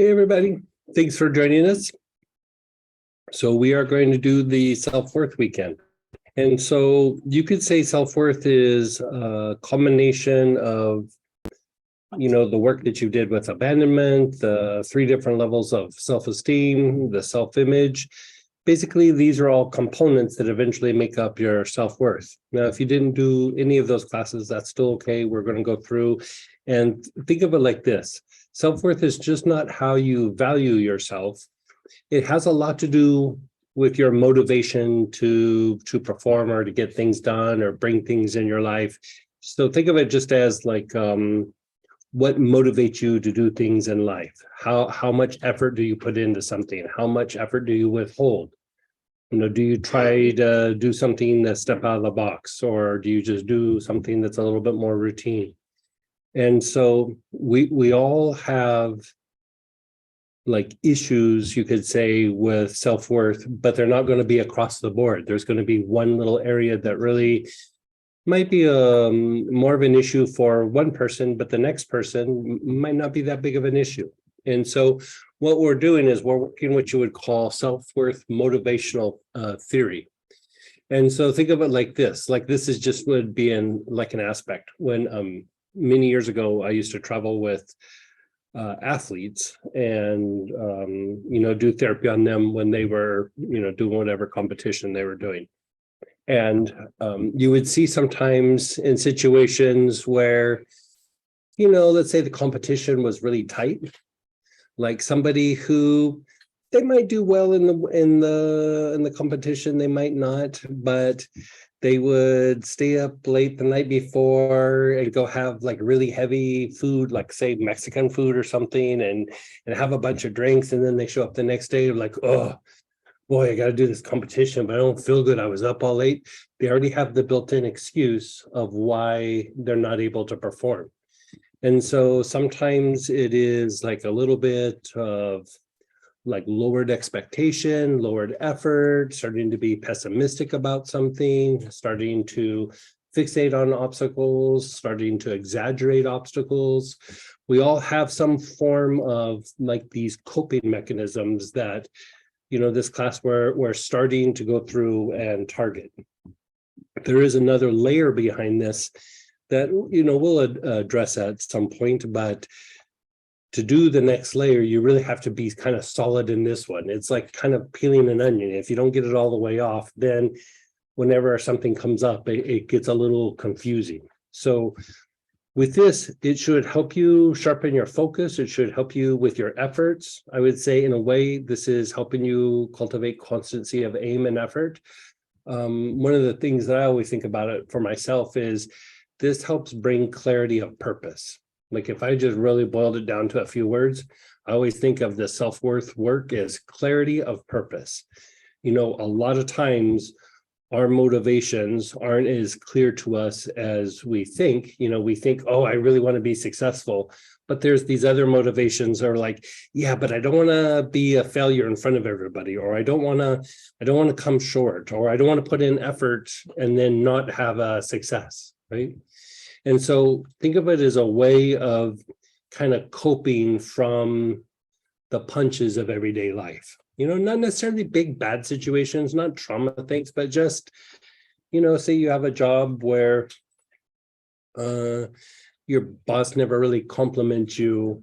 Hey, everybody. Thanks for joining us. So we are going to do the self-worth weekend. And so you could say self-worth is a combination of, the work that you did with abandonment, the 3 different levels of self-esteem, the self-image. Basically, these are all components that eventually make up your self-worth. Now, if you didn't do any of those classes, that's still okay. We're going to go through and think of it like this. Self-worth is just not how you value yourself. It has a lot to do with your motivation to perform or to get things done or bring things in your life. So think of it just as like what motivates you to do things in life. How much effort do you put into something? How much effort do you withhold? Do you try to do something that step out of the box, or do you just do something that's a little bit more routine? And so we all have like issues, you could say, with self-worth, but they're not going to be across the board. There's going to be one little area that really might be more of an issue for one person, but the next person might not be that big of an issue. And so what we're doing is we're working what you would call self-worth motivational theory. And so think of it like this is just would be in like an aspect. When many years ago, I used to travel with athletes and do therapy on them when they were doing whatever competition they were doing. And you would see sometimes in situations where let's say the competition was really tight, like somebody who they might do well in the competition, they might not, but they would stay up late the night before and go have like really heavy food, like say Mexican food or something, and have a bunch of drinks. And then they show up the next day like, oh boy, I got to do this competition, but I don't feel good. I was up all late. They already have the built-in excuse of why they're not able to perform. And so sometimes it is like a little bit of like lowered expectation, lowered effort, starting to be pessimistic about something, starting to fixate on obstacles, starting to exaggerate obstacles. We all have some form of like these coping mechanisms that, this class we're starting to go through and target. There is another layer behind this that, we'll address at some point, but to do the next layer, you really have to be kind of solid in this one. It's like kind of peeling an onion. If you don't get it all the way off, then whenever something comes up, it gets a little confusing. So with this, it should help you sharpen your focus. It should help you with your efforts. I would say in a way, this is helping you cultivate constancy of aim and effort. One of the things that I always think about it for myself is this helps bring clarity of purpose. Like if I just really boiled it down to a few words, I always think of the self-worth work as clarity of purpose. A lot of times our motivations aren't as clear to us as we think. We think, oh, I really want to be successful. But there's these other motivations that are like, yeah, but I don't want to be a failure in front of everybody, or I don't want to come short, or I don't want to put in effort and then not have a success, right? And so think of it as a way of kind of coping from the punches of everyday life. Not necessarily big, bad situations, not trauma things, but just, say you have a job where your boss never really compliments you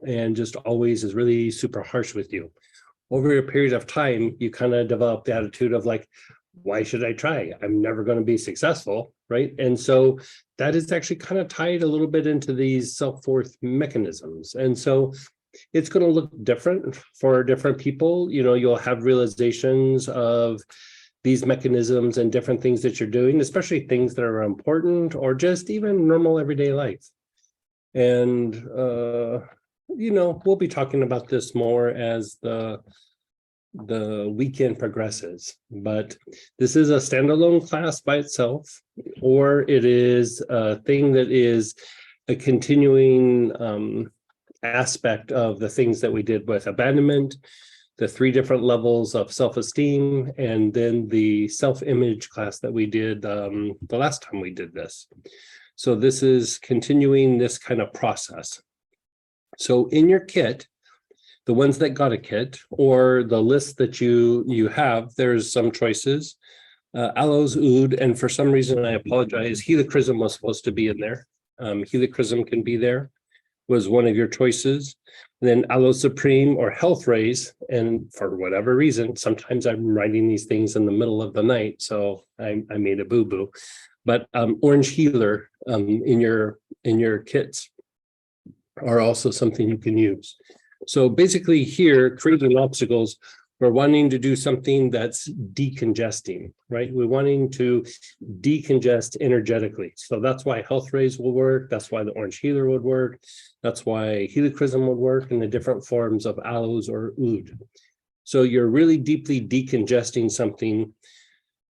and just always is really super harsh with you. Over a period of time, you kind of develop the attitude of like, why should I try? I'm never going to be successful, right? And so that is actually kind of tied a little bit into these self-worth mechanisms. And so it's going to look different for different people. You'll have realizations of these mechanisms and different things that you're doing, especially things that are important or just even normal everyday life. And, we'll be talking about this more as the weekend progresses, but this is a standalone class by itself, or it is a thing that is a continuing aspect of the things that we did with abandonment, the 3 different levels of self-esteem, and then the self-image class that we did the last time we did this. So this is continuing this kind of process. So in your kit, The ones that got a kit or the list that you have, there's some choices. Aloes, oud, and for some reason, I apologize, helichrysum was supposed to be in there. Helichrysum can be there, was one of your choices. And then Aloe Supreme or Health Rays, and for whatever reason, sometimes I'm writing these things in the middle of the night, so I made a boo-boo. But Orange Healer in your kits are also something you can use. So basically here, creating obstacles, we're wanting to do something that's decongesting, right? We're wanting to decongest energetically. So that's why Health Rays will work. That's why the Orange Healer would work. That's why Helichrysum would work in the different forms of aloes or oud. So you're really deeply decongesting something.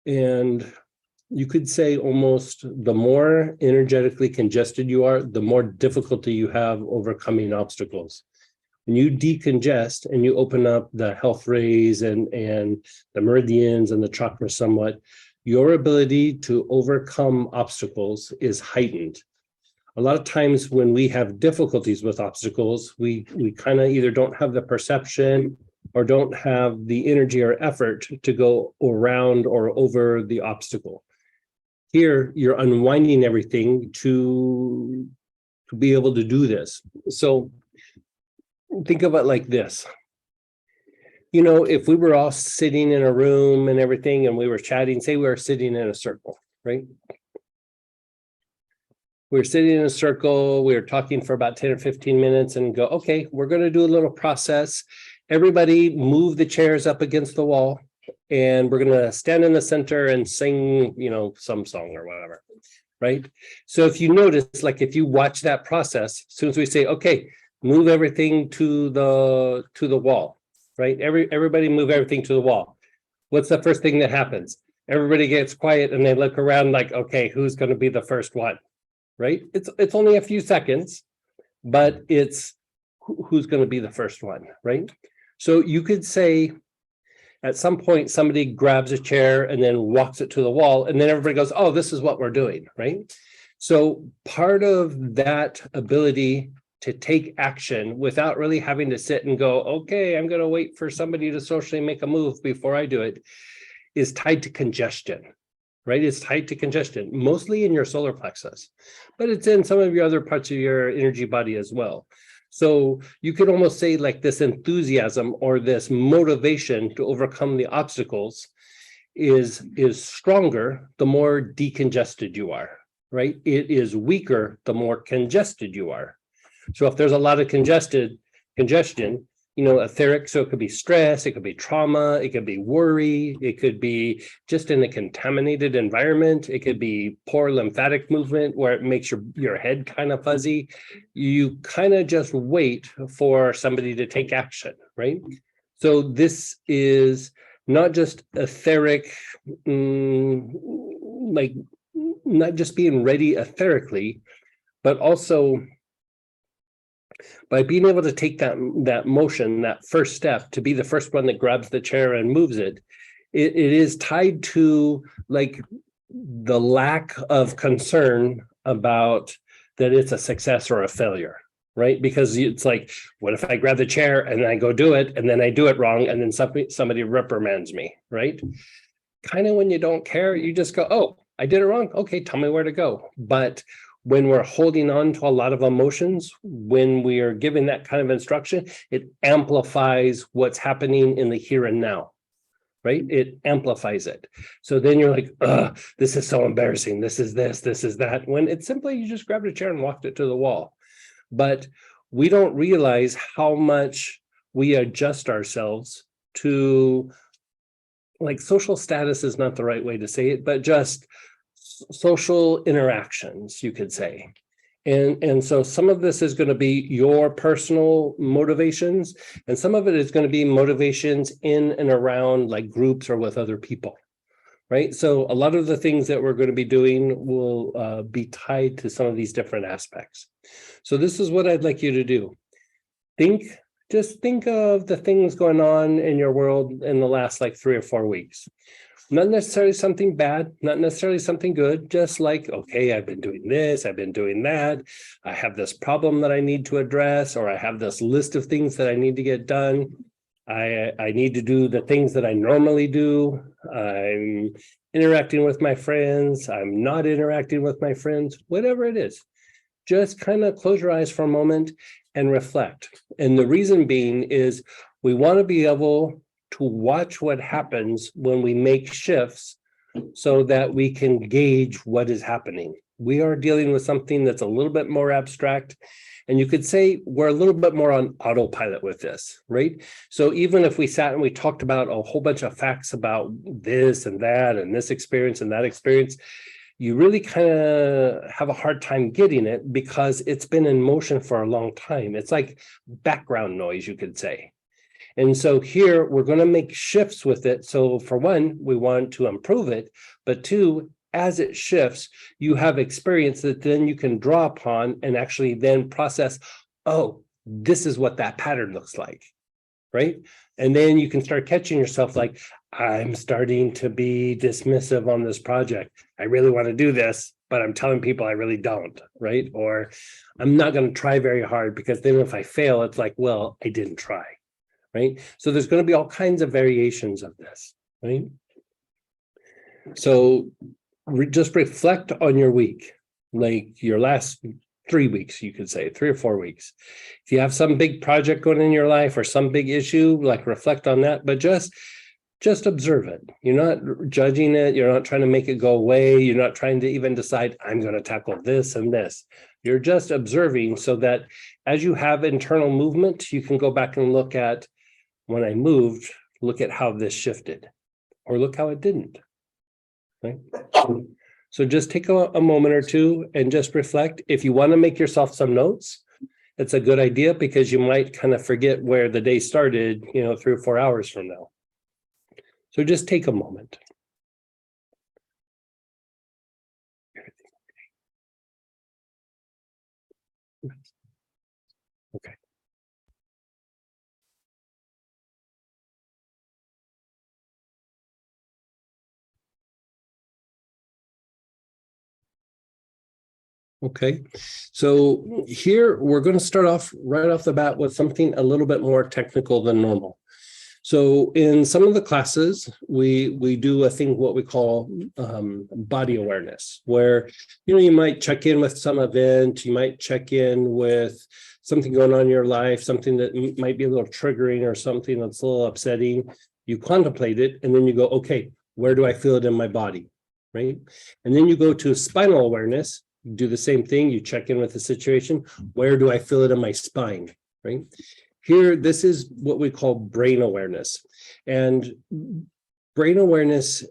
And you could say almost the more energetically congested you are, the more difficulty you have overcoming obstacles. When you decongest and you open up the Health Rays and the meridians and the chakras somewhat, your ability to overcome obstacles is heightened. A lot of times when we have difficulties with obstacles, we kind of either don't have the perception or don't have the energy or effort to go around or over the obstacle. Here, you're unwinding everything to be able to do this. So think of it like this. You know, if we were all sitting in a room and everything and we were chatting, say we were sitting in a circle, right? We were sitting in a circle, we were talking for about 10 or 15 minutes and go, okay, we're going to do a little process. Everybody move the chairs up against the wall and we're going to stand in the center and sing, you know, some song or whatever, right? So if you notice, like if you watch that process, as soon as we say, okay, move everything to the wall, right? Everybody move everything to the wall. What's the first thing that happens? Everybody gets quiet and they look around like, okay, who's going to be the first one, right? It's only a few seconds, but it's who's going to be the first one, right? So you could say at some point somebody grabs a chair and then walks it to the wall and then everybody goes, oh, this is what we're doing, right? So part of that ability to take action without really having to sit and go, okay, I'm going to wait for somebody to socially make a move before I do it, is tied to congestion, right? It's tied to congestion, mostly in your solar plexus, but it's in some of your other parts of your energy body as well. So you could almost say like this enthusiasm or this motivation to overcome the obstacles is stronger the more decongested you are, right? It is weaker the more congested you are. So if there's a lot of congestion, you know, etheric, so it could be stress, it could be trauma, it could be worry, it could be just in a contaminated environment, it could be poor lymphatic movement where it makes your head kind of fuzzy. You kind of just wait for somebody to take action, right? So this is not just etheric, like not just being ready etherically, but also by being able to take that motion, that first step, to be the first one that grabs the chair and moves it, it is tied to like the lack of concern about that it's a success or a failure, right? Because it's like, what if I grab the chair and I go do it and then I do it wrong and then somebody reprimands me, right? Kind of when you don't care, you just go, oh, I did it wrong. Okay, tell me where to go. But when we're holding on to a lot of emotions, when we are giving that kind of instruction, it amplifies what's happening in the here and now, right? It amplifies it. So then you're like, this is so embarrassing. This is that. When it's simply you just grabbed a chair and walked it to the wall. But we don't realize how much we adjust ourselves to, like, social status is not the right way to say it, but just social interactions, you could say. And so some of this is going to be your personal motivations, and some of it is going to be motivations in and around like groups or with other people, right? So a lot of the things that we're going to be doing will be tied to some of these different aspects. So this is what I'd like you to do. Just think of the things going on in your world in the last like 3 or 4 weeks. Not necessarily something bad, not necessarily something good, just like, okay, I've been doing this, I've been doing that. I have this problem that I need to address, or I have this list of things that I need to get done. I need to do the things that I normally do. I'm interacting with my friends. I'm not interacting with my friends, whatever it is. Just kind of close your eyes for a moment and reflect. And the reason being is we want to be able to watch what happens when we make shifts so that we can gauge what is happening. We are dealing with something that's a little bit more abstract. And you could say we're a little bit more on autopilot with this, right? So even if we sat and we talked about a whole bunch of facts about this and that and this experience and that experience, you really kind of have a hard time getting it because it's been in motion for a long time. It's like background noise, you could say. And so here we're going to make shifts with it. So for one, we want to improve it, but two, as it shifts, you have experience that then you can draw upon and actually then process, oh, this is what that pattern looks like, right? And then you can start catching yourself like, I'm starting to be dismissive on this project. I really want to do this, but I'm telling people I really don't, right? Or I'm not going to try very hard because then if I fail, it's like, well, I didn't try, right? So there's going to be all kinds of variations of this, right? So just reflect on your week, like your last 3 weeks, you could say 3 or 4 weeks. If you have some big project going in your life or some big issue, like reflect on that, but just observe it. You're not judging it. You're not trying to make it go away. You're not trying to even decide, I'm going to tackle this and this. You're just observing so that as you have internal movement, you can go back and look at when I moved, look at how this shifted or look how it didn't. Right? So just take a moment or two and just reflect. If you want to make yourself some notes, it's a good idea because you might kind of forget where the day started, 3 or 4 hours from now. So just take a moment. Okay. Okay, so here we're going to start off right off the bat with something a little bit more technical than normal. So in some of the classes, we do a thing what we call body awareness, where you might check in with some event, you might check in with something going on in your life, something that might be a little triggering or something that's a little upsetting. You contemplate it, and then you go, okay, where do I feel it in my body, right? And then you go to spinal awareness. You do the same thing. You check in with the situation. Where do I feel it in my spine, right? Here, this is what we call brain awareness. And brain awareness,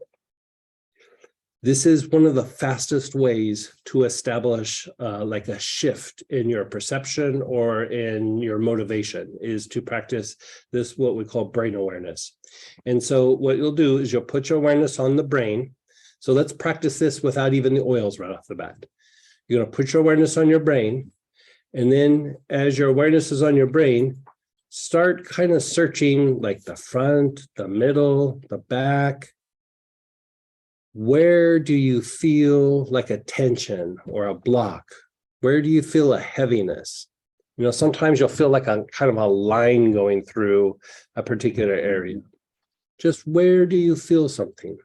this is one of the fastest ways to establish like a shift in your perception or in your motivation, is to practice this, what we call brain awareness. And so what you'll do is you'll put your awareness on the brain. So let's practice this without even the oils right off the bat. You're going to put your awareness on your brain. And then as your awareness is on your brain, start kind of searching like the front, the middle, the back. Where do you feel like a tension or a block? Where do you feel a heaviness? Sometimes you'll feel like a kind of a line going through a particular area. Just where do you feel something?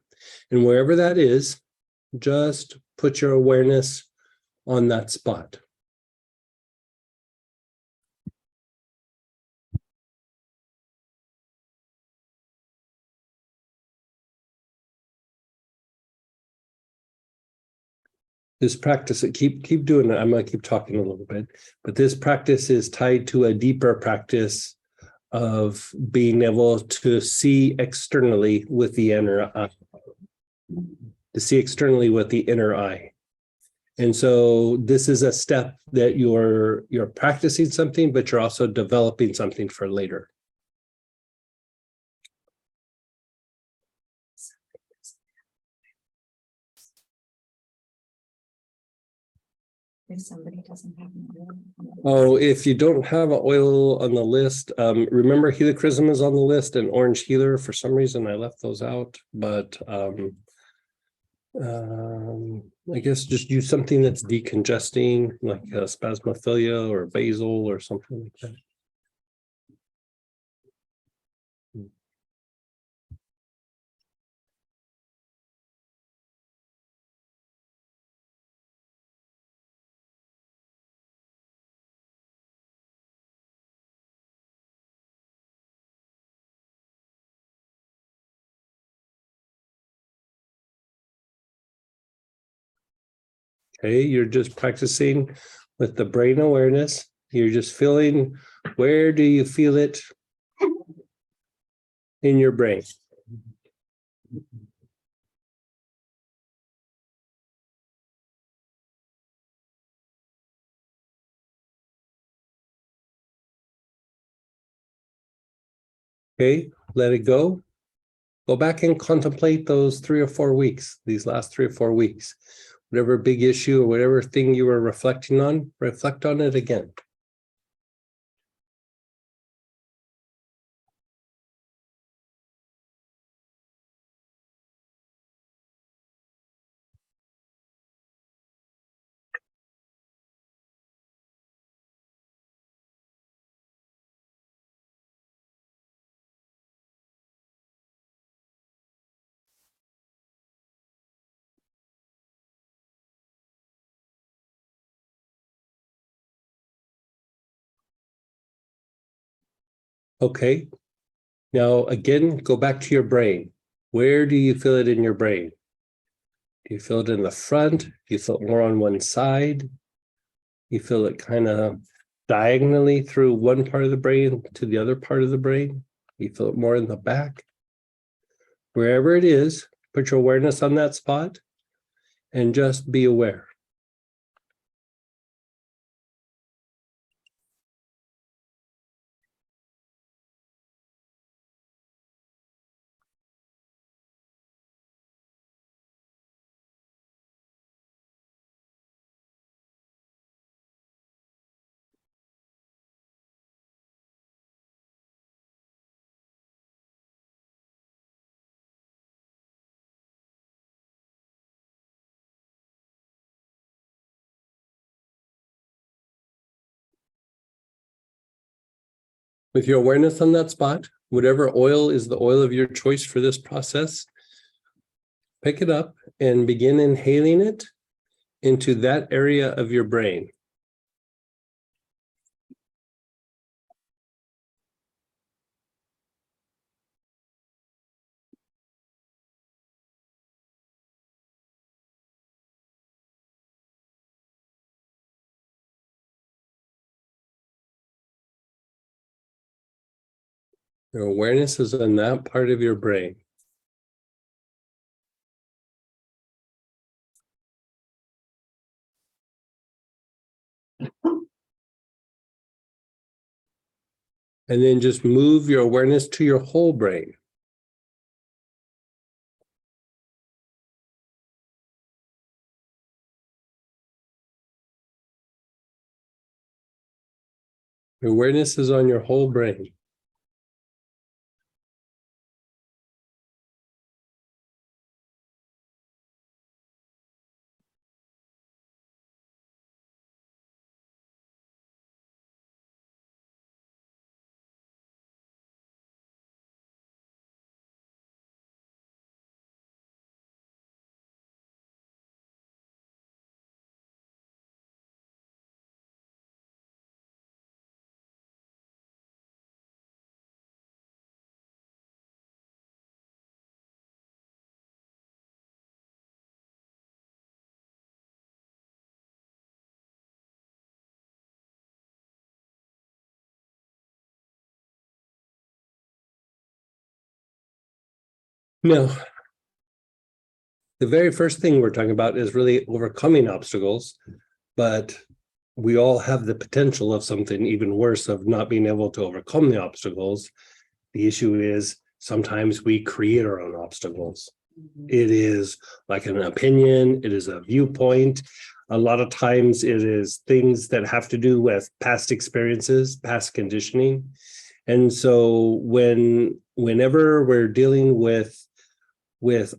And wherever that is, just put your awareness on that spot. This practice, keep doing it. I'm going to keep talking a little bit, but this practice is tied to a deeper practice of being able to see externally with the inner eye, And so this is a step that you're practicing something, but you're also developing something for later. if somebody doesn't have an oil on the Oh, list? if you don't have an oil on the list, remember helichrysum is on the list and orange healer. For some reason, I left those out, but I guess just use something that's decongesting, like spasmophilia or basil or something like that. Okay, you're just practicing with the brain awareness. You're just feeling, where do you feel it in your brain? Okay, let it go. Go back and contemplate those 3 or 4 weeks, these last 3 or 4 weeks. Whatever big issue or whatever thing you were reflecting on, reflect on it again. Okay. Now, again, go back to your brain. Where do you feel it in your brain? Do you feel it in the front? Do you feel it more on one side? You feel it kind of diagonally through one part of the brain to the other part of the brain? You feel it more in the back? Wherever it is, put your awareness on that spot and just be aware. With your awareness on that spot, whatever oil is the oil of your choice for this process, pick it up and begin inhaling it into that area of your brain. Your awareness is in that part of your brain. And then just move your awareness to your whole brain. Your awareness is on your whole brain. No. The very first thing we're talking about is really overcoming obstacles, but we all have the potential of something even worse, of not being able to overcome the obstacles. The issue is sometimes we create our own obstacles. It is like an opinion, it is a viewpoint. A lot of times it is things that have to do with past experiences, past conditioning. And so whenever we're dealing with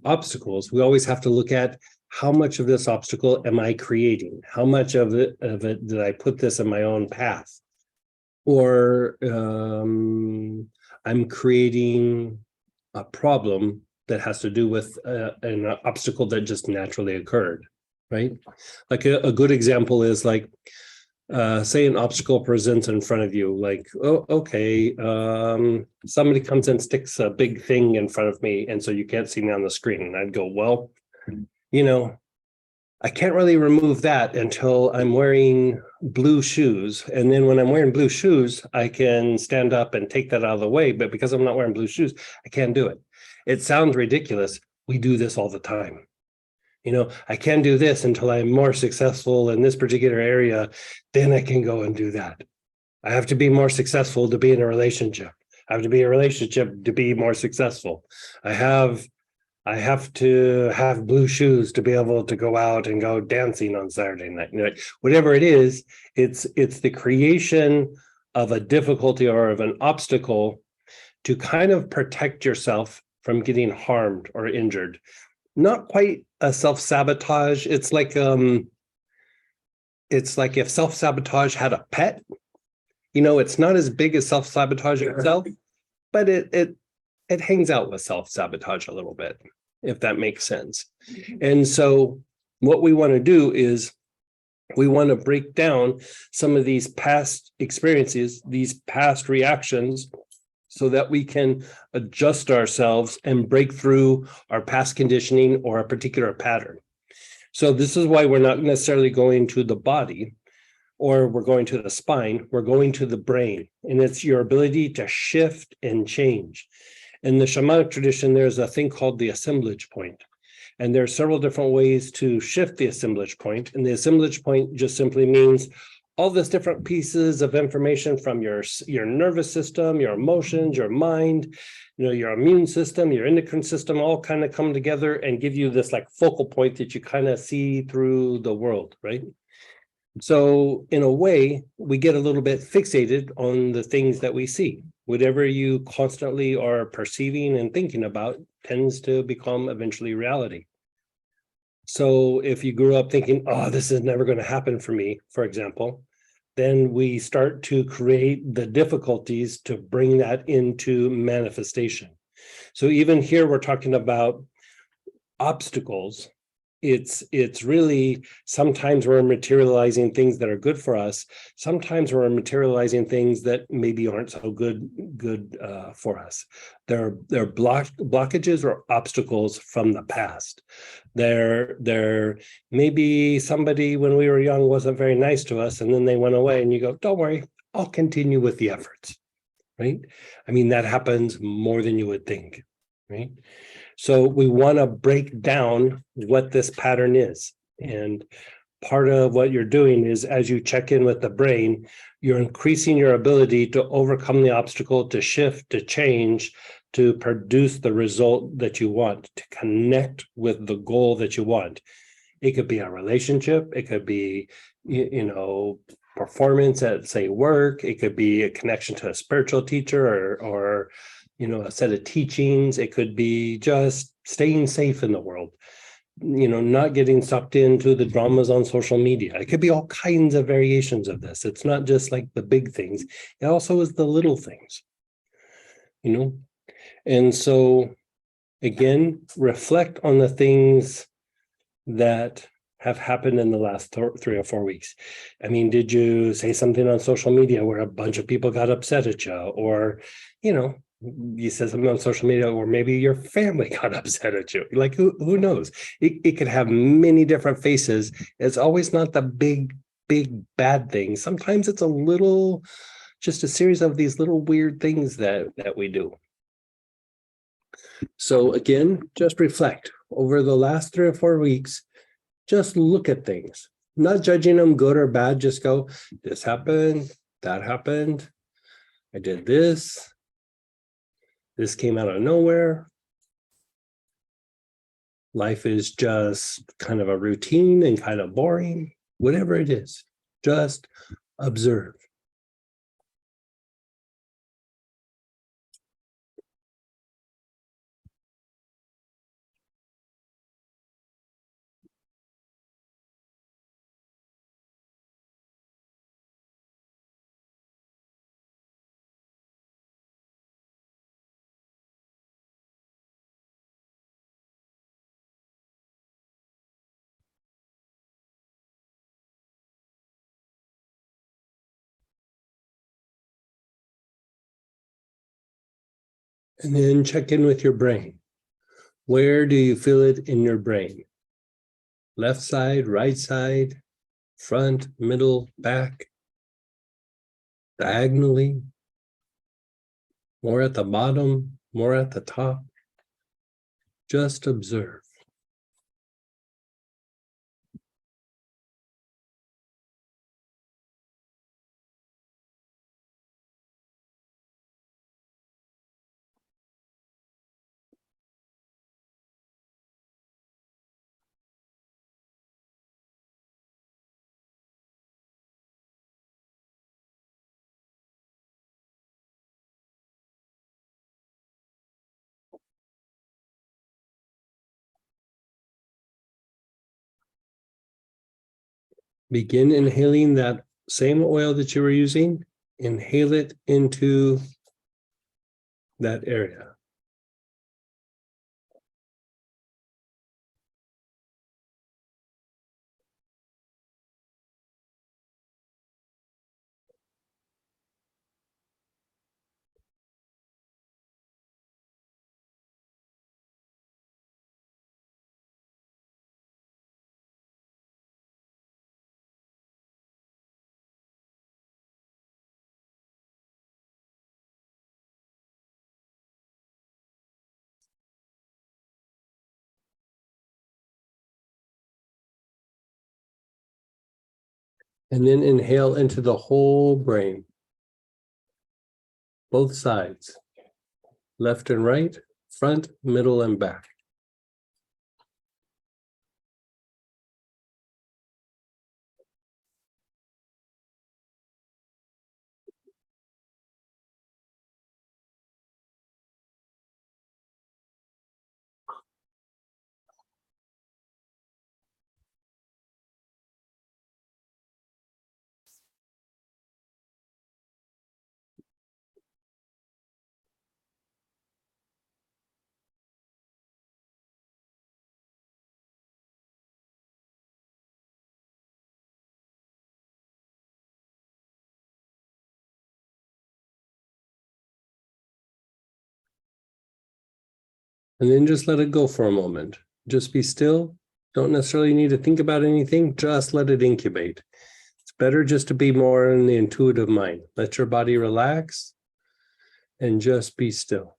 obstacles, we always have to look at how much of this obstacle am I creating? How much of it did I put this in my own path? Or I'm creating a problem that has to do with an obstacle that just naturally occurred, right? Like a good example is like, say an obstacle presents in front of you, like, oh, okay, somebody comes and sticks a big thing in front of me, and so you can't see me on the screen. And I'd go, well, you know, I can't really remove that until I'm wearing blue shoes. And then when I'm wearing blue shoes, I can stand up and take that out of the way. But because I'm not wearing blue shoes, I can't do it. It sounds ridiculous. We do this all the time. You know, I can do this until I'm more successful in this particular area. Then I can go and do that. I have to be more successful to be in a relationship. I have to be in a relationship to be more successful. I have to have blue shoes to be able to go out and go dancing on Saturday night. You know, whatever it is, it's the creation of a difficulty or of an obstacle to kind of protect yourself from getting harmed or injured. Not quite a self-sabotage. It's like if self-sabotage had a pet. You know, it's not as big as self-sabotage itself, but it hangs out with self-sabotage a little bit, if that makes sense. And so what we want to do is we want to break down some of these past experiences, these past reactions, so that we can adjust ourselves and break through our past conditioning or a particular pattern. So this is why we're not necessarily going to the body, or we're going to the spine, we're going to the brain. And it's your ability to shift and change. In the shamanic tradition, there's a thing called the assemblage point. And there are several different ways to shift the assemblage point. And the assemblage point just simply means all this different pieces of information from your nervous system, your emotions, your mind, you know, your immune system, your endocrine system, all kind of come together and give you this like focal point that you kind of see through the world, right? So in a way, we get a little bit fixated on the things that we see. Whatever you constantly are perceiving and thinking about tends to become eventually reality. So if you grew up thinking, oh, this is never going to happen for me, for example, then we start to create the difficulties to bring that into manifestation. So even here, we're talking about obstacles. It's really, sometimes we're materializing things that are good for us. Sometimes we're materializing things that maybe aren't so good for us. They're blockages or obstacles from the past. They're maybe somebody when we were young wasn't very nice to us, and then they went away, and you go, don't worry, I'll continue with the efforts, right? I mean, that happens more than you would think, right? So we want to break down what this pattern is. And part of what you're doing is, as you check in with the brain, you're increasing your ability to overcome the obstacle, to shift, to change, to produce the result that you want, to connect with the goal that you want. It could be a relationship. It could be, you know, performance at, say, work. It could be a connection to a spiritual teacher or you know, a set of teachings. It could be just staying safe in the world, you know, not getting sucked into the dramas on social media. It could be all kinds of variations of this. It's not just like the big things. It also is the little things, you know. And so, again, reflect on the things that have happened in the last 3 or 4 weeks. I mean, did you say something on social media where a bunch of people got upset at you? Or, you know, you said something on social media, or maybe your family got upset at you. Like, who knows? It could have many different faces. It's always not the big bad thing. Sometimes it's a little, just a series of these little weird things that we do. So again, just reflect over the last 3 or 4 weeks. Just look at things, not judging them good or bad. Just go, this happened, that happened, I did this came out of nowhere. life is just kind of a routine and kind of boring, whatever it is, just observe. And then check in with your brain. Where do you feel it in your brain? Left side, right side, front, middle, back, diagonally, more at the bottom, more at the top. Just observe. Begin inhaling that same oil that you were using, inhale it into that area. And then inhale into the whole brain, both sides, left and right, front, middle, and back. And then just let it go for a moment. Just be still. Don't necessarily need to think about anything. Just let it incubate. It's better just to be more in the intuitive mind. Let your body relax and just be still.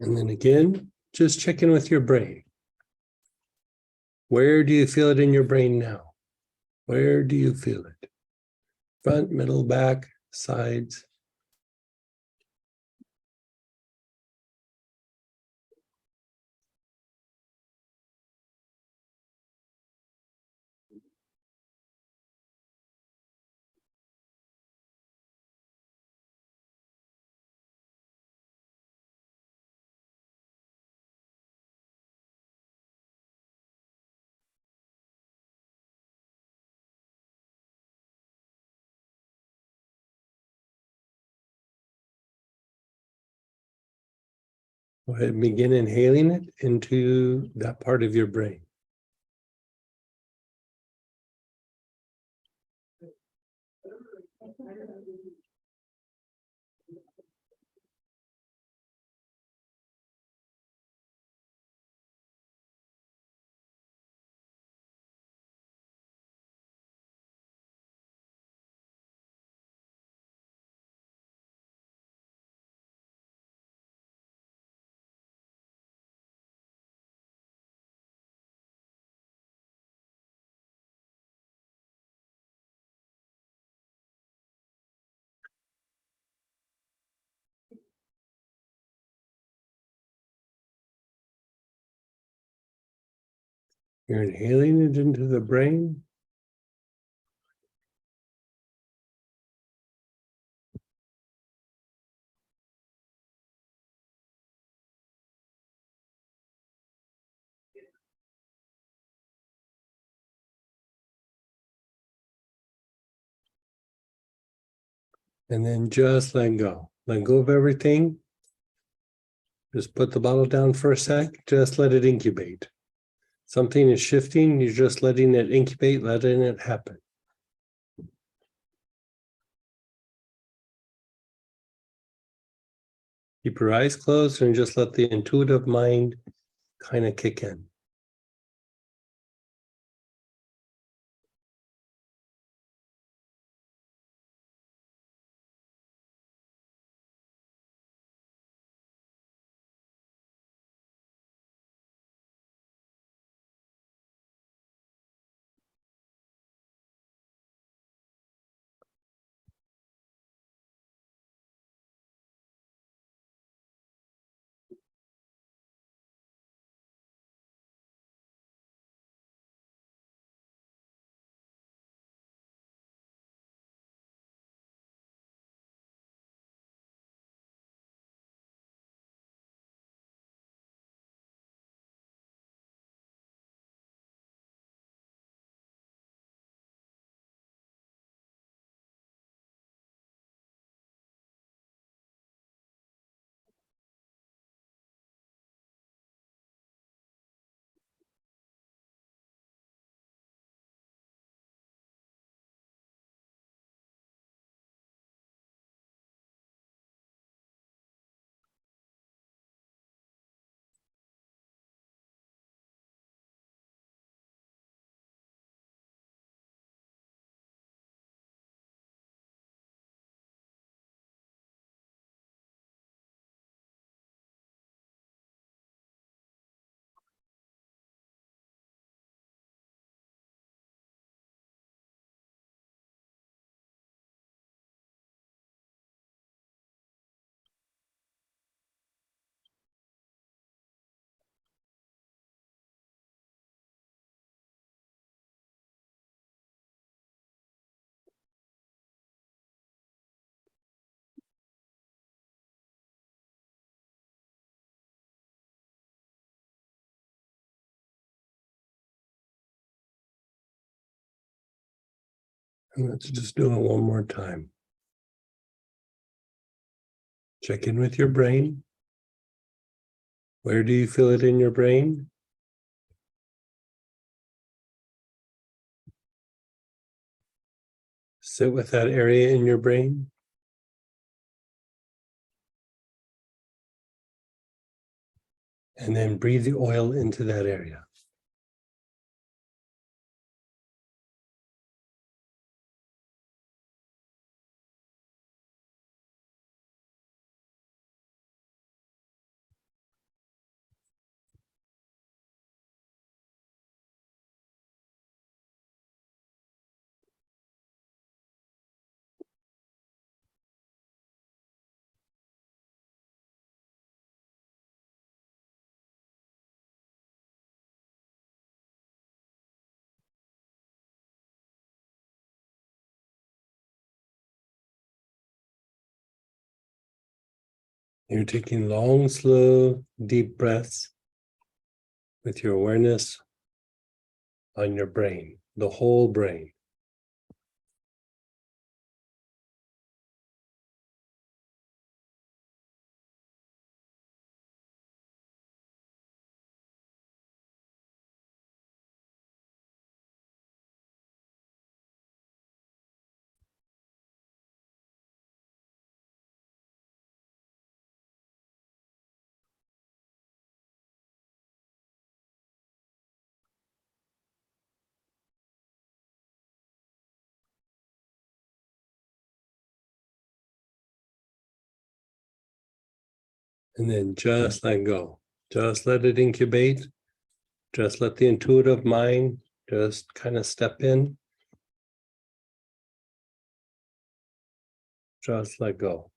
And then again, just check in with your brain. Where do you feel it in your brain now? Where do you feel it? Front, middle, back, sides. Go ahead and begin inhaling it into that part of your brain. You're inhaling it into the brain. And then just let go. Let go of everything. Just put the bottle down for a sec. Just let it incubate. Something is shifting. You're just letting it incubate, letting it happen. Keep your eyes closed and just let the intuitive mind kind of kick in. And let's just do it one more time. Check in with your brain. Where do you feel it in your brain? Sit with that area in your brain. And then breathe the oil into that area. You're taking long, slow, deep breaths with your awareness on your brain, the whole brain. And then just let go. Just let it incubate. Just let the intuitive mind just kind of step in. Just let go.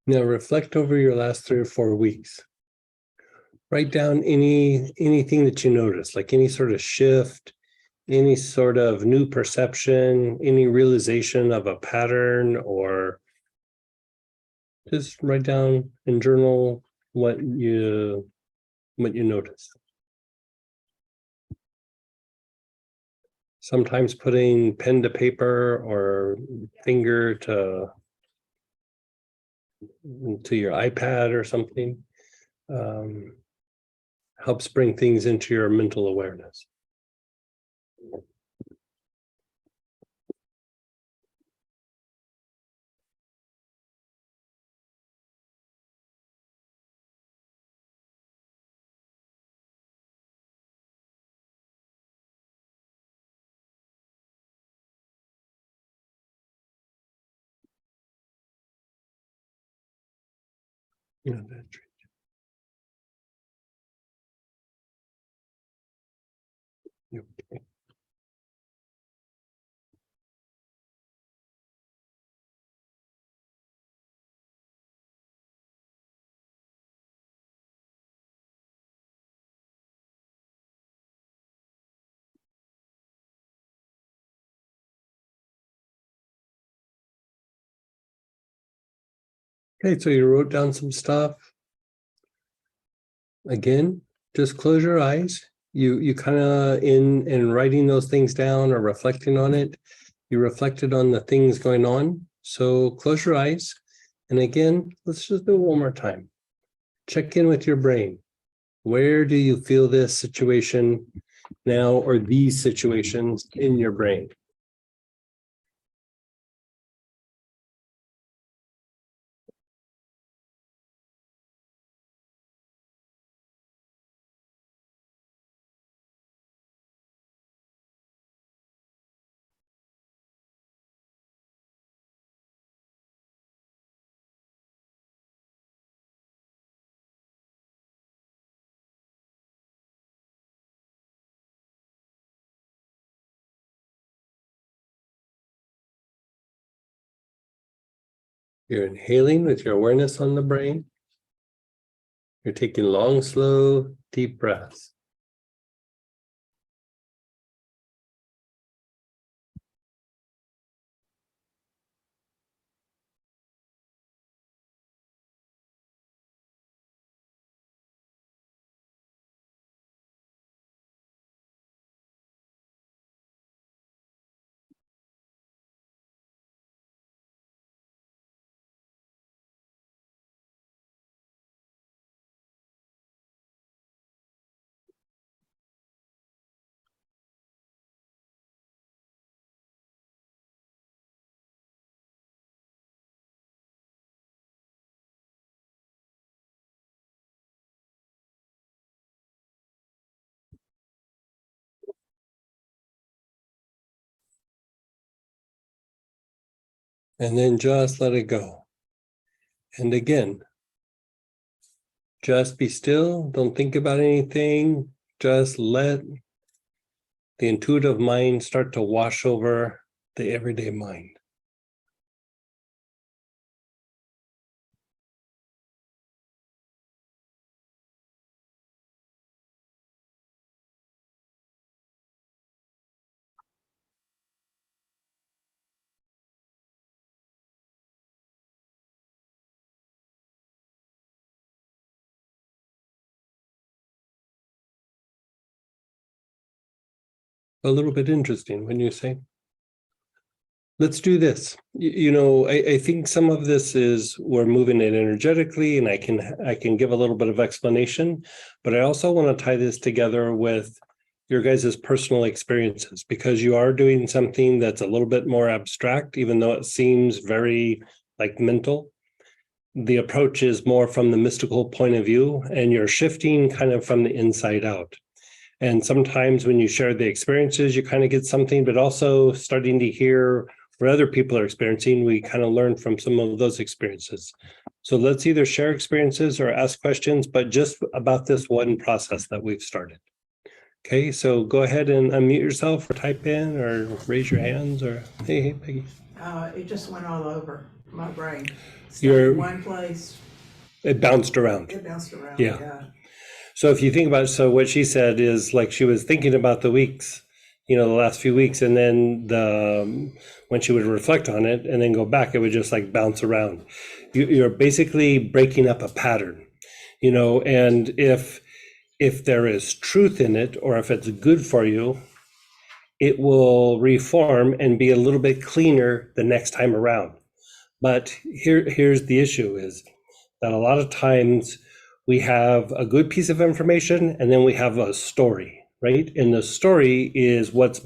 Now reflect over your last 3 or 4 weeks. Write down anything that you notice, like any sort of shift, any sort of new perception, any realization of a pattern, or just write down and journal what you notice. Sometimes putting pen to paper or finger to your iPad or something helps bring things into your mental awareness. Yeah, that's right. Yep. Okay, so you wrote down some stuff. Again, just close your eyes. You kind of in writing those things down or reflecting on it, you reflected on the things going on. So close your eyes. And again, let's just do it one more time. Check in with your brain. Where do you feel this situation now, or these situations in your brain? You're inhaling with your awareness on the brain. You're taking long, slow, deep breaths. And then just let it go. And again, just be still. Don't think about anything. Just let the intuitive mind start to wash over the everyday mind. A little bit interesting when you say. Let's do this. You know, I think some of this is we're moving it energetically, and I can give a little bit of explanation, but I also want to tie this together with your guys' personal experiences, because you are doing something that's a little bit more abstract, even though it seems very like mental. The approach is more from the mystical point of view, and you're shifting kind of from the inside out. And sometimes when you share the experiences, you kind of get something, but also starting to hear what other people are experiencing, we kind of learn from some of those experiences. So let's either share experiences or ask questions, but just about this one process that we've started. Okay, so go ahead and unmute yourself or type in or raise your hands or, hey, Peggy. It just went all over my brain. You're- In one place, It bounced around. it bounced around. Yeah. Yeah. So if you think about it, so what she said is like she was thinking about the weeks, you know, the last few weeks, and then when she would reflect on it and then go back, it would just like bounce around. You're basically breaking up a pattern, you know, and if there is truth in it, or if it's good for you, it will reform and be a little bit cleaner the next time around. But here's the issue is that a lot of times we have a good piece of information and then we have a story, right? And the story is what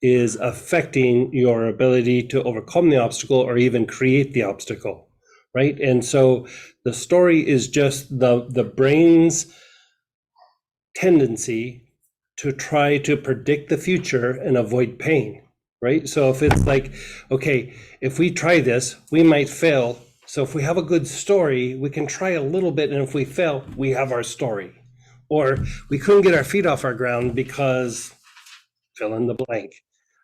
is affecting your ability to overcome the obstacle or even create the obstacle, right? And so the story is just the brain's tendency to try to predict the future and avoid pain, right? So if it's like, okay, if we try this, we might fail. So if we have a good story, we can try a little bit, and if we fail, we have our story. Or we couldn't get our feet off our ground because fill in the blank.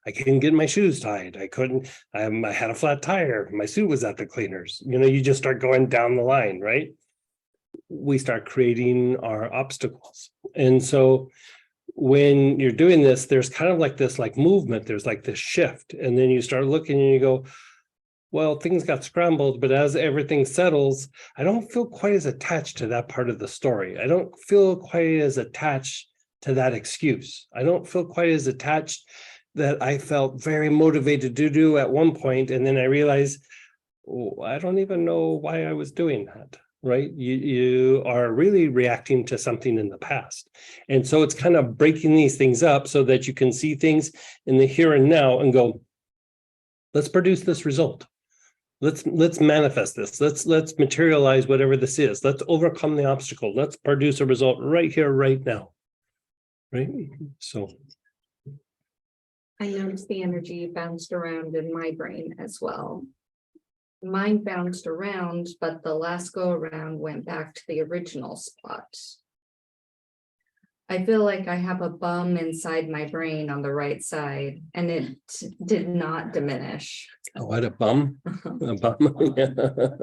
I couldn't get my shoes tied. I couldn't, I had a flat tire. My suit was at the cleaners. You know, you just start going down the line, right? We start creating our obstacles. And so when you're doing this, there's kind of like this like movement, there's like this shift. And then you start looking and you go, well, things got scrambled, but as everything settles, I don't feel quite as attached to that part of the story. I don't feel quite as attached to that excuse. I don't feel quite as attached that I felt very motivated to do at one point. And then I realized, oh, I don't even know why I was doing that. Right? You are really reacting to something in the past. And so it's kind of breaking these things up so that you can see things in the here and now and go, let's produce this result. Let's manifest this. Let's materialize whatever this is. Let's overcome the obstacle. Let's produce a result right here, right now. Right? So I noticed the energy bounced around in my brain as well. Mine bounced around, but the last go around went back to the original spot. I feel like I have a bum inside my brain on the right side, and it did not diminish. oh, what a bum. A bum.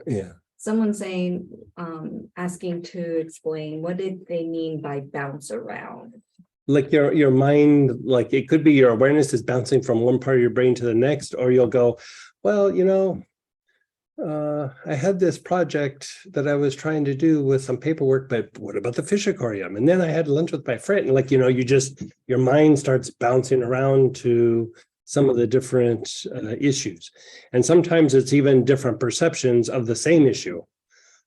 Yeah. Someone saying, asking to explain, what did they mean by bounce around? Like your mind, like it could be your awareness is bouncing from one part of your brain to the next, or you'll go, well, you know, I had this project that I was trying to do with some paperwork, but what about the fish aquarium? And then I had lunch with my friend, and like, you know, your mind starts bouncing around to some of the different issues. And sometimes it's even different perceptions of the same issue.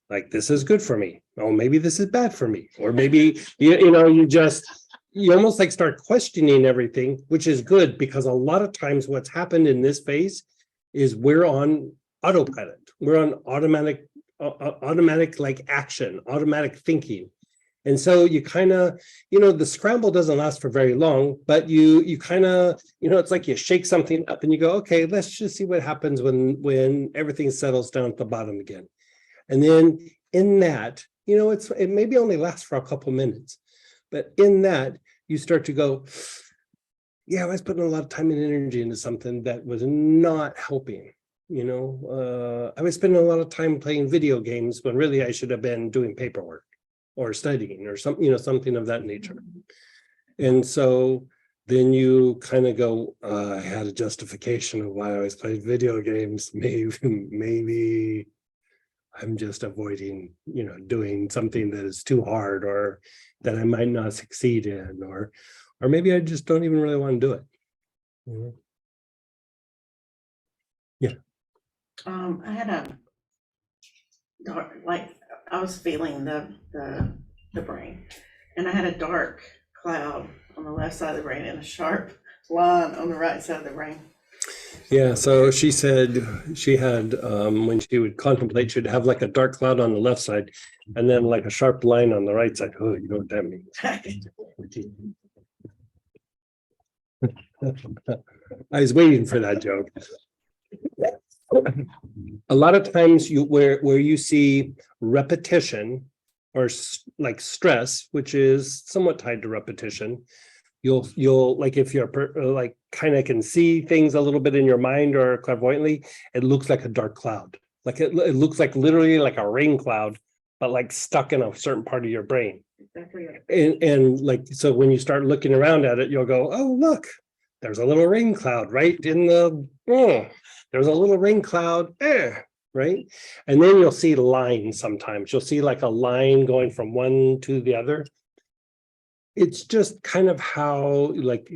Like, this is good for me. Oh, maybe this is bad for me. Or maybe, you know, you almost like start questioning everything, which is good, because a lot of times what's happened in this phase is we're on autopilot. We're on automatic like action, automatic thinking. And so you kind of, you know, the scramble doesn't last for very long, but you kind of, you know, it's like you shake something up and you go, okay, let's just see what happens when everything settles down at the bottom again. And then in that, you know, it maybe only lasts for a couple minutes, but in that you start to go, yeah, I was putting a lot of time and energy into something that was not helping. You know, I was spending a lot of time playing video games when really I should have been doing paperwork or studying or something, you know, something of that nature. And so then you kind of go, I had a justification of why I was playing video games. Maybe I'm just avoiding, you know, doing something that is too hard or that I might not succeed in, or Or maybe I just don't even really want to do it. I had a dark, like, I was feeling the brain, and I had a dark cloud on the left side of the brain and a sharp line on the right side of the brain. Yeah, so she said she had, when she would contemplate, she'd have like a dark cloud on the left side and then like a sharp line on the right side. Oh, you know what that means. I was waiting for that joke. A lot of times where you see repetition or like stress, which is somewhat tied to repetition, you'll like if you're like kind of can see things a little bit in your mind or clairvoyantly, it looks like a dark cloud. Like it looks like literally like a rain cloud, but like stuck in a certain part of your brain. Exactly. And like, so when you start looking around at it, you'll go, oh, look, there's a little rain cloud right in the, there's a little rain cloud, right? And then you'll see lines sometimes. You'll see like a line going from one to the other. It's just kind of how like,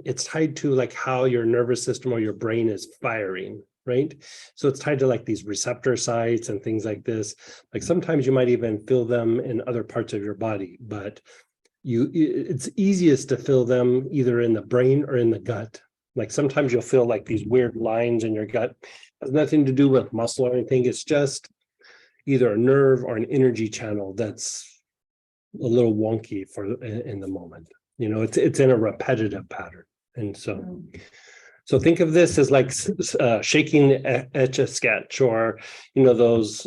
it's tied to like how your nervous system or your brain is firing, right? So it's tied to like these receptor sites and things like this. Like sometimes you might even feel them in other parts of your body, but it's easiest to feel them either in the brain or in the gut. Like sometimes you'll feel like these weird lines in your gut. It has nothing to do with muscle or anything. It's just either a nerve or an energy channel that's a little wonky in the moment. You know, it's in a repetitive pattern. And so think of this as like shaking the Etch-a-Sketch, or, you know, those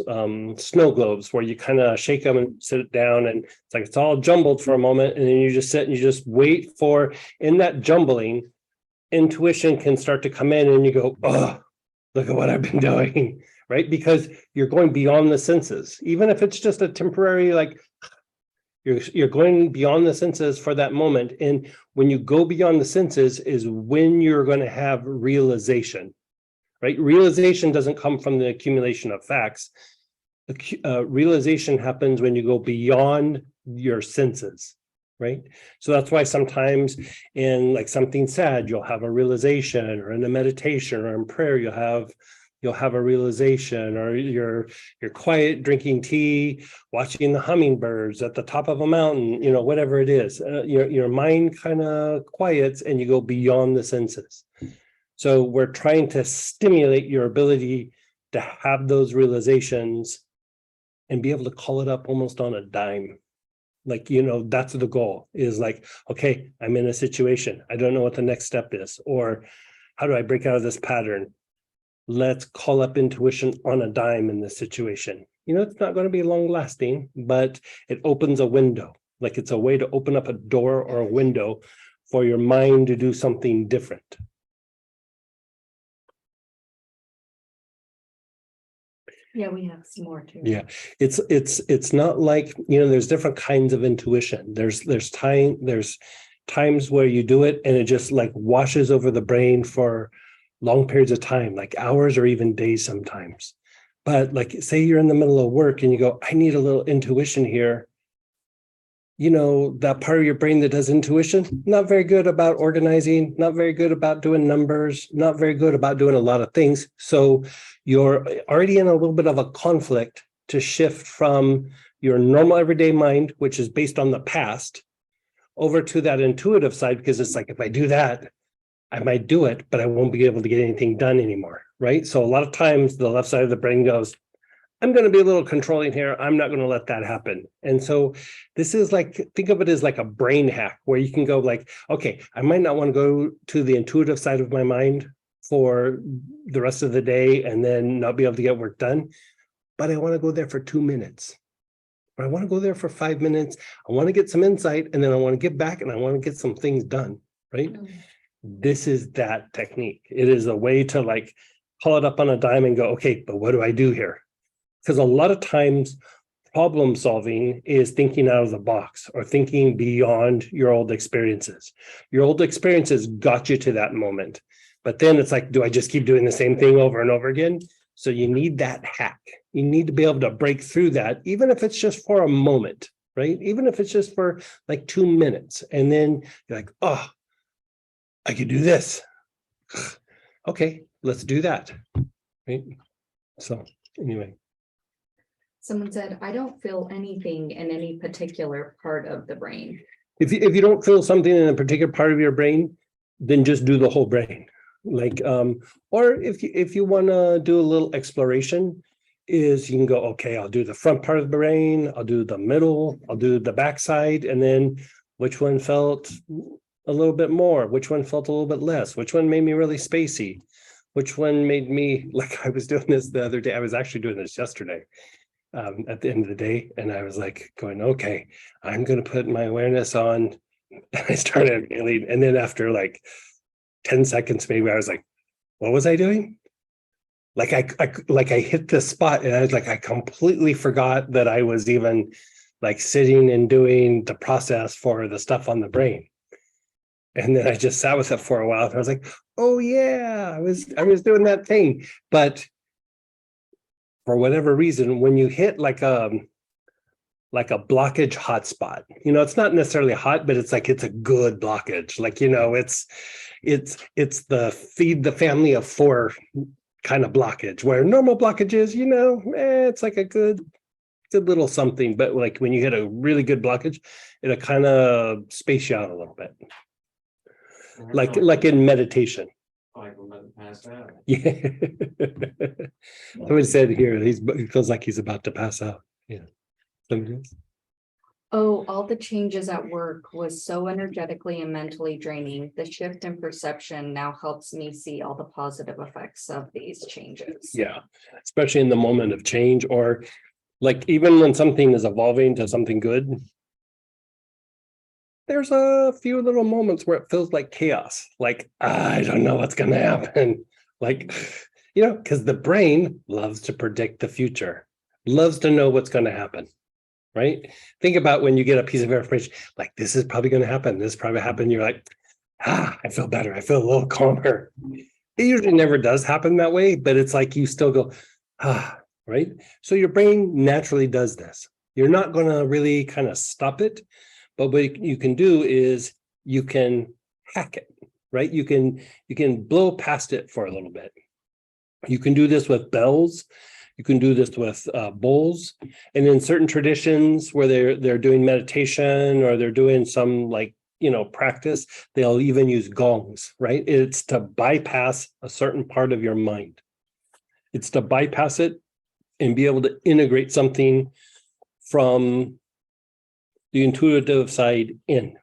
snow globes where you kind of shake them and sit it down and it's like it's all jumbled for a moment, and then you just sit and you just wait for, in that jumbling, intuition can start to come in and you go, oh, look at what I've been doing, right? Because you're going beyond the senses, even if it's just a temporary, like, you're going beyond the senses for that moment. And when you go beyond the senses is when you're going to have realization, right? Realization doesn't come from the accumulation of facts. Realization happens when you go beyond your senses, right? So that's why sometimes in like something sad, you'll have a realization, or in a meditation or in prayer, you'll have a realization, or you're quiet drinking tea, watching the hummingbirds at the top of a mountain, you know, whatever it is, your mind kind of quiets and you go beyond the senses. So we're trying to stimulate your ability to have those realizations and be able to call it up almost on a dime. Like, you know, that's the goal, is like, okay, I'm in a situation, I don't know what the next step is, or how do I break out of this pattern? Let's call up intuition on a dime in this situation. You know, it's not going to be long lasting, but it opens a window. Like it's a way to open up a door or a window for your mind to do something different. Yeah, we have some more too. Yeah, it's not like, you know, there's different kinds of intuition. There's times where you do it and it just like washes over the brain for long periods of time, like hours or even days sometimes. But like, say you're in the middle of work and you go, I need a little intuition here. You know, that part of your brain that does intuition, not very good about organizing, not very good about doing numbers, not very good about doing a lot of things. So you're already in a little bit of a conflict to shift from your normal everyday mind, which is based on the past, over to that intuitive side, because it's like, if I do that, I might do it, but I won't be able to get anything done anymore, right? So a lot of times the left side of the brain goes, I'm going to be a little controlling here. I'm not going to let that happen. And so this is like, think of it as like a brain hack where you can go like, okay, I might not want to go to the intuitive side of my mind for the rest of the day and then not be able to get work done, but I want to go there for 2 minutes. Or I want to go there for 5 minutes. I want to get some insight, and then I want to get back and I want to get some things done, right? This is that technique. It is a way to like call it up on a dime and go, okay, but what do I do here? Because a lot of times problem solving is thinking out of the box or thinking beyond your old experiences. Your old experiences got you to that moment. But then it's like, do I just keep doing the same thing over and over again? So you need that hack. You need to be able to break through that, even if it's just for a moment, right? Even if it's just for like 2 minutes, and then you're like, oh, I could do this. Okay, let's do that. Right? So anyway, Someone said, I don't feel anything in any particular part of the brain. if you don't feel something in a particular part of your brain, then just do the whole brain. Like, or if you want to do a little exploration, is you can go, okay, I'll do the front part of the brain, I'll do the middle, I'll do the backside, and then which one felt a little bit more, which one felt a little bit less, which one made me really spacey, which one made me, like I was doing this the other day, I was actually doing this yesterday. At the end of the day, and I was like going, okay, I'm going to put my awareness on. And I started feeling, and then after like 10 seconds, maybe I was like, what was I doing? Like I hit the spot, and I was like, I completely forgot that I was even like sitting and doing the process for the stuff on the brain. And then I just sat with it for a while, and I was like, oh yeah, I was doing that thing. But for whatever reason, when you hit like a blockage hotspot, it's not necessarily hot, but it's like, it's a good blockage. Like, it's the feed the family of 4 kind of blockage, where normal blockages, it's like a good little something. But like when you hit a really good blockage, it'll kind of space you out a little bit. Like in meditation. Like I'm about to pass out. Yeah. Somebody said here, he feels like he's about to pass out. Yeah. Somebody else? Oh, all the changes at work was so energetically and mentally draining. The shift in perception now helps me see all the positive effects of these changes. Yeah, especially in the moment of change, or like even when something is evolving to something good, there's a few little moments where it feels like chaos. Like, I don't know what's going to happen. Like, because the brain loves to predict the future, loves to know what's going to happen. Right? Think about when you get a piece of information, like this is probably going to happen. This probably happened. You're like, I feel better. I feel a little calmer. It usually never does happen that way, but it's like you still go, right? So your brain naturally does this. You're not going to really kind of stop it, but what you can do is you can hack it, right? You can blow past it for a little bit. You can do this with bells. You can do this with bowls, and in certain traditions where they're doing meditation or they're doing some practice, they'll even use gongs, right? It's to bypass a certain part of your mind. It's to bypass it and be able to integrate something from the intuitive side in.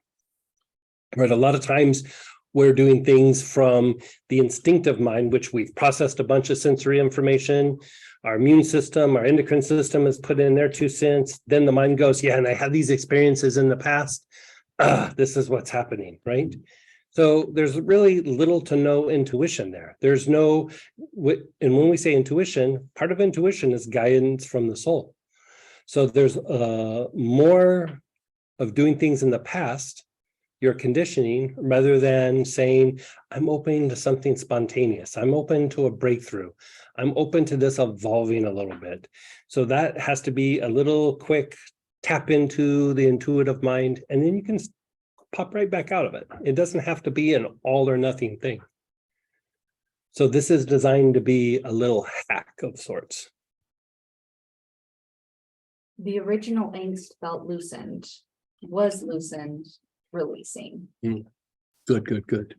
Right? A lot of times we're doing things from the instinctive mind, which we've processed a bunch of sensory information. Our immune system, our endocrine system has put in their 2 cents. Then the mind goes, yeah, and I had these experiences in the past. This is what's happening, right? So there's really little to no intuition there. There's no, and when we say intuition, part of intuition is guidance from the soul. So there's more of doing things in the past, your conditioning, rather than saying, I'm open to something spontaneous. I'm open to a breakthrough. I'm open to this evolving a little bit. So that has to be a little quick tap into the intuitive mind, and then you can pop right back out of it. It doesn't have to be an all or nothing thing. So this is designed to be a little hack of sorts. The original angst was loosened, releasing. Good.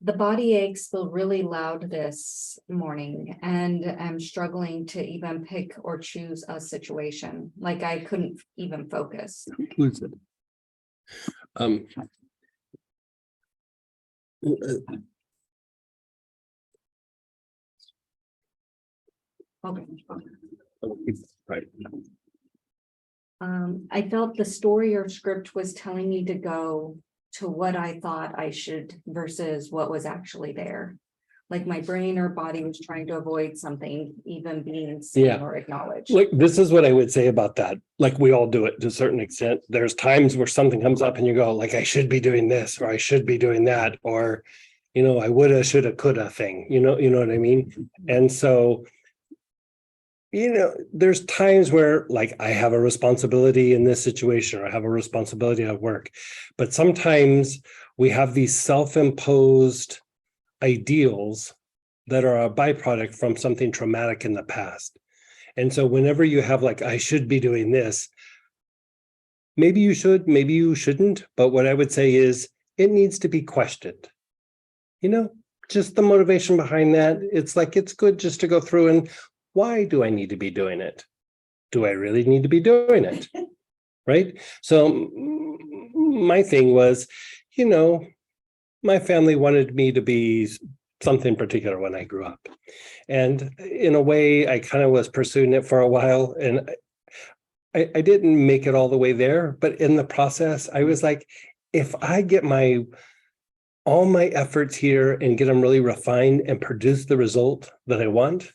The body aches feel really loud this morning, and I'm struggling to even pick or choose a situation. Like I couldn't even focus. Lose it. Okay. Right. I felt the story or script was telling me to go to what I thought I should versus what was actually there. Like my brain or body was trying to avoid something, even being seen Yeah. or acknowledged. Like, this is what I would say about that. Like, we all do it to a certain extent. There's times where something comes up and you go, like, I should be doing this, or I should be doing that, or, I woulda, shoulda, coulda thing, you know what I mean? And so there's times where like I have a responsibility in this situation or I have a responsibility at work, but sometimes we have these self-imposed ideals that are a byproduct from something traumatic in the past. And so whenever you have like, I should be doing this, maybe you should, maybe you shouldn't. But what I would say is it needs to be questioned. Just the motivation behind that. It's like, it's good just to go through and why do I need to be doing it? Do I really need to be doing it? Right? So my thing was, my family wanted me to be something particular when I grew up. And in a way, I kind of was pursuing it for a while. And I didn't make it all the way there. But in the process, I was like, if I get all my efforts here and get them really refined and produce the result that I want,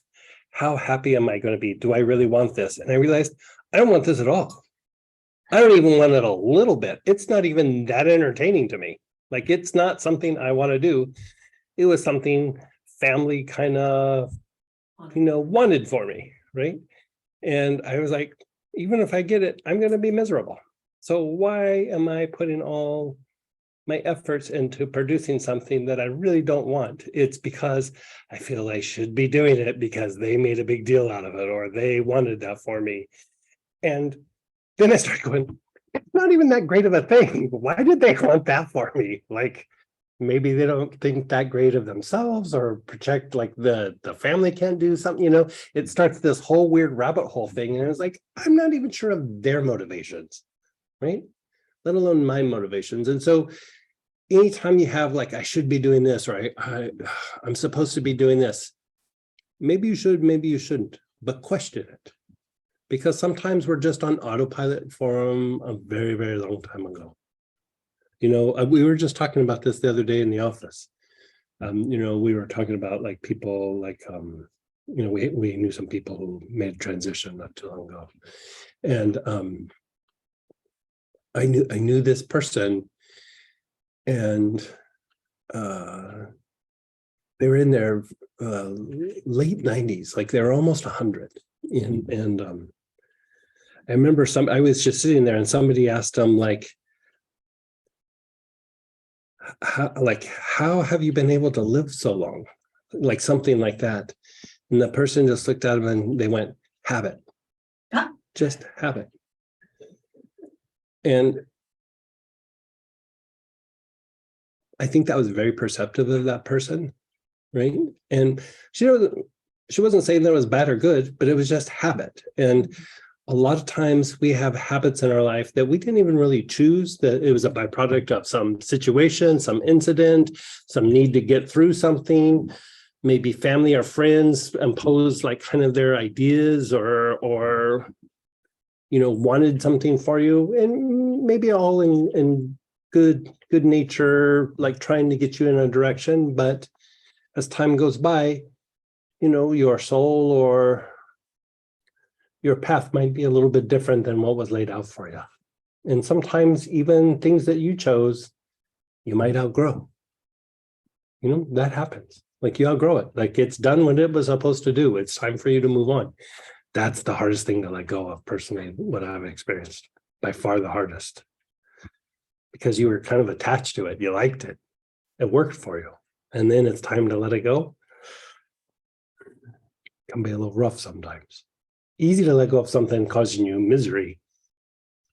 how happy am I going to be? Do I really want this? And I realized I don't want this at all. I don't even want it a little bit. It's not even that entertaining to me. Like, it's not something I want to do. It was something family kind of, wanted for me, right? And I was like, even if I get it, I'm going to be miserable. So why am I putting all my efforts into producing something that I really don't want? It's because I feel I should be doing it because they made a big deal out of it or they wanted that for me. And then I started going, it's not even that great of a thing. Why did they want that for me? Like, maybe they don't think that great of themselves or project like the family can't do something, it starts this whole weird rabbit hole thing. And it's like, I'm not even sure of their motivations, right? Let alone my motivations. And so anytime you have like, I should be doing this, or I'm supposed to be doing this, maybe you should, maybe you shouldn't, but question it. Because sometimes we're just on autopilot from a very, very long time ago. We were just talking about this the other day in the office. We were talking about like people like, we knew some people who made a transition not too long ago. And I knew this person, and they were in their late 90s, like they were almost 100. And I remember I was just sitting there and somebody asked them like, how have you been able to live so long? Like something like that. And the person just looked at them and they went, habit. Just habit. And I think that was very perceptive of that person, right? And she wasn't saying that it was bad or good, but it was just habit. And a lot of times we have habits in our life that we didn't even really choose, that it was a byproduct of some situation, some incident, some need to get through something. Maybe family or friends imposed like kind of their ideas or wanted something for you, and maybe all in good nature, like trying to get you in a direction. But as time goes by, your soul or your path might be a little bit different than what was laid out for you. And sometimes even things that you chose, you might outgrow. That happens. Like you outgrow it. Like it's done what it was supposed to do. It's time for you to move on. That's the hardest thing to let go of, personally, what I've experienced. By far the hardest. Because you were kind of attached to it. You liked it. It worked for you. And then it's time to let it go. It can be a little rough sometimes. Easy to let go of something causing you misery.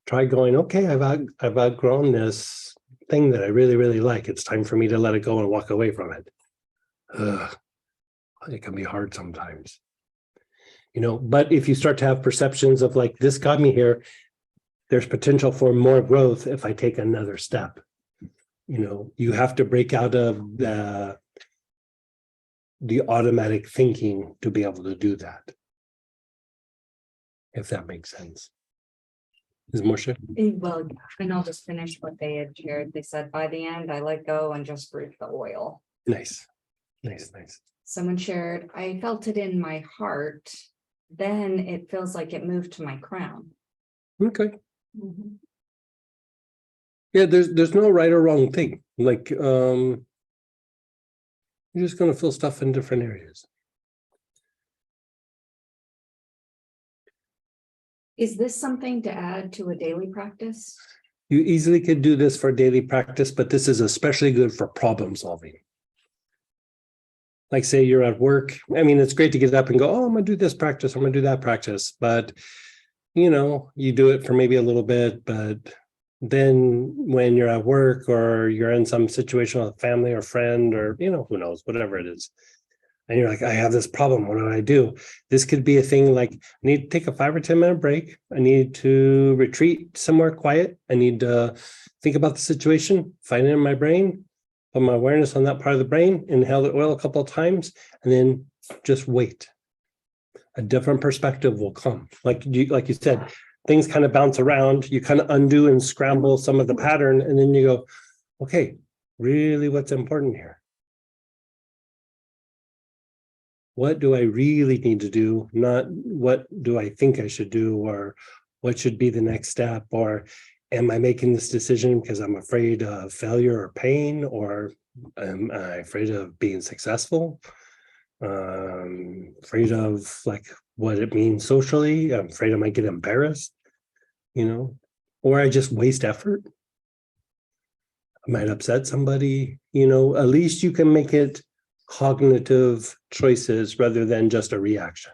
Try going, okay, I've outgrown this thing that I really, really like. It's time for me to let it go and walk away from it. It can be hard sometimes. But if you start to have perceptions of like, this got me here, there's potential for more growth if I take another step. You have to break out of the automatic thinking to be able to do that. If that makes sense. Is Morsha? Well, and I'll just finish what they had shared. They said by the end, I let go and just breathe the oil. Nice. Someone shared, I felt it in my heart. Then it feels like it moved to my crown. Okay. Yeah, there's no right or wrong thing. Like you're just gonna feel stuff in different areas. Is this something to add to a daily practice? You easily could do this for daily practice, but this is especially good for problem solving. Like say you're at work. I mean, it's great to get up and go, oh, I'm gonna do this practice, I'm gonna do that practice. But, you know, you do it for maybe a little bit, but then when you're at work or you're in some situation with a family or friend or, you know, who knows, whatever it is. And you're like, I have this problem. What do I do? This could be a thing like, I need to take a 5 or 10 minute break. I need to retreat somewhere quiet. I need to think about the situation, find it in my brain, put my awareness on that part of the brain, inhale the oil a couple of times, and then just wait. A different perspective will come. Like you said, things kind of bounce around. You kind of undo and scramble some of the pattern, and then you go, okay, really what's important here? What do I really need to do? Not what do I think I should do, or what should be the next step, or am I making this decision because I'm afraid of failure or pain, or am I afraid of being successful? Afraid of like what it means socially. I'm afraid I might get embarrassed, you know, or I just waste effort. I might upset somebody, you know, at least you can make it cognitive choices rather than just a reaction.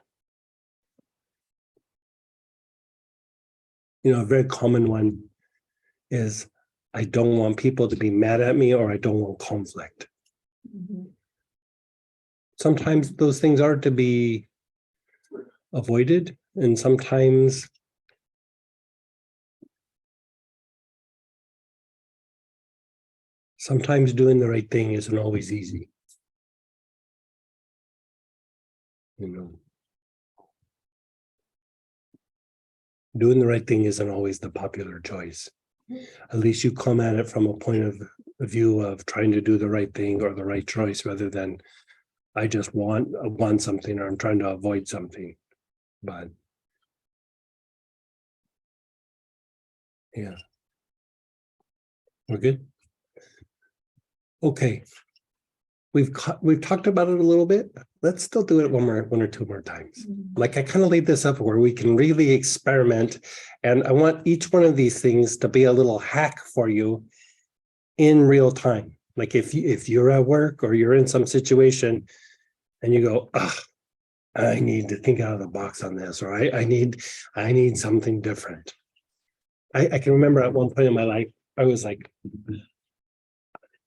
You know, a very common one is I don't want people to be mad at me, or I don't want conflict. Sometimes those things are to be avoided, and sometimes doing the right thing isn't always easy. You know, doing the right thing isn't always the popular choice. At least you come at it from a point of view of trying to do the right thing or the right choice, rather than I just want something, or I'm trying to avoid something. But yeah, we're good. Okay, we've talked about it a little bit. Let's still do it one or two more times. Like I kind of laid this up where we can really experiment, and I want each one of these things to be a little hack for you in real time. Like if you're at work or you're in some situation and you go, I need to think out of the box on this, or I need something different. I can remember at one point in my life, I was like,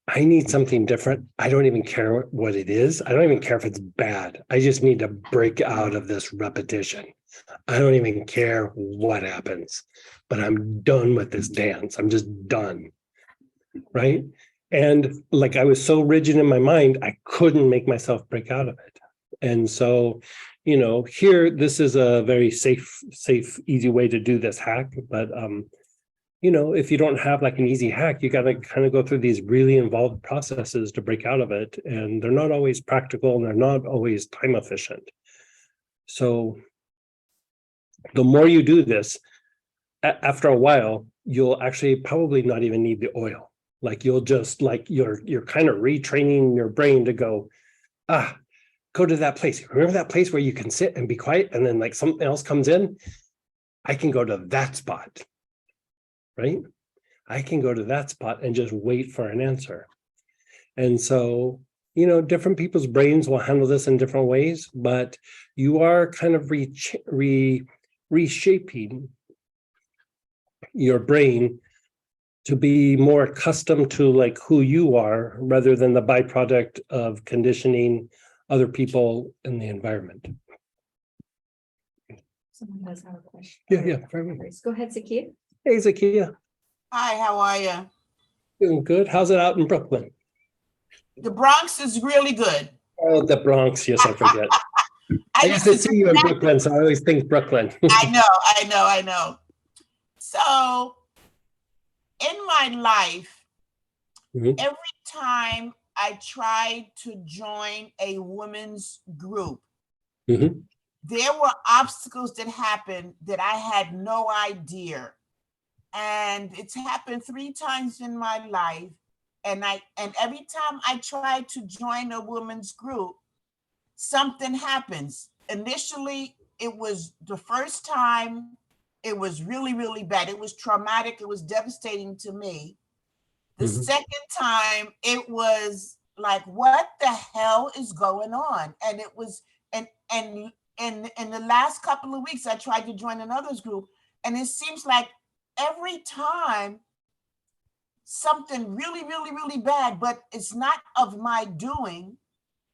I need something different. I don't even care what it is. I don't even care if it's bad. I just need to break out of this repetition. I don't even care what happens, but I'm done with this dance. I'm just done. Right. And like I was so rigid in my mind, I couldn't make myself break out of it. And so, you know, here, this is a very safe, easy way to do this hack. But you know, if you don't have like an easy hack, you got to kind of go through these really involved processes to break out of it. And they're not always practical, and they're not always time efficient. So the more you do this, after a while, you'll actually probably not even need the oil. Like you'll just like you're kind of retraining your brain to go, go to that place. Remember that place where you can sit and be quiet, and then like something else comes in? I can go to that spot. Right? I can go to that spot and just wait for an answer. And so, you know, different people's brains will handle this in different ways, but you are kind of reshaping your brain to be more accustomed to like who you are, rather than the byproduct of conditioning other people in the environment. Someone does have a question. Yeah, very well. Go ahead, Zakia. Hey, Zakia. Hi, how are you? Doing good. How's it out in Brooklyn? The Bronx is really good. Oh, the Bronx. Yes, I forget. I used to see you in Brooklyn, so I always think Brooklyn. I know. So, in my life, every time I tried to join a women's group, there were obstacles that happened that I had no idea. And it's happened 3 times in my life. And every time I try to join a women's group, something happens. Initially, it was the first time it was really, really bad. It was traumatic. It was devastating to me. The Mhm. second time, it was like, what the hell is going on? And it was, and in the last couple of weeks, I tried to join another group, and it seems like every time something really, really, really bad, but it's not of my doing,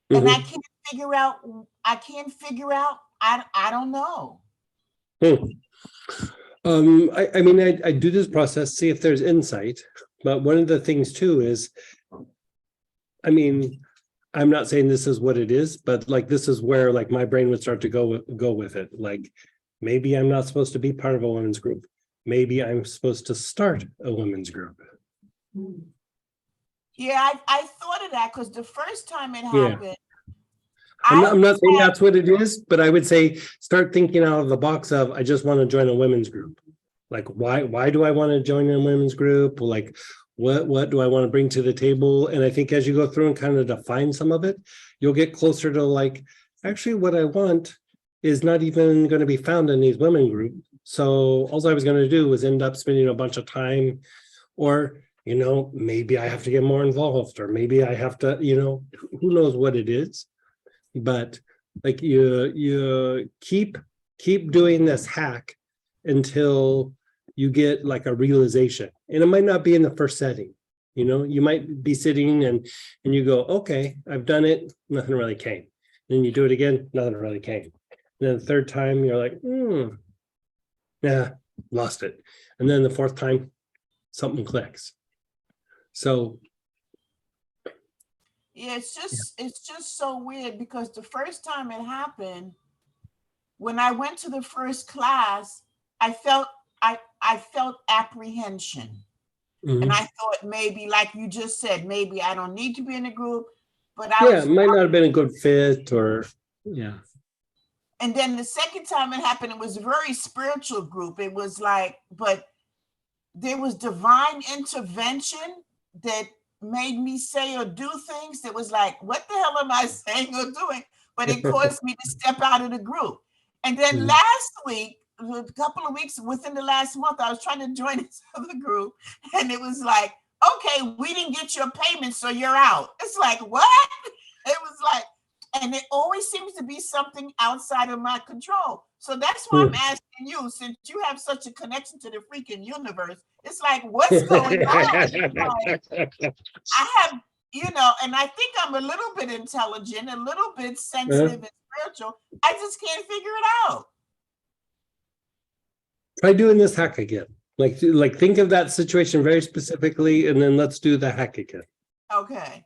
and Mhm. I can't figure out. I don't know. I mean, I do this process, see if there's insight, but one of the things too is, I mean, I'm not saying this is what it is, but like, this is where like my brain would start to go with it. Like, maybe I'm not supposed to be part of a women's group. Maybe I'm supposed to start a women's group. Yeah, I thought of that because the first time it Yeah. happened, I'm not saying that's what it is, but I would say start thinking out of the box of, I just want to join a women's group. Like, why do I want to join a women's group? Like, what do I want to bring to the table? And I think as you go through and kind of define some of it, you'll get closer to like, actually what I want is not even going to be found in these women groups. So all I was going to do was end up spending a bunch of time, or, you know, maybe I have to get more involved, or maybe I have to, you know, who knows what it is. But like you keep doing this hack until you get like a realization, and it might not be in the first setting. You know, you might be sitting and you go, okay, I've done it, nothing really came. Then you do it again, nothing really came. And then the third time you're like, yeah, lost it. And then the fourth time something clicks. So yeah, it's just so weird because the first time it happened, when I went to the first class, I felt apprehension. And I thought maybe, like you just said, maybe I don't need to be in a group, but it might not have been a good fit, or yeah. And then the second time it happened, it was a very spiritual group. It was like, but there was divine intervention that made me say or do things that was like, what the hell am I saying or doing? But it caused me to step out of the group. And then last week, a couple of weeks within the last month, I was trying to join this other group, and it was like, okay, we didn't get your payment, so you're out. It's like, what? It was like, and it always seems to be something outside of my control. So that's why I'm asking you, since you have such a connection to the freaking universe, it's like, what's going on? Like, I have, you know, and I think I'm a little bit intelligent, a little bit sensitive and spiritual. I just can't figure it out. Try doing this hack again. Like think of that situation very specifically, and then let's do the hack again. Okay.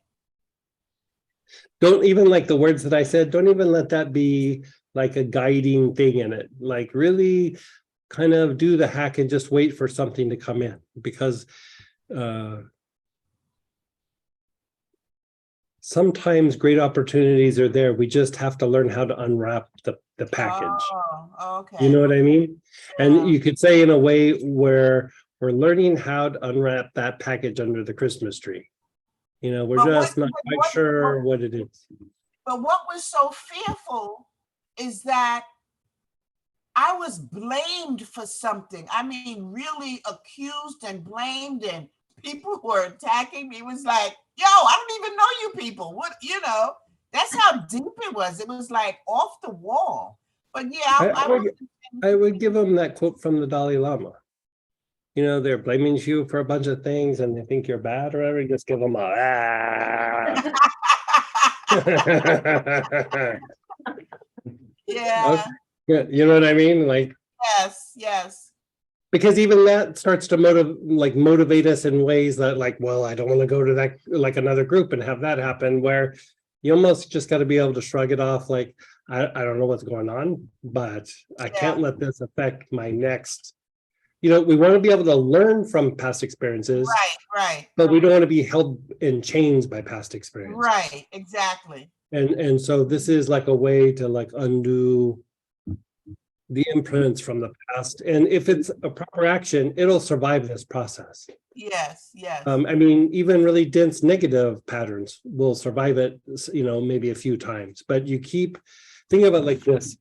Don't even, like the words that I said, don't even let that be like a guiding thing in it. Like really kind of do the hack and just wait for something to come in, because sometimes great opportunities are there. We just have to learn how to unwrap the package. Oh, okay. You know what I mean? Yeah. And you could say in a way where we're learning how to unwrap that package under the Christmas tree. You know, we're But just what- not but quite what- sure what it is. But what was so fearful is that I was blamed for something. I mean, really accused and blamed, and people were attacking me. It was like, yo, I don't even know you people. What, you know, that's how deep it was. It was like off the wall. But yeah, I would give them that quote from the Dalai Lama. You know, they're blaming you for a bunch of things and they think you're bad or whatever. Just give them a yeah, Yeah, you know what I mean? Like, yes. because even that starts to motivate us in ways that, like, well, I don't want to go to that, like another group and have that happen, where you almost just got to be able to shrug it off. Like, I don't know what's going on, but I can't let this affect my next. You know, we want to be able to learn from past experiences, Right. but we don't want to be held in chains by past experience. Right, exactly. And so this is like a way to like undo the imprints from the past. And if it's a proper action, it'll survive this process. Yes. I mean, even really dense negative patterns will survive it, you know, maybe a few times, but you keep thinking about it like this.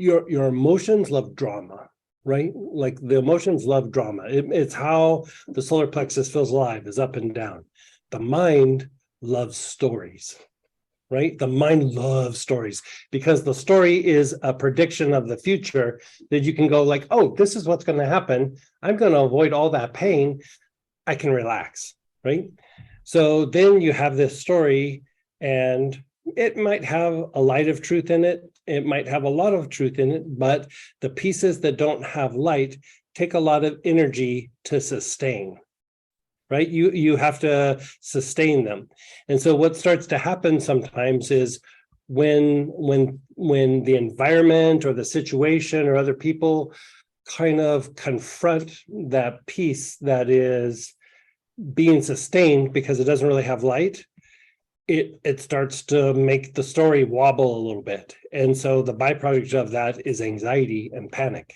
your emotions love drama, right? Like the emotions love drama. It's how the solar plexus feels alive, is up and down. The mind loves stories, right? The mind loves stories because the story is a prediction of the future that you can go like, oh, this is what's going to happen. I'm going to avoid all that pain. I can relax, right? So then you have this story, and it might have a light of truth in it. It might have a lot of truth in it, but the pieces that don't have light take a lot of energy to sustain, right? You have to sustain them. And so what starts to happen sometimes is when the environment or the situation or other people kind of confront that piece that is being sustained because it doesn't really have light, it starts to make the story wobble a little bit. And so the byproduct of that is anxiety and panic.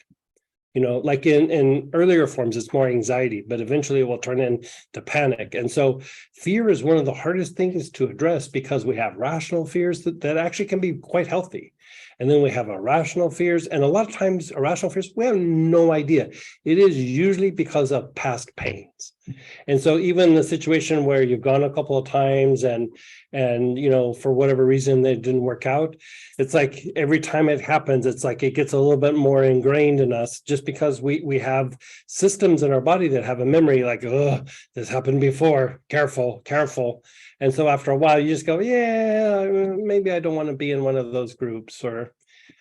You know, like in earlier forms, it's more anxiety, but eventually it will turn into panic. And so fear is one of the hardest things to address because we have rational fears that actually can be quite healthy. And then we have irrational fears. And a lot of times irrational fears, we have no idea. It is usually because of past pains. And so even the situation where you've gone a couple of times and you know, for whatever reason it didn't work out, it's like every time it happens, it's like it gets a little bit more ingrained in us just because we have systems in our body that have a memory like, oh, this happened before, careful, careful. And so after a while you just go, yeah, maybe I don't want to be in one of those groups. Or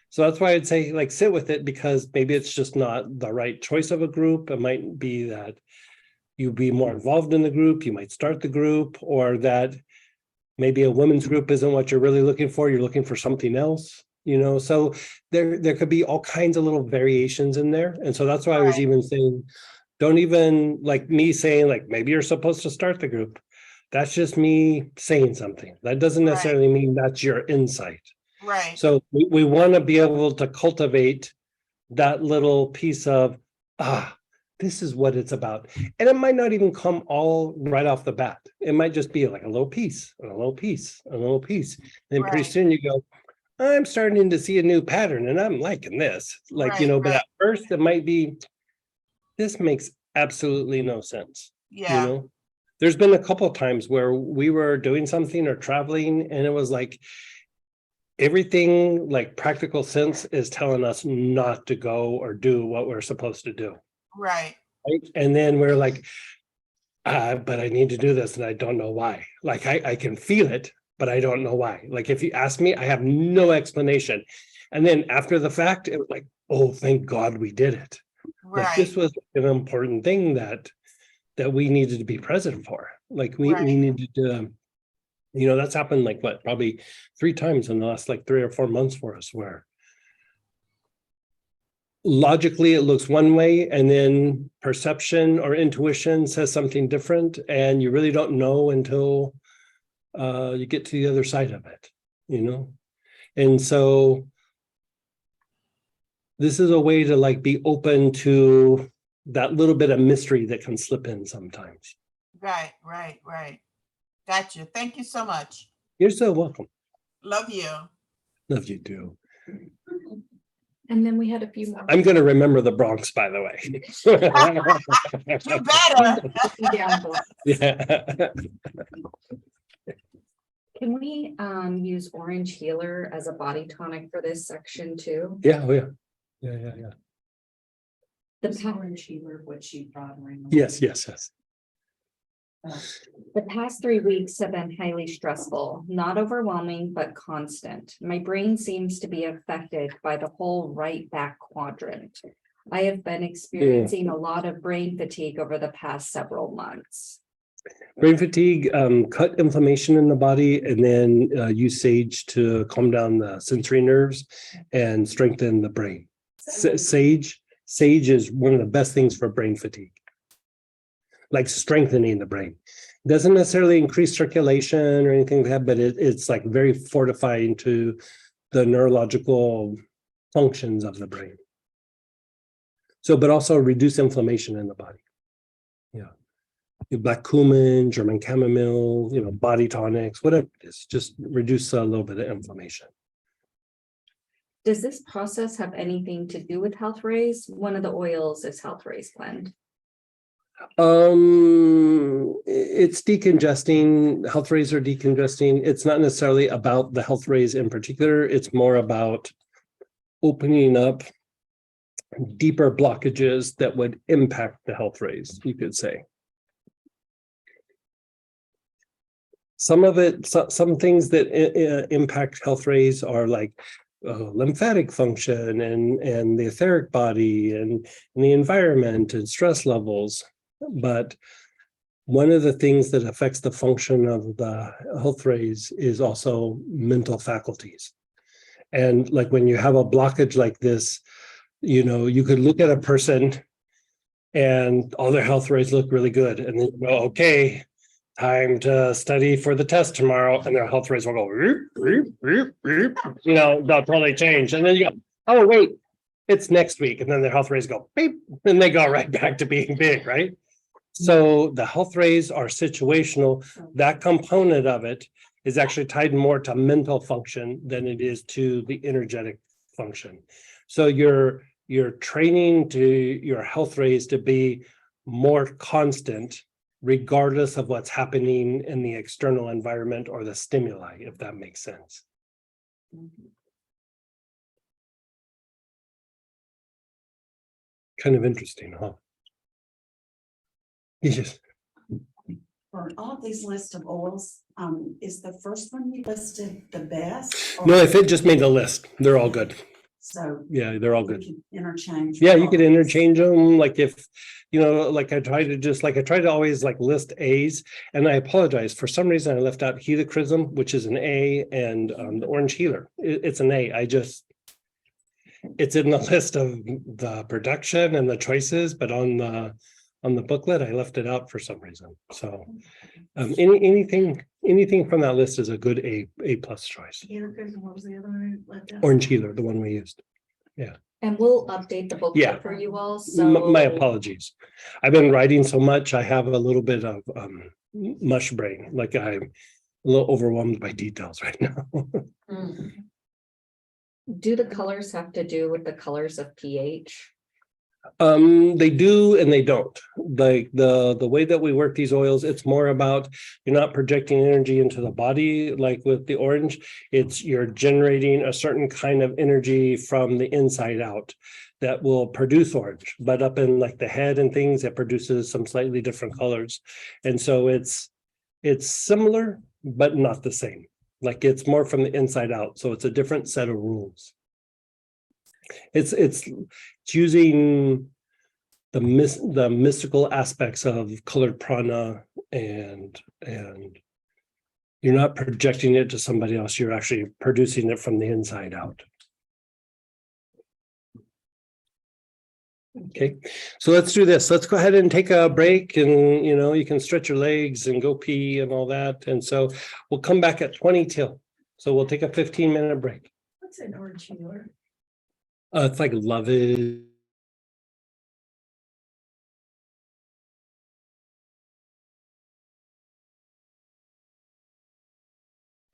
so that's why I'd say like sit with it, because maybe it's just not the right choice of a group. It might be that you be more involved in the group, you might start the group, or that maybe a women's group isn't what you're really looking for, you're looking for something else, you know. So there could be all kinds of little variations in there. And so that's why I was even saying, don't even like me saying like maybe you're supposed to start the group. That's just me saying something. That doesn't necessarily mean that's your insight. Right. So we want to be able to cultivate that little piece of, this is what it's about. And it might not even come all right off the bat. It might just be like a little piece, and a little piece, and a little piece. And then pretty soon you go, I'm starting to see a new pattern and I'm liking this. Like, you know, but at first it might be, this makes absolutely no sense. Yeah. You know, there's been a couple of times where we were doing something or traveling and it was like, everything like practical sense is telling us not to go or do what we're supposed to do. Right. And then we're like, but I need to do this and I don't know why. Like I can feel it, but I don't know why. Like if you ask me, I have no explanation. And then after the fact, it was like, oh, thank God we did it. Right. Like this was an important thing that we needed to be present for. Like we needed to, you know, that's happened like what, probably 3 times in the last like 3 or 4 months for us, where logically it looks one way and then perception or intuition says something different, and you really don't know until you get to the other side of it, you know. And so this is a way to like be open to that little bit of mystery that can slip in sometimes. Right. Gotcha. Thank you so much. You're so welcome. Love you. Love you too. And then we had a few more. I'm going to remember the Bronx, by the way. You better. Yeah. Can we use orange healer as a body tonic for this section too? Yeah. The orange healer, what she brought around. Yes. The past 3 weeks have been highly stressful, not overwhelming, but constant. My brain seems to be affected by the whole right back quadrant. I have been experiencing a lot of brain fatigue over the past several months. Brain fatigue, cut inflammation in the body, and then use sage to calm down the sensory nerves and strengthen the brain. Sage is one of the best things for brain fatigue. Like strengthening the brain. Doesn't necessarily increase circulation or anything like that, but it's like very fortifying to the neurological functions of the brain. So, but also reduce inflammation in the body. Yeah. Black cumin, German chamomile, you know, body tonics, whatever it is, just reduce a little bit of inflammation. Does this process have anything to do with Health Rays? One of the oils is Health Rays blend. It's decongesting, health rays are decongesting. It's not necessarily about the health rays in particular. It's more about opening up deeper blockages that would impact the health rays, you could say. Some of it, some things that impact health rays are like lymphatic function and the etheric body and the environment and stress levels. But one of the things that affects the function of the health rays is also mental faculties. And like when you have a blockage like this, you know, you could look at a person and all their health rays look really good. And then you go, okay, time to study for the test tomorrow. And their health rays will go, you know, they'll totally change. And then you go, oh, wait, it's next week. And then their health rays go, beep, and they go right back to being big, right? So the health rays are situational. That component of it is actually tied more to mental function than it is to the energetic function. So you're training to your health rays to be more constant, regardless of what's happening in the external environment or the stimuli, if that makes sense. Kind of interesting, huh? Yes. For all of these lists of oils, is the first one you listed the best? No, if it just made a list, they're all good. So. Yeah, they're all we good. can Interchange. Yeah, you could interchange them. Like if, you know, like I try to always like list A's, and I apologize. For some reason, I left out helichrysum, which is an A, and the orange healer. It's an A. It's in the list of the production and the choices, but on the booklet, I left it out for some reason. So anything from that list is a good A plus choice. What was the other one left out? Orange healer, the one we used. And we'll update the booklet Yeah. for you all, so. My apologies. I've been writing so much, I have a little bit of mush brain, like I'm a little overwhelmed by details right now. Do the colors have to do with the colors of pH? They do and they don't. Like the way that we work these oils, it's more about you're not projecting energy into the body like with the orange. It's you're generating a certain kind of energy from the inside out that will produce orange, but up in like the head and things, it produces some slightly different colors. And so it's similar, but not the same. Like it's more from the inside out. So it's a different set of rules. It's using the mystical aspects of colored prana, and you're not projecting it to somebody else. You're actually producing it from the inside out. Okay, so let's do this. Let's go ahead and take a break, and you can stretch your legs and go pee and all that. And so we'll come back at 20 till. So we'll take a 15-minute break. What's an orange healer? It's like love it.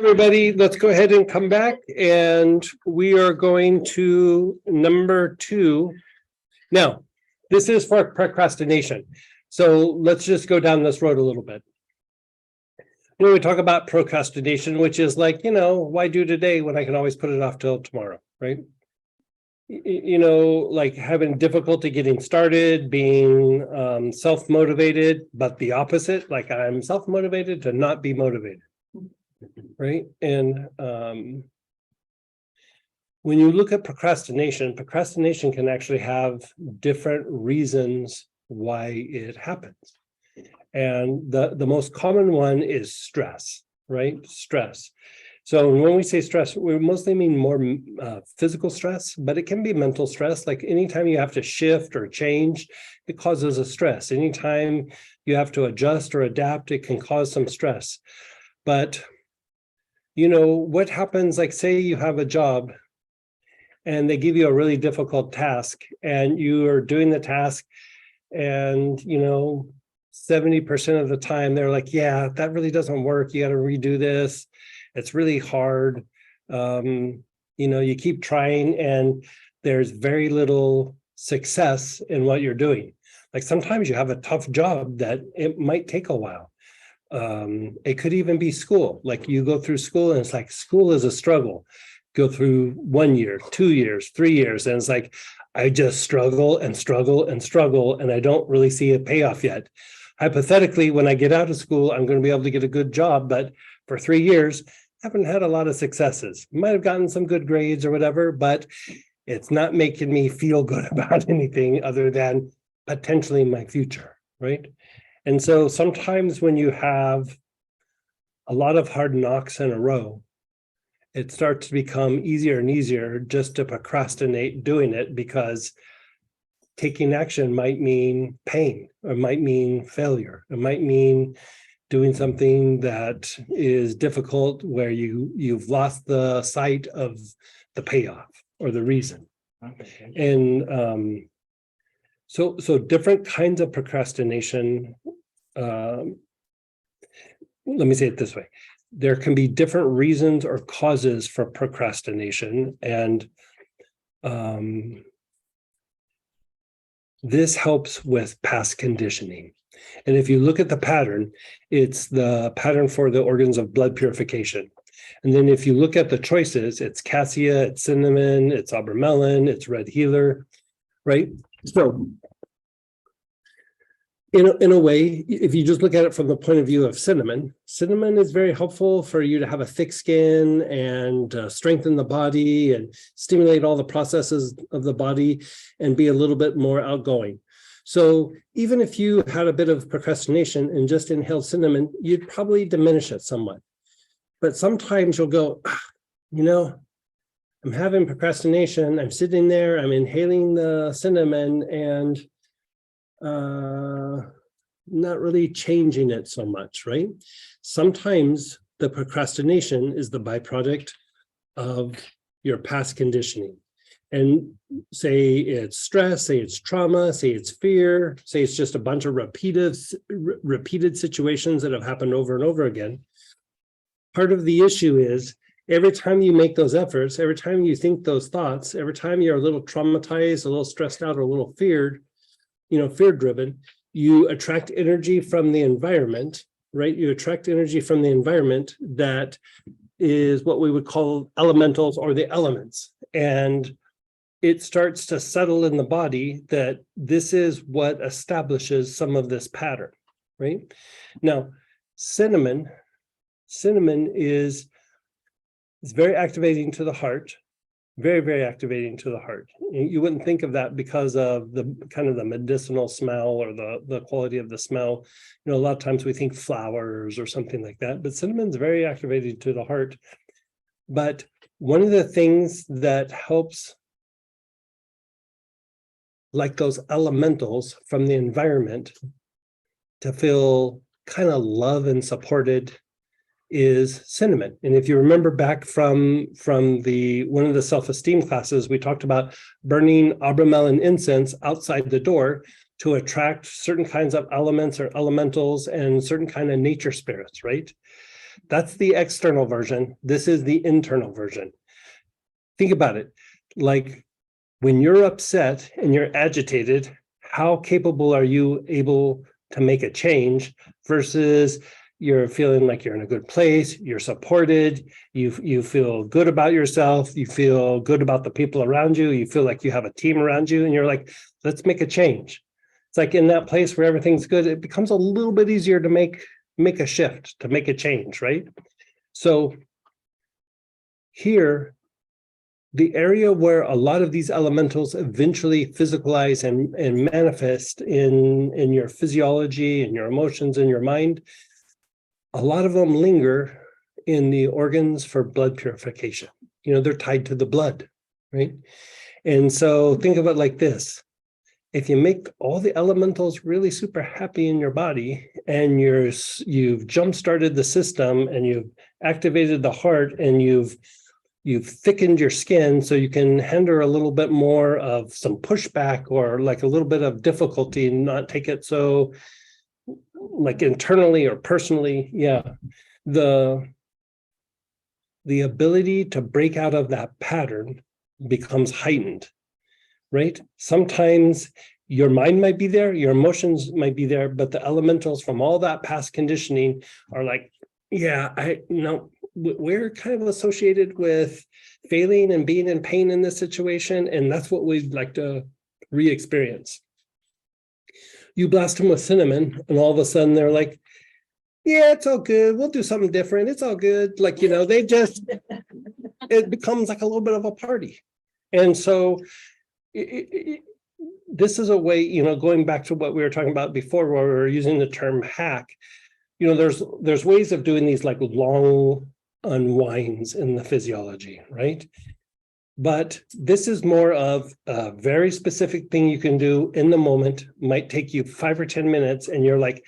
Everybody, let's go ahead and come back, and we are going to number 2. Now, this is for procrastination. So let's just go down this road a little bit. We talk about procrastination, which is like, why do today when I can always put it off till tomorrow, right? Like having difficulty getting started, being self-motivated, but the opposite, like I'm self-motivated to not be motivated, right? And when you look at procrastination can actually have different reasons why it happens. And the most common one is stress, right? Stress. So when we say stress, we mostly mean more physical stress, but it can be mental stress. Like anytime you have to shift or change, it causes a stress. Anytime you have to adjust or adapt, it can cause some stress. But, what happens, like say you have a job and they give you a really difficult task and you are doing the task and, 70% of the time they're like, yeah, that really doesn't work. You got to redo this. It's really hard. You keep trying and there's very little success in what you're doing. Like sometimes you have a tough job that it might take a while. It could even be school. Like you go through school and it's like school is a struggle. Go through 1 year, 2 years, 3 years, and it's like I just struggle and struggle and struggle, and I don't really see a payoff yet. Hypothetically, when I get out of school, I'm going to be able to get a good job, but for 3 years, I haven't had a lot of successes. Might have gotten some good grades or whatever, but it's not making me feel good about anything other than potentially my future, right? And so sometimes when you have a lot of hard knocks in a row, it starts to become easier and easier just to procrastinate doing it, because taking action might mean pain, or might mean failure. It might mean doing something that is difficult where you've lost the sight of the payoff or the reason. Okay. And so different kinds of procrastination. Let me say it this way. There can be different reasons or causes for procrastination, and this helps with past conditioning. And if you look at the pattern, it's the pattern for the organs of blood purification. And then if you look at the choices, it's cassia, it's cinnamon, it's aubermelon, it's red healer, right? So in a way, if you just look at it from the point of view of cinnamon is very helpful for you to have a thick skin and strengthen the body and stimulate all the processes of the body and be a little bit more outgoing. So even if you had a bit of procrastination and just inhaled cinnamon, you'd probably diminish it somewhat. But sometimes you'll go, I'm having procrastination. I'm sitting there, I'm inhaling the cinnamon and not really changing it so much, right? Sometimes the procrastination is the byproduct of your past conditioning. And say it's stress, say it's trauma, say it's fear, say it's just a bunch of repeated situations that have happened over and over again. Part of the issue is every time you make those efforts, every time you think those thoughts, every time you're a little traumatized, a little stressed out, or a little fear-driven, you attract energy from the environment, right? You attract energy from the environment that is what we would call elementals or the elements. And it starts to settle in the body that this is what establishes some of this pattern, right? Now, cinnamon is very activating to the heart, very, very activating to the heart. You wouldn't think of that because of the kind of the medicinal smell or the quality of the smell. A lot of times we think flowers or something like that, but cinnamon's very activating to the heart. But one of the things that helps, like those elementals from the environment, to feel kind of loved and supported is cinnamon. And if you remember back from one of the self-esteem classes, we talked about burning aubermelon incense outside the door to attract certain kinds of elements or elementals and certain kind of nature spirits, right? That's the external version. This is the internal version. Think about it. Like when you're upset and you're agitated, how capable are you able to make a change versus you're feeling like you're in a good place, you're supported, you feel good about yourself, you feel good about the people around you, you feel like you have a team around you, and you're like, let's make a change. It's like in that place where everything's good, it becomes a little bit easier to make a shift, to make a change, right? So here, the area where a lot of these elementals eventually physicalize and manifest in your physiology and your emotions and your mind, a lot of them linger in the organs for blood purification. They're tied to the blood, right? And so think of it like this. If you make all the elementals really super happy in your body and you've jump-started the system and you've activated the heart and you've thickened your skin so you can handle a little bit more of some pushback or like a little bit of difficulty and not take it so like internally or personally, the the ability to break out of that pattern becomes heightened, right? Sometimes your mind might be there, your emotions might be there, but the elementals from all that past conditioning are like, yeah, we're kind of associated with failing and being in pain in this situation, and that's what we'd like to re-experience. You blast them with cinnamon, and all of a sudden they're like, yeah, it's all good. We'll do something different. It's all good. Like, they just, it becomes like a little bit of a party. And so this is a way, going back to what we were talking about before, where we were using the term hack, there's ways of doing these like long unwinds in the physiology, right? But this is more of a very specific thing you can do in the moment, might take you 5 or 10 minutes, and you're like,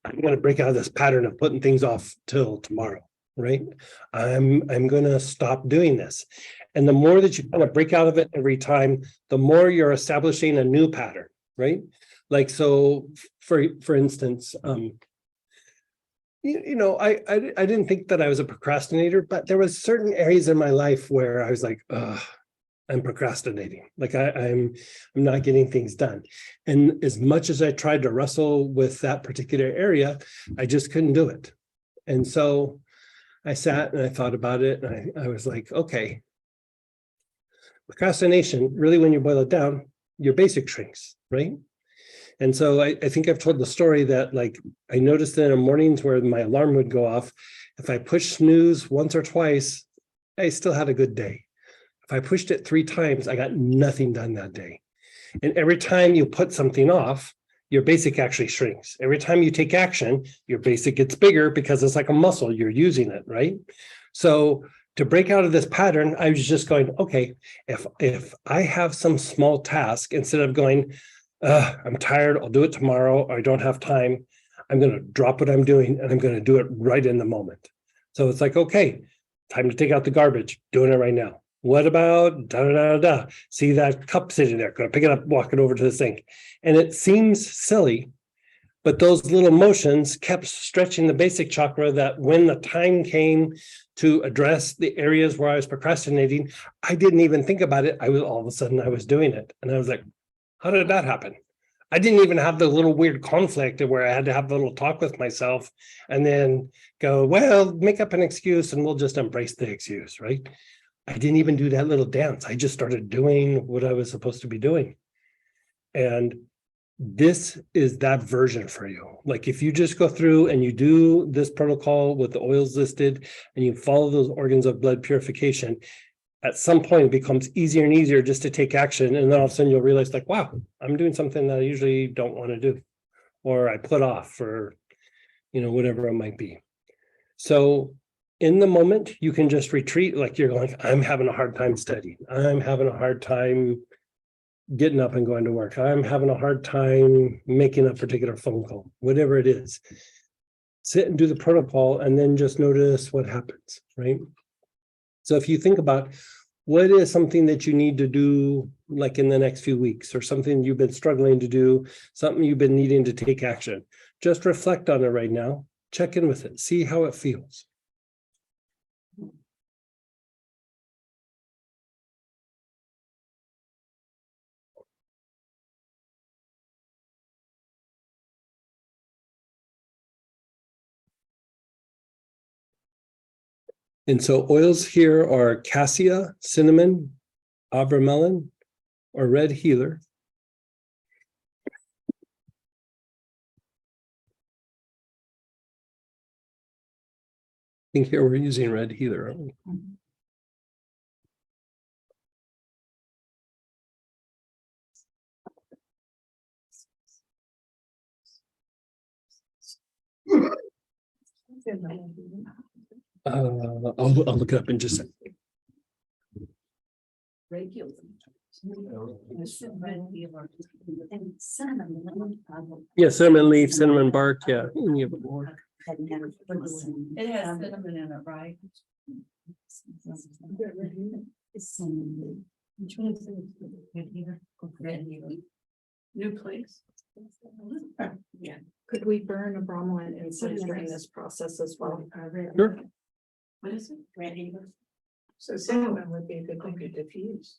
I'm going to break out of this pattern of putting things off till tomorrow, right? I'm going to stop doing this. And the more that you kind of break out of it every time, the more you're establishing a new pattern, right? Like, so for instance, I didn't think that I was a procrastinator, but there was certain areas in my life where I was like, I'm procrastinating. Like I'm not getting things done. And as much as I tried to wrestle with that particular area, I just couldn't do it. And so I sat and I thought about it, and I was like, okay, procrastination, really, when you boil it down, your basic shrinks, right? And so I think I've told the story that, like, I noticed that in the mornings where my alarm would go off, if I pushed snooze once or twice, I still had a good day. If I pushed it 3 times, I got nothing done that day. And every time you put something off, your basic actually shrinks. Every time you take action, your basic gets bigger because it's like a muscle, you're using it, right? So to break out of this pattern, I was just going, okay, if I have some small task, instead of going, I'm tired, I'll do it tomorrow, or I don't have time, I'm going to drop what I'm doing and I'm going to do it right in the moment. So it's like, okay, time to take out the garbage, doing it right now. What about da-da-da-da? See that cup sitting there, going to pick it up, walk it over to the sink. And it seems silly, but those little motions kept stretching the basic chakra, that when the time came to address the areas where I was procrastinating, I didn't even think about it. All of a sudden I was doing it. And I was like, how did that happen? I didn't even have the little weird conflict where I had to have a little talk with myself and then go, well, make up an excuse and we'll just embrace the excuse, right? I didn't even do that little dance. I just started doing what I was supposed to be doing. And this is that version for you. Like, if you just go through and you do this protocol with the oils listed and you follow those organs of blood purification, at some point it becomes easier and easier just to take action. And then all of a sudden you'll realize, like, wow, I'm doing something that I usually don't want to do, or I put off for, whatever it might be. So in the moment, you can just retreat. Like, you're going, I'm having a hard time studying. I'm having a hard time getting up and going to work. I'm having a hard time making a particular phone call, whatever it is. Sit and do the protocol and then just notice what happens, right? So if you think about what is something that you need to do, like in the next few weeks, or something you've been struggling to do, something you've been needing to take action, just reflect on it right now, check in with it, see how it feels. And so oils here are cassia, cinnamon, abramelin, or red healer. I think here we're using red healer, aren't we? I'll look it up in just a second. Yeah, cinnamon leaf, cinnamon bark, yeah. You have more. It has cinnamon in it, right? It's cinnamon. Which one is it? New place. Yeah. Could we burn a bromelain incense during this process as well? Sure. What is it? Red Heaver? So cinnamon would be a good thing to diffuse.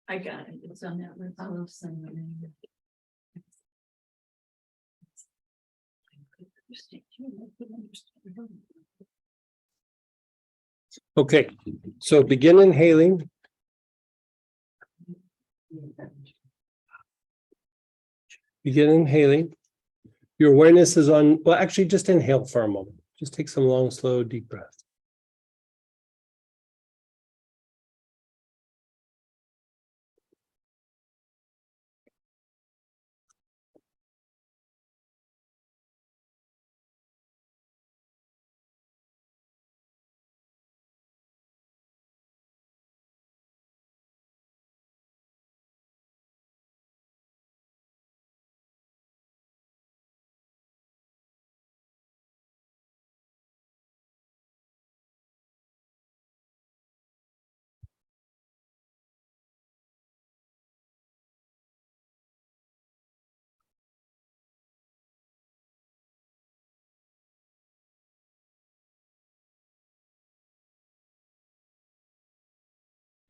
I got it. It's on that list. I love cinnamon. Okay, so begin inhaling. Begin inhaling. Your awareness is on, well, actually just inhale for a moment. Just take some long, slow, deep breaths.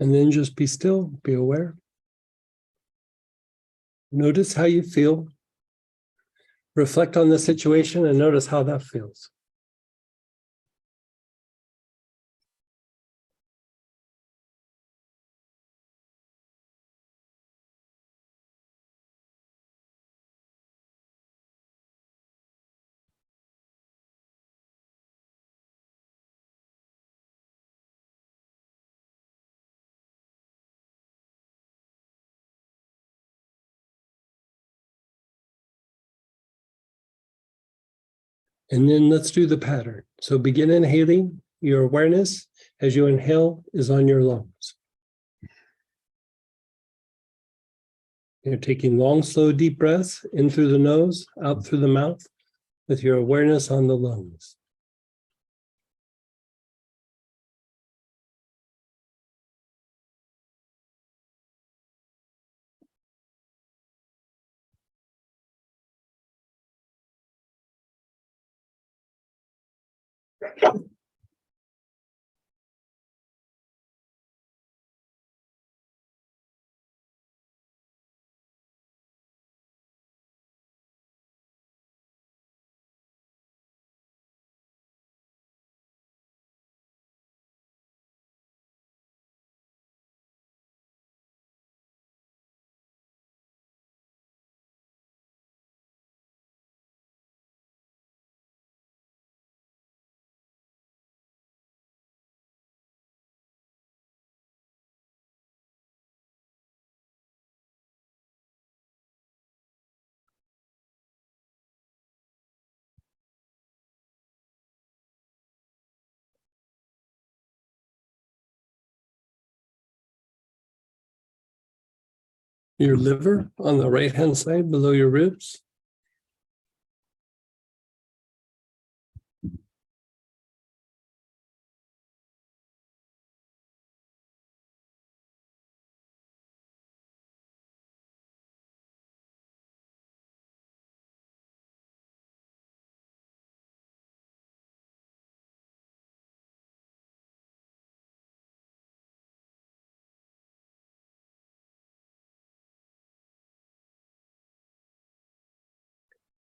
And then just be still, be aware. Notice how you feel. Reflect on the situation and notice how that feels. And then let's do the pattern. So begin inhaling. Your awareness as you inhale is on your lungs. You're taking long, slow, deep breaths in through the nose, out through the mouth, with your awareness on the lungs. Your liver on the right-hand side below your ribs.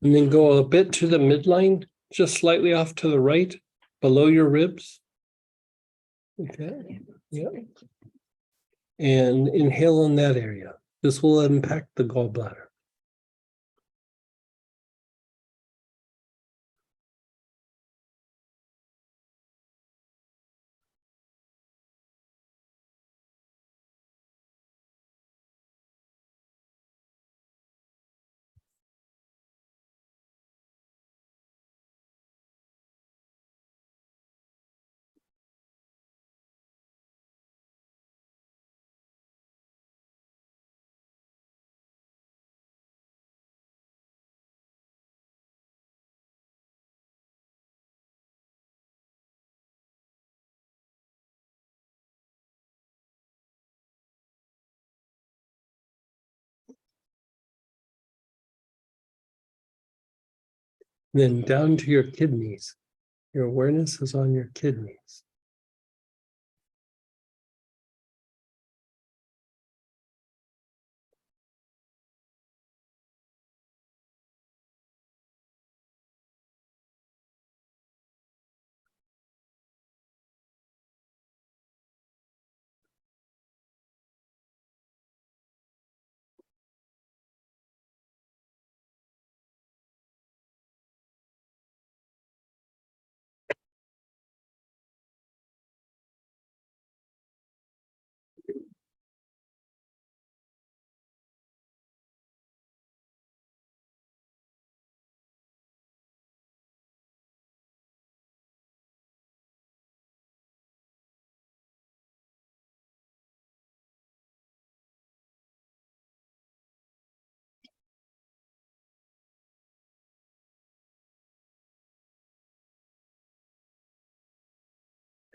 And then go a bit to the midline, just slightly off to the right, below your ribs. Okay, yeah. And inhale in that area. This will impact the gallbladder. Then down to your kidneys. Your awareness is on your kidneys.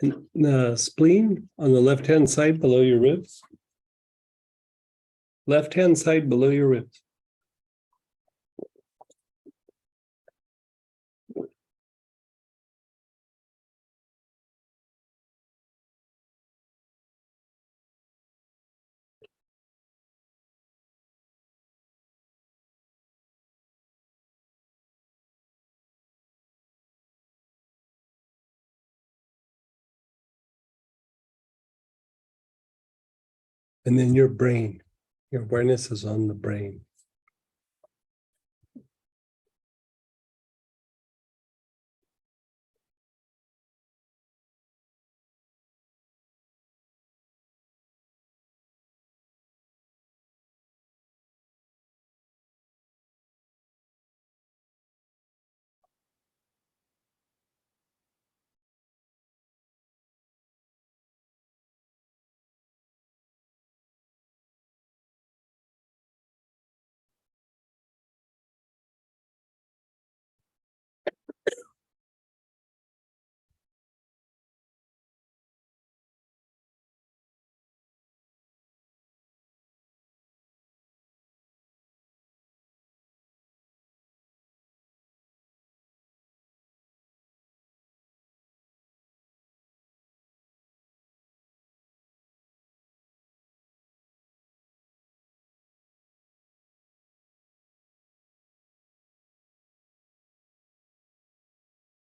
And the spleen on the left-hand side below your ribs. Left-hand side below your ribs. And then your brain. Your awareness is on the brain.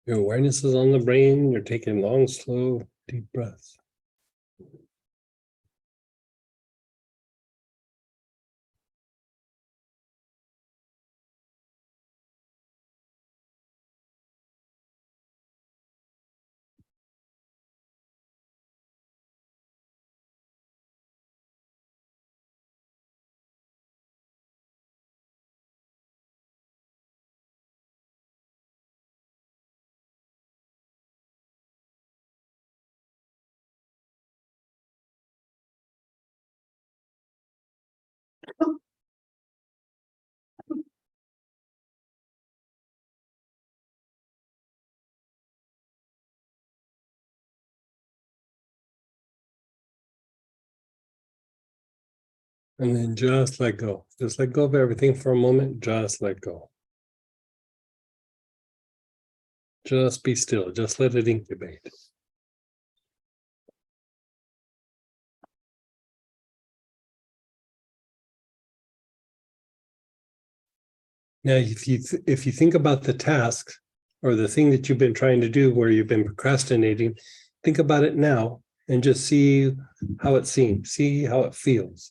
Your awareness is on the brain. You're taking long, slow, deep breaths. And then just let go. Just let go of everything for a moment. Just let go. Just be still. Just let it incubate. Now, if you think about the task or the thing that you've been trying to do where you've been procrastinating, think about it now and just see how it seems, see how it feels.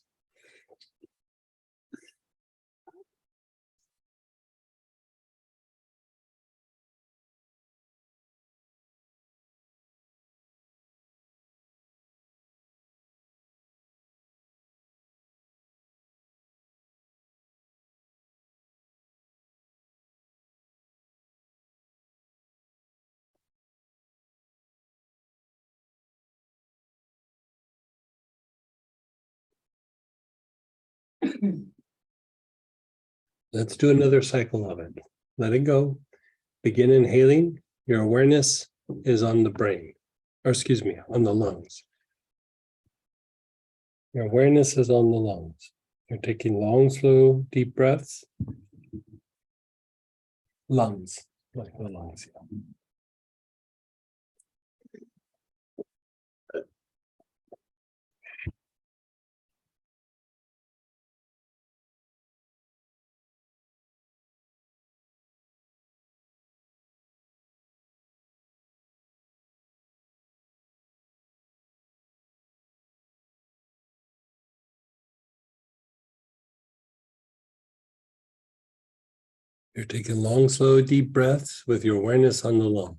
Let's do another cycle of it. Let it go. Begin inhaling. Your awareness is on the brain, or excuse me, on the lungs. Your awareness is on the lungs. You're taking long, slow, deep breaths. Lungs. Like the lungs, yeah. You're taking long, slow, deep breaths with your awareness on the lungs.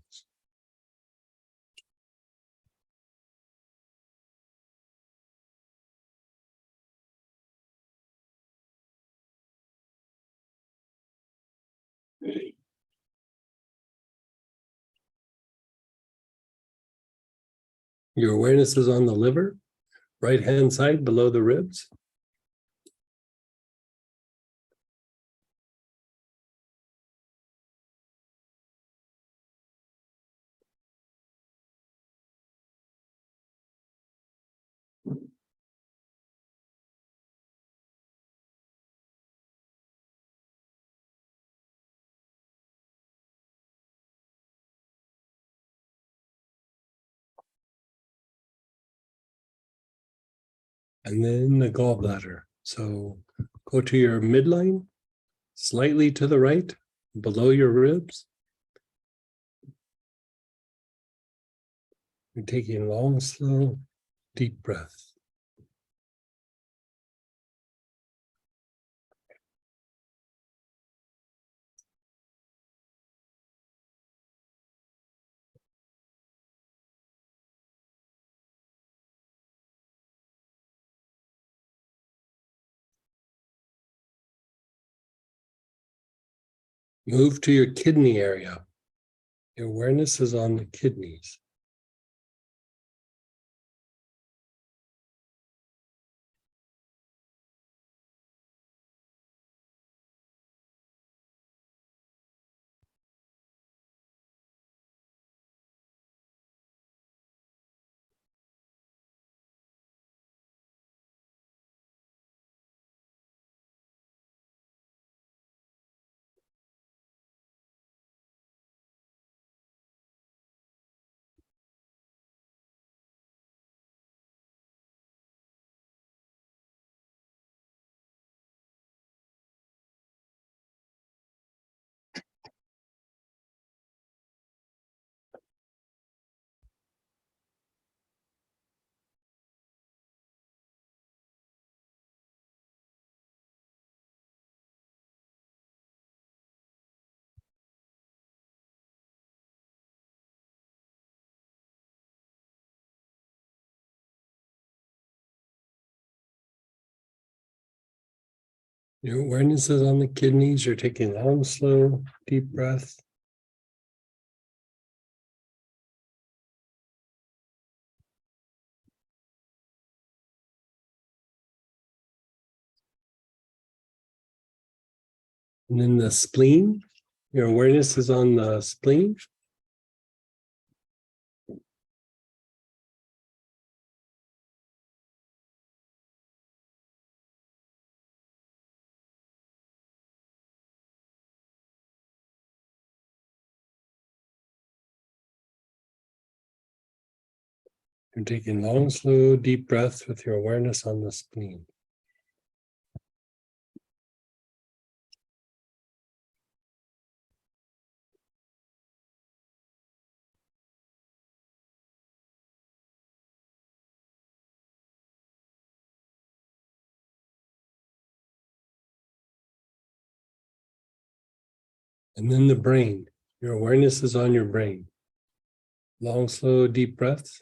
Your awareness is on the liver, right hand side below the ribs. And then the gallbladder. So go to your midline, slightly to the right, below your ribs. You're taking long, slow, deep breath. Move to your kidney area. Your awareness is on the kidneys. Your awareness is on the kidneys. You're taking long, slow, deep breath. And then the spleen. Your awareness is on the spleen. You're taking long, slow, deep breaths with your awareness on the spleen. And then the brain. Your awareness is on your brain. Long, slow, deep breaths.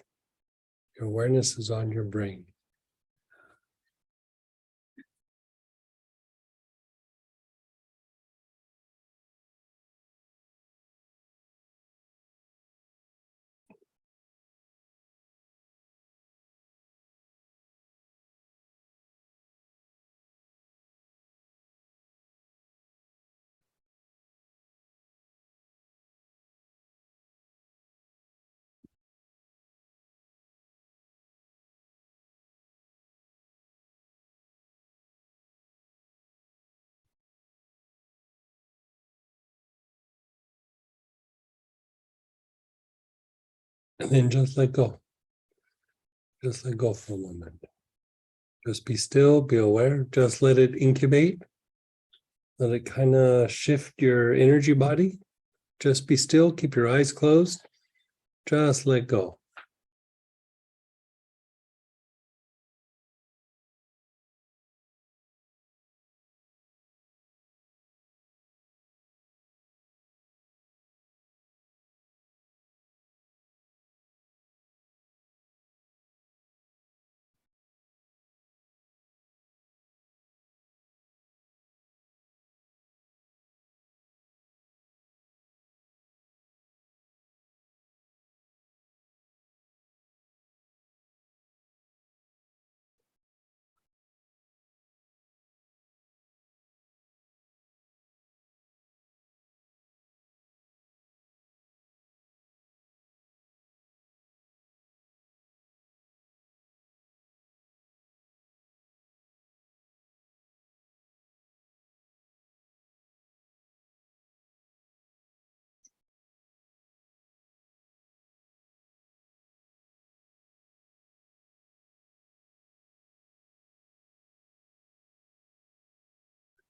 Your awareness is on your brain. And then just let go. Just let go for a moment. Just be still, be aware, just let it incubate. Let it kind of shift your energy body. Just be still, keep your eyes closed. Just let go.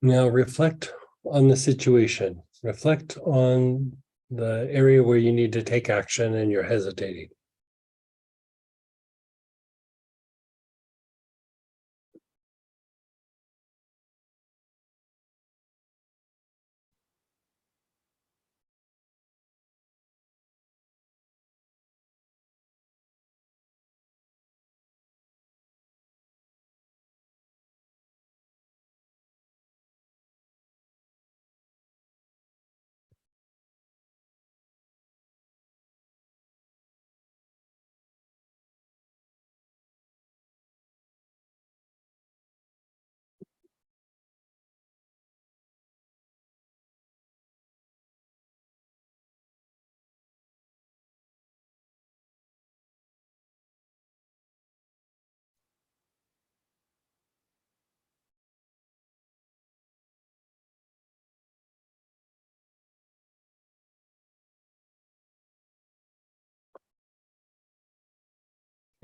Now reflect on the situation. Reflect on the area where you need to take action and you're hesitating.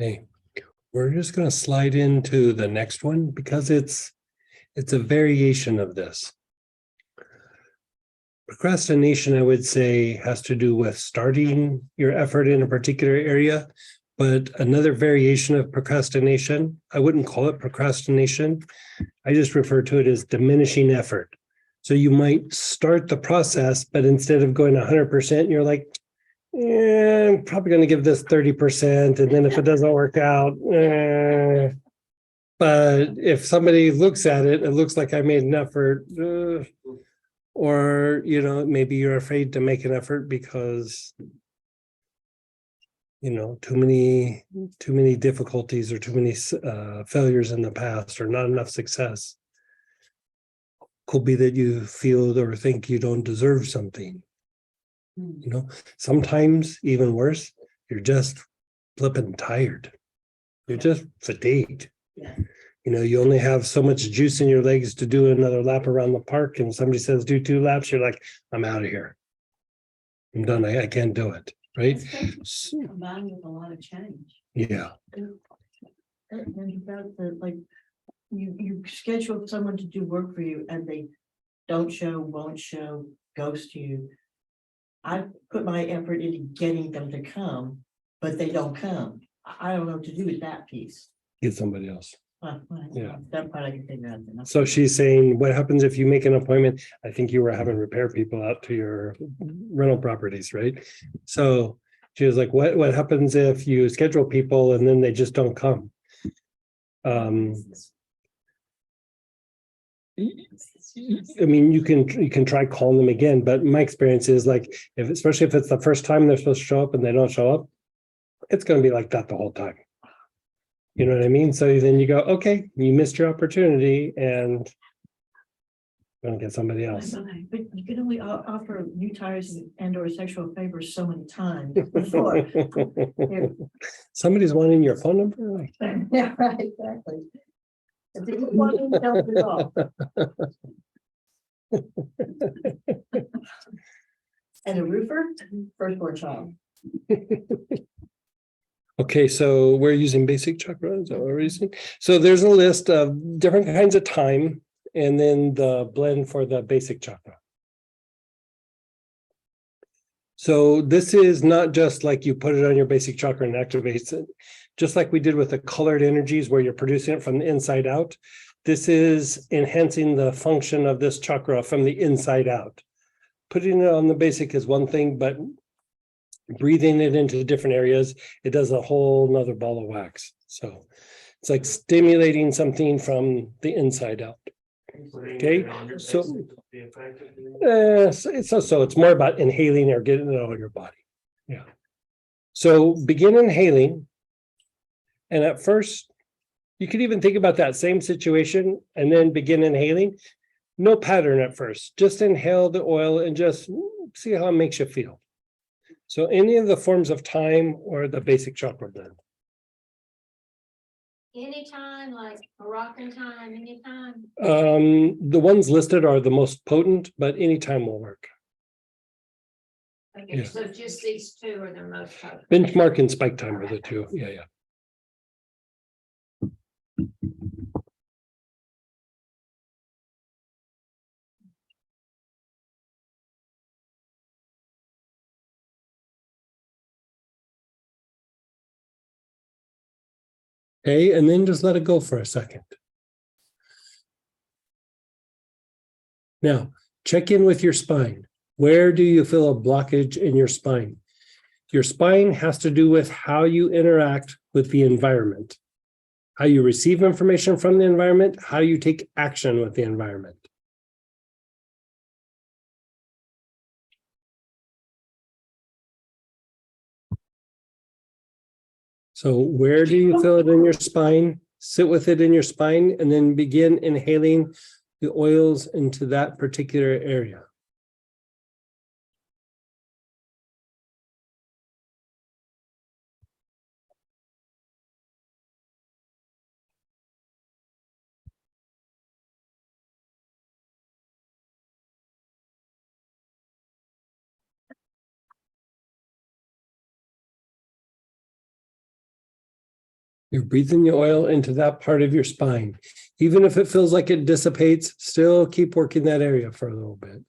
Okay, we're just going to slide into the next one because it's a variation of this. Procrastination, I would say, has to do with starting your effort in a particular area, but another variation of procrastination, I wouldn't call it procrastination. I just refer to it as diminishing effort. So you might start the process, but instead of going 100%, you're like, I'm probably going to give this 30%. And then if it doesn't work out, but if somebody looks at it, it looks like I made an effort. Or, maybe you're afraid to make an effort because, too many difficulties or too many failures in the past or not enough success. Could be that you feel or think you don't deserve something. Sometimes even worse, you're just flipping tired. You're just fatigued. Yeah. You only have so much juice in your legs to do another lap around the park. And somebody says, do 2 laps. You're like, I'm out of here. I'm done. I can't do it. Right. Combined with a lot of change. Yeah. And about the, you schedule someone to do work for you and they don't show, won't show, ghost you. I put my effort into getting them to come, but they don't come. I don't know what to do with that piece. Get somebody else. Yeah. That part I can figure out. So she's saying, what happens if you make an appointment? I think you were having repair people out to your rental properties, right? So she was like, what happens if you schedule people and then they just don't come? I mean, you can try calling them again, but my experience is like, especially if it's the first time they're supposed to show up and they don't show up, it's going to be like that the whole time. You know what I mean? So then you go, okay, you missed your opportunity and you're going to get somebody else. But you can only offer new tires and or sexual favors so many times before. Somebody's wanting your phone number? Yeah, right, exactly. If they don't want to help it all. And a roofer, firstborn child. Okay, so we're using basic chakra, is that what we're using? So there's a list of different kinds of time and then the blend for the basic chakra. So this is not just like you put it on your basic chakra and activates it. Just like we did with the colored energies where you're producing it from the inside out. This is enhancing the function of this chakra from the inside out. Putting it on the basic is one thing, but breathing it into different areas, it does a whole nother ball of wax. So it's like stimulating something from the inside out. Okay, so it's more about inhaling or getting it out of your body. Yeah. So begin inhaling. And at first, you could even think about that same situation and then begin inhaling. No pattern at first, just inhale the oil and just see how it makes you feel. So any of the forms of time or the basic chakra blend. Anytime, like Moroccan time, anytime. The ones listed are the most potent, but any time will work. Okay, Yeah. so just these two are the most potent. Benchmark and spike time are the two. Yeah, yeah. Okay, and then just let it go for a second. Now, check in with your spine. Where do you feel a blockage in your spine? Your spine has to do with how you interact with the environment, how you receive information from the environment, how you take action with the environment. So where do you feel it in your spine? Sit with it in your spine and then begin inhaling the oils into that particular area. You're breathing the oil into that part of your spine. Even if it feels like it dissipates, still keep working that area for a little bit.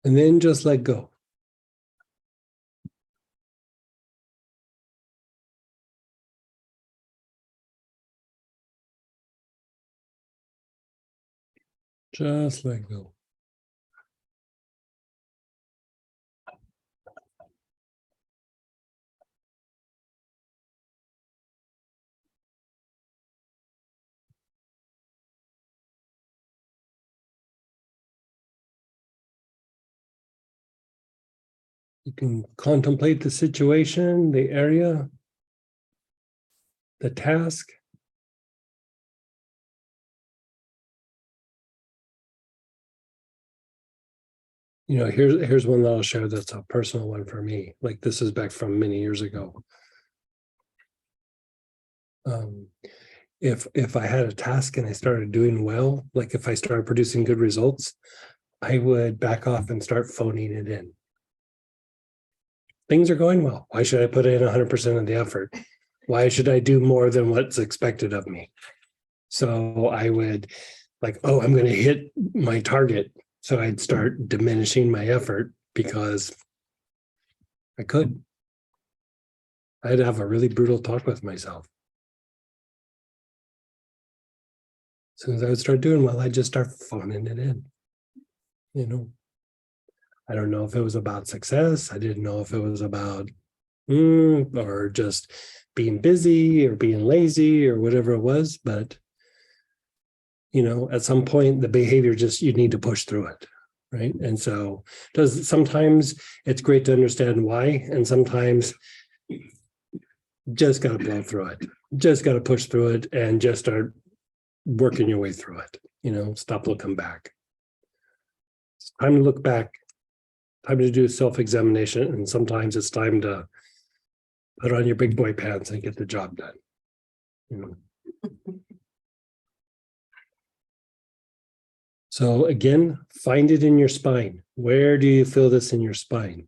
And then just let go. Just let go. You can contemplate the situation, the area, the task. You know, here's one that I'll share that's a personal one for me. Like this is back from many years ago. If I had a task and I started doing well, like if I started producing good results, I would back off and start phoning it in. Things are going well. Why should I put in 100% of the effort? Why should I do more than what's expected of me? So I would like, oh, I'm going to hit my target. So I'd start diminishing my effort because I could. I'd have a really brutal talk with myself. As soon as I would start doing well, I'd just start phoning it in. You know, I don't know if it was about success. I didn't know if it was about or just being busy or being lazy or whatever it was. But, you know, at some point, the behavior just, you need to push through it. Right. And so sometimes it's great to understand why. And sometimes just got to blow through it. just got to push through it and just start working your way through it. Stop looking back. It's time to look back. Time to do self-examination. And sometimes it's time to put on your big boy pants and get the job done. So again, find it in your spine. Where do you feel this in your spine?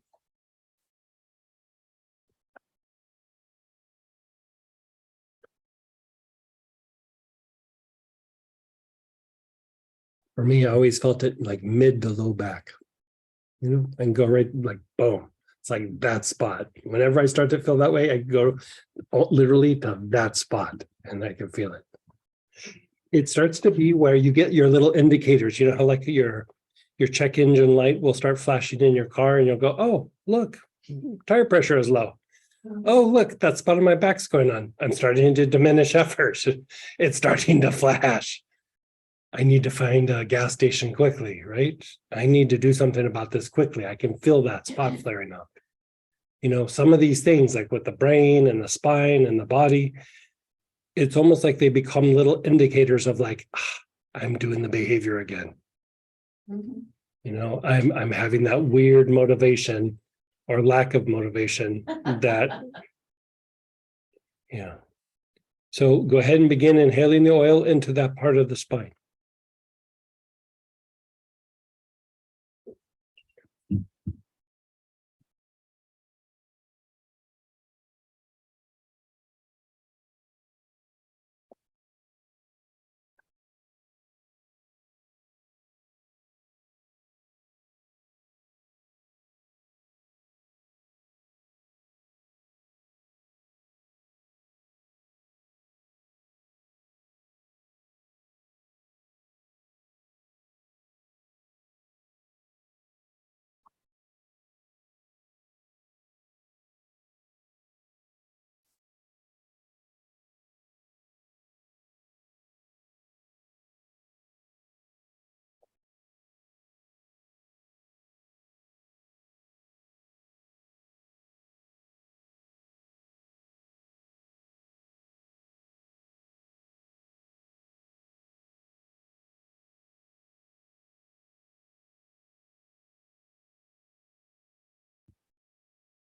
For me, I always felt it like mid to low back, and go right like boom. It's like that spot. Whenever I start to feel that way, I go literally to that spot and I can feel it. It starts to be where you get your little indicators, how like your check engine light will start flashing in your car and you'll go, oh, look, tire pressure is low. Oh, look, that spot on my back's going on. I'm starting to diminish effort. It's starting to flash. I need to find a gas station quickly, right? I need to do something about this quickly. I can feel that spot flaring up. Some of these things, like with the brain and the spine and the body, it's almost like they become little indicators of like, I'm doing the behavior again. I'm having that weird motivation or lack of motivation that, yeah. So go ahead and begin inhaling the oil into that part of the spine.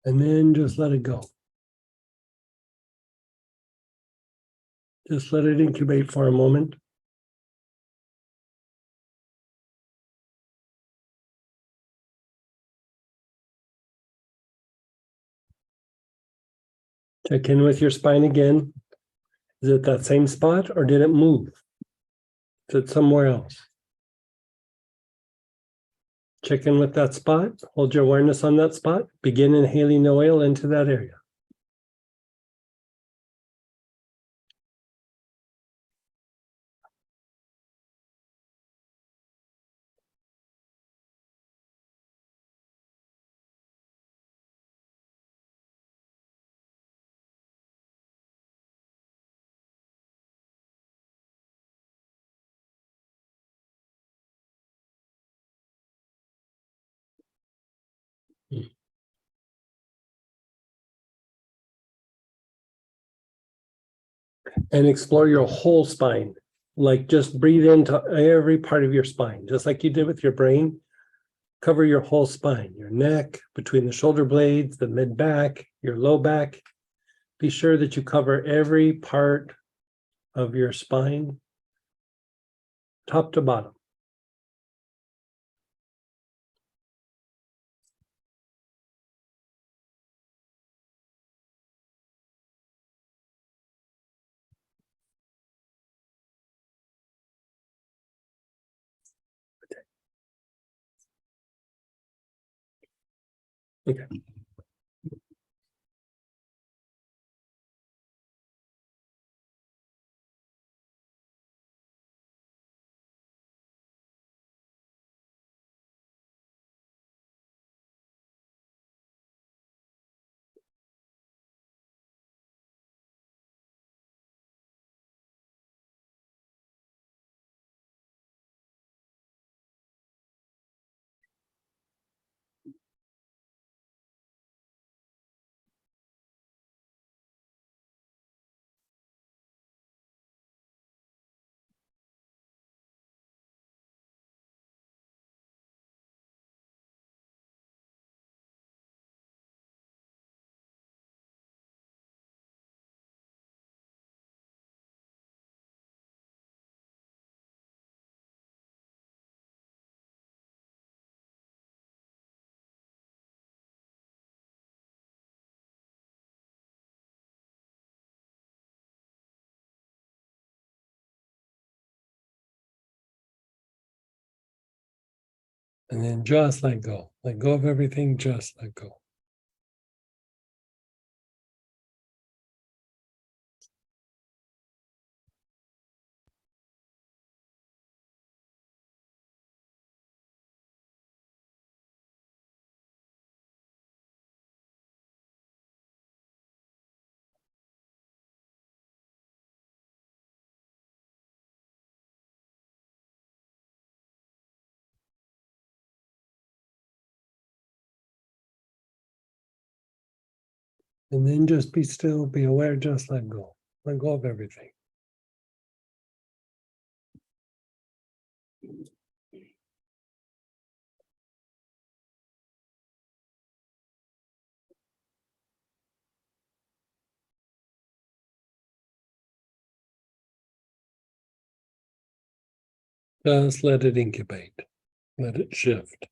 And then just let it go. Just let it incubate for a moment. Check in with your spine again. Is it that same spot or did it move? Is it somewhere else? Check in with that spot. Hold your awareness on that spot. Begin inhaling the oil into that area. And explore your whole spine. Like just breathe into every part of your spine, just like you did with your brain. Cover your whole spine, your neck, between the shoulder blades, the mid back, your low back. Be sure that you cover every part of your spine, top to bottom. Okay. And then just let go. Let go of everything, just let go. And then just be still, be aware, just let go. Let go of everything. Just let it incubate. Let it shift.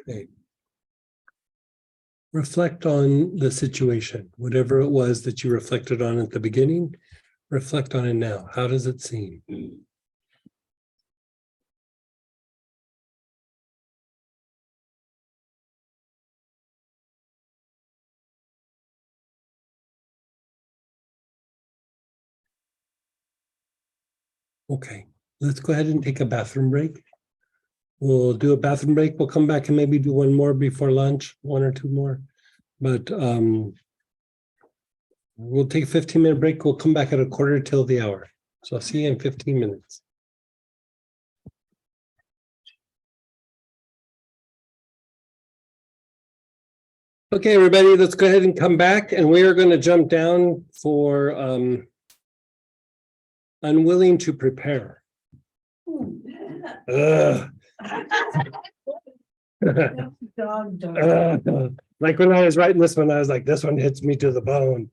Okay. Reflect on the situation, whatever it was that you reflected on at the beginning, reflect on it now. How does it seem? Okay, let's go ahead and take a bathroom break. We'll do a bathroom break. We'll come back and maybe do one more before lunch, one or two more. But we'll take a 15-minute break. We'll come back at 1/4 till the hour. So I'll see you in 15 minutes. Okay, everybody, let's go ahead and come back, and we are going to jump down for unwilling to prepare. Ugh. Like when I was writing this one, I was like, this one hits me to the bone.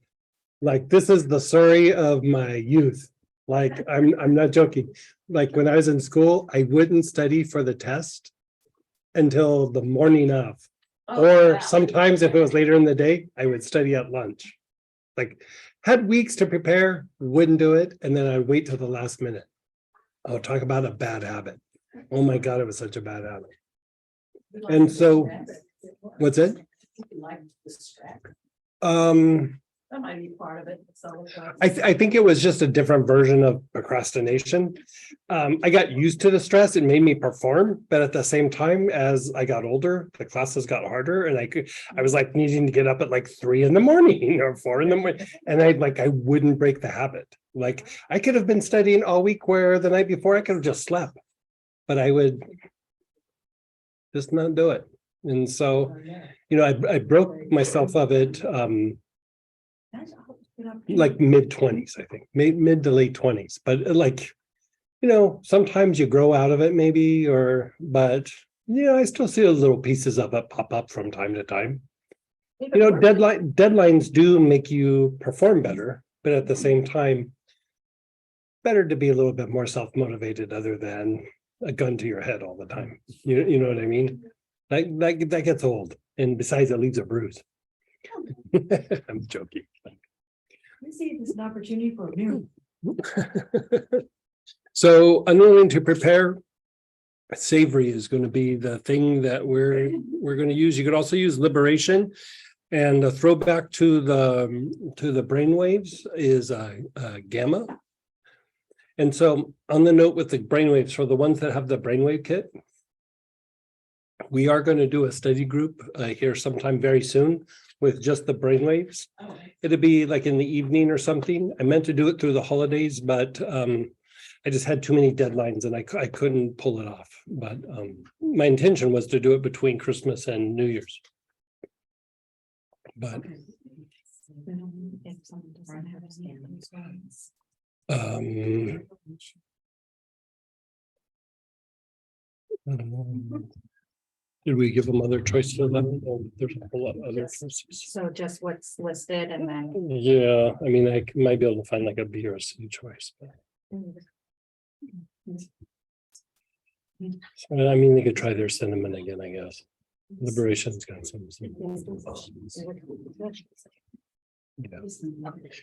Like, this is the story of my youth. Like, I'm not joking. Like when I was in school, I wouldn't study for the test until the morning of. Or sometimes if it was later in the day, I would study at lunch. Like, had weeks to prepare, wouldn't do it, and then I'd wait till the last minute. Oh, talk about a bad habit. Oh my God, it was such a bad habit. And so, what's it? That might be part of it. So I think it was just a different version of procrastination. I got used to the stress. It made me perform, but at the same time, as I got older, the classes got harder, and I was like needing to get up at like 3 in the morning or 4 in the morning, and I wouldn't break the habit. Like I could have been studying all week, where the night before I could have just slept, but I would just not do it. And so, you know, I broke myself of it. Like mid-20s, I think, mid to late 20s. But like, you know, sometimes you grow out of it maybe, but you know, I still see those little pieces of it pop up from time to time. You know, deadlines do make you perform better, but at the same time, better to be a little bit more self-motivated other than a gun to your head all the time. You know what I mean? That gets old. And besides, it leaves a bruise. I'm joking. we see it as an opportunity for a new. So unwilling to prepare. savory is going to be the thing that we're going to use. You could also use liberation, and a throwback to the brainwaves is gamma. And so on the note with the brainwaves, for the ones that have the brainwave kit, we are going to do a study group here sometime very soon with just the brainwaves. Oh, It'll be like in the evening or something. I meant to do it through the holidays, but I just had too many deadlines and I couldn't pull it off. But my intention was to do it between Christmas and New Year's. But If someone doesn't have a scan. Did we give them other choices of them? There's a whole lot of other choices. So just what's listed and then. Yeah, I mean, I might be able to find like a B or a C choice. But so, I mean, they could try their cinnamon again, I guess. Liberation's got some. Yeah.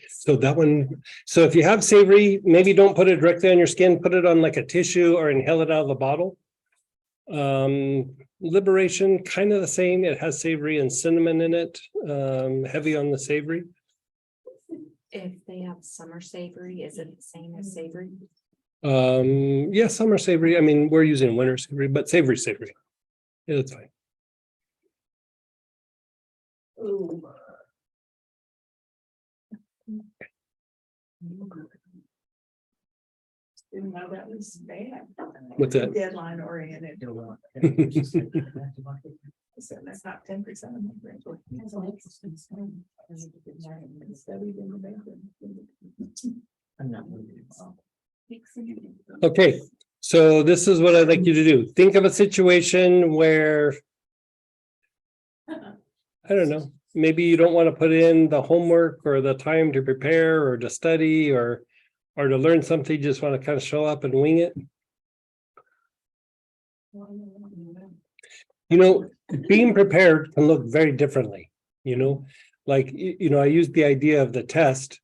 So that one, so if you have savory, maybe don't put it directly on your skin, put it on like a tissue or inhale it out of the bottle. Liberation, kind of the same. It has savory and cinnamon in it, heavy on the savory. If they have summer savory, is it the same as savory? Yeah, summer savory. I mean, we're using winter savory, but savory. Yeah, that's fine. Didn't know that was bad. What's that? Deadline oriented. So that's not 10% of my grant. Studied in the bathroom. I'm not moving. Okay, so this is what I'd like you to do. Think of a situation where, I don't know, maybe you don't want to put in the homework or the time to prepare or to study or to learn something, you just want to kind of show up and wing it. You know, being prepared can look very differently, you know, like, you know, I used the idea of the test.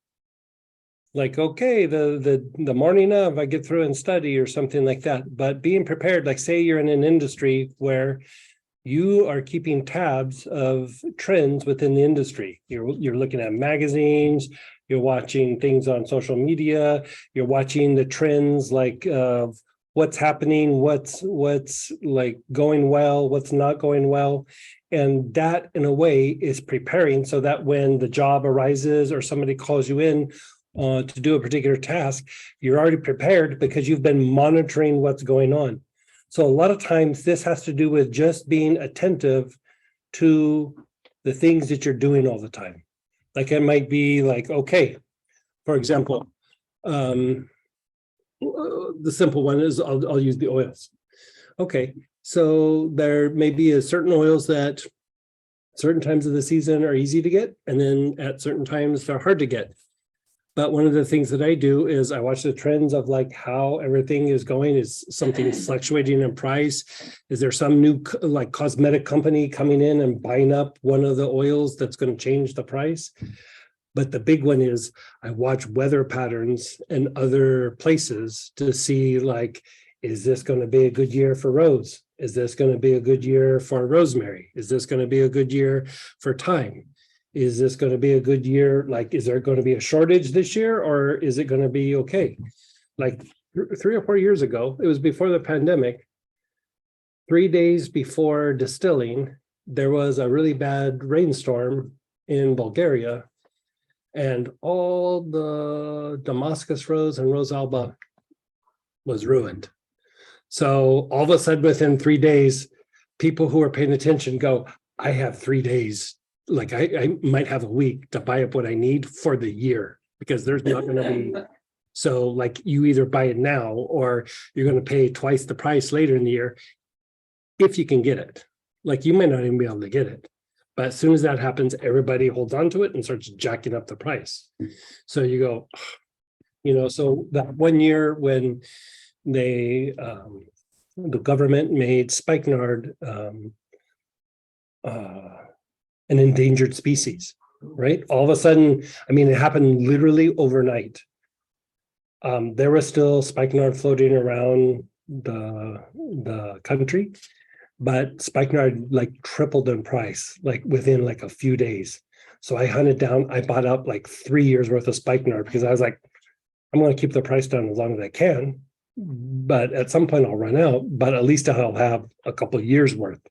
Like, okay, the morning of I get through and study or something like that, but being prepared, like say you're in an industry where you are keeping tabs of trends within the industry. You're looking at magazines, you're watching things on social media, you're watching the trends like what's happening, what's like going well, what's not going well. And that in a way is preparing so that when the job arises or somebody calls you in to do a particular task, you're already prepared because you've been monitoring what's going on. So a lot of times this has to do with just being attentive to the things that you're doing all the time. Like it might be like, okay, for example, the simple one is I'll use the oils. Okay, so there may be a certain oils that certain times of the season are easy to get, and then at certain times they're hard to get. But one of the things that I do is I watch the trends of like how everything is going. Is something fluctuating in price? Is there some new like cosmetic company coming in and buying up one of the oils that's going to change the price? But the big one is I watch weather patterns in other places to see like, is this going to be a good year for rose? Is this going to be a good year for rosemary? Is this going to be a good year for thyme? Is this going to be a good year? Like, is there going to be a shortage this year or is it going to be okay? Like 3 or 4 years ago, it was before the pandemic, 3 days before distilling, there was a really bad rainstorm in Bulgaria and all the Damascus rose and Rose Alba was ruined. So all of a sudden within 3 days, people who are paying attention go, I have 3 days. Like I might have a week to buy up what I need for the year because there's not going to be. So like you either buy it now or you're going to pay twice the price later in the year if you can get it. Like you might not even be able to get it. But as soon as that happens, everybody holds on to it and starts jacking up the price. So you go, you know, so that 1 year when they, the government made spikenard an endangered species, right? All of a sudden, I mean, it happened literally overnight. There was still spikenard floating around the country, but spikenard like tripled in price, like within like a few days. So I hunted down, I bought up like 3 years worth of spikenard because I was like, I'm going to keep the price down as long as I can. But at some point I'll run out, but at least I'll have a couple of years worth.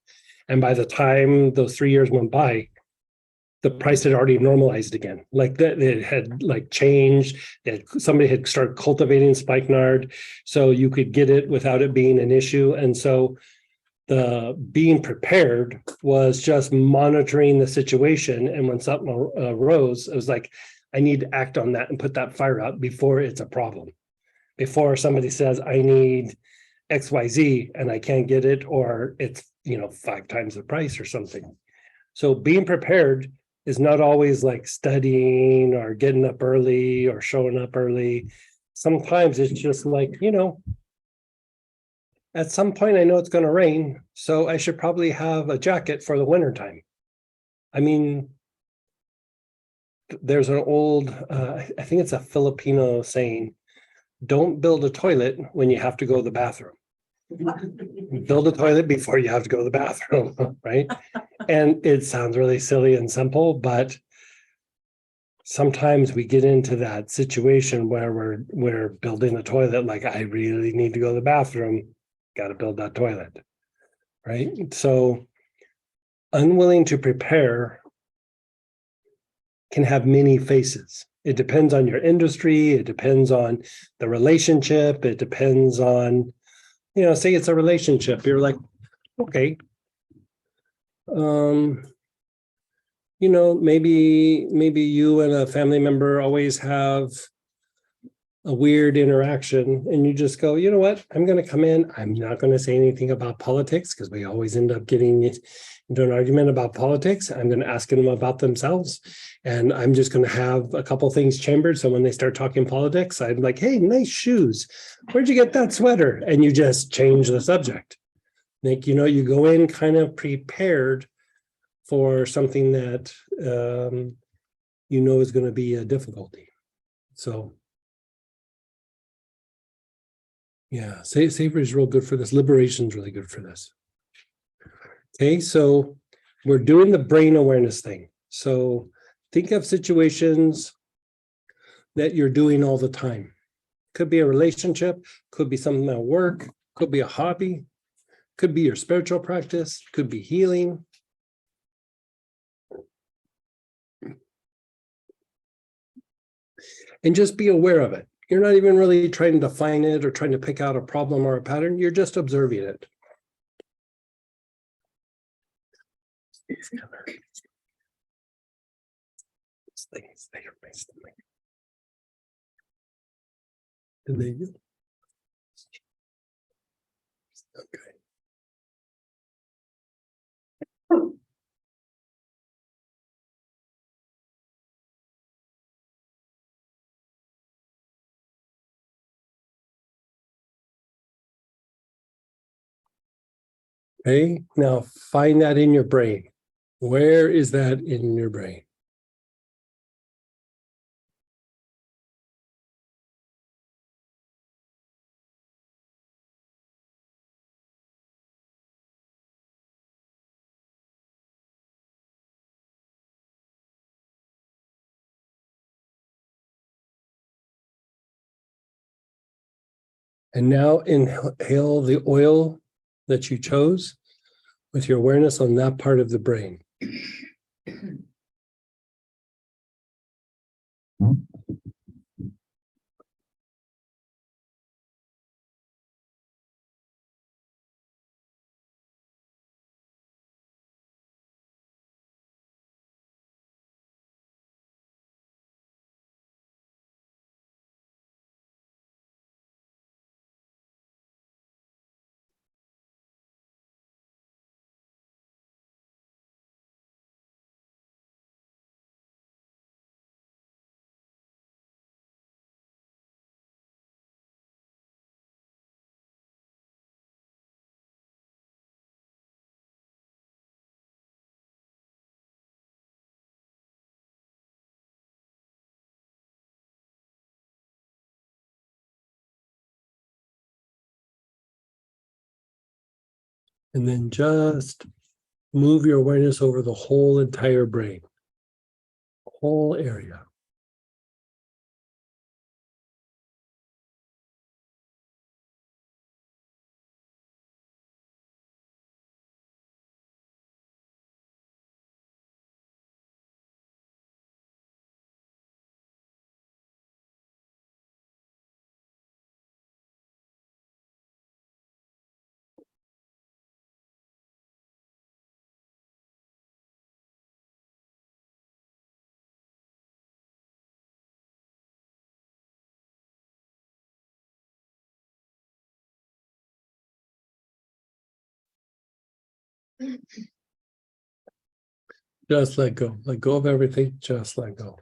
And by the time those 3 years went by, the price had already normalized again. Like that, it had like changed. That somebody had started cultivating spikenard, so you could get it without it being an issue. And so the being prepared was just monitoring the situation. And when something arose, it was like, I need to act on that and put that fire out before it's a problem. Before somebody says, I need XYZ and I can't get it, or it's, 5 times the price or something. So being prepared is not always like studying or getting up early or showing up early. Sometimes it's just like, at some point I know it's going to rain, so I should probably have a jacket for the wintertime. I mean, there's an old, I think it's a Filipino saying, don't build a toilet when you have to go to the bathroom. Build a toilet before you have to go to the bathroom, right? And it sounds really silly and simple, but sometimes we get into that situation where we're building a toilet, like I really need to go to the bathroom, got to build that toilet, right? So unwilling to prepare can have many faces. It depends on your industry, it depends on the relationship, it depends on, say it's a relationship, you're like, okay, maybe you and a family member always have a weird interaction and you just go, you know what, I'm going to come in, I'm not going to say anything about politics because we always end up getting into an argument about politics. I'm going to ask them about themselves, and I'm just going to have a couple things chambered, so when they start talking politics, I'm like, hey, nice shoes, where'd you get that sweater? And you just change the subject. Like, you go in kind of prepared for something that is going to be a difficulty. So yeah, Savor is real good for this. Liberation is really good for this. Okay, so we're doing the brain awareness thing. So think of situations that you're doing all the time. Could be a relationship, could be something at work, could be a hobby, could be your spiritual practice, could be healing. And just be aware of it. You're not even really trying to define it or trying to pick out a problem or a pattern. You're just observing it. These things, they are based on. And they do. Okay. Okay, now find that in your brain. Where is that in your brain? And now inhale the oil that you chose with your awareness on that part of the brain. And then just move your awareness over the whole entire brain, whole area. Just let go. Let go of everything. Just let go.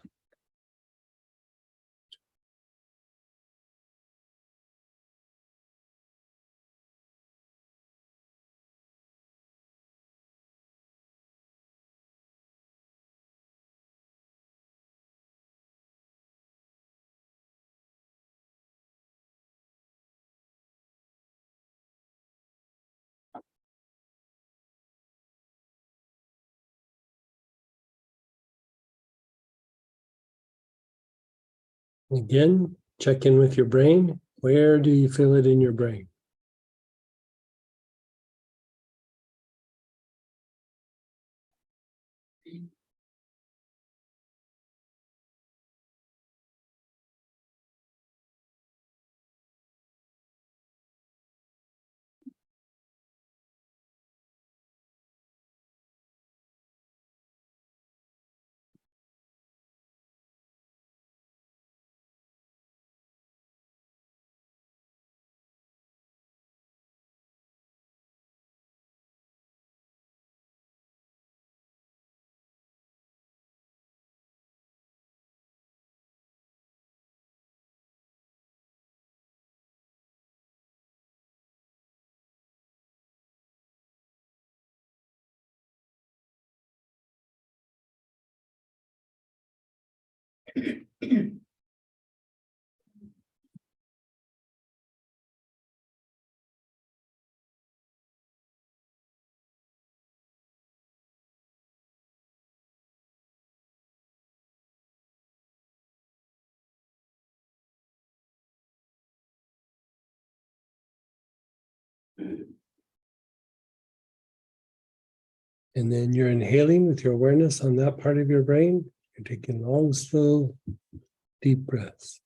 Again, check in with your brain. Where do you feel it in your brain? And then you're inhaling with your awareness on that part of your brain. You're taking long, slow, deep breaths.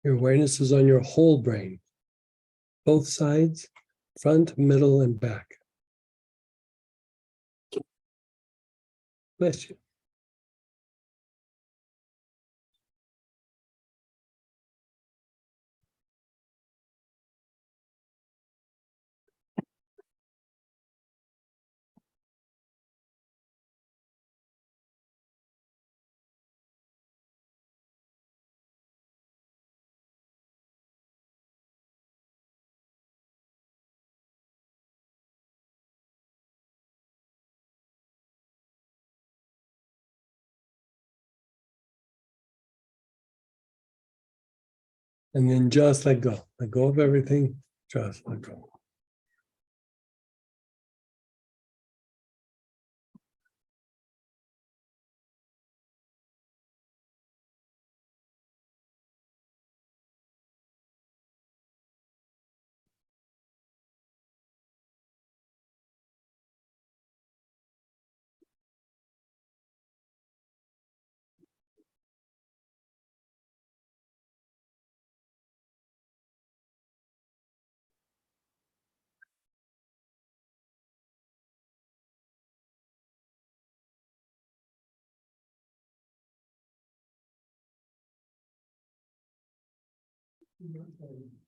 Your awareness is on your whole brain, both sides, front, middle, and back. Bless you. And then just let go. Let go of everything. Just let go.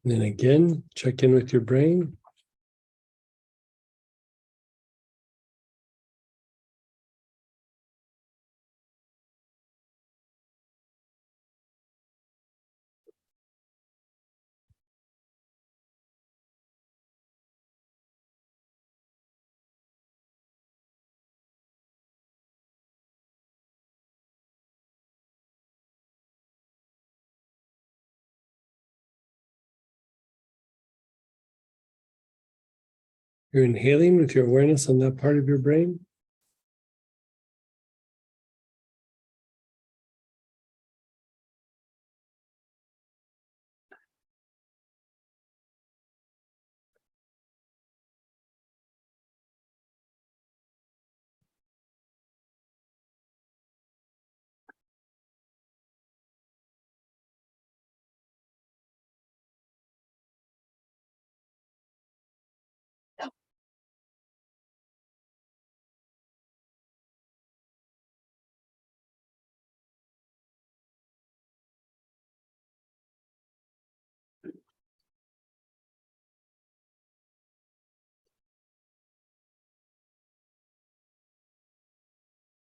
Then again, check in with your brain. You're inhaling with your awareness on that part of your brain.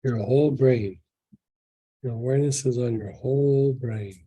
Your whole brain. Your awareness is on your whole brain.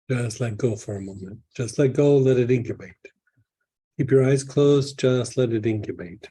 Just let go for a moment. Just let go, let it incubate. Keep your eyes closed, just let it incubate.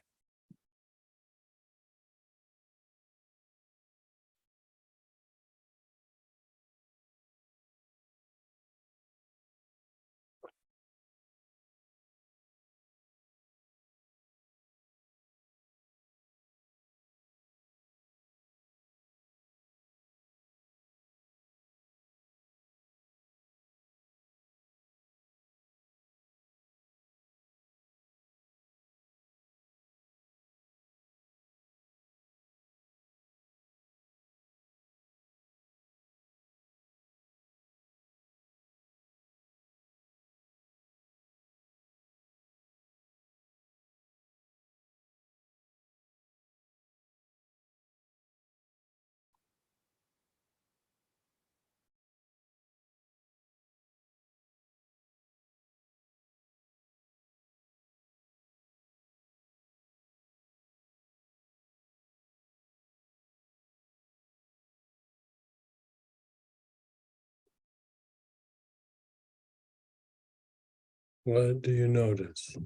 What do you notice?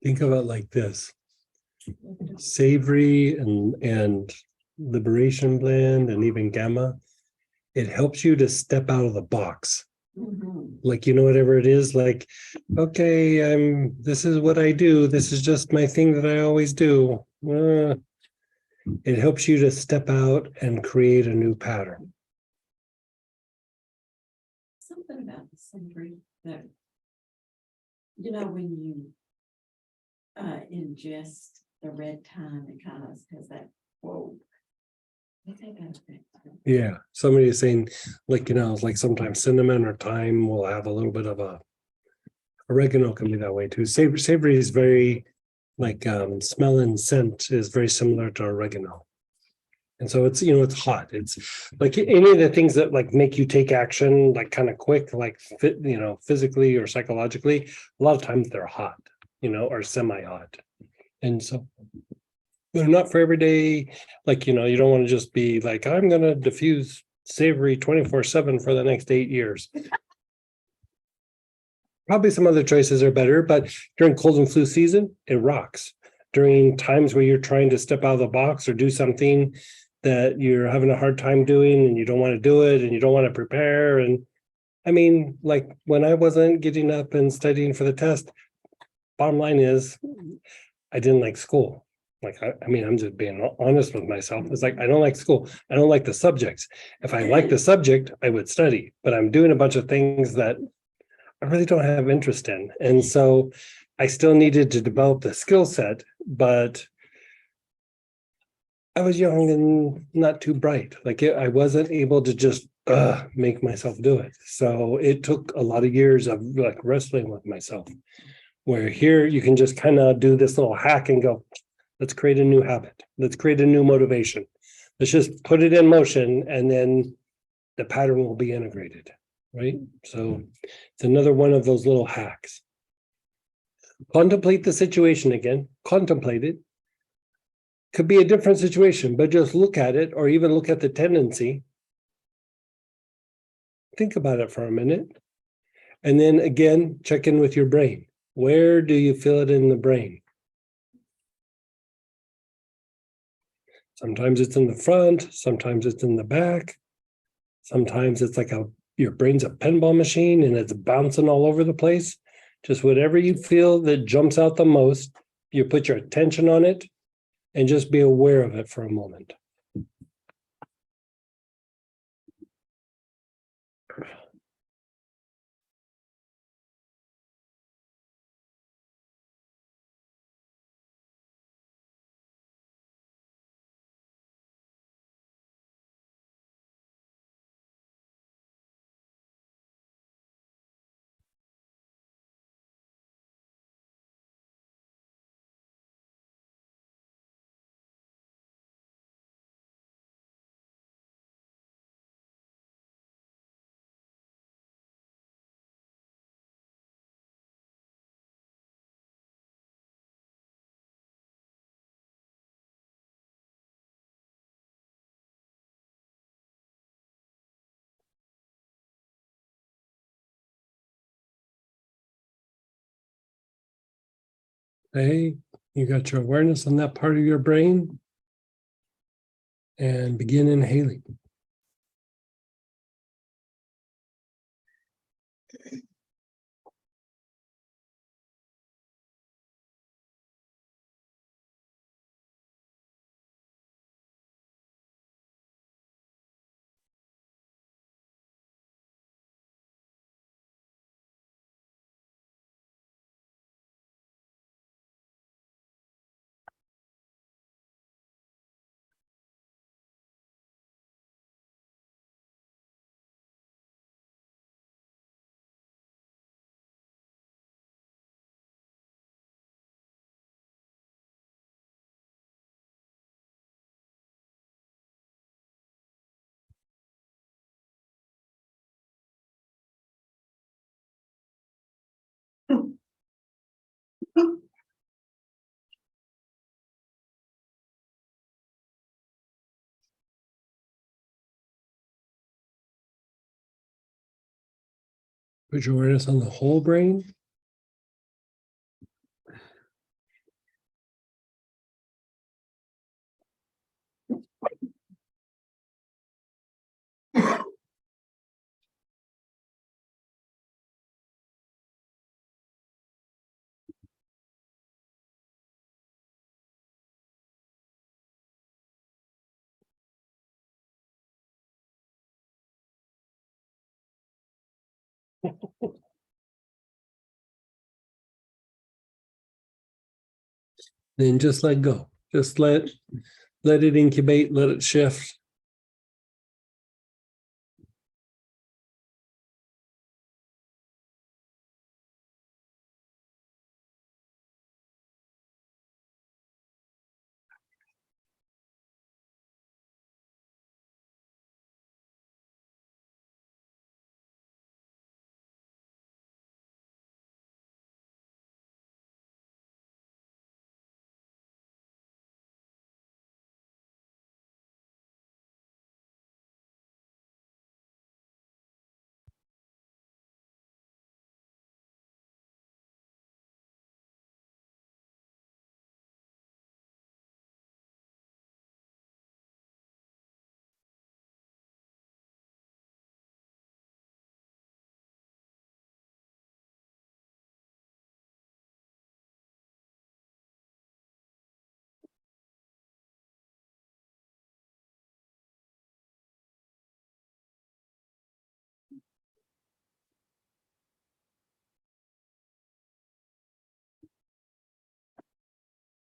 Think of it like this. Savory and liberation blend and even gamma. It helps you to step out of the box. Like, you know, whatever it is, like, okay, this is what I do. This is just my thing that I always do. It helps you to step out and create a new pattern. Something about the savory that, you know, when you ingest the red thyme, it kind of has that, whoa. I think that's it. Yeah, somebody is saying, like, you know, like sometimes cinnamon or thyme will have a little bit of a oregano can be that way too. Savory is very like smell and scent is very similar to oregano. And so it's, you know, it's hot. It's like any of the things that like make you take action, like kind of quick, like fit, you know, physically or psychologically, a lot of times they're hot, you know, or semi-hot. And so they're not for every day. Like, you know, you don't want to just be like, I'm going to diffuse savory 24/7 for the next 8 years. Probably some other choices are better, but during cold and flu season, it rocks. during times where you're trying to step out of the box or do something that you're having a hard time doing and you don't want to do it and you don't want to prepare. And I mean, like when I wasn't getting up and studying for the test, bottom line is I didn't like school. Like, I mean, I'm just being honest with myself. It's like, I don't like school. I don't like the subjects. If I like the subject, I would study, but I'm doing a bunch of things that I really don't have interest in. And so I still needed to develop the skill set, but I was young and not too bright. Like I wasn't able to just make myself do it. So it took a lot of years of like wrestling with myself. Where here you can just kind of do this little hack and go, let's create a new habit. Let's create a new motivation. Let's just put it in motion and then the pattern will be integrated, right? So it's another one of those little hacks. Contemplate the situation again, contemplate it. Could be a different situation, but just look at it or even look at the tendency. Think about it for a minute. And then again, check in with your brain. Where do you feel it in the brain? Sometimes it's in the front, sometimes it's in the back. Sometimes it's like your brain's a pinball machine and it's bouncing all over the place. Just whatever you feel that jumps out the most, you put your attention on it and just be aware of it for a moment. Okay, you got your awareness on that part of your brain and begin inhaling. Put your awareness on the whole brain. Then just let go. Just let it incubate, let it shift.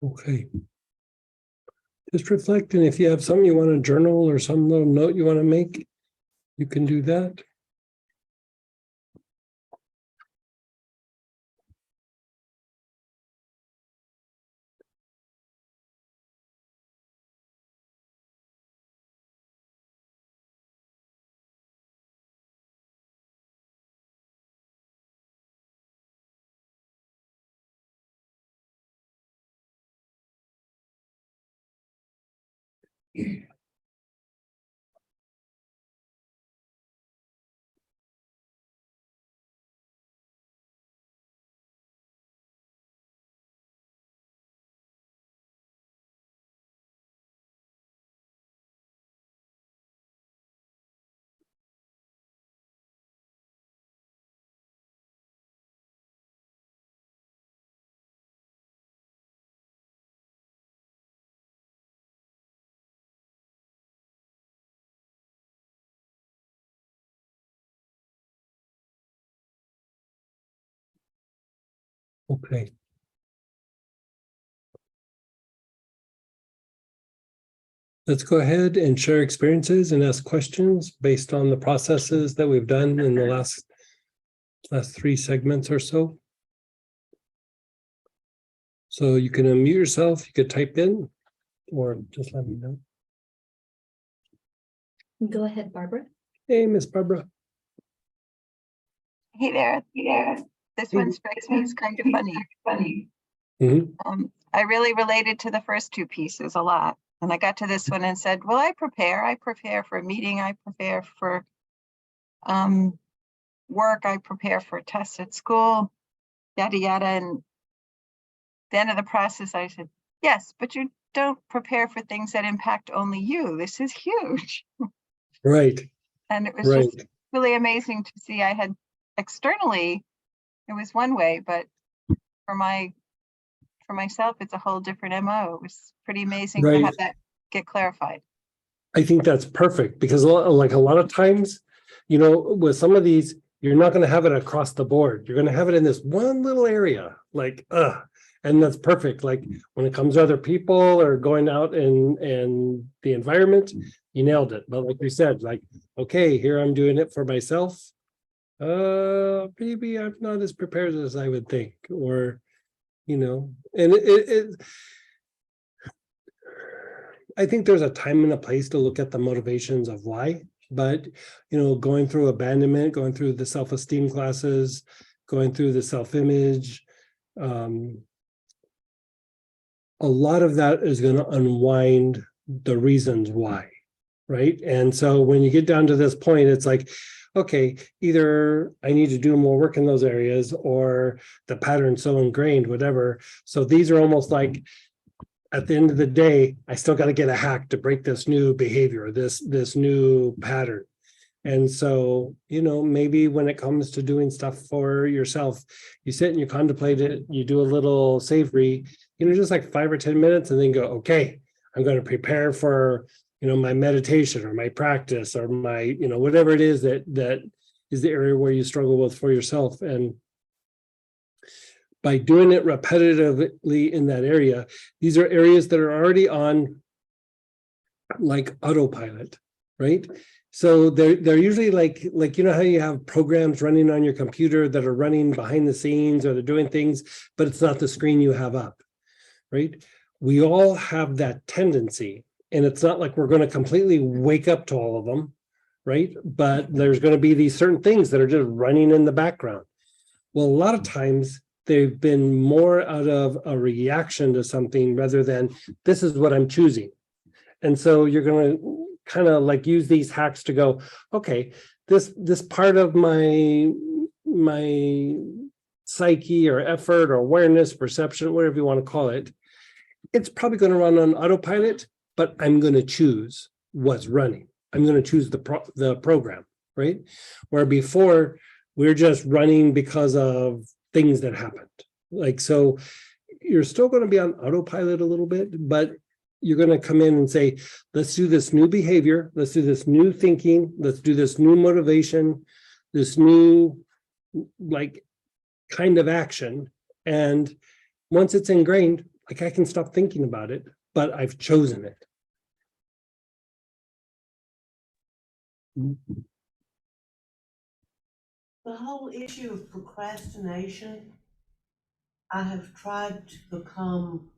Okay. Just reflect, and if you have something you want to journal or some little note you want to make, you can do that. Okay. Let's go ahead and share experiences and ask questions based on the processes that we've done in the last 3 segments or so. So you can unmute yourself, you could type in, or just let me know. Go ahead, Barbara. Hey, Miss Barbara. Hey there. This one strikes me as kind of funny. Mhm. I really related to the first 2 pieces a lot. And I got to this one and said, well, I prepare for a meeting, I prepare for work, I prepare for tests at school, yada, yada. And the end of the process, I said, yes, but you don't prepare for things that impact only you. This is huge. Right, And it was right. just really amazing to see. I had externally, it was one way, but for myself, it's a whole different MO. It was pretty amazing to Right. have that get clarified. I think that's perfect because like a lot of times, you know, with some of these, you're not going to have it across the board. You're going to have it in this one little area, like, and that's perfect. Like when it comes to other people or going out and the environment, you nailed it. But like we said, like, okay, here I'm doing it for myself. Maybe I'm not as prepared as I would think, or, you know, and I think there's a time and a place to look at the motivations of why, but, you know, going through abandonment, going through the self-esteem classes, going through the self-image, a lot of that is going to unwind the reasons why, right? And so when you get down to this point, it's like, okay, either I need to do more work in those areas or the pattern's so ingrained, whatever. So these are almost like, at the end of the day, I still got to get a hack to break this new behavior, this new pattern. And so, you know, maybe when it comes to doing stuff for yourself, you sit and you contemplate it, you do a little savory, you know, just like 5 or 10 minutes, and then go, okay, I'm going to prepare for, you know, my meditation or my practice or my, you know, whatever it is that is the area where you struggle with for yourself. And by doing it repetitively in that area, these are areas that are already on like autopilot, right? So they're usually like, you know how you have programs running on your computer that are running behind the scenes, or they're doing things, but it's not the screen you have up, right? We all have that tendency, and it's not like we're going to completely wake up to all of them, right? But there's going to be these certain things that are just running in the background. Well, a lot of times they've been more out of a reaction to something rather than this is what I'm choosing. And so you're going to kind of like use these hacks to go, okay, this part of my psyche or effort or awareness, perception, whatever you want to call it, it's probably going to run on autopilot, but I'm going to choose what's running. I'm going to choose the program, right? Where before we're just running because of things that happened. Like, so you're still going to be on autopilot a little bit, but you're going to come in and say, let's do this new behavior. Let's do this new thinking. Let's do this new motivation, this new like kind of action. And once it's ingrained, Like I can stop thinking about it, but I've chosen it. The whole issue of procrastination, I have tried to become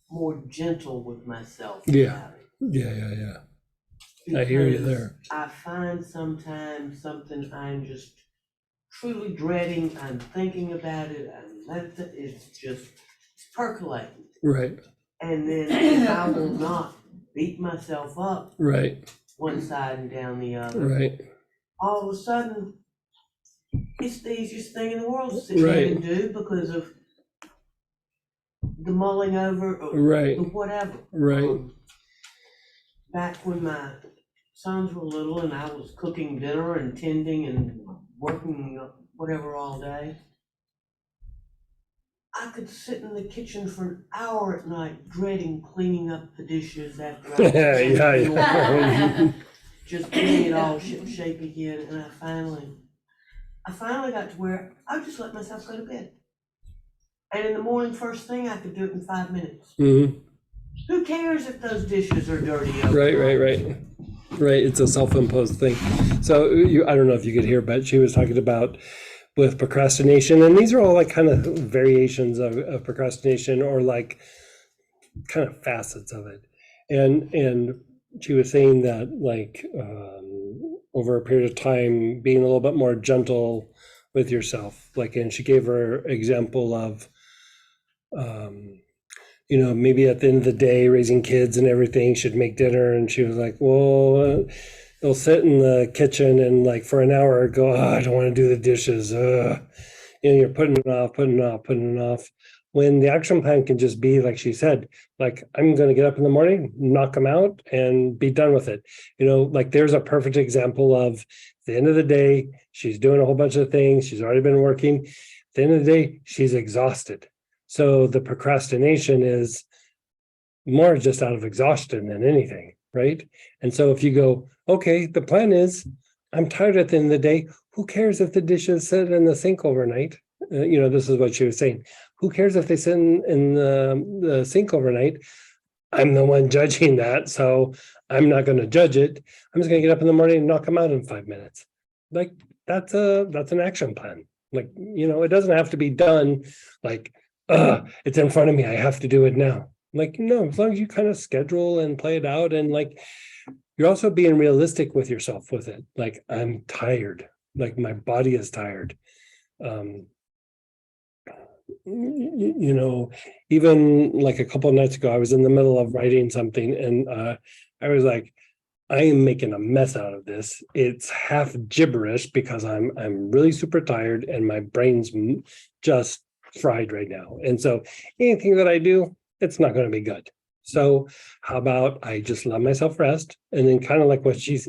more gentle with myself. Yeah. about it. I hear you Because there. I find sometimes something I'm just truly dreading, I'm thinking about it, it's just percolating. Right, And then if I will not beat myself up right, one side and down the other, right, all of a sudden, it's the easiest thing in the world to sit down and do because of the mulling over or right, the whatever. right. Back when my sons were little and I was cooking dinner and tending and working whatever all day, I could sit in the kitchen for an hour at night dreading cleaning up the dishes after I Yeah. just getting it all ship-shape again, and I finally got to where I just let myself go to bed. And in the morning, first thing, I could do it in 5 minutes. Mhm. Who cares if those dishes are dirty? Right. Right, it's a self-imposed thing. So I don't know if you could hear, but she was talking about with procrastination, and these are all like kind of variations of procrastination or like kind of facets of it. And she was saying that like over a period of time, being a little bit more gentle with yourself, like, and she gave her example of maybe at the end of the day, raising kids and everything, she'd make dinner, and she was like, well, they'll sit in the kitchen and like for an hour go, oh, I don't want to do the dishes. You're putting it off. When the action plan can just be, like she said, like, I'm going to get up in the morning, knock them out and be done with it. Like there's a perfect example of the end of the day, she's doing a whole bunch of things. She's already been working. At the end of the day, she's exhausted. So the procrastination is more just out of exhaustion than anything, right? And so if you go, okay, the plan is, I'm tired at the end of the day. Who cares if the dishes sit in the sink overnight? This is what she was saying. Who cares if they sit in the sink overnight? I'm the one judging that, so I'm not going to judge it. I'm just going to get up in the morning and knock them out in 5 minutes. Like that's an action plan. Like, it doesn't have to be done like, it's in front of me, I have to do it now. Like, no, as long as you kind of schedule and play it out, and like you're also being realistic with yourself with it. Like, I'm tired, like my body is tired. Even like a couple of nights ago, I was in the middle of writing something, and I was like, I am making a mess out of this. It's half gibberish because I'm really super tired and my brain's just fried right now. And so anything that I do, it's not going to be good. So how about I just let myself rest, and then kind of like what she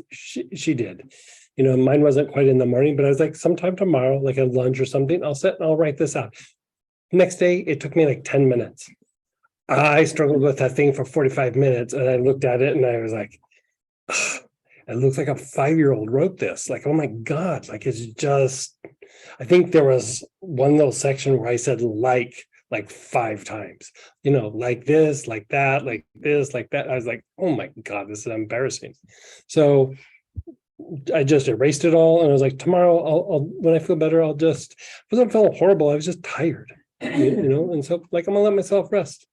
did. Mine wasn't quite in the morning, but I was like, sometime tomorrow, like at lunch or something, I'll sit and I'll write this out. Next day, it took me like 10 minutes. I struggled with that thing for 45 minutes, and I looked at it and I was like, it looks like a 5-year-old wrote this. Like, oh my God, like it's just, I think there was one little section where I said like 5 times, like this, like that, like this, like that. I was like, oh my God, this is embarrassing. So I just erased it all, and I was like, tomorrow, I'll when I feel better, I wasn't feeling horrible. I was just tired, and so like, I'm gonna let myself rest.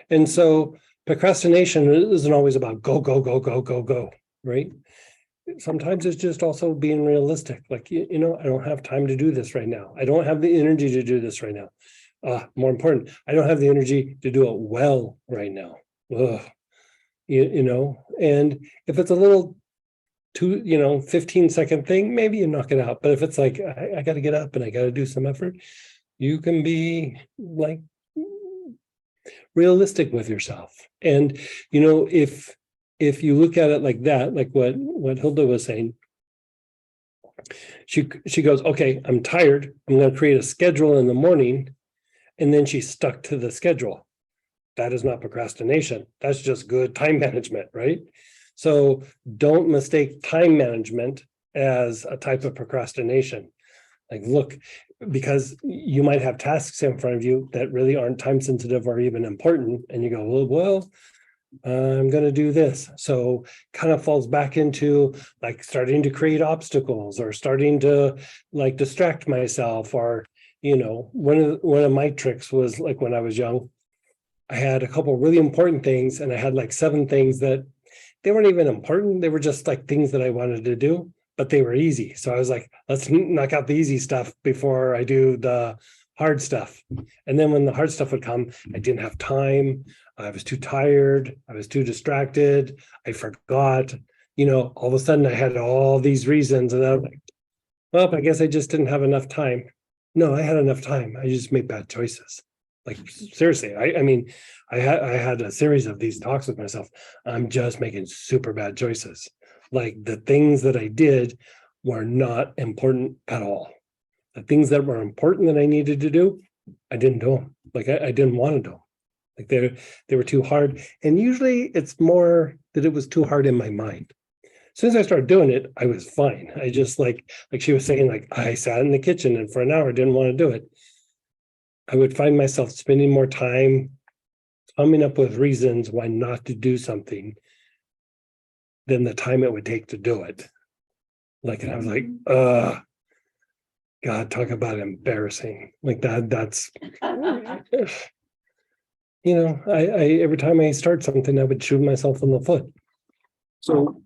And so procrastination isn't always about go, right? Sometimes it's just also being realistic. Like, I don't have time to do this right now. I don't have the energy to do this right now. More important, I don't have the energy to do it well right now. And if it's a little 15-second thing, maybe you knock it out. But if it's like, I got to get up and I got to do some effort, you can be like realistic with yourself. And, if you look at it like that, like what Hilda was saying, she goes, okay, I'm tired. I'm going to create a schedule in the morning. And then she stuck to the schedule. That is not procrastination. That's just good time management, right? So don't mistake time management as a type of procrastination. Like, look, because you might have tasks in front of you that really aren't time sensitive or even important. And you go, well, I'm going to do this. So kind of falls back into like starting to create obstacles or starting to like distract myself. Or, one of my tricks was like when I was young, I had a couple really important things and I had like 7 things that they weren't even important. They were just like things that I wanted to do, but they were easy. So I was like, let's knock out the easy stuff before I do the hard stuff. And then when the hard stuff would come, I didn't have time. I was too tired. I was too distracted. I forgot, all of a sudden I had all these reasons and I'm like, well, I guess I just didn't have enough time. No, I had enough time. I just made bad choices. Like seriously, I mean, I had a series of these talks with myself. I'm just making super bad choices. Like the things that I did were not important at all. The things that were important that I needed to do, I didn't do them. Like I didn't want to do them. Like they were too hard. And usually it's more that it was too hard in my mind. As soon as I started doing it, I was fine. I just like she was saying, like I sat in the kitchen and for an hour didn't want to do it. I would find myself spending more time coming up with reasons why not to do something than the time it would take to do it. Like, and I was like, God, talk about embarrassing. Like that's, I every time I start something, I would shoot myself in the foot. So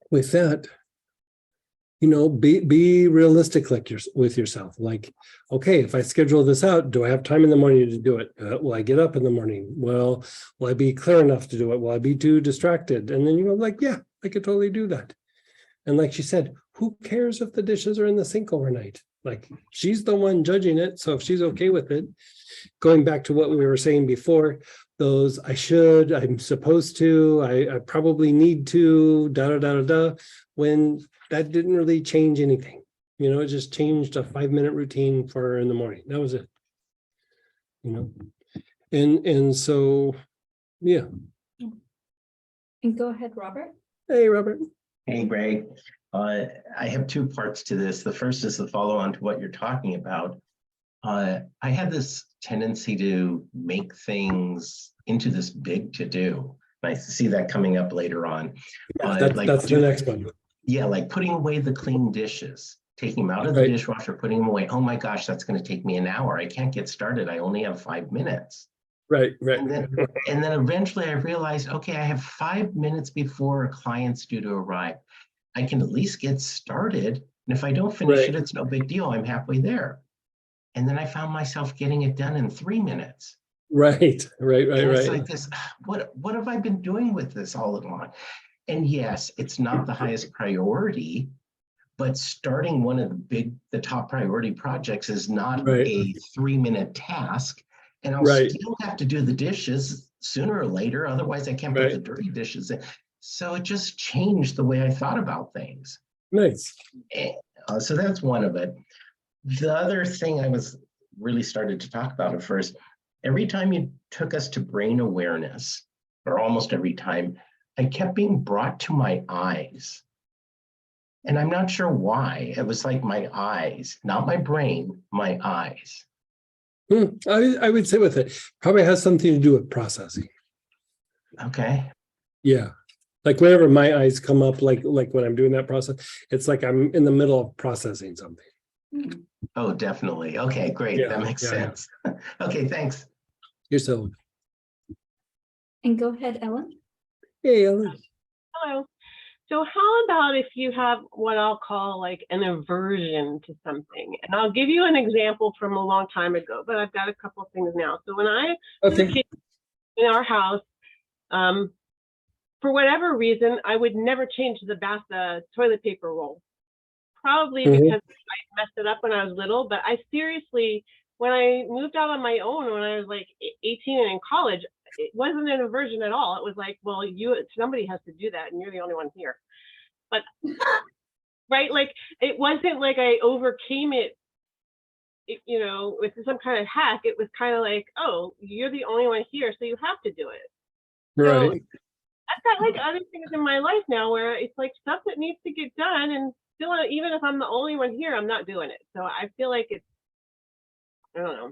with that, be realistic with yourself. Like, okay, if I schedule this out, do I have time in the morning to do it? Will I get up in the morning? Well, will I be clear enough to do it? Will I be too distracted? And then you go like, yeah, I could totally do that. And like she said, who cares if the dishes are in the sink overnight? Like she's the one judging it. So if she's okay with it, going back to what we were saying before, those I should, I'm supposed to, I probably need to, when that didn't really change anything. It just changed a 5-minute routine for her in the morning. That was it. And so, yeah. And go ahead, Robert. Hey, Robert. Hey, Greg. I have 2 parts to this. The first is the follow on to what you're talking about. I have this tendency to make things into this big to do. I see that coming up later on. That's the next one. Yeah, like putting away the clean dishes, taking them out of the dishwasher, putting them away. Oh my gosh, that's going to take me an hour. I can't get started. I only have 5 minutes. Right. And then eventually I realized, okay, I have 5 minutes before a client's due to arrive. I can at least get started. And if I don't finish it, it's no big deal. I'm halfway there. And then I found myself getting it done in 3 minutes. Right. It's like this, what have I been doing with this all along? And yes, it's not the highest priority, but starting one of the top priority projects is not a 3-minute task. And I'll still have to do the dishes sooner or later. Otherwise, I can't put the dirty dishes in. So it just changed the way I thought about things. Nice. So that's one of it. The other thing I was really started to talk about at first, every time you took us to brain awareness, or almost every time, I kept being brought to my eyes. And I'm not sure why. It was like my eyes, not my brain, my eyes. I would say with it, probably has something to do with processing. Okay. Yeah. Like whenever my eyes come up, like when I'm doing that process, it's like I'm in the middle of processing something. Oh, definitely. Okay, great. Yeah, that makes sense. Okay, thanks. You're so. And go ahead, Ellen. Hey, Ellen. Hello. So how about if you have what I'll call like an aversion to something? And I'll give you an example from a long time ago, but I've got a couple of things now. So when I was a kid in our house, for whatever reason, I would never change the toilet paper roll. Probably because I messed it up when I was little, but I seriously, when I moved out on my own when I was like 18 and in college, it wasn't an aversion at all. It was like, well, somebody has to do that and you're the only one here. But like it wasn't like I overcame it, with some kind of hack. It was kind of like, oh, you're the only one here, so you have to do it. Right. So I've got like other things in my life now where it's like stuff that needs to get done, and still, even if I'm the only one here, I'm not doing it. So I feel like it's, I don't know.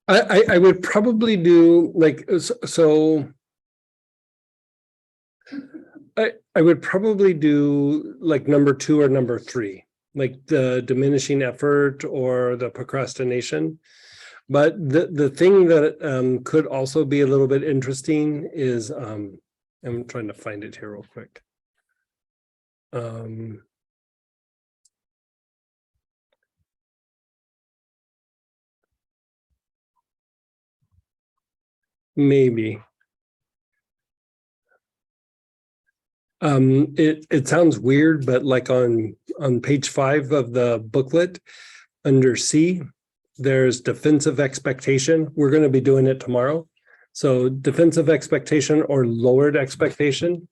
I would probably do like, so. I would probably do like number 2 or number 3, like the diminishing effort or the procrastination. But the thing that could also be a little bit interesting is I'm trying to find it here real quick. Maybe. It sounds weird, but like on page 5 of the booklet, under C, there's defensive expectation. We're going to be doing it tomorrow. So defensive expectation or lowered expectation.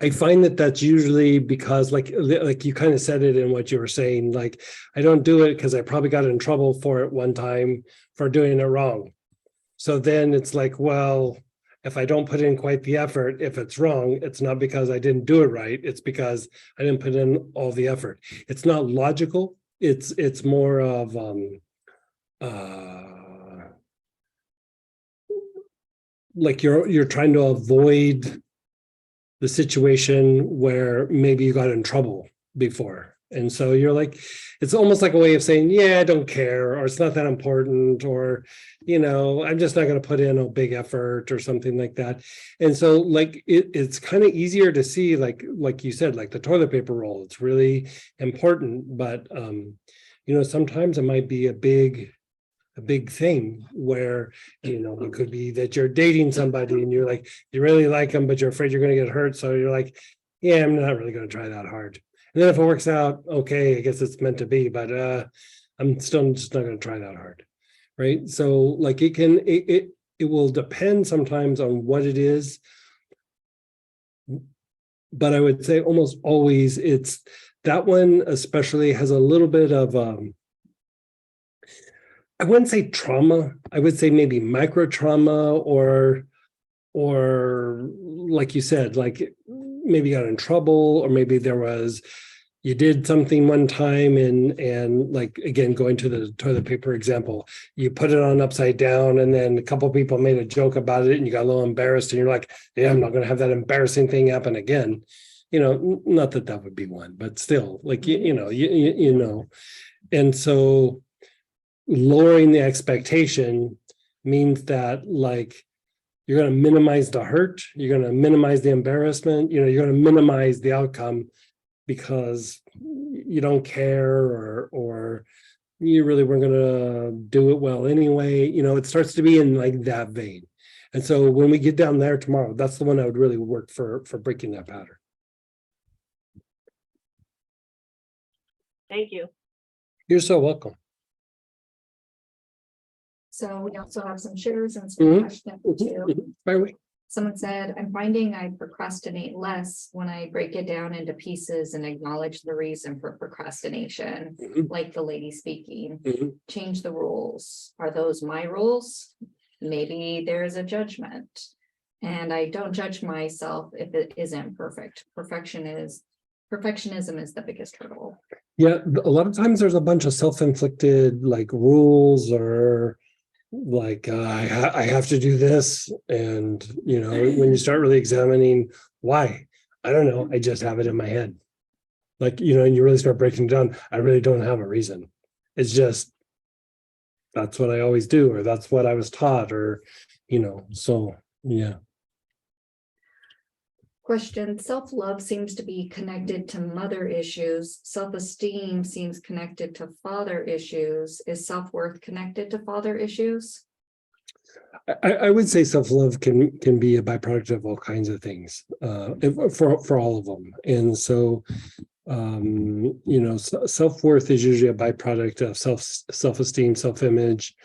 I find that that's usually because like you kind of said it in what you were saying, like, I don't do it because I probably got in trouble for it one time for doing it wrong. So then it's like, well, if I don't put in quite the effort, if it's wrong, it's not because I didn't do it right. It's because I didn't put in all the effort. It's not logical. It's more of like you're trying to avoid the situation where maybe you got in trouble before. And so you're like, it's almost like a way of saying, yeah, I don't care, or it's not that important, or, you know, I'm just not going to put in a big effort or something like that. And so like, it's kind of easier to see, like you said, like the toilet paper roll, it's really important, but, you know, sometimes it might be a big thing where, you know, it could be that you're dating somebody and you're like, you really like them, but you're afraid you're going to get hurt. So you're like, yeah, I'm not really going to try that hard. And then if it works out, okay, I guess it's meant to be, but I'm still just not going to try that hard. Right. So like it will depend sometimes on what it is. But I would say almost always it's that one especially has a little bit of I wouldn't say trauma. I would say maybe micro trauma or like you said, like maybe got in trouble, or maybe there was, you did something one time and like, again, going to the toilet paper example, you put it on upside down and then a couple of people made a joke about it and you got a little embarrassed and you're like, yeah, I'm not going to have that embarrassing thing happen again. You know, not that that would be one, but still like, you know, and so lowering the expectation means that like, you're going to minimize the hurt, you're going to minimize the embarrassment, you know, you're going to minimize the outcome because you don't care or you really weren't going to do it well anyway. You know, it starts to be in like that vein. And so when we get down there tomorrow, that's the one I would really work for breaking that pattern. Thank you. You're so welcome. So we also have some shares and some questions too. By the way. Someone said, I'm finding I procrastinate less when I break it down into pieces and acknowledge the reason for procrastination, like the lady speaking. Change the rules. Are those my rules? Maybe there's a judgment. And I don't judge myself if it isn't perfect. Perfectionism is the biggest hurdle. Yeah, a lot of times there's a bunch of self-inflicted like rules or like I have to do this, and you know, when you start really examining why, I don't know, I just have it in my head, like, you know, and you really start breaking it down, I really don't have a reason, it's just that's what I always do, or that's what I was taught, or you know, so yeah. Question, self-love seems to be connected to mother issues. Self-esteem seems connected to father issues. Is self-worth connected to father issues? I would say self-love can be a byproduct of all kinds of things for all of them. And so, you know, self-worth is usually a byproduct of self-esteem, self-image,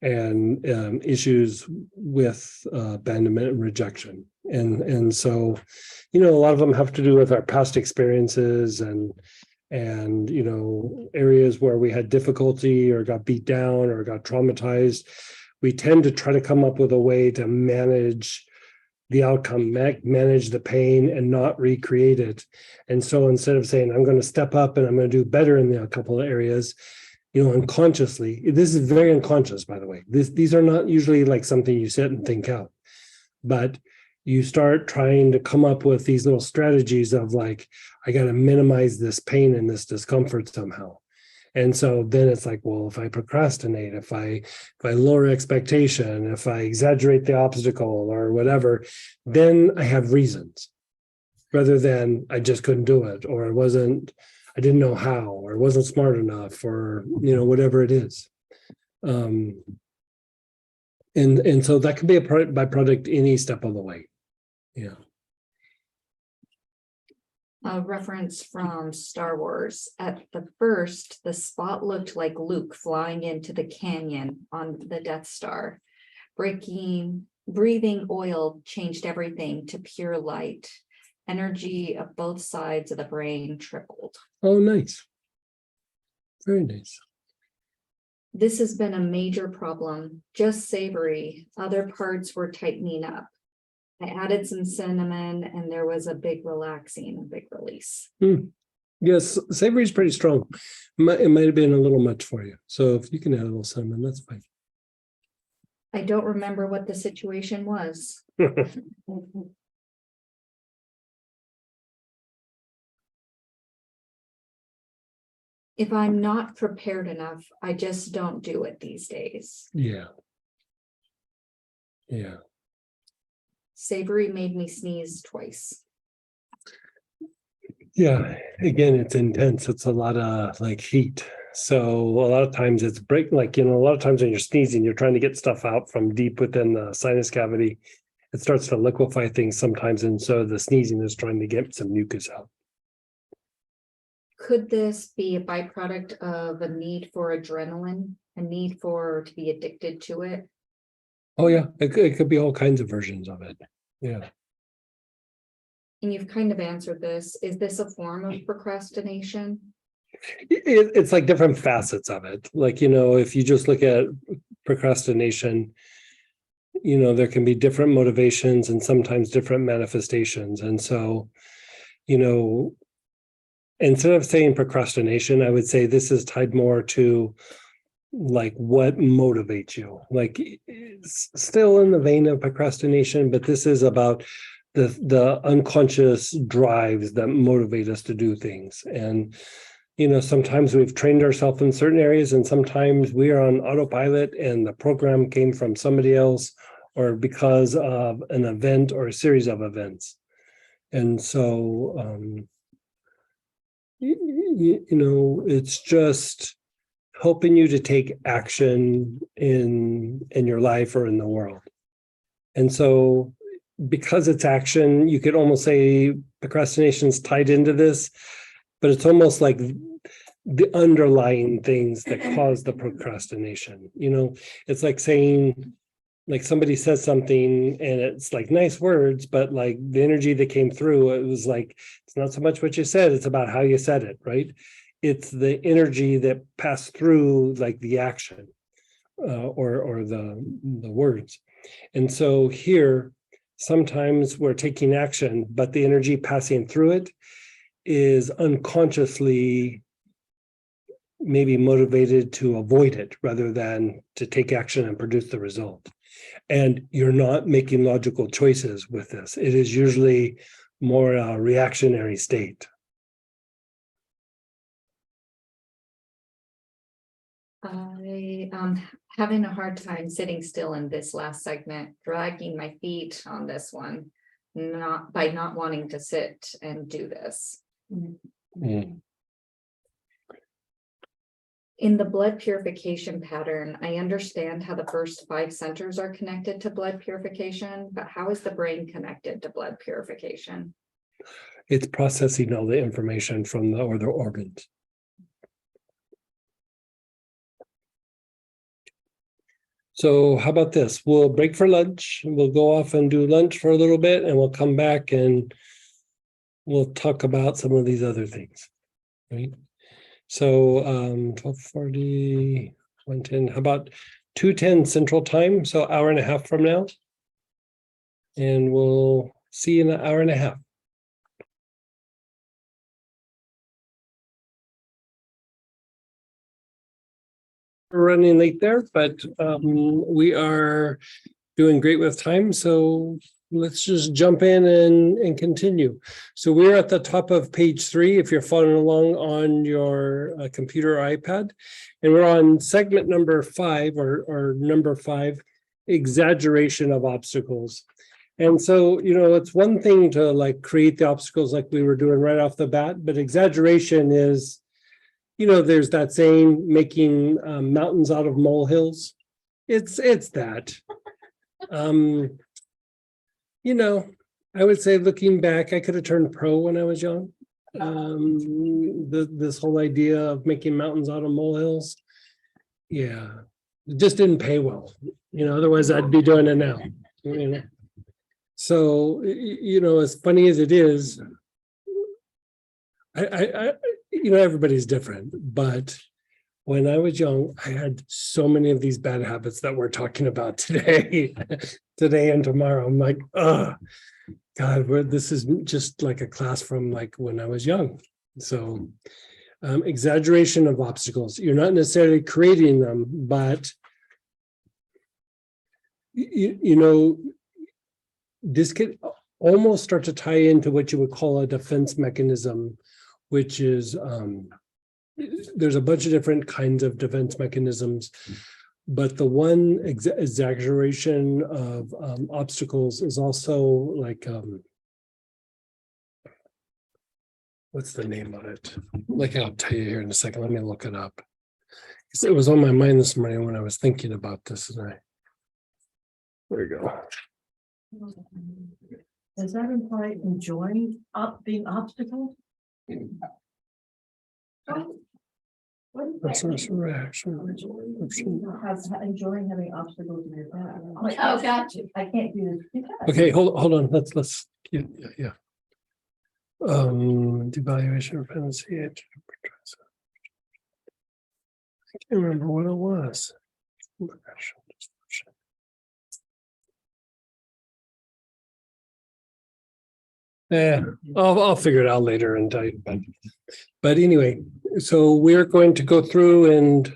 and issues with abandonment and rejection. And so, you know, a lot of them have to do with our past experiences and you know, areas where we had difficulty or got beat down or got traumatized. We tend to try to come up with a way to manage the outcome, manage the pain and not recreate it. And so instead of saying, I'm going to step up and I'm going to do better in a couple of areas, unconsciously, this is very unconscious, by the way. These are not usually like something you sit and think out, but you start trying to come up with these little strategies of like, I got to minimize this pain and this discomfort somehow. And so then it's like, well, if I procrastinate, if I lower expectation, if I exaggerate the obstacle or whatever, then I have reasons rather than I just couldn't do it, or I didn't know how, or wasn't smart enough, or, whatever it is. And so that can be a byproduct any step of the way. Yeah. A reference from Star Wars. At the first, the spot looked like Luke flying into the canyon on the Death Star. Breathing oil changed everything to pure light. Energy of both sides of the brain tripled. Oh, nice. Very nice. This has been a major problem. Just savory. Other parts were tightening up. I added some cinnamon and there was a big relaxing, a big release. Yes, savory is pretty strong. It might have been a little much for you. So if you can add a little cinnamon, that's fine. I don't remember what the situation was. If I'm not prepared enough, I just don't do it these days. Yeah. Yeah. Savory made me sneeze twice. Yeah. Again, it's intense. It's a lot of like heat. So a lot of times it's a lot of times when you're sneezing, you're trying to get stuff out from deep within the sinus cavity. It starts to liquefy things sometimes. And so the sneezing is trying to get some mucus out. Could this be a byproduct of a need for adrenaline, a need to be addicted to it? Oh, yeah. It could be all kinds of versions of it. Yeah. And you've kind of answered this. Is this a form of procrastination? It's like different facets of it. Like, if you just look at procrastination, there can be different motivations and sometimes different manifestations. And so, instead of saying procrastination, I would say this is tied more to like what motivates you. Like it's still in the vein of procrastination, but this is about the unconscious drives that motivate us to do things. And sometimes we've trained ourselves in certain areas, and sometimes we are on autopilot and the program came from somebody else or because of an event or a series of events. And so it's just helping you to take action in your life or in the world. And so because it's action, you could almost say procrastination is tied into this, but it's almost like the underlying things that cause the procrastination. It's like saying, like somebody says something and it's like nice words, but like the energy that came through, it was like, it's not so much what you said, it's about how you said it, right? It's the energy that passed through like the action or the words. And so here, sometimes we're taking action, but the energy passing through it is unconsciously maybe motivated to avoid it rather than to take action and produce the result. And you're not making logical choices with this. It is usually more a reactionary state. I am having a hard time sitting still in this last segment, dragging my feet on this one, not wanting to sit and do this. Mm. In the blood purification pattern, I understand how the first 5 centers are connected to blood purification, but how is the brain connected to blood purification? It's processing all the information from the other organs. So how about this? We'll break for lunch. We'll go off and do lunch for a little bit, and we'll come back and we'll talk about some of these other things, right? So 12:40, 1:10, how about 2:10 Central Time? So hour and a half from now. And we'll see you in an hour and a half. We're running late there, but we are doing great with time. So let's just jump in and continue. So we're at the top of page 3, if you're following along on your computer or iPad. And we're on segment number 5 or number 5, exaggeration of obstacles. And so, you know, it's one thing to like create the obstacles like we were doing right off the bat, but exaggeration is, you know, there's that saying, making mountains out of molehills. It's that. You know, I would say looking back, I could have turned pro when I was young. This whole idea of making mountains out of molehills. Yeah, it just didn't pay well. You know, otherwise I'd be doing it now. You know? So, you know, as funny as it is, I you know, everybody's different, but when I was young, I had so many of these bad habits that we're talking about today, and tomorrow. I'm like, oh, God, this is just like a class from like when I was young. So exaggeration of obstacles. You're not necessarily creating them, but you know, this could almost start to tie into what you would call a defense mechanism, which is there's a bunch of different kinds of defense mechanisms, but the one exaggeration of obstacles is also like, what's the name of it? Like, I'll tell you here in a second. Let me look it up. It was on my mind this morning when I was thinking about this, and there you go. Does that imply enjoying being obstacles? That's not a reaction. Enjoying having obstacles in your path. Oh, gotcha. I can't do this. Okay, hold on. Let's yeah. Devaluation of pendency. I can't remember what it was. Yeah, I'll figure it out later and tell you. But anyway, so we're going to go through and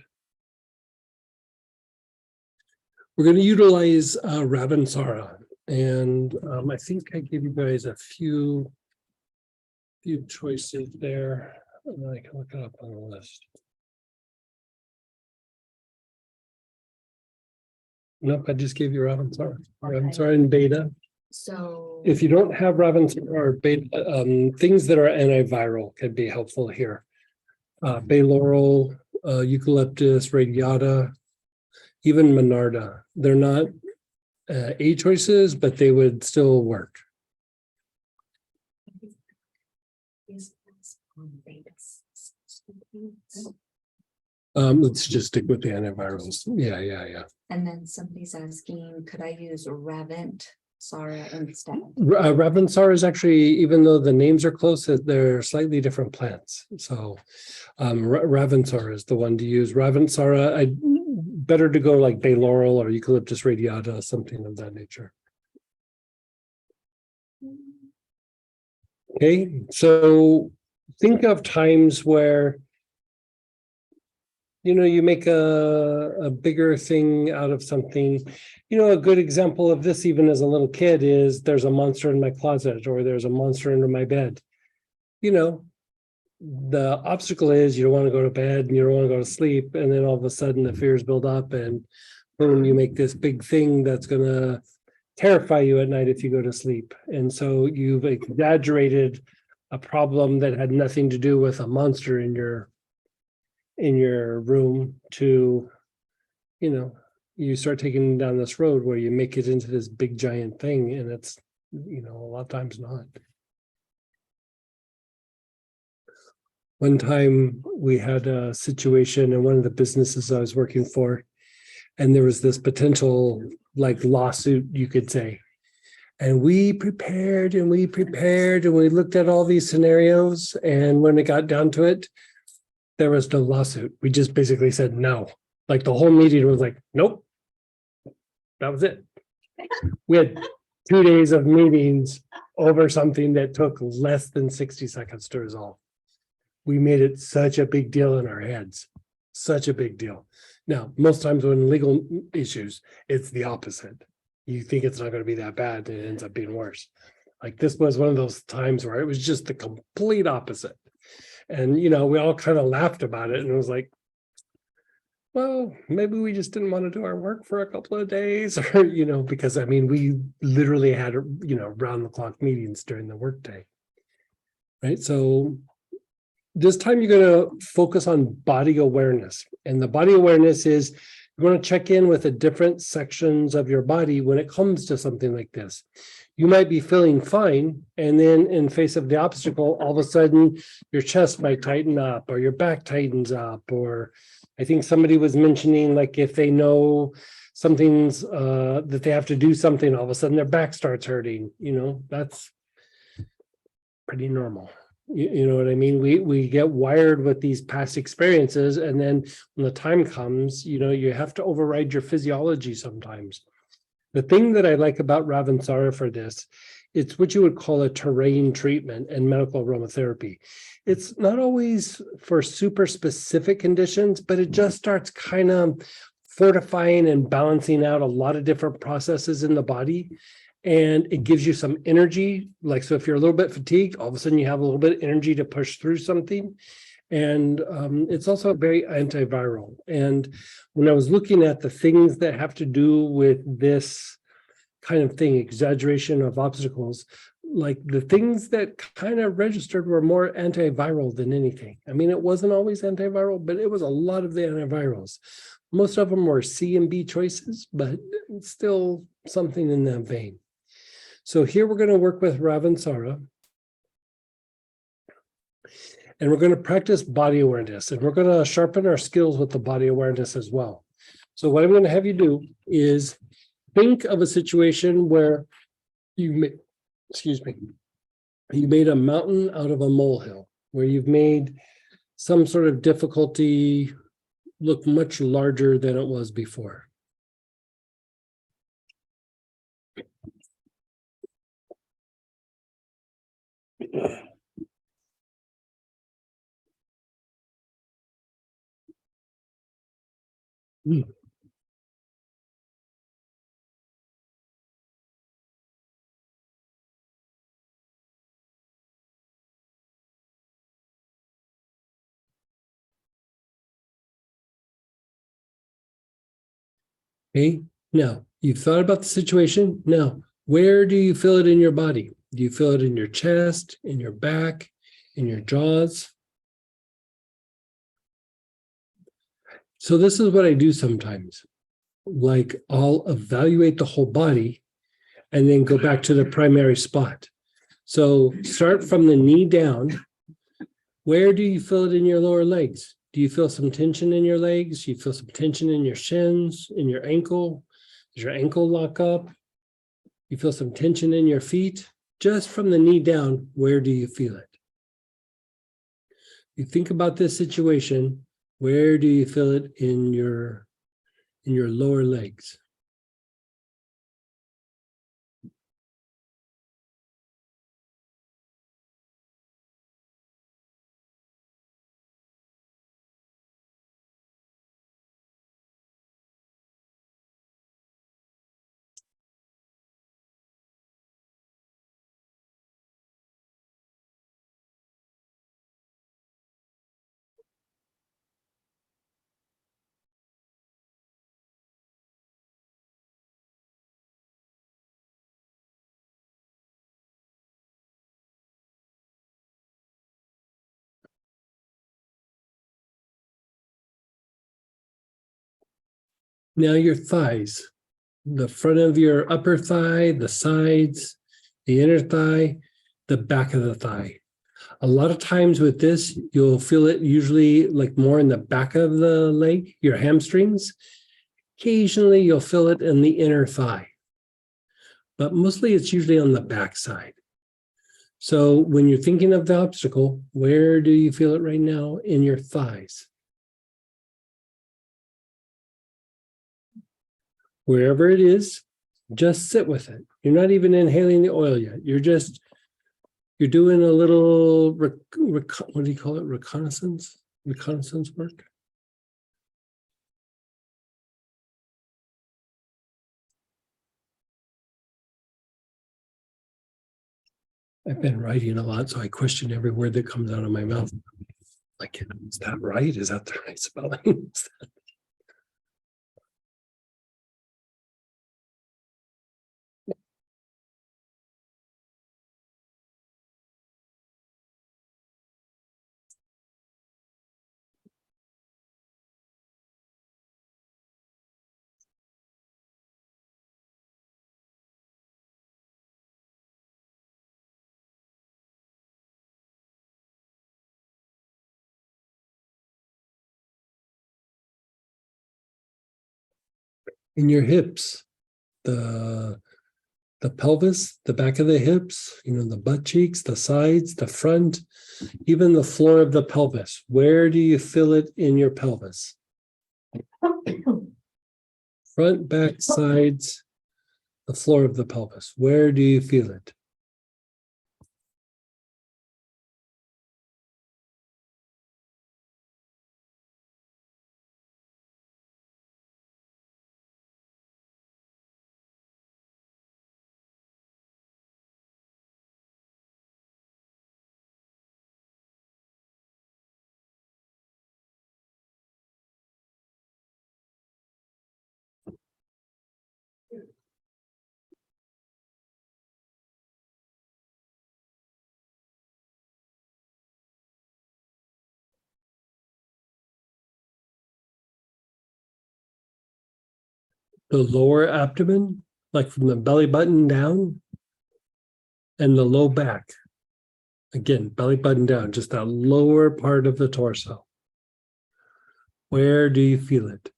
we're going to utilize Ravensara. And I think I gave you guys a few choices there. I can look it up on the list. Nope, I just gave you Ravensara. Ravensara in beta. So. If you don't have Ravensara or beta, things that are antiviral can be helpful here. Bay laurel, eucalyptus, radiata, even monarda. They're not A choices, but they would still work. Let's just stick with the antivirals. Yeah. And then somebody's asking, could I use Ravensara instead? Ravensara is actually, even though the names are close, they're slightly different plants. So Ravensara is the one to use. Ravensara, better to go like bay laurel or eucalyptus radiata, something of that nature. Okay, so think of times where you make a bigger thing out of something. A good example of this, even as a little kid, is there's a monster in my closet or there's a monster under my bed. The obstacle is you don't want to go to bed and you don't want to go to sleep. And then all of a sudden the fears build up and boom, you make this big thing that's going to terrify you at night if you go to sleep. And so you've exaggerated a problem that had nothing to do with a monster in your room to, you start taking down this road where you make it into this big giant thing, and it's, a lot of times not. One time we had a situation in one of the businesses I was working for, and there was this potential lawsuit, you could say. And we prepared and we looked at all these scenarios. And when it got down to it, there was no lawsuit. We just basically said no. The whole meeting was like, nope. That was it. We had 2 days of meetings over something that took less than 60 seconds to resolve. We made it such a big deal in our heads, such a big deal. Now, most times when legal issues, it's the opposite. You think it's not going to be that bad, and it ends up being worse. Like this was one of those times where it was just the complete opposite. And, you know, we all kind of laughed about it, and it was like, well, maybe we just didn't want to do our work for a couple of days, or, you know, because I mean, we literally had, you know, round the clock meetings during the workday. Right. So this time you're going to focus on body awareness. And the body awareness is you're going to check in with the different sections of your body when it comes to something like this. You might be feeling fine, and then in face of the obstacle, all of a sudden your chest might tighten up, or your back tightens up, or I think somebody was mentioning, like, if they know something's that they have to do something, all of a sudden their back starts hurting. You know, that's pretty normal. You know what I mean? We get wired with these past experiences, and then when the time comes, you know, you have to override your physiology sometimes. The thing that I like about Ravensara for this, it's what you would call a terrain treatment and medical aromatherapy. It's not always for super specific conditions, but it just starts kind of fortifying and balancing out a lot of different processes in the body. And it gives you some energy. Like, so if you're a little bit fatigued, all of a sudden you have a little bit of energy to push through something. And it's also very antiviral. And when I was looking at the things that have to do with this kind of thing, exaggeration of obstacles, like the things that kind of registered were more antiviral than anything. I mean, it wasn't always antiviral, but it was a lot of the antivirals. Most of them were C and B choices, but still something in that vein. So here we're going to work with Ravensara. And we're going to practice body awareness, and we're going to sharpen our skills with the body awareness as well. So what I'm going to have you do is think of a situation where you made a mountain out of a molehill, where you've made some sort of difficulty look much larger than it was before. Okay, now you've thought about the situation. Now, where do you feel it in your body? Do you feel it in your chest, in your back, in your jaws? So this is what I do sometimes. Like, I'll evaluate the whole body and then go back to the primary spot. So start from the knee down. Where do you feel it in your lower legs? Do you feel some tension in your legs? Do you feel some tension in your shins, in your ankle? Does your ankle lock up? You feel some tension in your feet? Just from the knee down, where do you feel it? You think about this situation, where do you feel it in your lower legs? Now your thighs, the front of your upper thigh, the sides, the inner thigh, the back of the thigh. A lot of times with this, you'll feel it usually like more in the back of the leg, your hamstrings. Occasionally, you'll feel it in the inner thigh, but mostly it's usually on the back side. So when you're thinking of the obstacle, where do you feel it right now in your thighs? Wherever it is, Just sit with it. You're not even inhaling the oil yet. You're doing a little, what do you call it? Reconnaissance work. I've been writing a lot, so I question every word that comes out of my mouth. Like, is that right? Is that the right spelling? In your hips, the pelvis, the back of the hips, the butt cheeks, the sides, the front, even the floor of the pelvis. Where do you feel it in your pelvis? Front, back, sides, the floor of the pelvis. Where do you feel it? The lower abdomen, like from the belly button down, and the low back. Again, belly button down, just that lower part of the torso. Where do you feel it?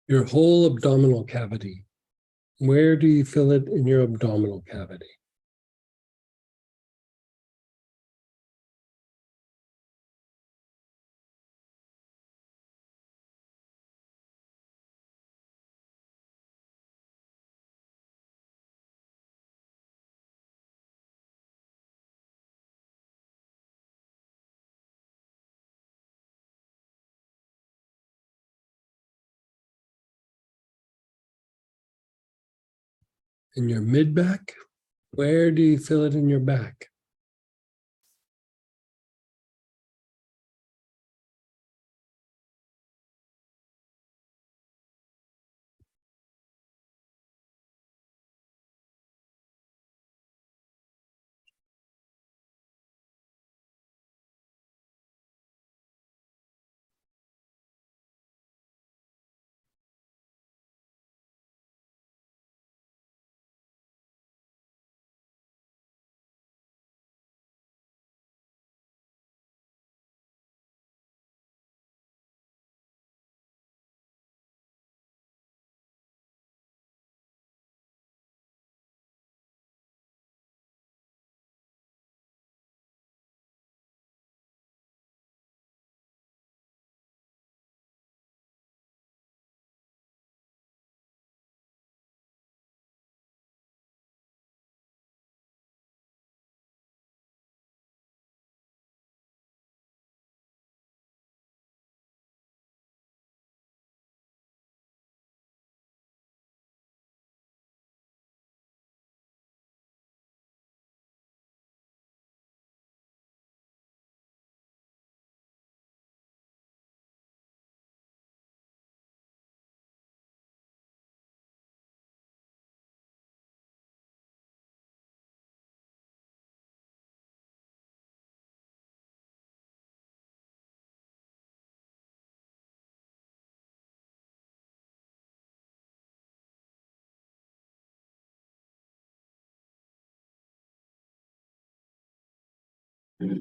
Your whole abdominal cavity. Where do you feel it in your abdominal cavity? In your mid back? Where do you feel it in your back? Your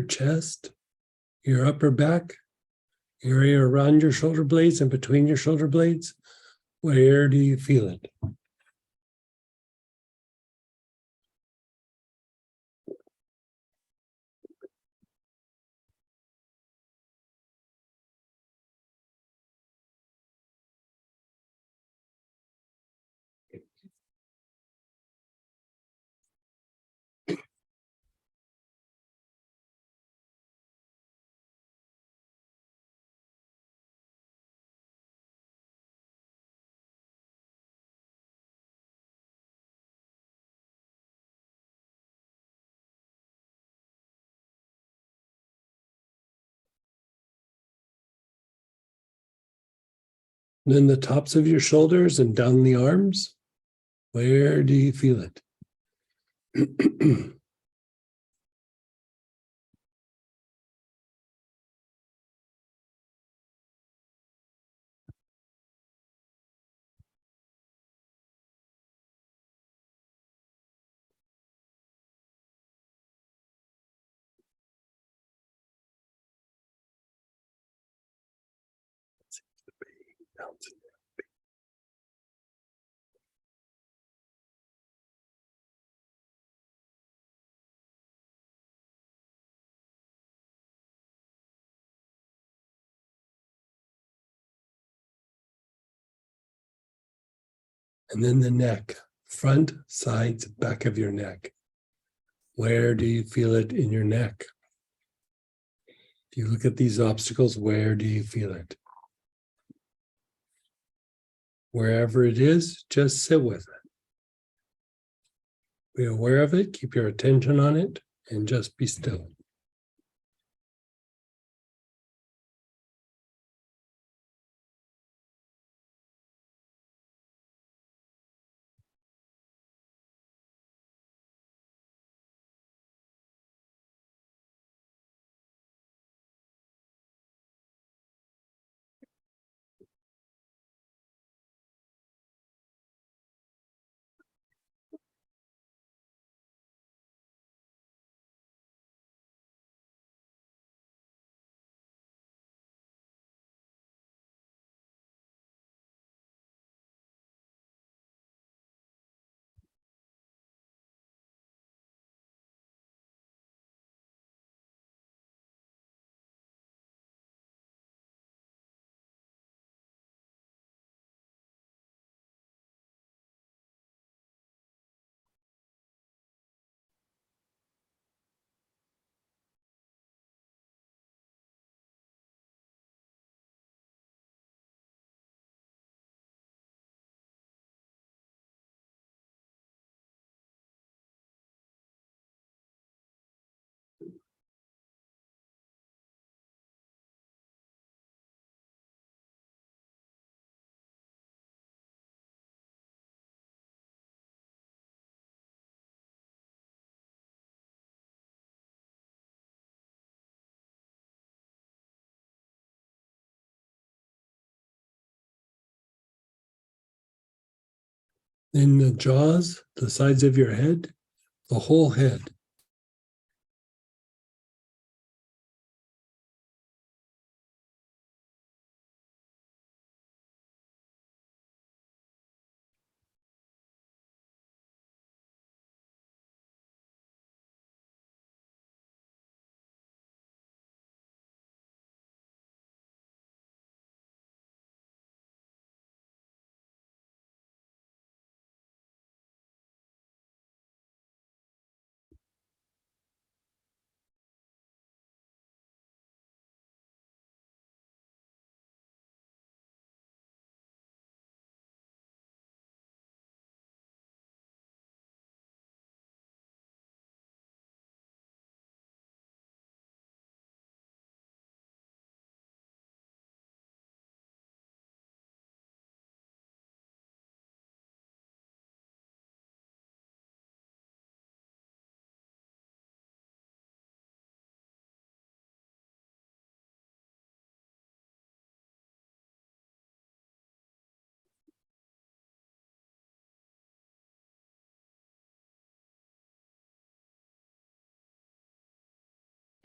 chest, your upper back, your area around your shoulder blades and between your shoulder blades. Where do you feel it? Then the tops of your shoulders and down the arms. Where do you feel it? And then the neck, front, sides, back of your neck. Where do you feel it in your neck? If you look at these obstacles, where do you feel it? Wherever it is, just sit with it. Be aware of it, keep your attention on it, and just be still. In the jaws, the sides of your head, the whole head.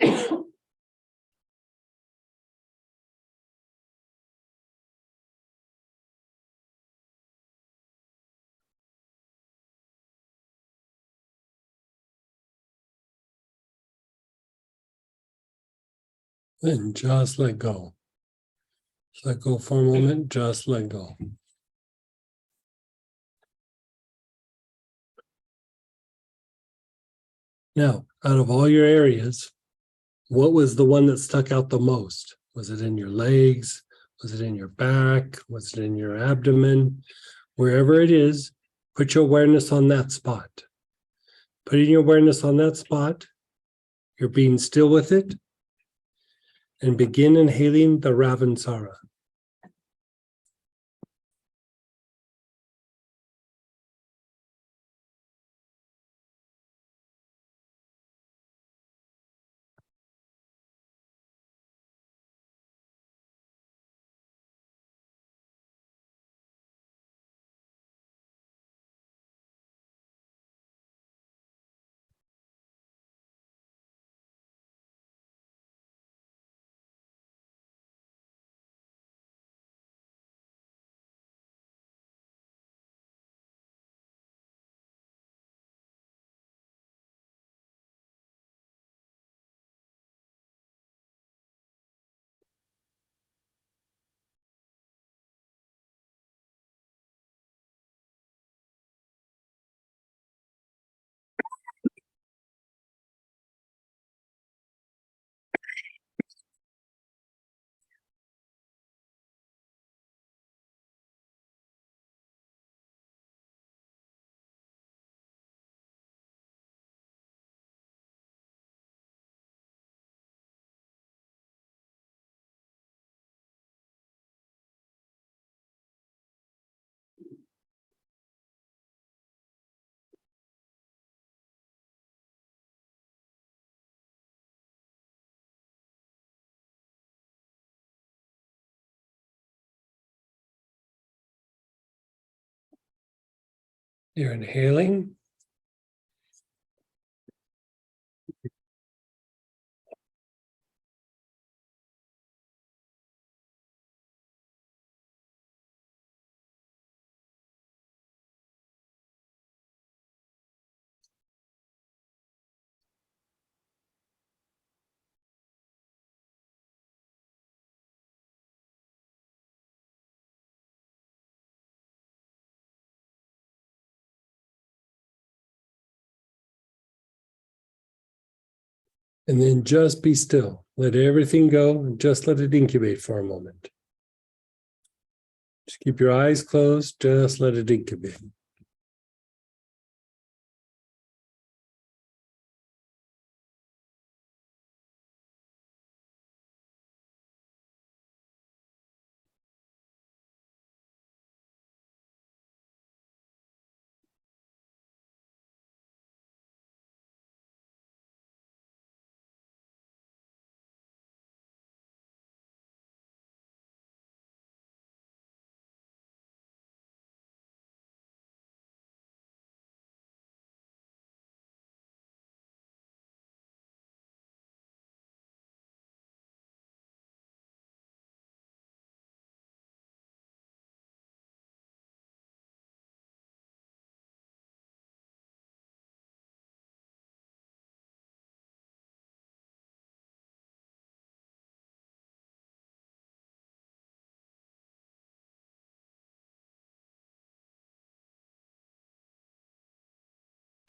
And just let go. Just let go for a moment, just let go. Now, out of all your areas, what was the one that stuck out the most? Was it in your legs? Was it in your back? Was it in your abdomen? Wherever it is, put your awareness on that spot. Putting your awareness on that spot, you're being still with it, and begin inhaling the Ravansara. You're inhaling. And then just be still. Let everything go and just let it incubate for a moment. Just keep your eyes closed, just let it incubate.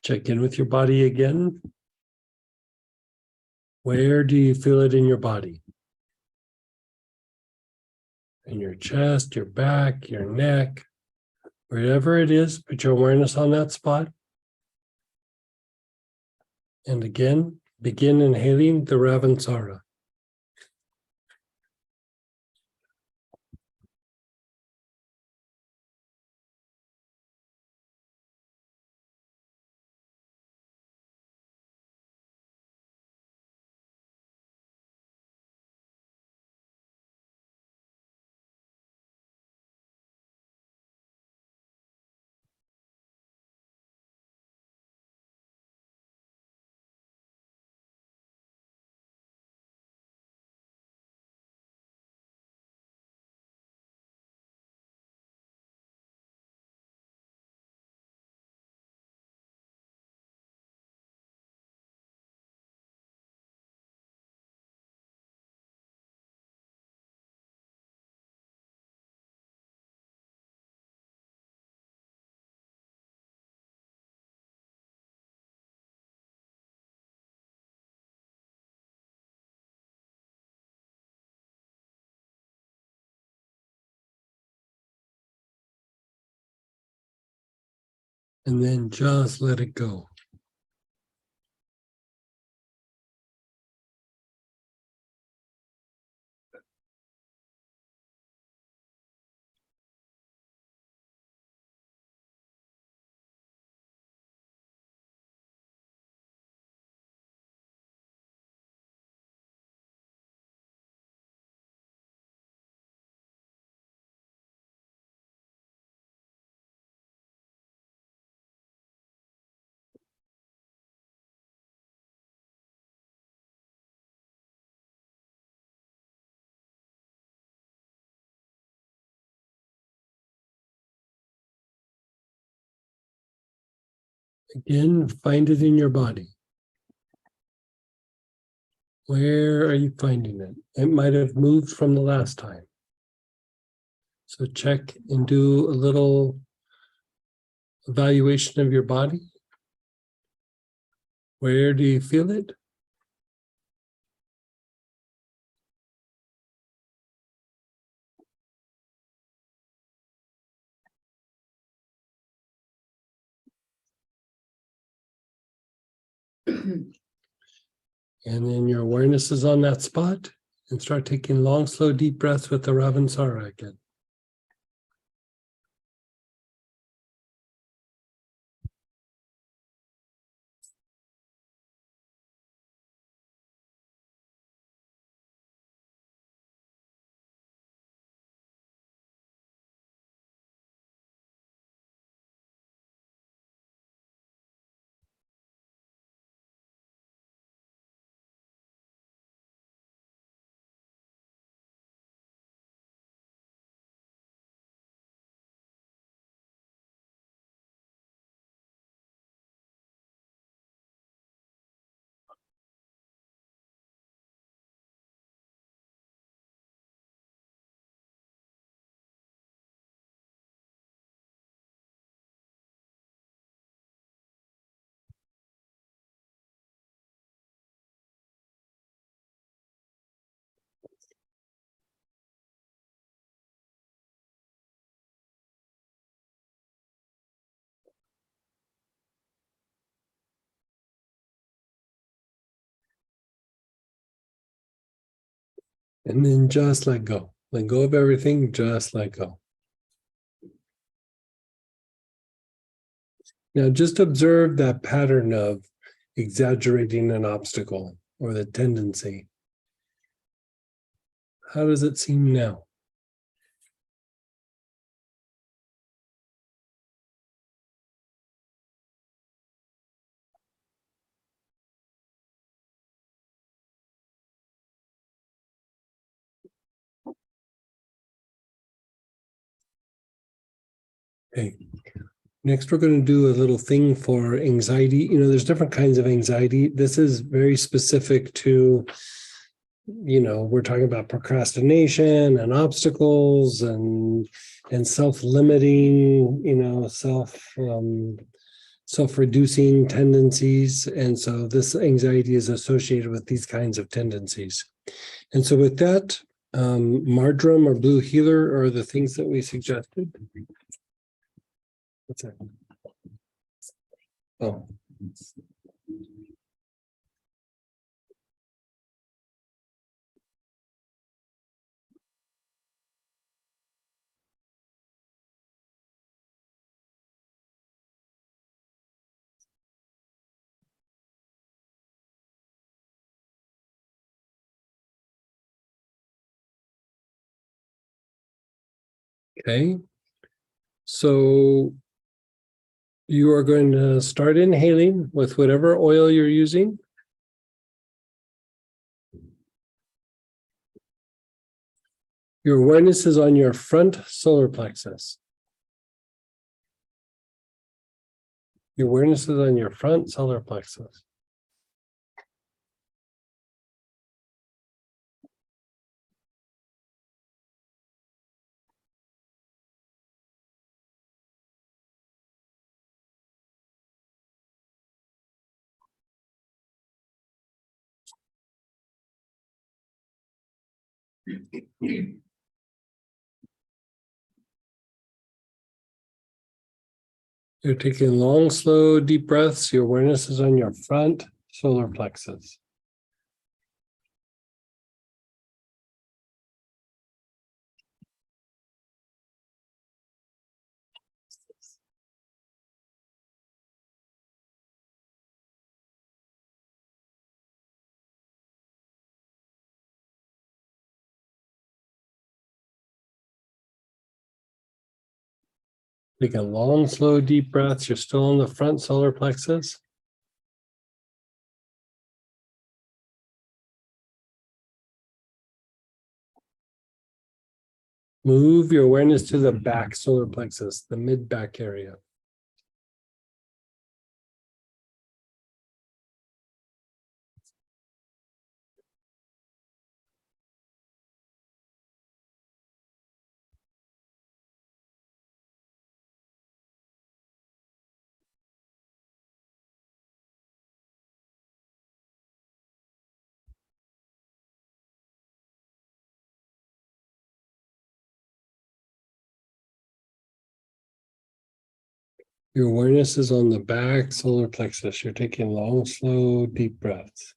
Check in with your body again. Where do you feel it in your body? In your chest, your back, your neck, wherever it is, put your awareness on that spot. And again, begin inhaling the Ravansara. And then just let it go. Again, find it in your body. Where are you finding it? It might have moved from the last time. So check and do a little evaluation of your body. Where do you feel it? And then your awareness is on that spot, and start taking long, slow, deep breaths with the Ravensara again. And then just let go. Let go of everything, just let go. Now just observe that pattern of exaggerating an obstacle or the tendency. How does it seem now? Okay. Next, we're going to do a little thing for anxiety. You know, there's different kinds of anxiety. This is very specific to, you know, we're talking about procrastination and obstacles and self-limiting, you know, self-reducing tendencies. And so this anxiety is associated with these kinds of tendencies. And so with that, marjoram or blue healer are the things that we suggested. What's that? Oh. Okay. So you are going to start inhaling with whatever oil you're using. Your awareness is on your front solar plexus. Your awareness is on your front solar plexus. You're taking long, slow, deep breaths. Your awareness is on your front solar plexus. Taking long, slow, deep breaths. You're still on the front solar plexus. Move your awareness to the back solar plexus, the mid back area. Your awareness is on the back solar plexus. You're taking long, slow, deep breaths.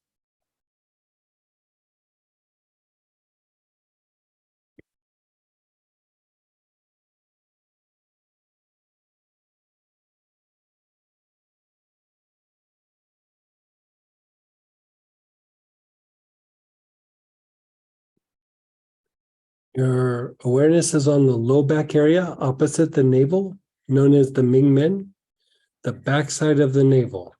Your awareness is on the low back area opposite the navel, known as the Mingmen, the backside of the navel.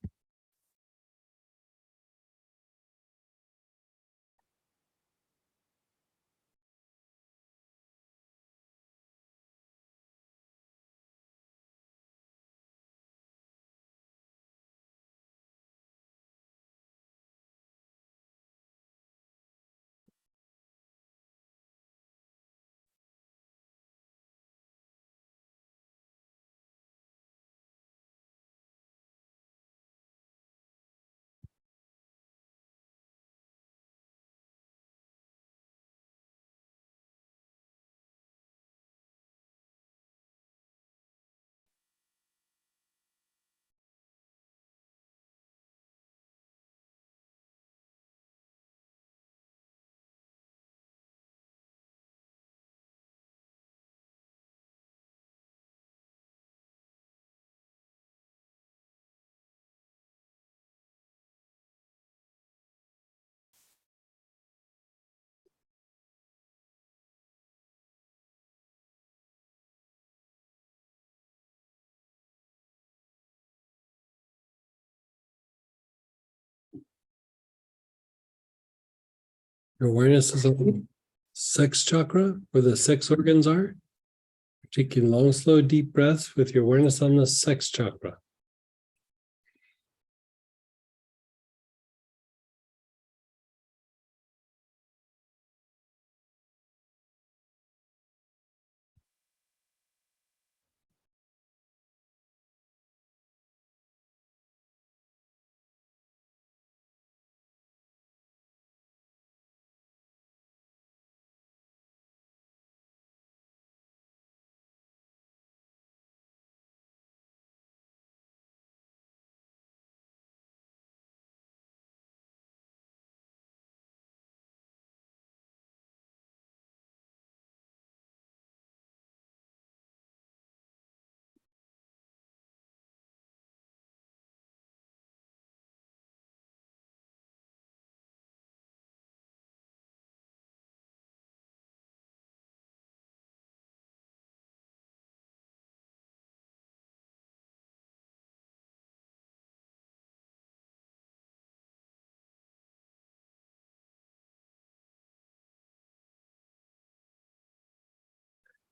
Your awareness is on the sex chakra, where the sex organs are. Taking long, slow, deep breaths with your awareness on the sex chakra.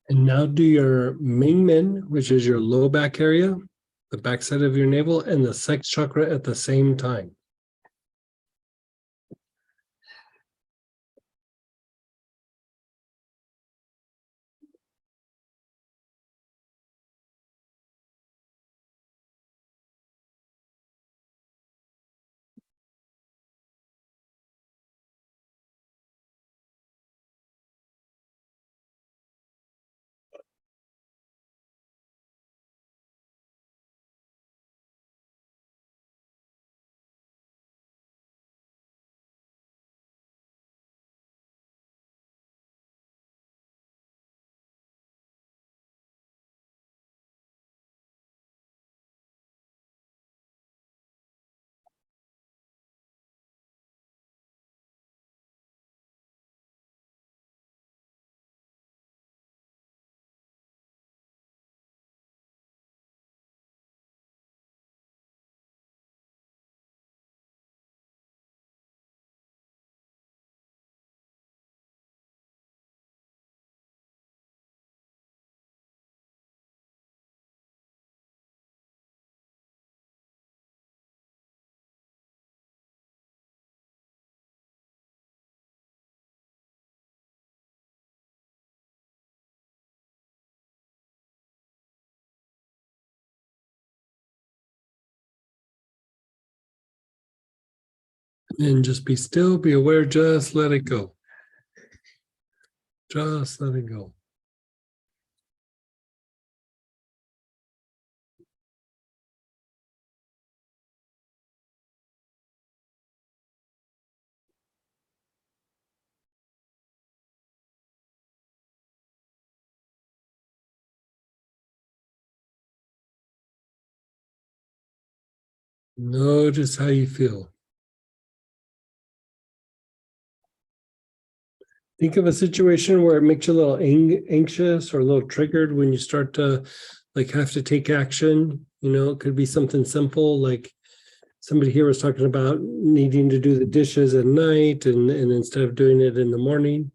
And now do your Mingmen, which is your low back area, the backside of your navel, and the sex chakra at the same time. And just be still, be aware, just let it go. Just let it go. Notice how you feel. Think of a situation where it makes you a little anxious or a little triggered when you start to like have to take action. You know, it could be something simple like somebody here was talking about needing to do the dishes at night and instead of doing it in the morning.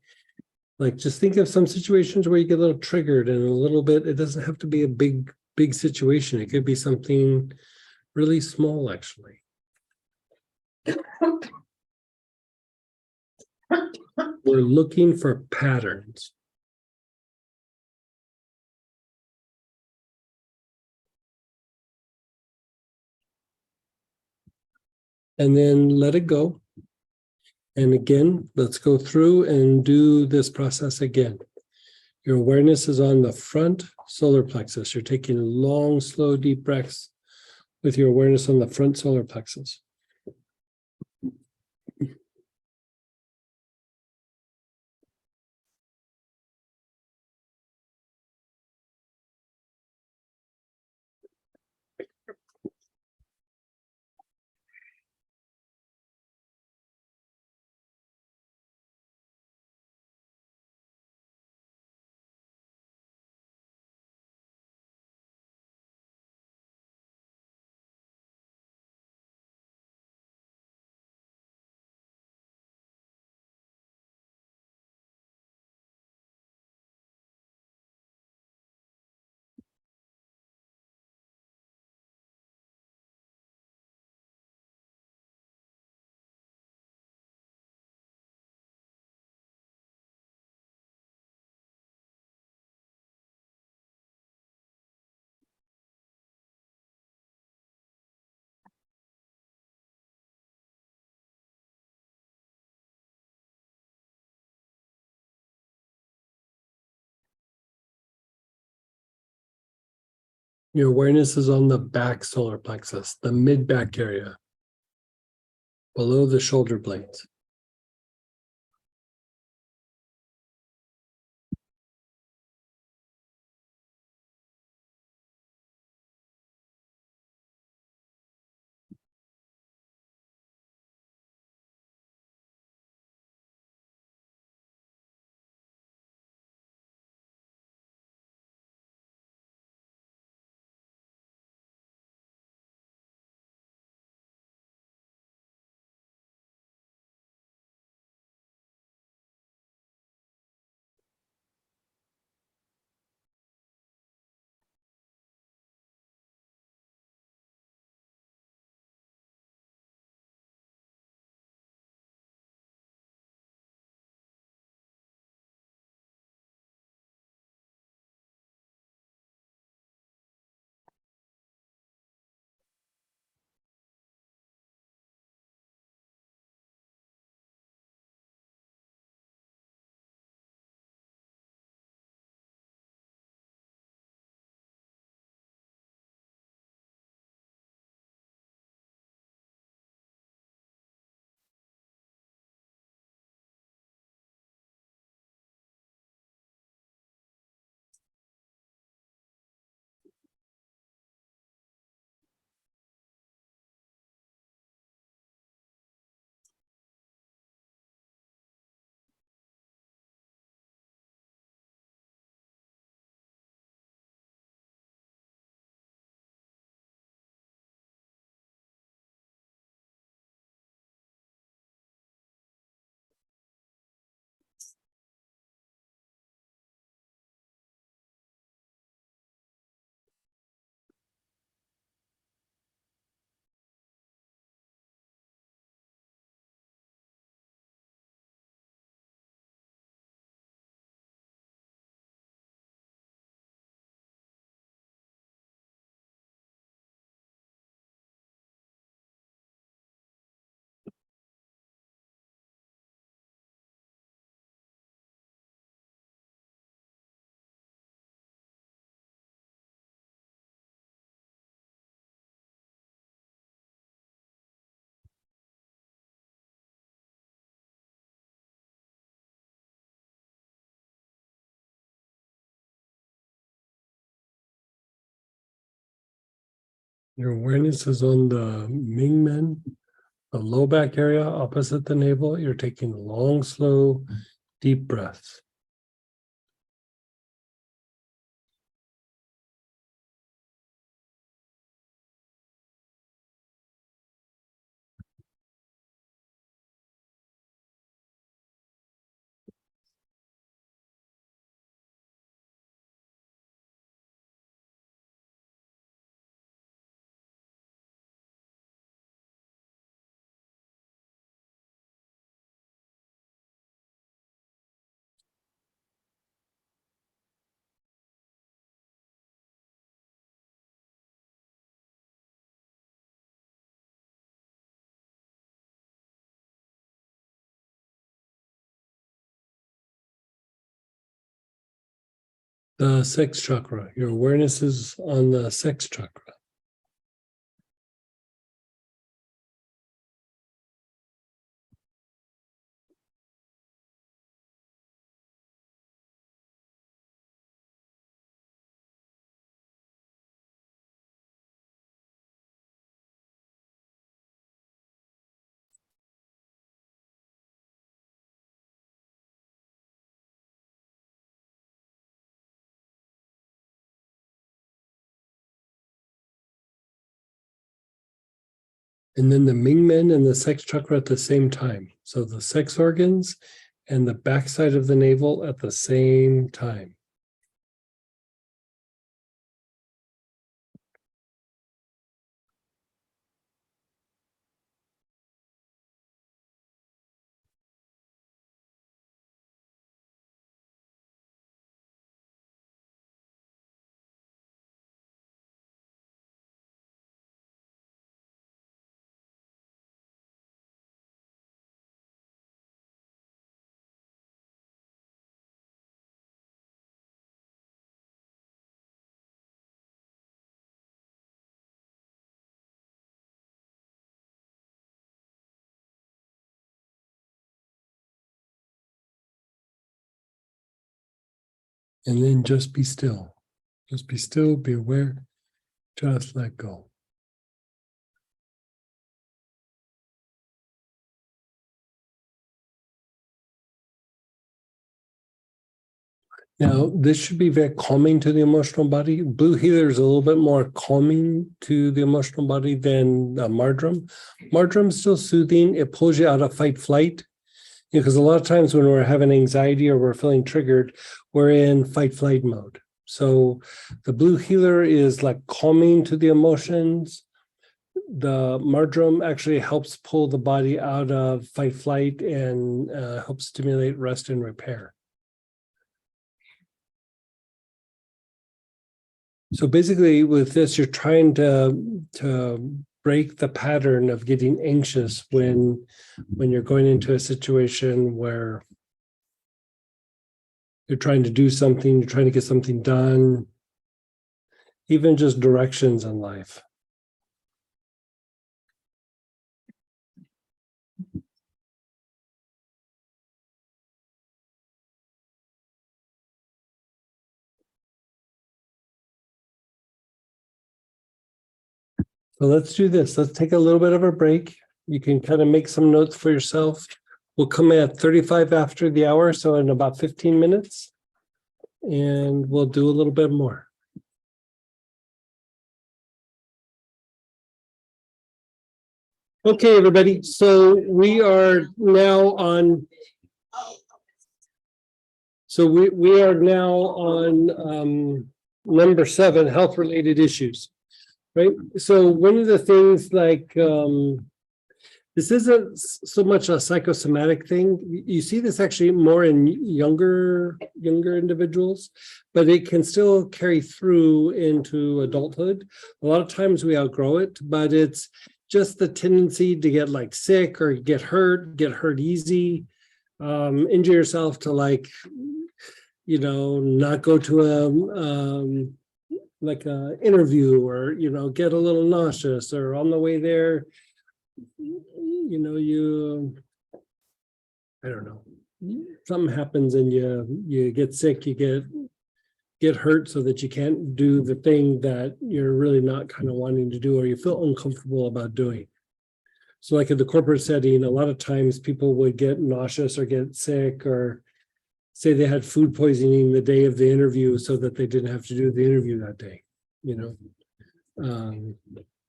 Like just think of some situations where you get a little triggered and a little bit, it doesn't have to be a big situation. It could be something really small, actually. We're looking for patterns. And then let it go. And again, let's go through and do this process again. Your awareness is on the front solar plexus. You're taking long, slow, deep breaths with your awareness on the front solar plexus. Your awareness is on the back solar plexus, the mid-back area, below the shoulder blades. Your awareness is on the Mingmen, the low back area opposite the navel. You're taking long, slow, deep breaths. The sex chakra. Your awareness is on the sex chakra. And then the Mingmen and the sex chakra at the same time. So the sex organs and the backside of the navel at the same time. And then just be still. Just be still, be aware, just let go. Now, this should be very calming to the emotional body. Blue healer is a little bit more calming to the emotional body than marjoram. Marjoram is still soothing. It pulls you out of fight flight. Because a lot of times when we're having anxiety or we're feeling triggered, we're in fight flight mode. So the blue healer is like calming to the emotions. The marjoram actually helps pull the body out of fight flight and helps stimulate rest and repair. So basically with this, you're trying to break the pattern of getting anxious when you're going into a situation where you're trying to do something, you're trying to get something done, even just directions in life. So let's do this. Let's take a little bit of a break. You can kind of make some notes for yourself. We'll come at 35 after the hour, so in about 15 minutes, and we'll do a little bit more. Okay, everybody. So we are now on. So we are now on number 7, health-related issues. Right. So one of the things like this isn't so much a psychosomatic thing. You see this actually more in younger individuals, but it can still carry through into adulthood. A lot of times we outgrow it, but it's just the tendency to get like sick or get hurt easy, injure yourself to like, you know, not go to a like a interview or, you know, get a little nauseous or on the way there, you know, I don't know, something happens and you get sick, you get get hurt so that you can't do the thing that you're really not kind of wanting to do, or you feel uncomfortable about doing. So like in the corporate setting, a lot of times people would get nauseous or get sick or say they had food poisoning the day of the interview so that they didn't have to do the interview that day, you know.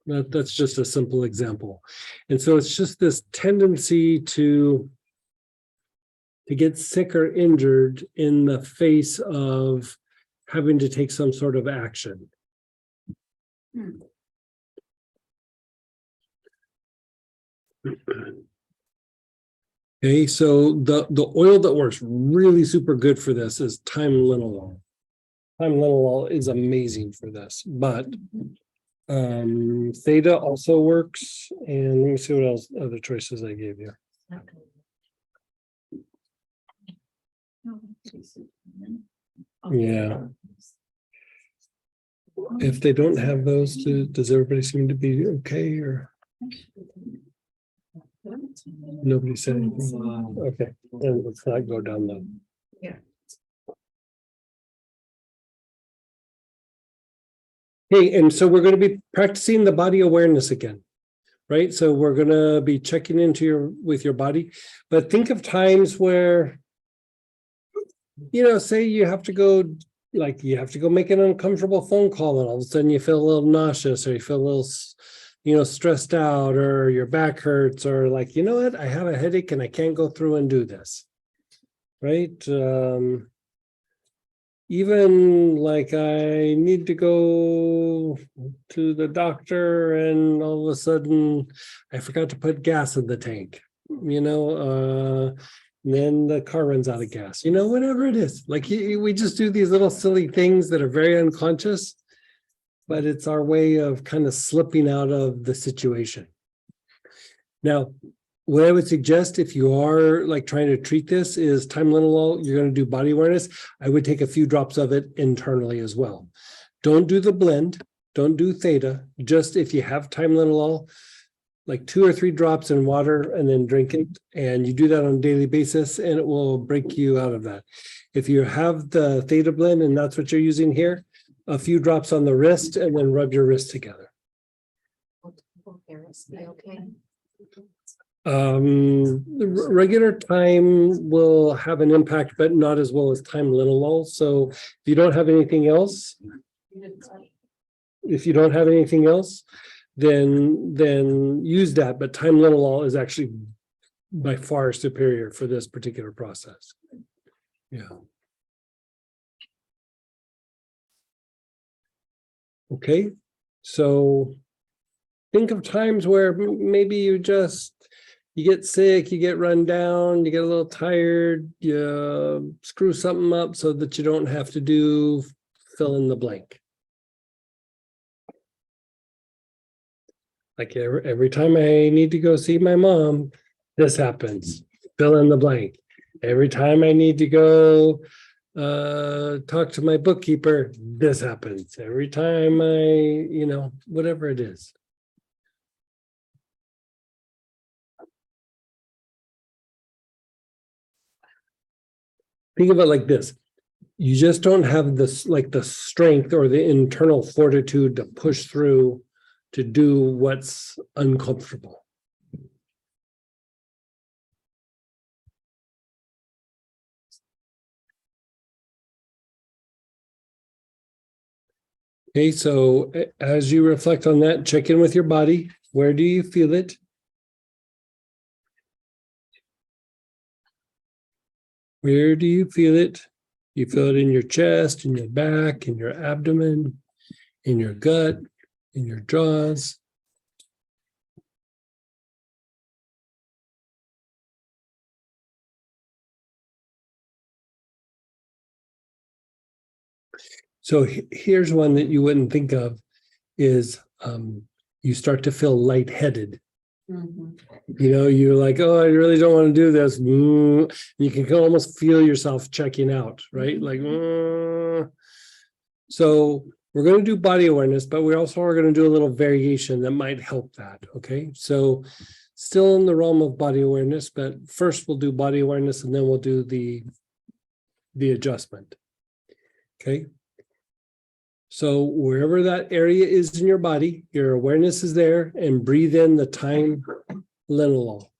That's just a simple example. And so it's just this tendency to get sick or injured in the face of having to take some sort of action. Okay, so the oil that works really super good for this is thyme linalool. Thyme linalool is amazing for this, but theta also works. And let me see what else other choices I gave you. Yeah. If they don't have those, does everybody seem to be okay, or nobody said anything? Okay, then let's not go down the. Yeah. Hey, and so we're going to be practicing the body awareness again, right? So we're going to be checking into with your body, but think of times where, you know, say you have to go make an uncomfortable phone call, and all of a sudden you feel a little nauseous, or you feel a little, you know, stressed out, or your back hurts, or like, you know what, I have a headache and I can't go through and do this, right? Even like I need to go to the doctor and all of a sudden I forgot to put gas in the tank, you know, then the car runs out of gas, you know, whatever it is. Like we just do these little silly things that are very unconscious, but it's our way of kind of slipping out of the situation. Now, what I would suggest if you are like trying to treat this is thyme linalool, you're going to do body awareness. I would take a few drops of it internally as well. Don't do the blend. Don't do theta. Just if you have thyme linalool, like 2 or 3 drops in water and then drink it. And you do that on a daily basis and it will break you out of that. If you have the theta blend and that's what you're using here, a few drops on the wrist and then rub your wrist together. Okay. The regular thyme will have an impact, but not as well as thyme linalool. So if you don't have anything else, then use that. But thyme linalool is actually by far superior for this particular process. Yeah. Okay, so think of times where maybe you get sick, you get run down, you get a little tired, you screw something up so that you don't have to do fill in the blank. Like every time I need to go see my mom, this happens, fill in the blank. Every time I need to go talk to my bookkeeper, this happens. Every time whatever it is. Think of it like this. You just don't have this, like the strength or the internal fortitude to push through to do what's uncomfortable. Okay, so as you reflect on that, check in with your body. Where do you feel it? Where do you feel it? You feel it in your chest, in your back, in your abdomen, in your gut, in your jaws. So here's one that you wouldn't think of is you start to feel lightheaded. You know, you're like, oh, I really don't want to do this. You can almost feel yourself checking out, right? Like, so we're going to do body awareness, but we also are going to do a little variation that might help that. Okay, so still in the realm of body awareness, but first we'll do body awareness and then we'll do the adjustment. Okay, So wherever that area is in your body, your awareness is there, and breathe in the time lineal.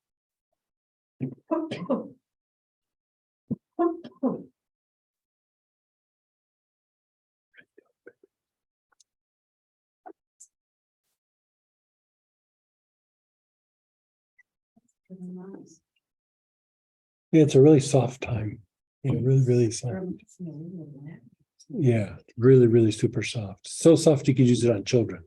Yeah, it's a really soft time. Really, really soft. Yeah, really, really super soft. So soft you could use it on children.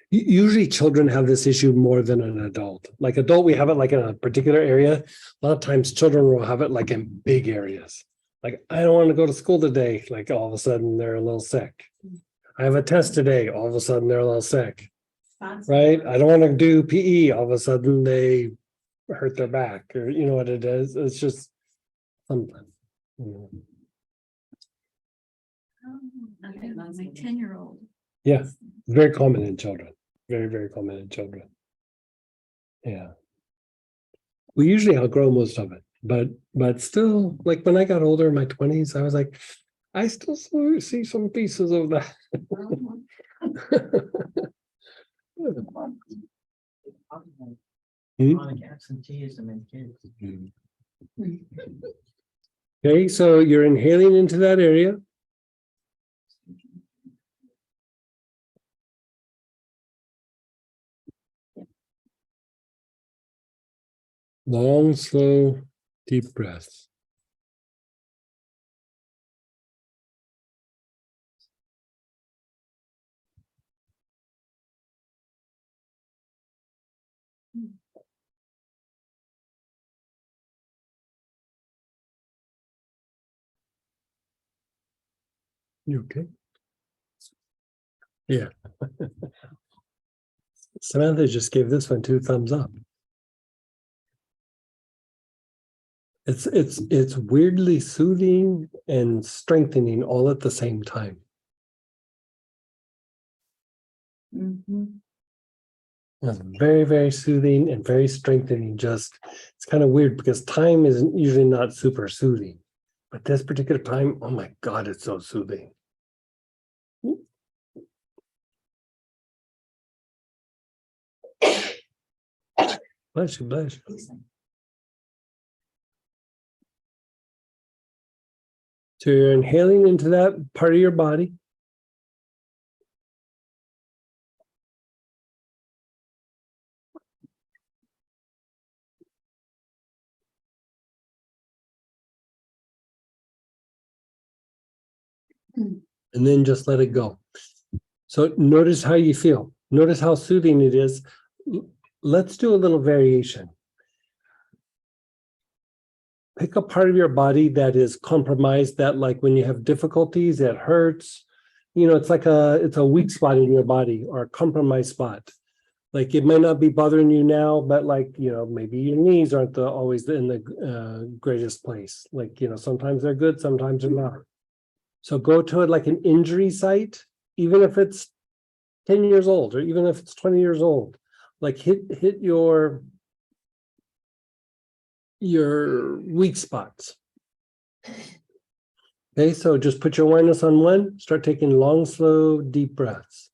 Usually children have this issue more than an adult. Like adult, we have it like in a particular area. A lot of times children will have it like in big areas. Like, I don't want to go to school today. Like all of a sudden they're a little sick. I have a test today. All of a sudden they're a little sick, right? I don't want to do PE. All of a sudden they hurt their back, or you know what it is. It's just something. Okay, my 10-year-old. Yeah, very common in children. Very, very common in children. Yeah. We usually outgrow most of it, but still, like when I got older in my 20s, I was like, I still see some pieces of that. Chronic absenteeism in kids. Okay, so you're inhaling into that area. Long, slow, deep breaths. You okay? Yeah. Samantha just gave this one 2 thumbs up. It's weirdly soothing and strengthening all at the same time. It's very, very soothing and very strengthening. Just, it's kind of weird because time is usually not super soothing, but this particular time, oh my God, it's so soothing. Bless you, bless you. So you're inhaling into that part of your body. And then just let it go. So notice how you feel. Notice how soothing it is. Let's do a little variation. Pick a part of your body that is compromised, that like when you have difficulties, it hurts. You know, it's a weak spot in your body or a compromised spot. Like it might not be bothering you now, but like, you know, maybe your knees aren't always in the greatest place. Like, you know, sometimes they're good, sometimes they're not. So go to it like an injury site, even if it's 10 years old, or even if it's 20 years old, like hit your weak spots. Okay, so just put your awareness on one, start taking long, slow, deep breaths.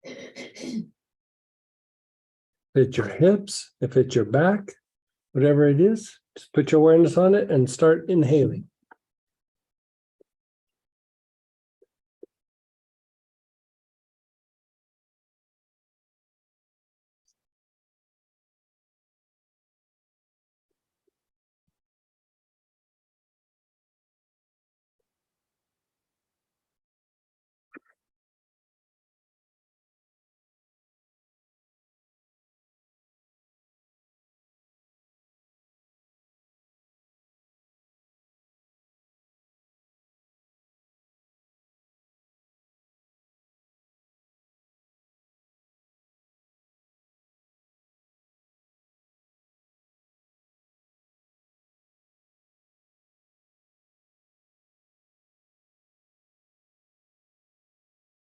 If it's your hips, if it's your back, whatever it is, just put your awareness on it and start inhaling.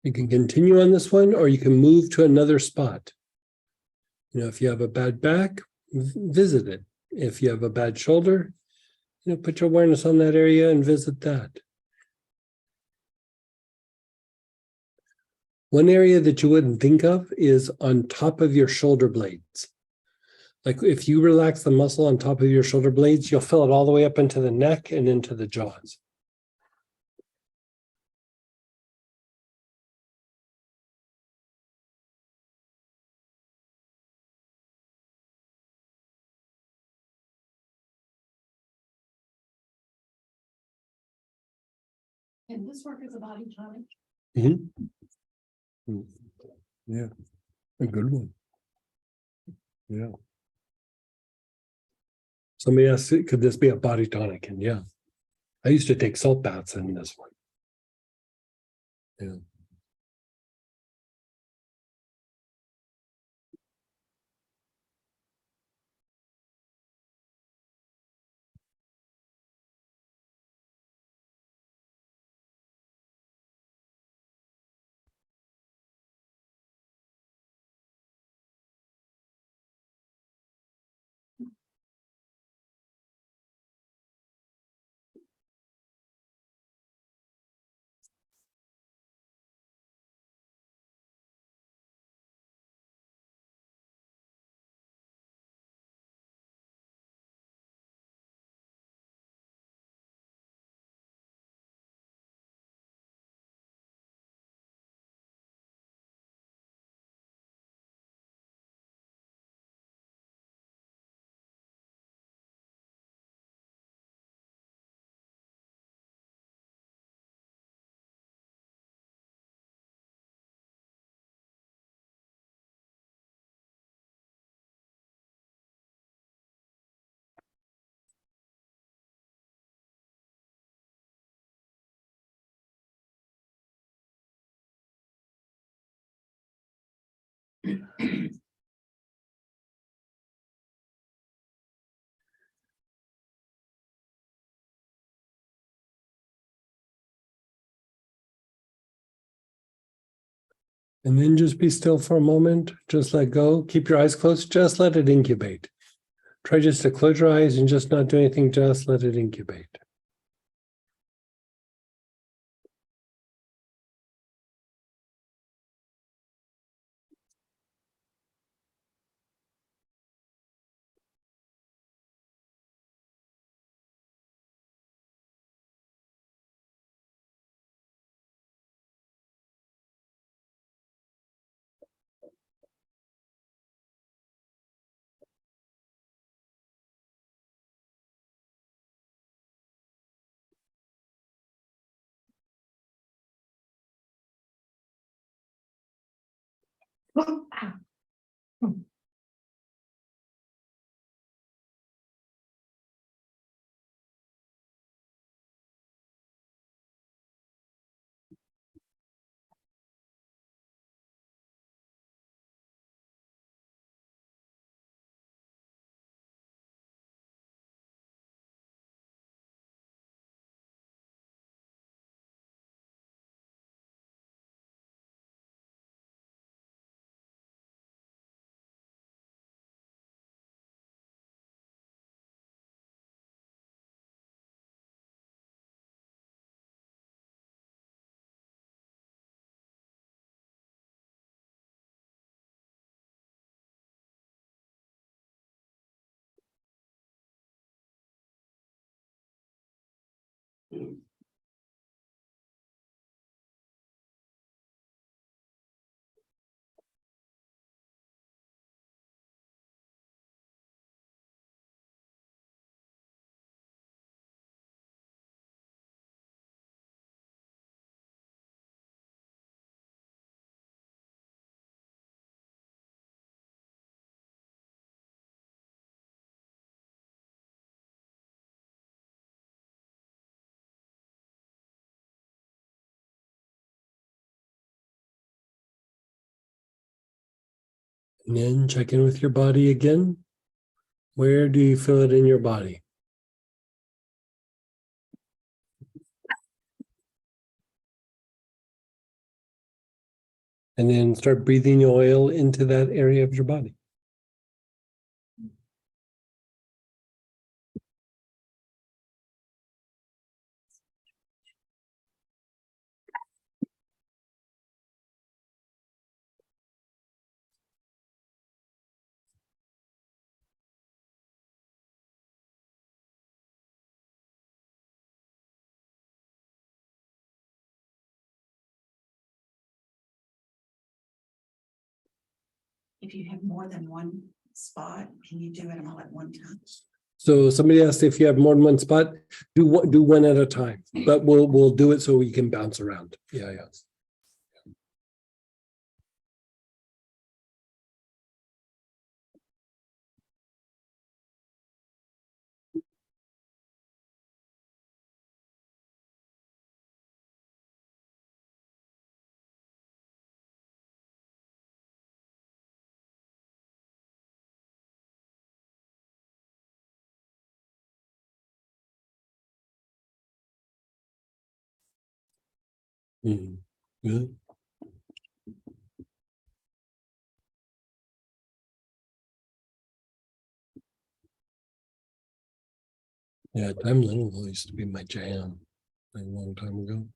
You can continue on this one, or you can move to another spot. You know, if you have a bad back, visit it. If you have a bad shoulder, Put your awareness on that area and visit that. One area that you wouldn't think of is on top of your shoulder blades. Like if you relax the muscle on top of your shoulder blades, you'll feel it all the way up into the neck and into the jaws. And this work is a body tonic. Yeah, a good one. Yeah. Somebody asked, could this be a body tonic? And yeah, I used to take salt baths in this one. Yeah. And then just be still for a moment. Just let go. Keep your eyes closed. Just let it incubate. Try just to close your eyes and just not do anything. Just let it incubate. And then check in with your body again. Where do you feel it in your body? And then start breathing oil into that area of your body. if you have more than one spot, can you do it all at one time? So somebody asked if you have more than one spot, do one at a time, but we'll do it so we can bounce around. Yeah. Mhm. Good. Yeah, time little used to be my jam a long time ago.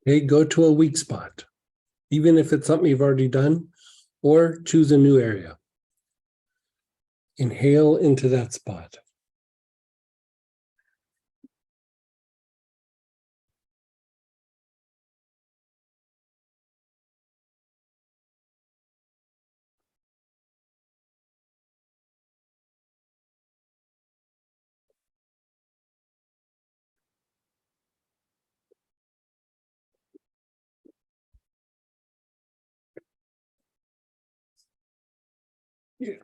Okay, go to a weak spot, even if it's something you've already done, or choose a new area. Inhale into that spot. Yeah.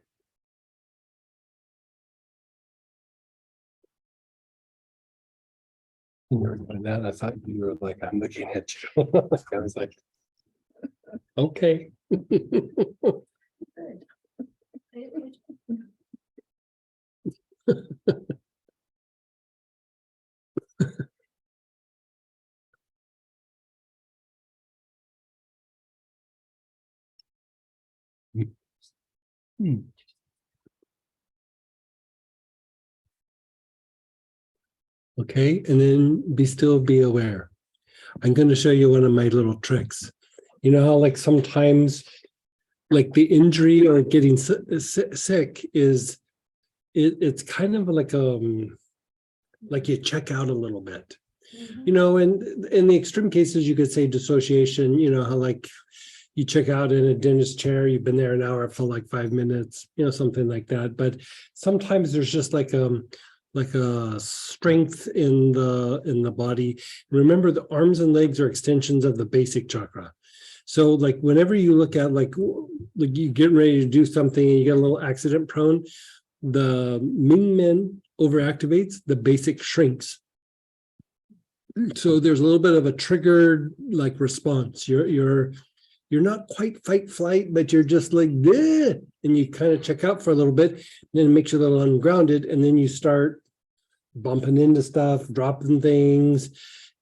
You were doing that. I thought you were like, I'm looking at you. I was like, okay. Hmm. Okay, and then be aware. I'm going to show you one of my little tricks. You know how like sometimes like the injury or getting sick is it's kind of like you check out a little bit. You know, and in the extreme cases, you could say dissociation, you know, how like you check out in a dentist chair, you've been there an hour, it felt like 5 minutes, you know, something like that. But sometimes there's just like a strength in the body. Remember, the arms and legs are extensions of the basic chakra. So like whenever you look at like you getting ready to do something and you get a little accident prone, the Ming Men overactivates, the basic shrinks. So there's a little bit of a triggered like response. You're not quite fight flight, but you're just like, bleh, and you kind of check out for a little bit, and then it makes you a little ungrounded, and then you start bumping into stuff, dropping things,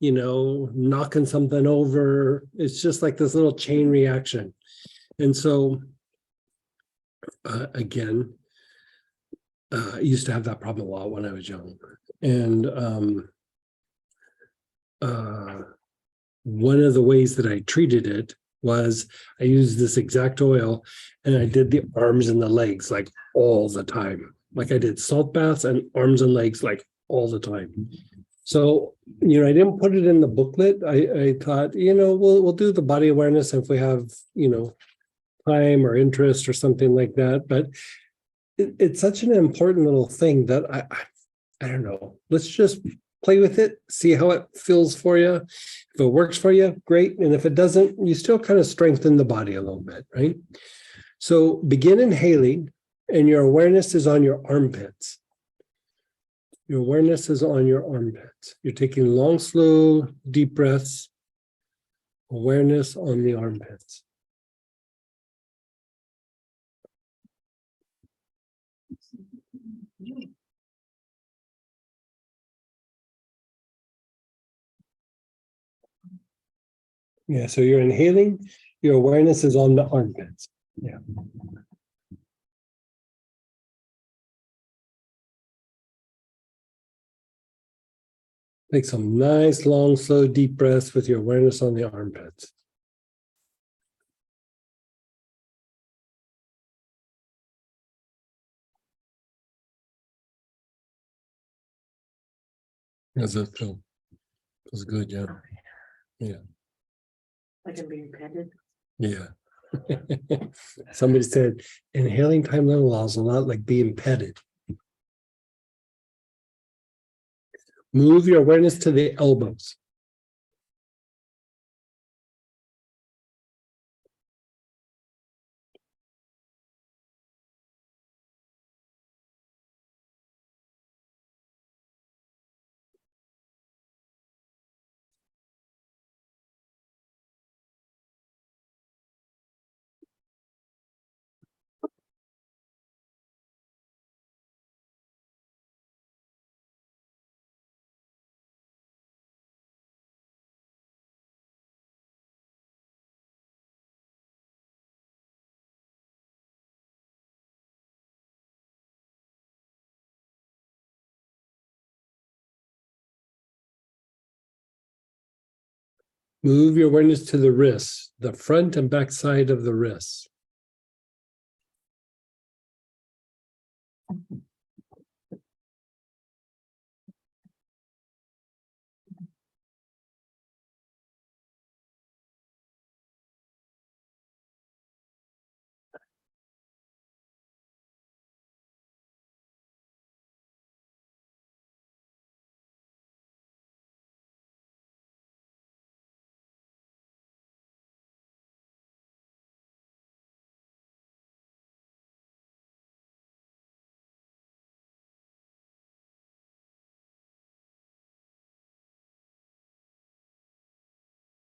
you know, knocking something over. It's just like this little chain reaction. And so, again, I used to have that problem a lot when I was young. And one of the ways that I treated it was I used this exact oil and I did the arms and the legs like all the time. Like I did salt baths and arms and legs like all the time. So, you know, I didn't put it in the booklet. I thought, you know, we'll do the body awareness if we have, you know, time or interest or something like that. But it's such an important little thing that I don't know. Let's just play with it, see how it feels for you. If it works for you, great. And if it doesn't, you still kind of strengthen the body a little bit, right? So begin inhaling, and your awareness is on your armpits. Your awareness is on your armpits. You're taking long, slow, deep breaths. Awareness on the armpits. Yeah, so you're inhaling, your awareness is on the armpits. Yeah. Take some nice, long, slow, deep breaths with your awareness on the armpits. How's that feel? Feels good, yeah. Yeah. Like I'm being petted. Yeah. Somebody said inhaling time limit allows a lot like being petted. Move your awareness to the elbows. Move your awareness to the wrists, the front and back side of the wrists.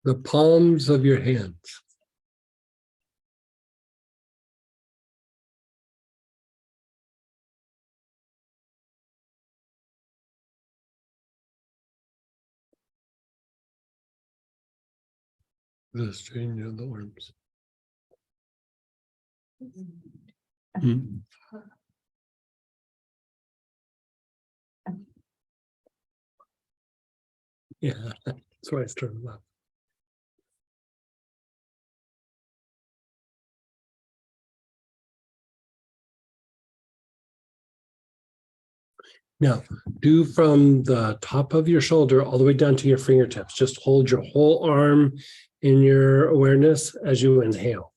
The palms of your hands. The strain of the arms. Hmm. Yeah, that's why I started laughing. Now, do from the top of your shoulder all the way down to your fingertips. Just hold your whole arm in your awareness as you inhale.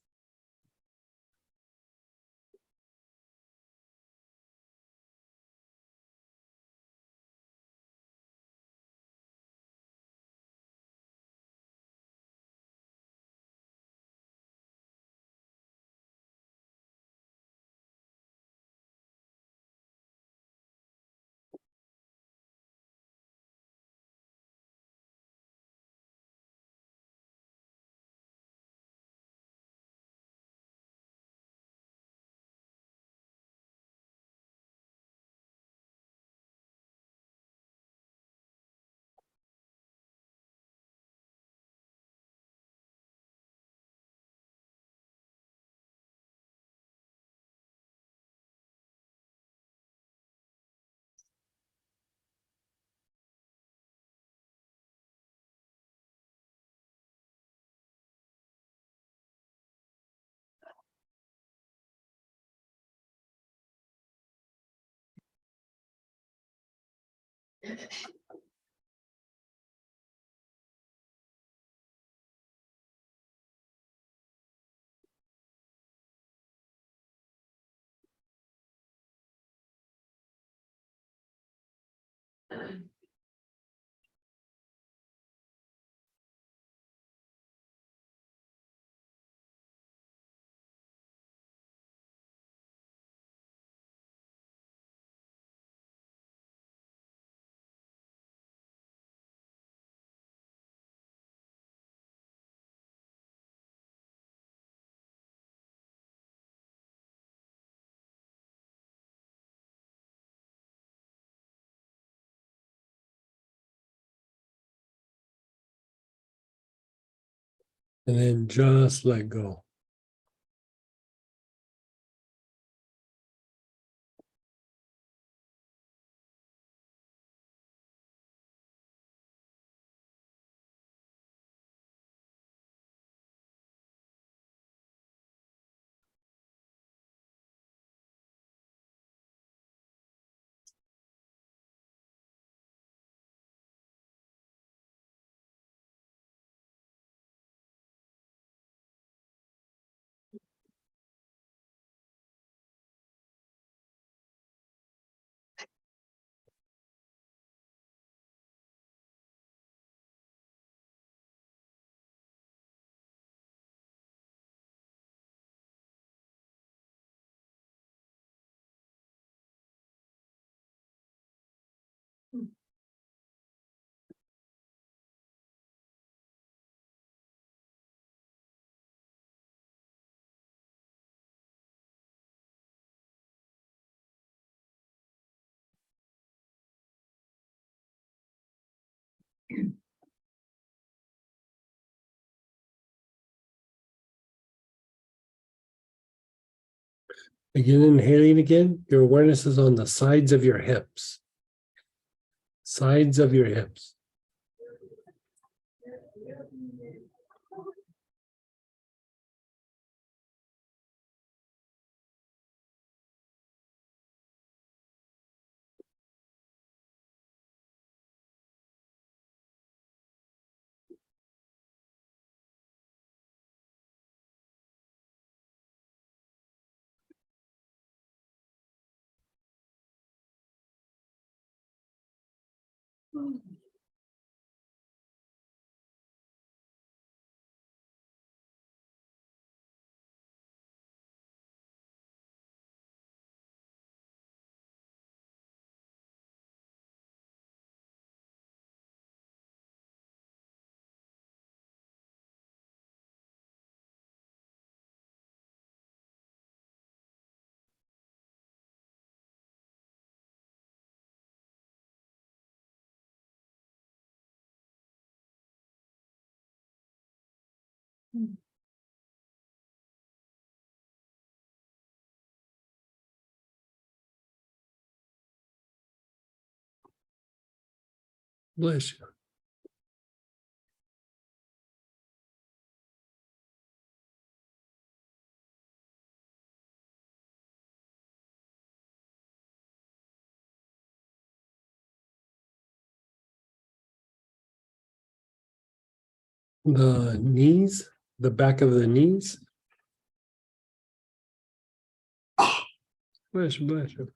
And then just let go. Begin inhaling again. Your awareness is on the sides of your hips. Sides of your hips. Bless you. The knees, the back of the knees. Bless you, bless you.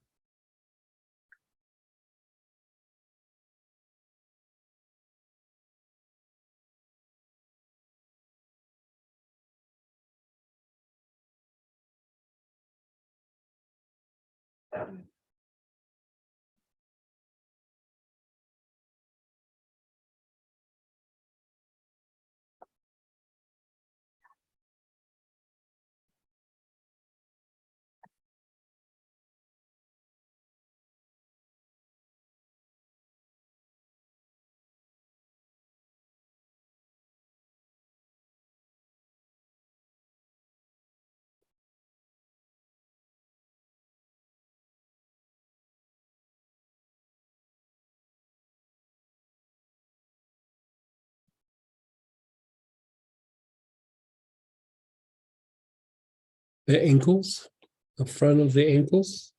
The ankles, the front of the ankles.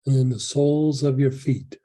And then the soles of your feet.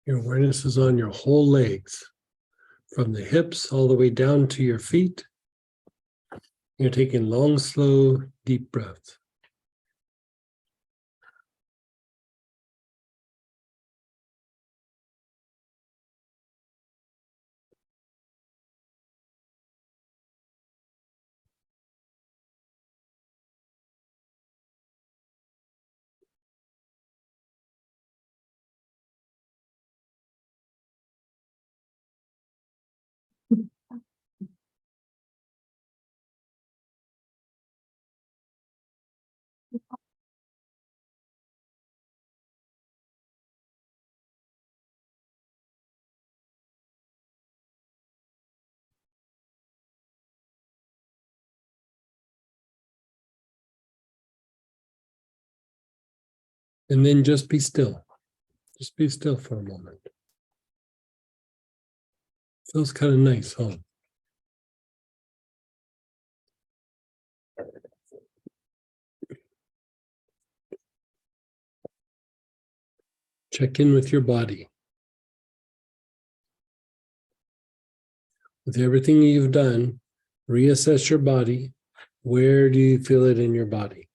Your awareness is on your whole legs, from the hips all the way down to your feet. You're taking long, slow, deep breaths. And then just be still. Just be still for a moment. Feels kind of nice, huh? Check in with your body. With everything you've done, reassess your body. Where do you feel it in your body?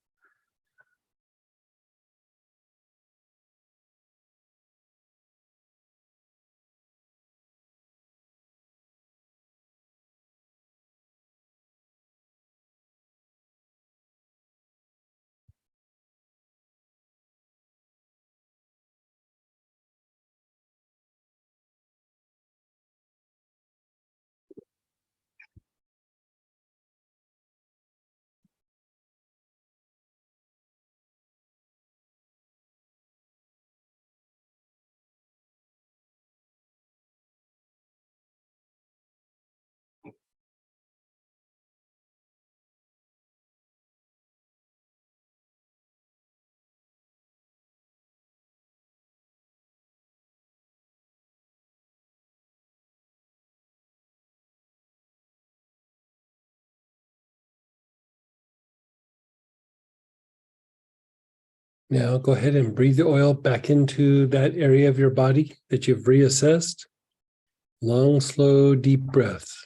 Now go ahead and breathe the oil back into that area of your body that you've reassessed. Long, slow, deep breaths.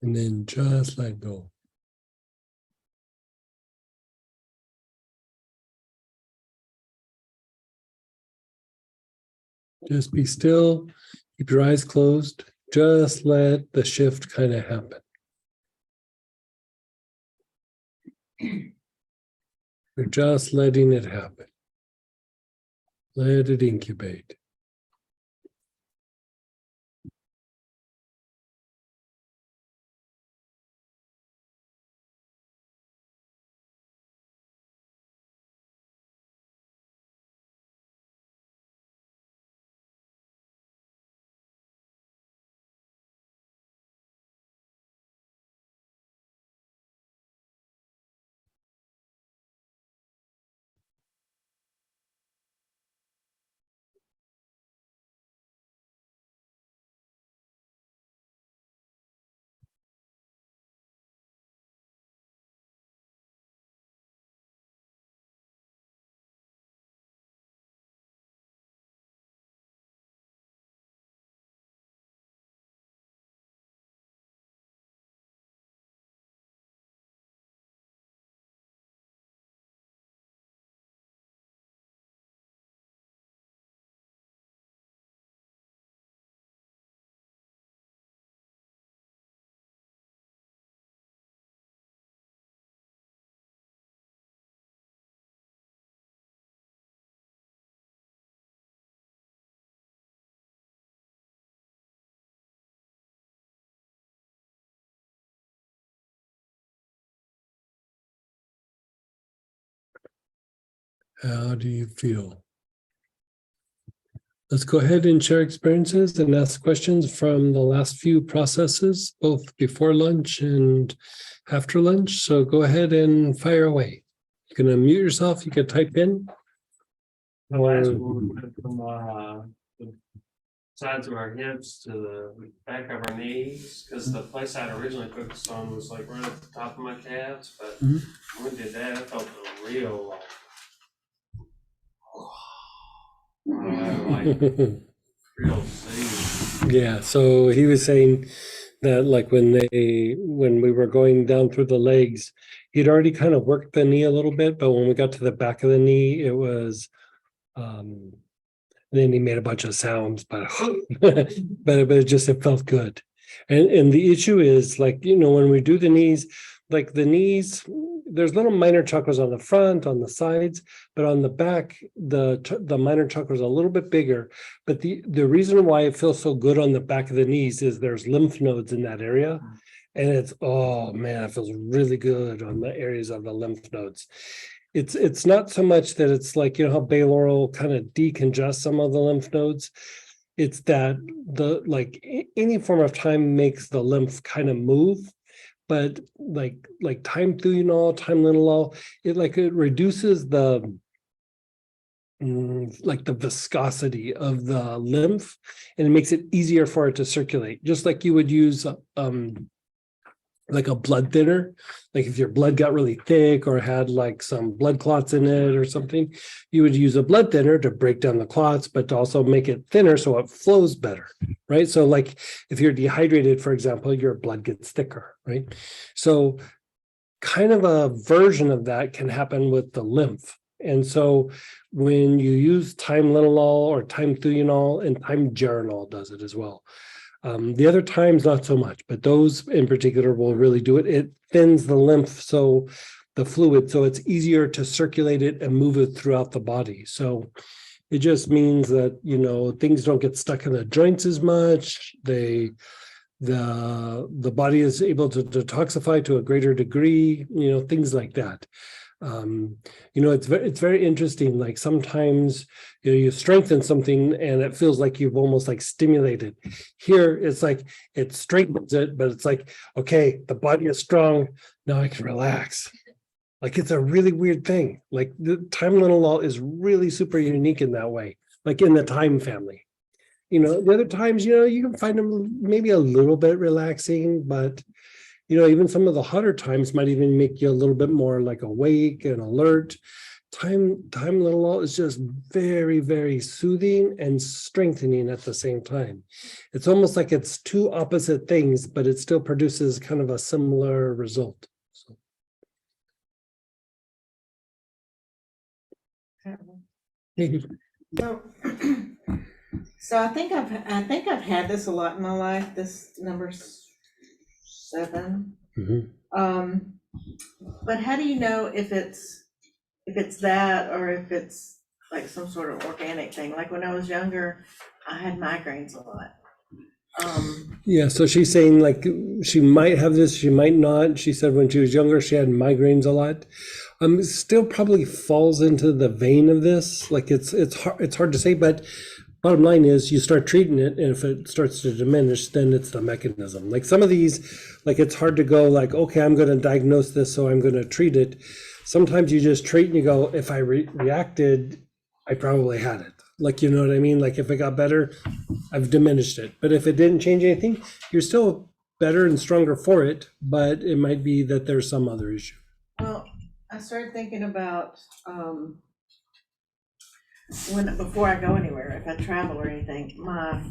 And then just let go. Just be still. Keep your eyes closed. Just let the shift kind of happen. We're just letting it happen. Let it incubate. How do you feel? Let's go ahead and share experiences and ask questions from the last few processes, both before lunch and after lunch. So go ahead and fire away. You can unmute yourself. You can type in. The last one we went from the sides of our hips to the back of our knees, because the place I'd originally focused on was like right at the top of my calves, but Mhm. when we did that, I felt a real like, real soothe. Yeah, so he was saying that like when we were going down through the legs, he'd already kind of worked the knee a little bit, but when we got to the back of the knee, it was then he made a bunch of sounds, but it felt good. And the issue is like, when we do the knees, like the knees, there's little minor chakras on the front, on the sides, but on the back, the minor chakra is a little bit bigger. But the reason why it feels so good on the back of the knees is there's lymph nodes in that area. And it's, oh man, it feels really good on the areas of the lymph nodes. It's not so much that it's like, how Bayloral kind of decongest some of the lymph nodes. It's that any form of time makes the lymph kind of move, but like time thuyunol, time linalool, it reduces the the viscosity of the lymph, and it makes it easier for it to circulate. Just like you would use like a blood thinner, like if your blood got really thick or had like some blood clots in it or something, you would use a blood thinner to break down the clots, but to also make it thinner so it flows better, right? So like if you're dehydrated, for example, your blood gets thicker, right? So kind of a version of that can happen with the lymph. And so when you use time linalool or time thuyunol, and time geranol does it as well. The other times, not so much, but those in particular will really do it. It thins the lymph, so the fluid, so it's easier to circulate it and move it throughout the body. So it just means that, things don't get stuck in the joints as much. The body is able to detoxify to a greater degree, things like that. It's very interesting. Like sometimes you strengthen something and it feels like you've almost like stimulated. Here it's like it strengthens it, but it's like, okay, the body is strong, now I can relax. Like it's a really weird thing. Like the time linalool is really super unique in that way, like in the time family. The other times, you can find them maybe a little bit relaxing, but even some of the hotter times might even make you a little bit more like awake and alert. Time linalool is just very, very soothing and strengthening at the same time. It's almost like it's two opposite things, but it still produces kind of a similar result. So I think I've had this a lot in my life. This number 7. Mhm. But how do you know if it's if it's that or if it's like some sort of organic thing. Like when I was younger, I had migraines a lot. Yeah, so she's saying like she might have this, she might not. She said when she was younger, she had migraines a lot. It still probably falls into the vein of this. Like it's hard to say, but bottom line is you start treating it, and if it starts to diminish, then it's the mechanism. Like some of these, like it's hard to go like, okay, I'm going to diagnose this, so I'm going to treat it. Sometimes you just treat and you go, if I reacted, I probably had it. Like, you know what I mean? Like if it got better, I've diminished it. But if it didn't change anything, you're still better and stronger for it, but it might be that there's some other issue. Well, I started thinking about before I go anywhere, if I travel or anything, my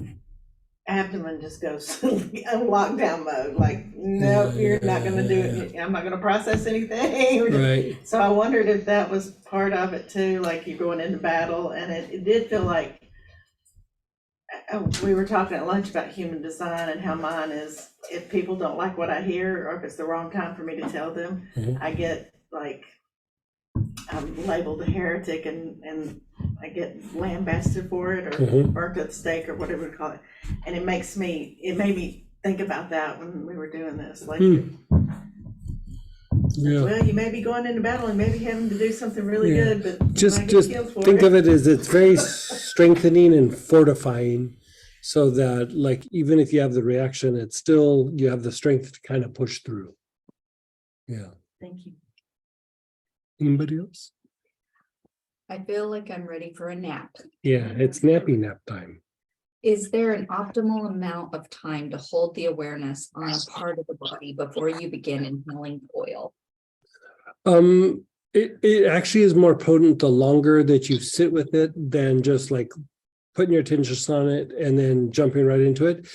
abdomen just goes in lockdown mode. Like, no, you're not going to do it. I'm not going to process anything. Right. So I wondered if that was part of it too. Like you're going into battle, and it did feel like we were talking at lunch about human design and how mine is. If people don't like what I hear, or if it's the wrong time for me to tell them, I get like I'm labeled a heretic and I get lambasted for it or burnt at the stake or whatever we call it. And it made me think about that when we were doing this. Like, well, you may be going into battle and maybe having to do something really good, but just killed for think of it as it's very strengthening and fortifying, so that like even if you have the reaction, it's still you have the strength to kind of push through. Yeah. Thank you. Anybody else? I feel like I'm ready for a nap. Yeah, it's nappy nap time. Is there an optimal amount of time to hold the awareness on a part of the body before you begin inhaling oil? It actually is more potent the longer that you sit with it than just like putting your attention on it and then jumping right into it.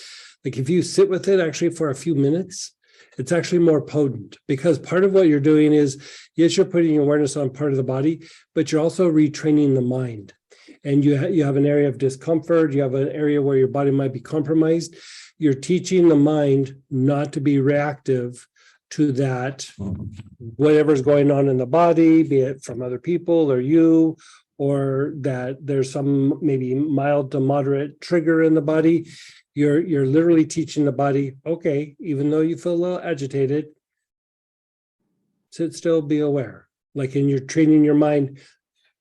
Like if you sit with it actually for a few minutes, it's actually more potent, because part of what you're doing is, yes, you're putting awareness on part of the body, but you're also retraining the mind. And you have an area of discomfort, you have an area where your body might be compromised. You're teaching the mind not to be reactive to that, whatever's going on in the body, be it from other people or you, or that there's some maybe mild to moderate trigger in the body. You're literally teaching the body, okay, even though you feel a little agitated, sit still, be aware. Like, and you're training your mind,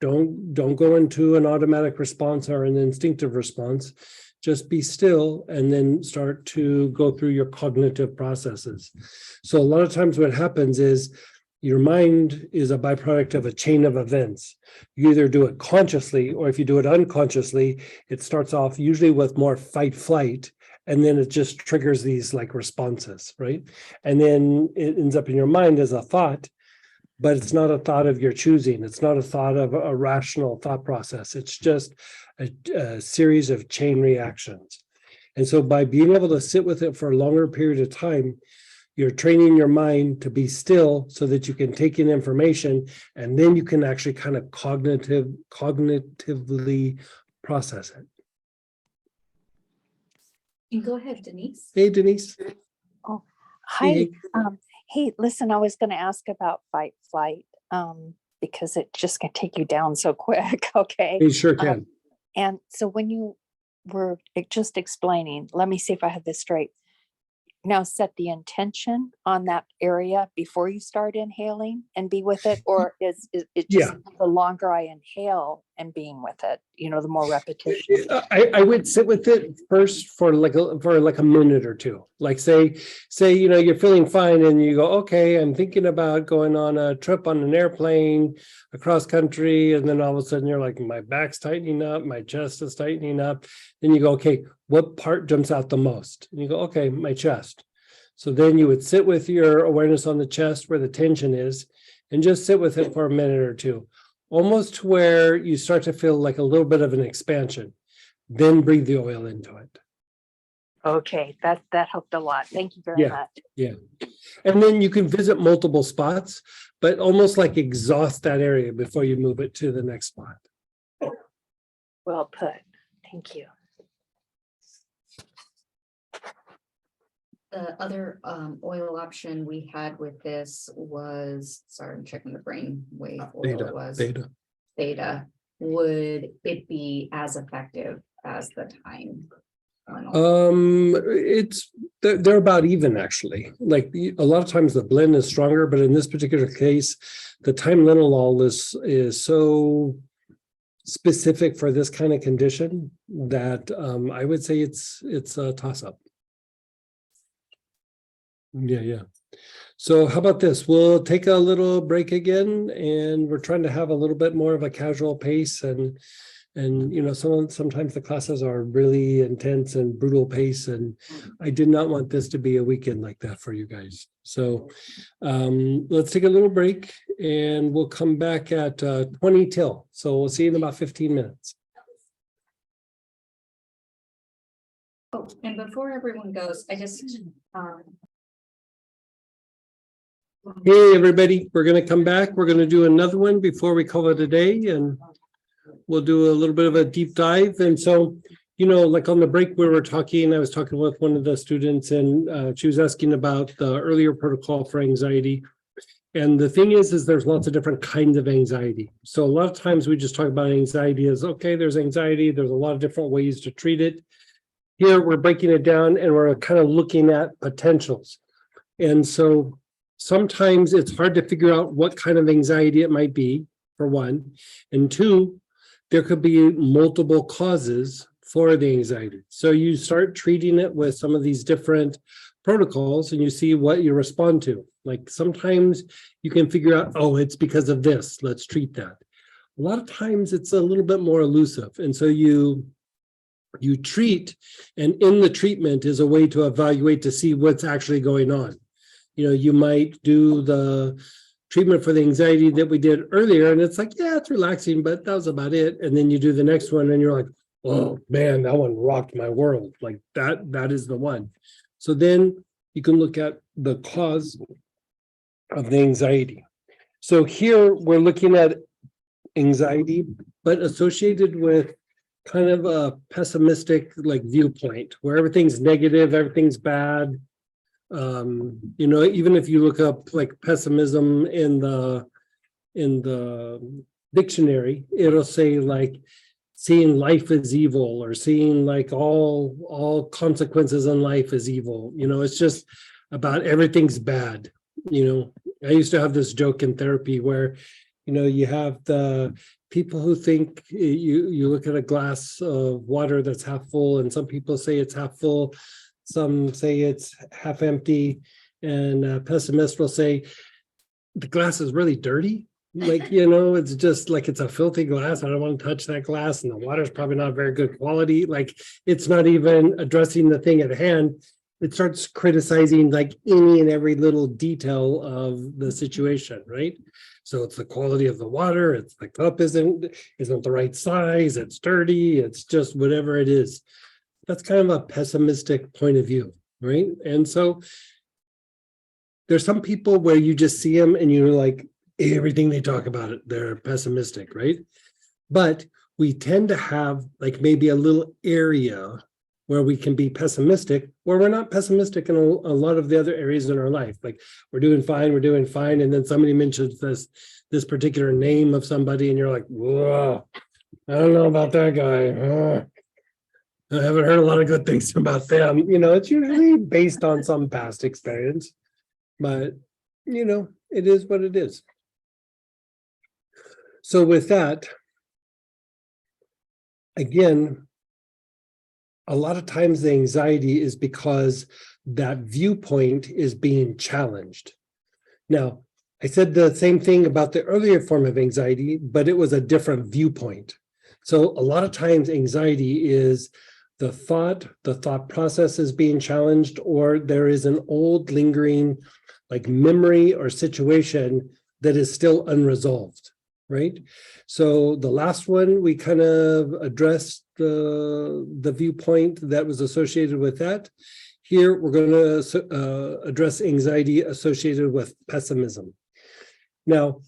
don't go into an automatic response or an instinctive response. Just be still and then start to go through your cognitive processes. So a lot of times what happens is your mind is a byproduct of a chain of events. You either do it consciously, or if you do it unconsciously, it starts off usually with more fight flight, and then it just triggers these like responses, right? And then it ends up in your mind as a thought, but it's not a thought of your choosing. It's not a thought of a rational thought process. It's just a series of chain reactions. And so by being able to sit with it for a longer period of time, you're training your mind to be still so that you can take in information, and then you can actually kind of cognitively process it. You go ahead, Denise. Hey, Denise. Oh, hi. Hey, listen, I was going to ask about fight flight because it just can take you down so quick. Okay. You sure can. And so when you were just explaining, let me see if I have this straight. Now set the intention on that area before you start inhaling and be with it, or is it just the longer I inhale and being with it, the more repetition? I would sit with it first for like a minute or two. Like say you're feeling fine and you go, okay, I'm thinking about going on a trip on an airplane across country, and then all of a sudden you're like, my back's tightening up, my chest is tightening up. Then you go, okay, what part jumps out the most? And you go, okay, my chest. So then you would sit with your awareness on the chest where the tension is, and just sit with it for a minute or two, almost to where you start to feel like a little bit of an expansion. Then breathe the oil into it. Okay, that helped a lot. Thank you very much. Yeah. And then you can visit multiple spots, but almost like exhaust that area before you move it to the next spot. Well put. Thank you. The other oil option we had with this was, sorry, I'm checking the brain wave oil it was. Theta. Theta. Would it be as effective as the time? It's they're about even actually. Like a lot of times the blend is stronger, but in this particular case, the time linalool is so specific for this kind of condition that I would say it's a toss up. Yeah. So how about this? We'll take a little break again, and we're trying to have a little bit more of a casual pace, and you know, sometimes the classes are really intense and brutal pace, and I did not want this to be a weekend like that for you guys. So let's take a little break, and we'll come back at 20 till. So we'll see you in about 15 minutes. Oh, and before everyone goes, I just Hey, everybody, we're going to come back. We're going to do another one before we call it a day, and we'll do a little bit of a deep dive. And so, you know, like on the break we were talking, I was talking with one of the students, and she was asking about the earlier protocol for anxiety. And the thing is there's lots of different kinds of anxiety. So a lot of times we just talk about anxiety as, okay, there's anxiety. There's a lot of different ways to treat it. Here we're breaking it down, and we're kind of looking at potentials. And so sometimes it's hard to figure out what kind of anxiety it might be, for one. And two, there could be multiple causes for the anxiety. So you start treating it with some of these different protocols, and you see what you respond to. Like sometimes you can figure out, oh, it's because of this, let's treat that. A lot of times it's a little bit more elusive. And so you treat, and in the treatment is a way to evaluate to see what's actually going on. You know, you might do the treatment for the anxiety that we did earlier, and it's like, yeah, it's relaxing, but that was about it. And then you do the next one, and you're like, oh man, that one rocked my world. Like that is the one. So then you can look at the cause of the anxiety. So here we're looking at anxiety, but associated with kind of a pessimistic like viewpoint where everything's negative, everything's bad. You know, even if you look up like pessimism in the dictionary, it'll say like seeing life as evil, or seeing like all consequences in life as evil. You know, it's just about everything's bad. You know, I used to have this joke in therapy where, you know, you have the people who think you look at a glass of water that's half full, and some people say it's half full. Some say it's half empty, and a pessimist will say the glass is really dirty. Like, you know, it's just like it's a filthy glass. I don't want to touch that glass, and the water's probably not very good quality. Like, it's not even addressing the thing at hand. It starts criticizing like any and every little detail of the situation, right? So it's the quality of the water. It's the cup isn't the right size. It's dirty. It's just whatever it is. That's kind of a pessimistic point of view, right? And so there's some people where you just see them and you're like, everything they talk about it, they're pessimistic, right? But we tend to have like maybe a little area where we can be pessimistic, or we're not pessimistic in a lot of the other areas in our life. Like we're doing fine, and then somebody mentions this particular name of somebody, and you're like, whoa, I don't know about that guy. I haven't heard a lot of good things about them. You know, it's usually based on some past experience, but you know, it is what it is. So with that, again, a lot of times the anxiety is because that viewpoint is being challenged. Now, I said the same thing about the earlier form of anxiety, but it was a different viewpoint. So a lot of times anxiety is the thought process is being challenged, or there is an old lingering like memory or situation that is still unresolved, right? So the last one, we kind of addressed the viewpoint that was associated with that. Here, we're going to address anxiety associated with pessimism. Now,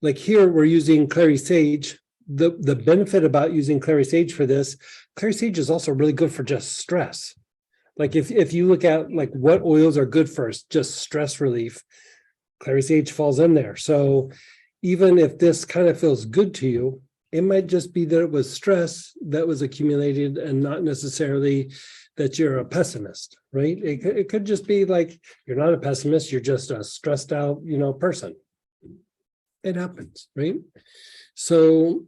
like here, we're using Clary Sage. The benefit about using Clary Sage for this, Clary Sage is also really good for just stress. Like if you look at like what oils are good for just stress relief, clary sage falls in there. So even if this kind of feels good to you, it might just be that it was stress that was accumulated and not necessarily that you're a pessimist, right? It could just be like, you're not a pessimist, you're just a stressed out, person. It happens, right? So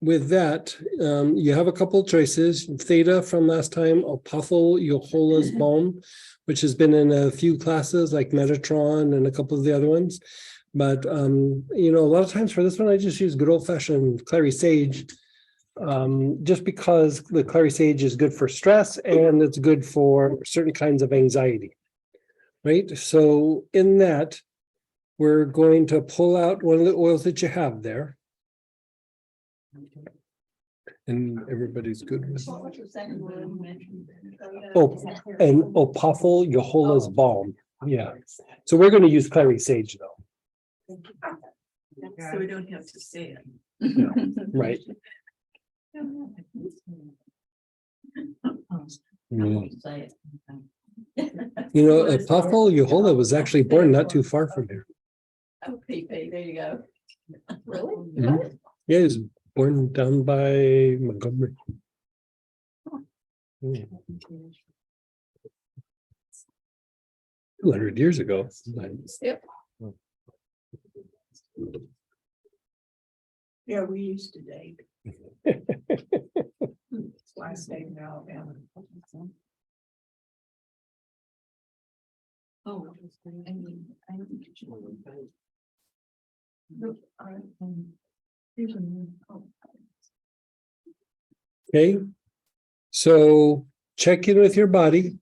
with that, you have a couple of choices. Theta from last time, Opothol Yohola's balm, which has been in a few classes like Metatron and a couple of the other ones. But, a lot of times for this one, I just use good old fashioned clary sage, just because the clary sage is good for stress and it's good for certain kinds of anxiety, right? So in that, we're going to pull out one of the oils that you have there. And everybody's good with Oh, and Opothol Yohola's balm. Yeah. So we're going to use clary sage though. So we don't have to say it. Right. Opothol Yohola was actually born not too far from here. Oh, Pepe, there you go. Really? Mhm. Yeah, he was born down by Montgomery. Yeah. 200 years ago. Yep. Yeah, we used to date. Last name in Alabama. Oh. Okay. So check in with your body.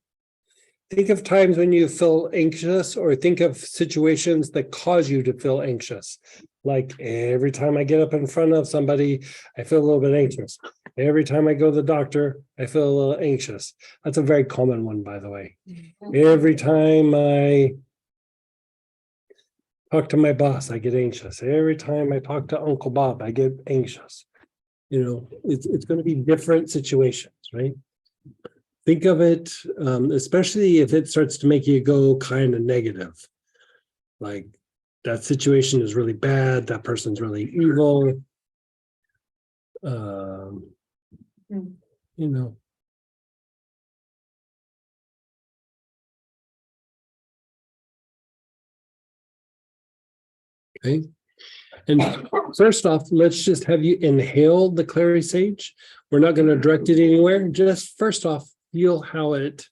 Think of times when you feel anxious, or think of situations that cause you to feel anxious. Like every time I get up in front of somebody, I feel a little bit anxious. Every time I go to the doctor, I feel a little anxious. That's a very common one, by the way. Every time I talk to my boss, I get anxious. Every time I talk to Uncle Bob, I get anxious. It's going to be different situations, right? Think of it, especially if it starts to make you go kind of negative. Like that situation is really bad. That person's really evil. You know. Okay. And first off, let's just have you inhale the clary sage. We're not going to direct it anywhere. Just first off, feel how it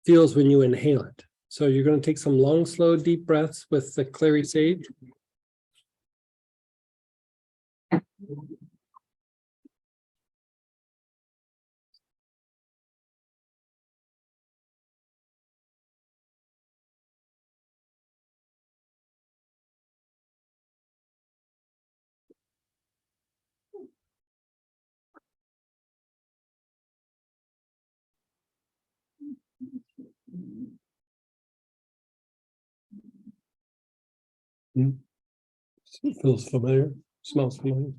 feels when you inhale it. So you're going to take some long, slow, deep breaths with the clary sage. It feels familiar, smells familiar.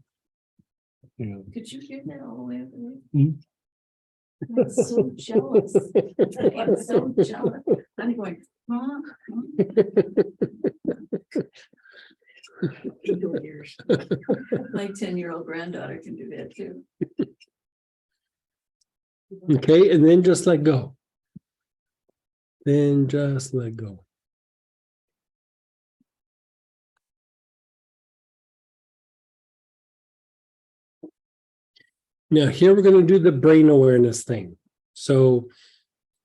Yeah. Could you hear that all the way over there? Mhm. I'm so jealous. I'm so jealous. I'm going, huh? My 10-year-old granddaughter can do that too. Okay, and then just let go. Then just let go. Now here we're going to do the brain awareness thing. So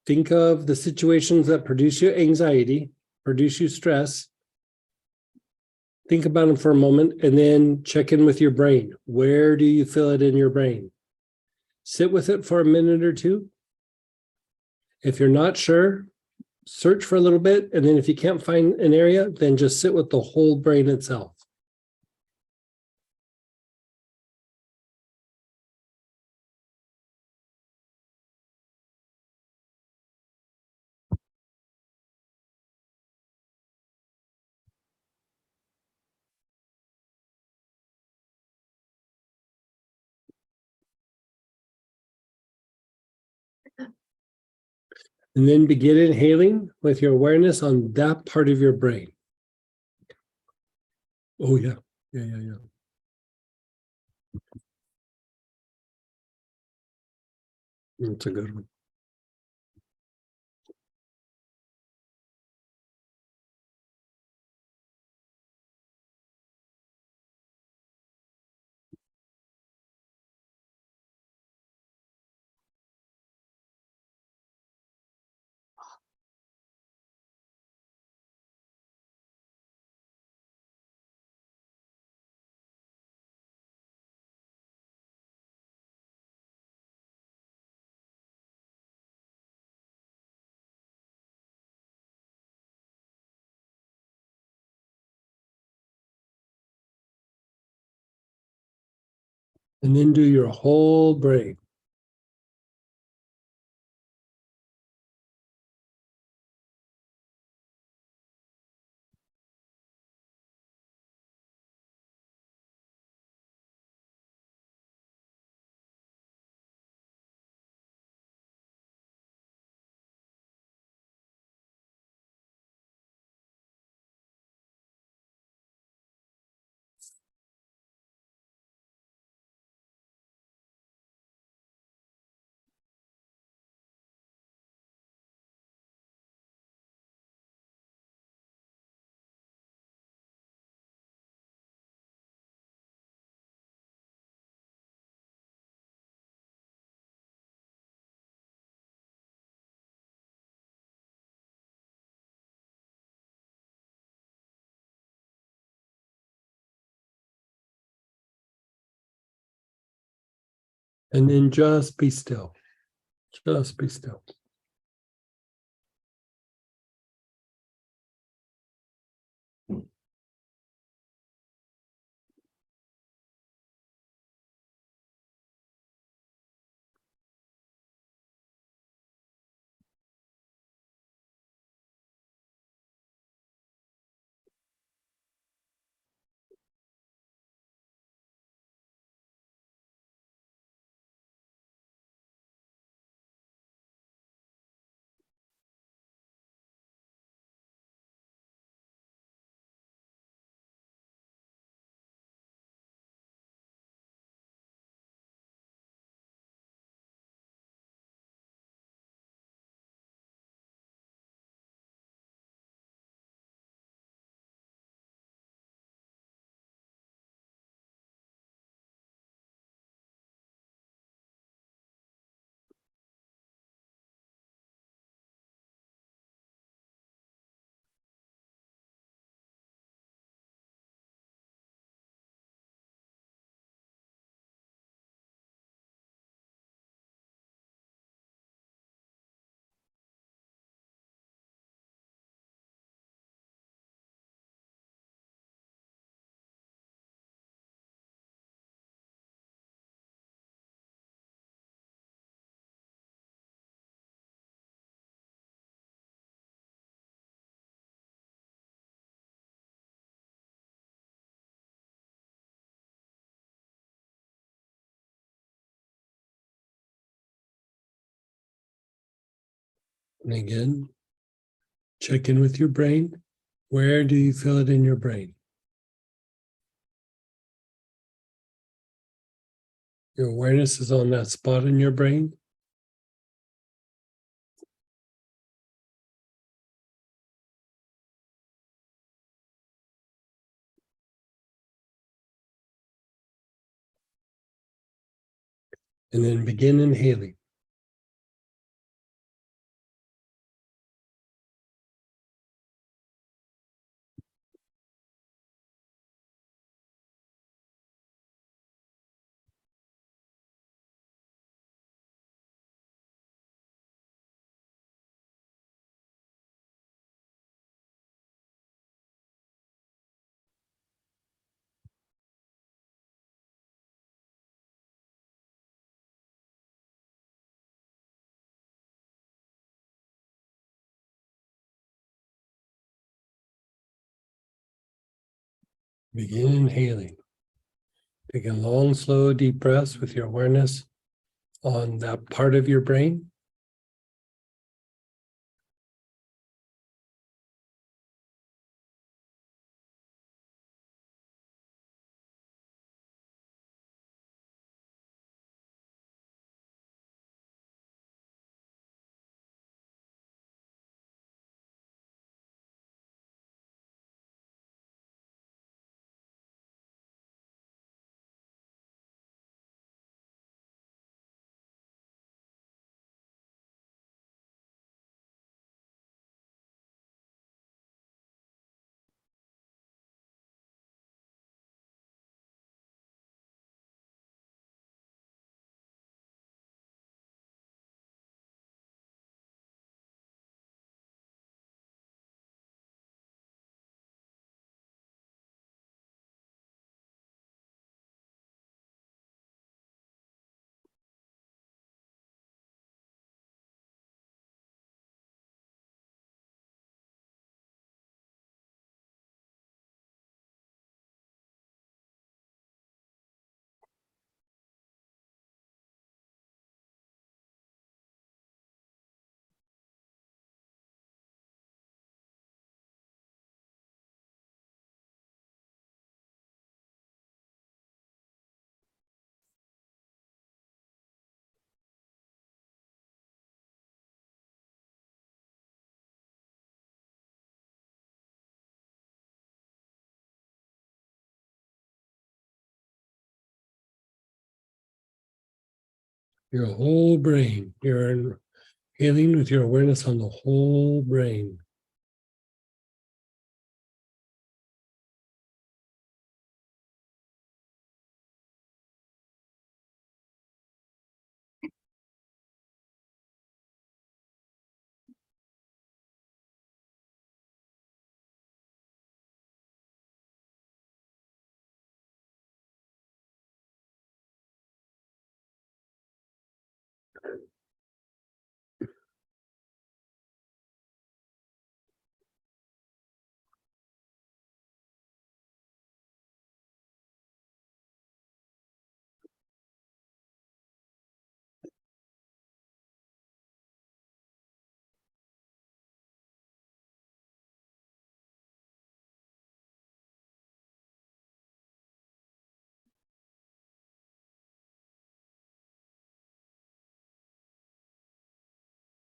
think of the situations that produce you anxiety, produce you stress. Think about them for a moment and then check in with your brain. Where do you feel it in your brain? Sit with it for a minute or two. If you're not sure, search for a little bit. And then if you can't find an area, then just sit with the whole brain itself. And then begin inhaling with your awareness on that part of your brain. Oh, yeah. Yeah. That's a good one. And then do your whole brain. And then just be still. Just be still. And again, check in with your brain. Where do you feel it in your brain? Your awareness is on that spot in your brain. And then begin inhaling. Begin inhaling. Take a long, slow, deep breaths with your awareness on that part of your brain. Your whole brain. You're healing with your awareness on the whole brain.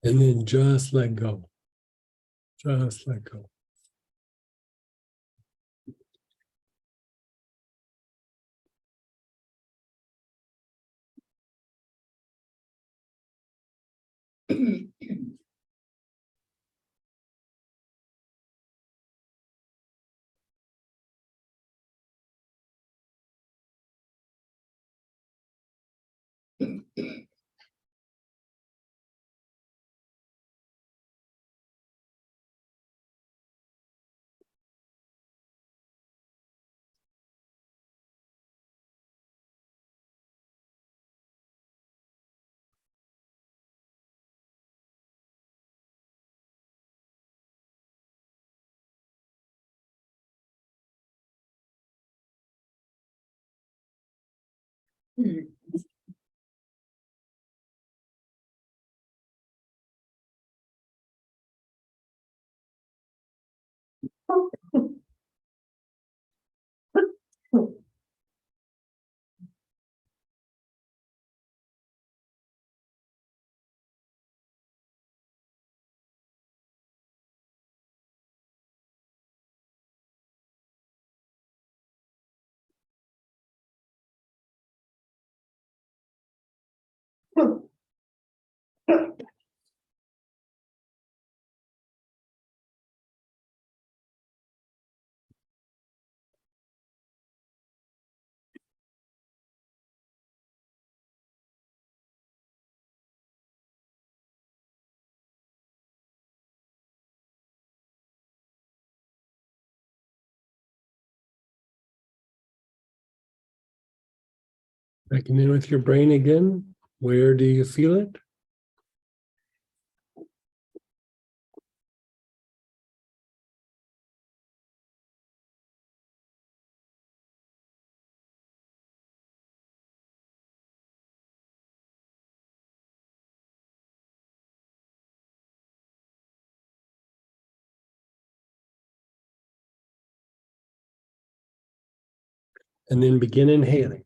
And then just let go. Just let go. Checking in with your brain again. Where do you feel it? And then begin inhaling.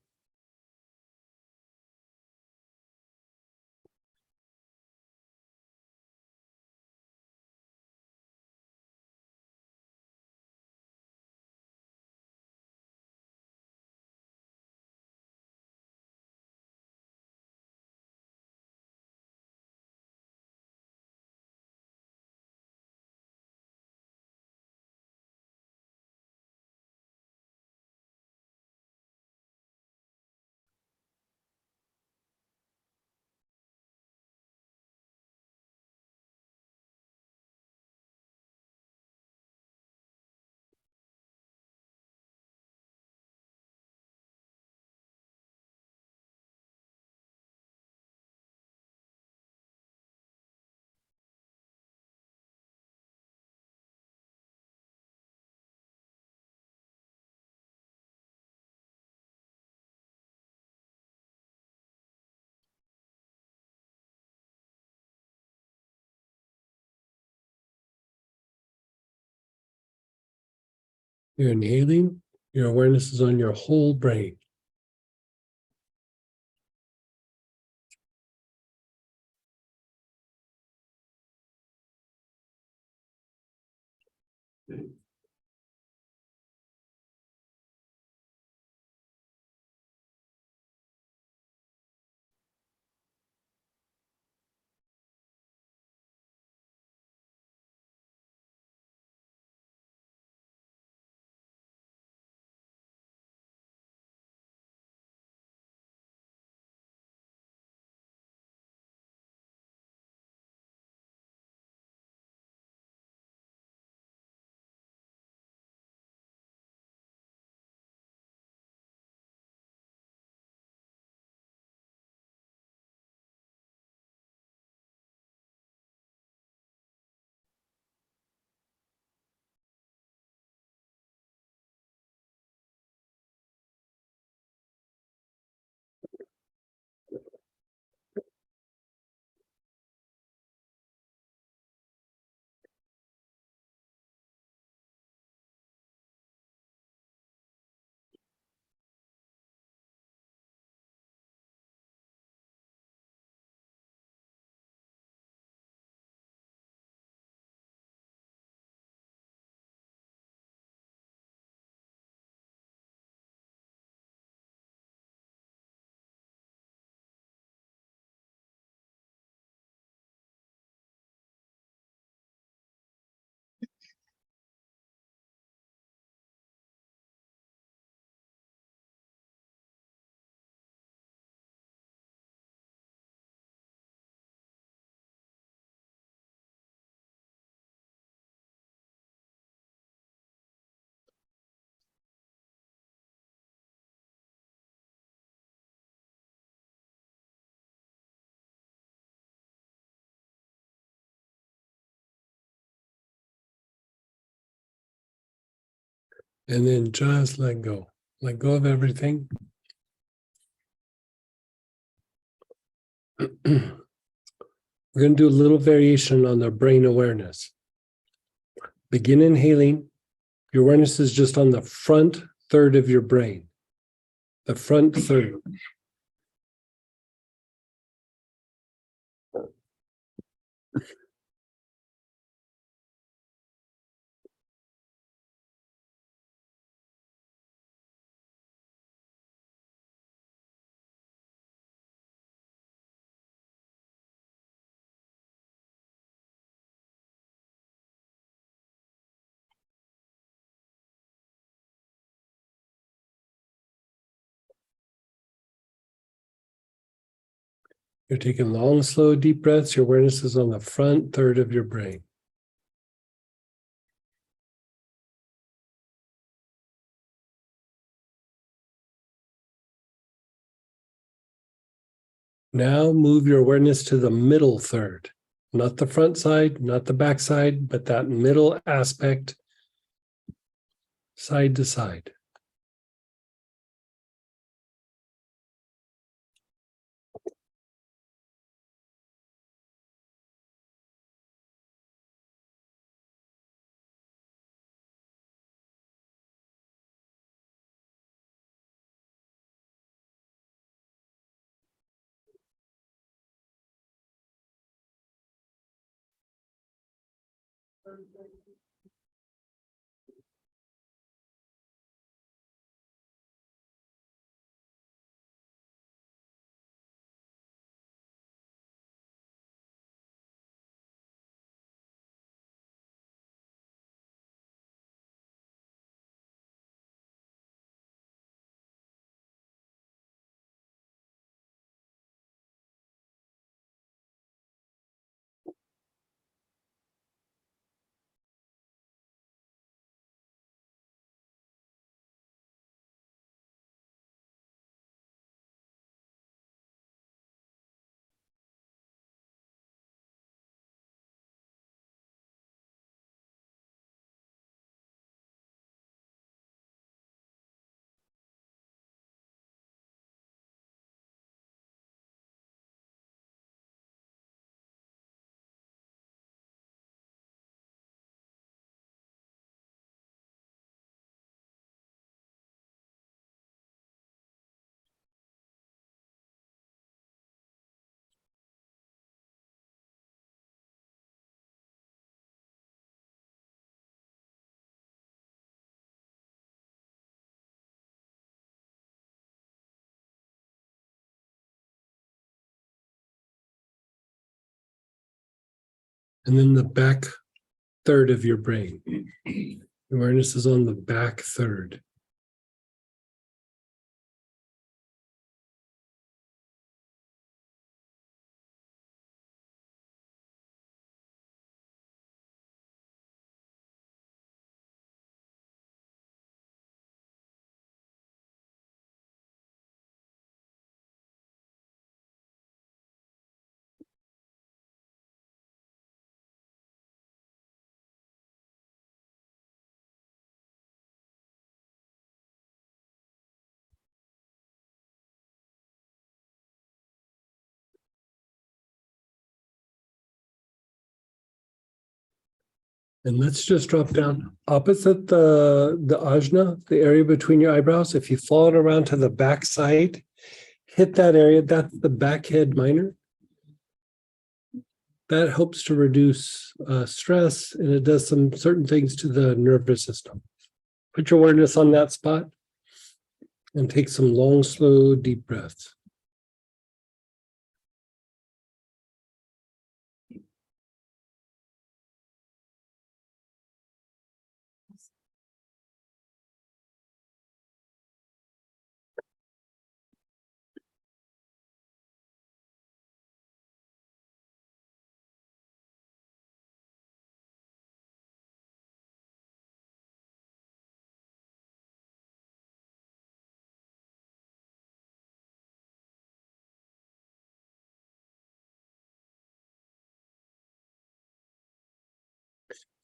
You're inhaling. Your awareness is on your whole brain. And then just let go. Let go of everything. We're going to do a little variation on the brain awareness. Begin inhaling. Your awareness is just on the front third of your brain. The front third. You're taking long, slow, deep breaths. Your awareness is on the front third of your brain. Now move your awareness to the middle third, not the front side, not the back side, but that middle aspect, side to side. And then the back third of your brain. Awareness is on the back third. And let's just drop down opposite the ajna, the area between your eyebrows. If you follow it around to the back side, hit that area. That's the back head minor. That helps to reduce stress, and it does some certain things to the nervous system. Put your awareness on that spot and take some long, slow, deep breaths.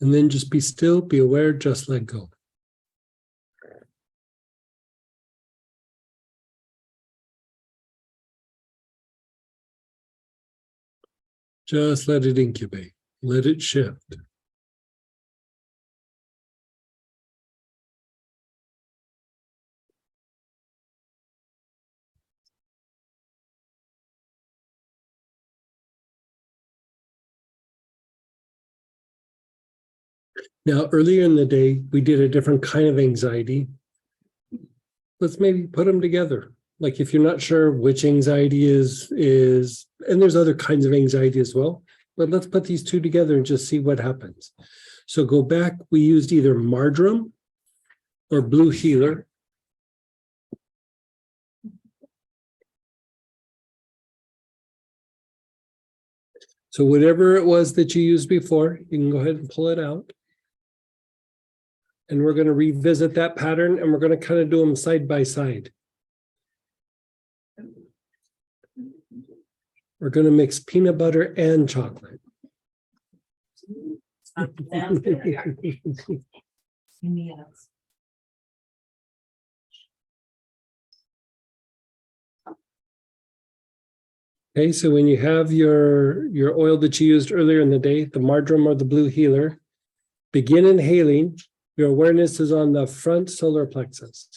And then just be still, be aware, just let go. Just let it incubate. Let it shift. Now, earlier in the day, we did a different kind of anxiety. Let's maybe put them together. Like if you're not sure which anxiety is, and there's other kinds of anxiety as well, but let's put these two together and just see what happens. So go back, we used either marjoram or blue healer. So whatever it was that you used before, you can go ahead and pull it out. And we're going to revisit that pattern and we're going to kind of do them side by side. We're going to mix peanut butter and chocolate. Sounds good. Yes. Okay, so when you have your oil that you used earlier in the day, the marjoram or the blue healer, begin inhaling. Your awareness is on the front solar plexus.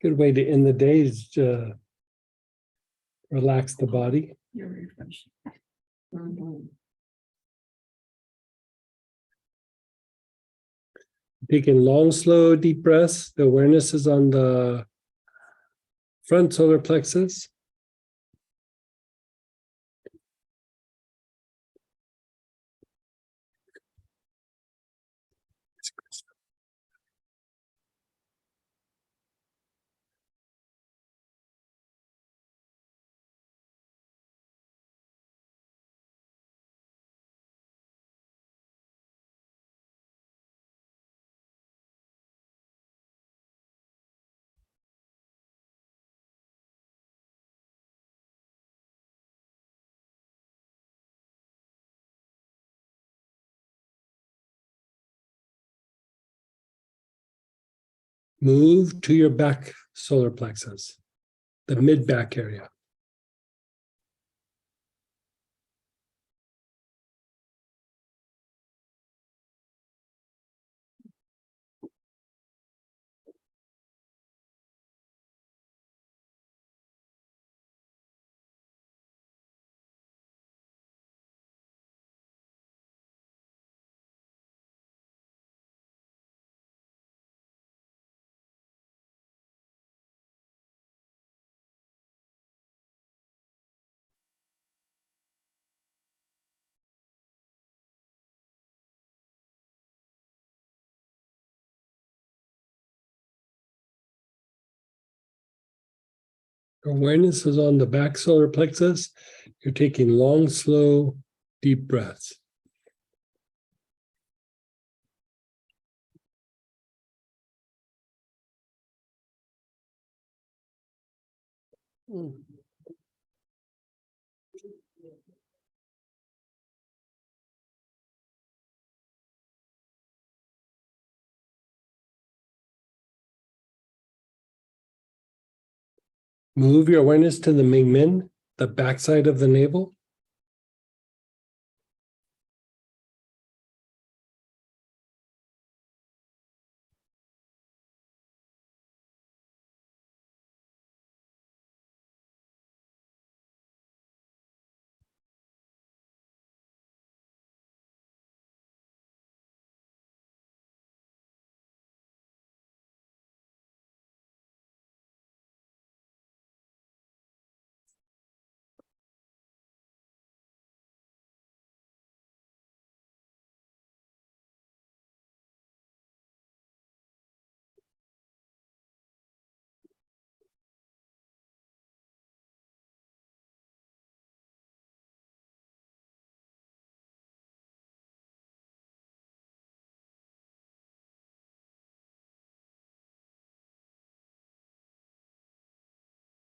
Good way to end the day is to relax the body. You're refreshing. Taking long, slow, deep breaths. The awareness is on the front solar plexus. Move to your back solar plexus, the mid back area. Awareness is on the back solar plexus. You're taking long, slow, deep breaths. Move your awareness to the Mingmen, the backside of the navel.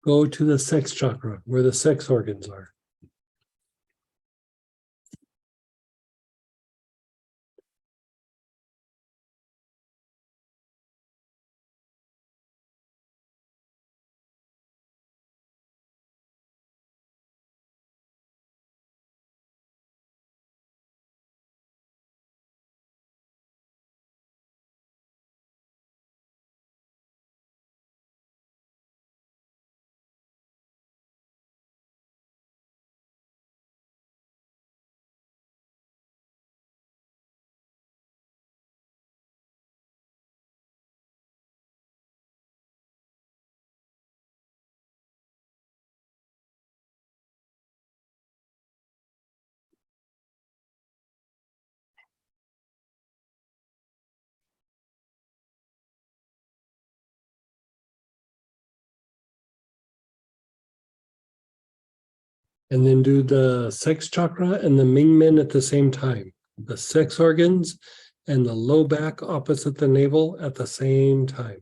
Go to the sex chakra, where the sex organs are. And then do the sex chakra and the Ming Men at the same time. The sex organs and the low back opposite the navel at the same time.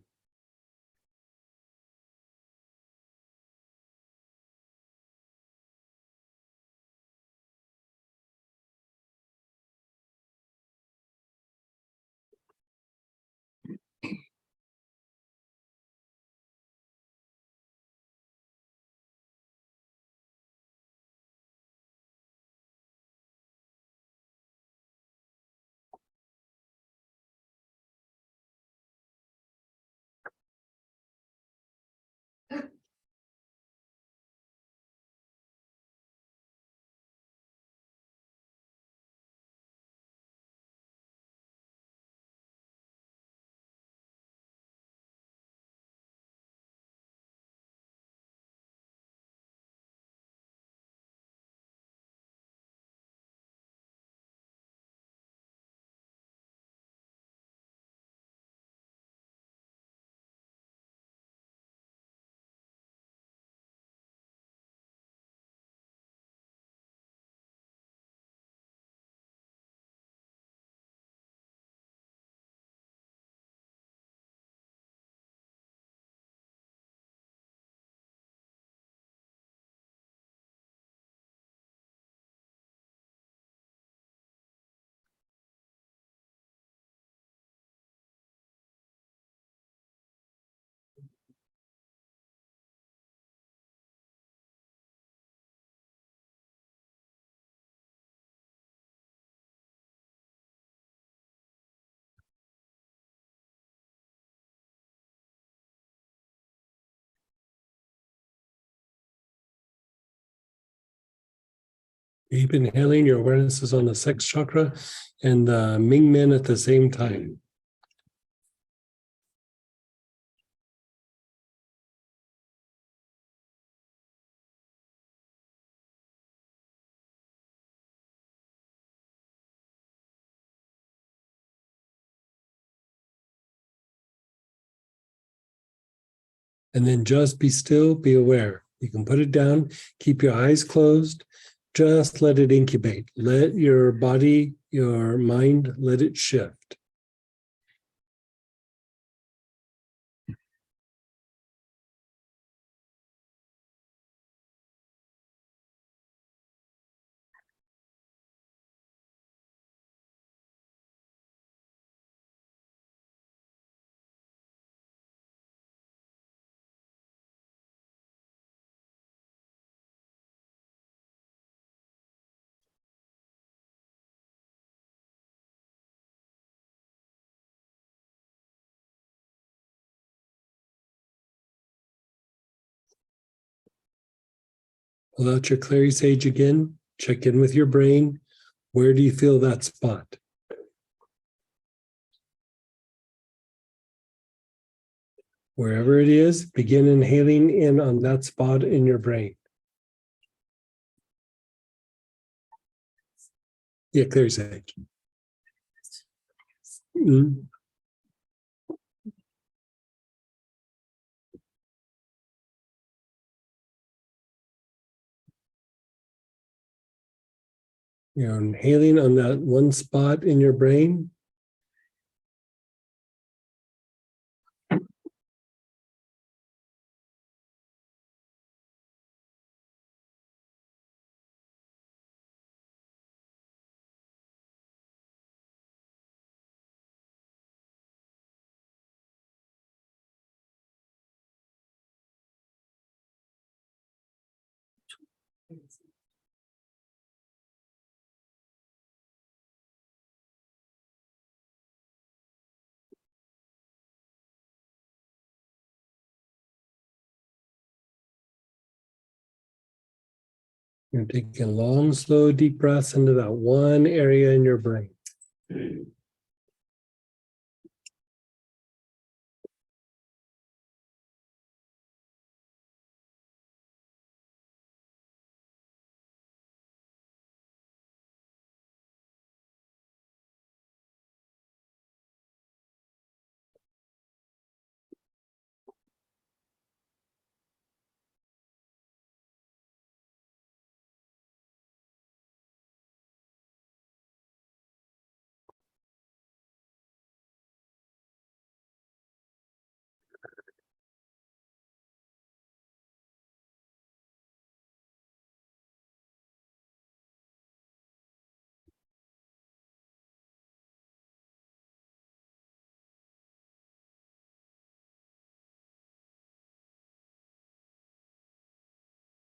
Keep inhaling, your awareness is on the sex chakra and the Ming Men at the same time. And then just be still, be aware. You can put it down, keep your eyes closed, just let it incubate. Let your body, your mind, let it shift. Pull out your Clary Sage again, check in with your brain. Where do you feel that spot? Wherever it is, begin inhaling in on that spot in your brain. Yeah, Clary Sage. Mm. You're inhaling on that one spot in your brain. You're taking long, slow, deep breaths into that one area in your brain.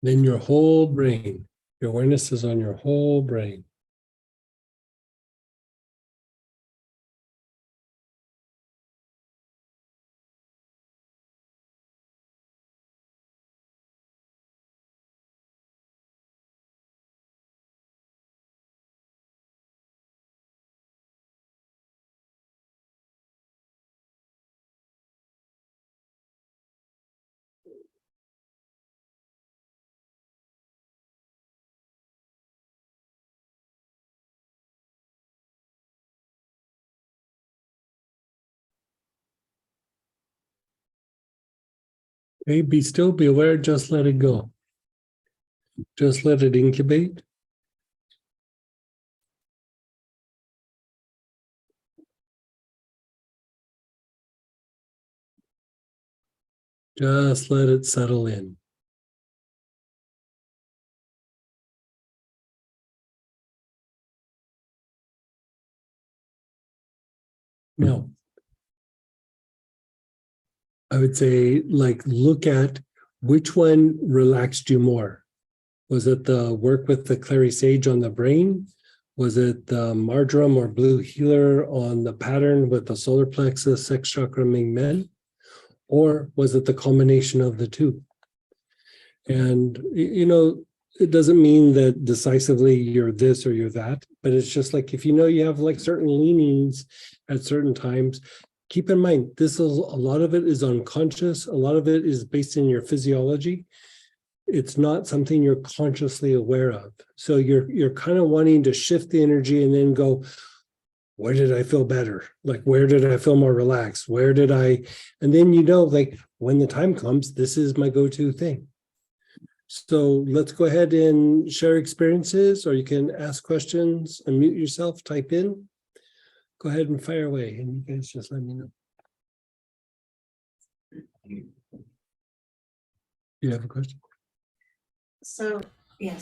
Then your whole brain, your awareness is on your whole brain. Okay, be still, be aware, just let it go. Just let it incubate. Just let it settle in. Now, I would say, like, look at which one relaxed you more. Was it the work with the clary sage on the brain? Was it the marjoram or blue healer on the pattern with the solar plexus, sex chakra, Ming Men? Or was it the combination of the two? And, you know, it doesn't mean that decisively you're this or you're that, but it's just like, if you know you have like certain leanings at certain times, keep in mind, this is a lot of it is unconscious. A lot of it is based in your physiology. It's not something you're consciously aware of. So you're kind of wanting to shift the energy and then go, where did I feel better? Like, where did I feel more relaxed? Where did I, and then, you know, like when the time comes, this is my go-to thing. So let's go ahead and share experiences, or you can ask questions, unmute yourself, type in. Go ahead and fire away, and you guys just let me know. You have a question? So, yeah,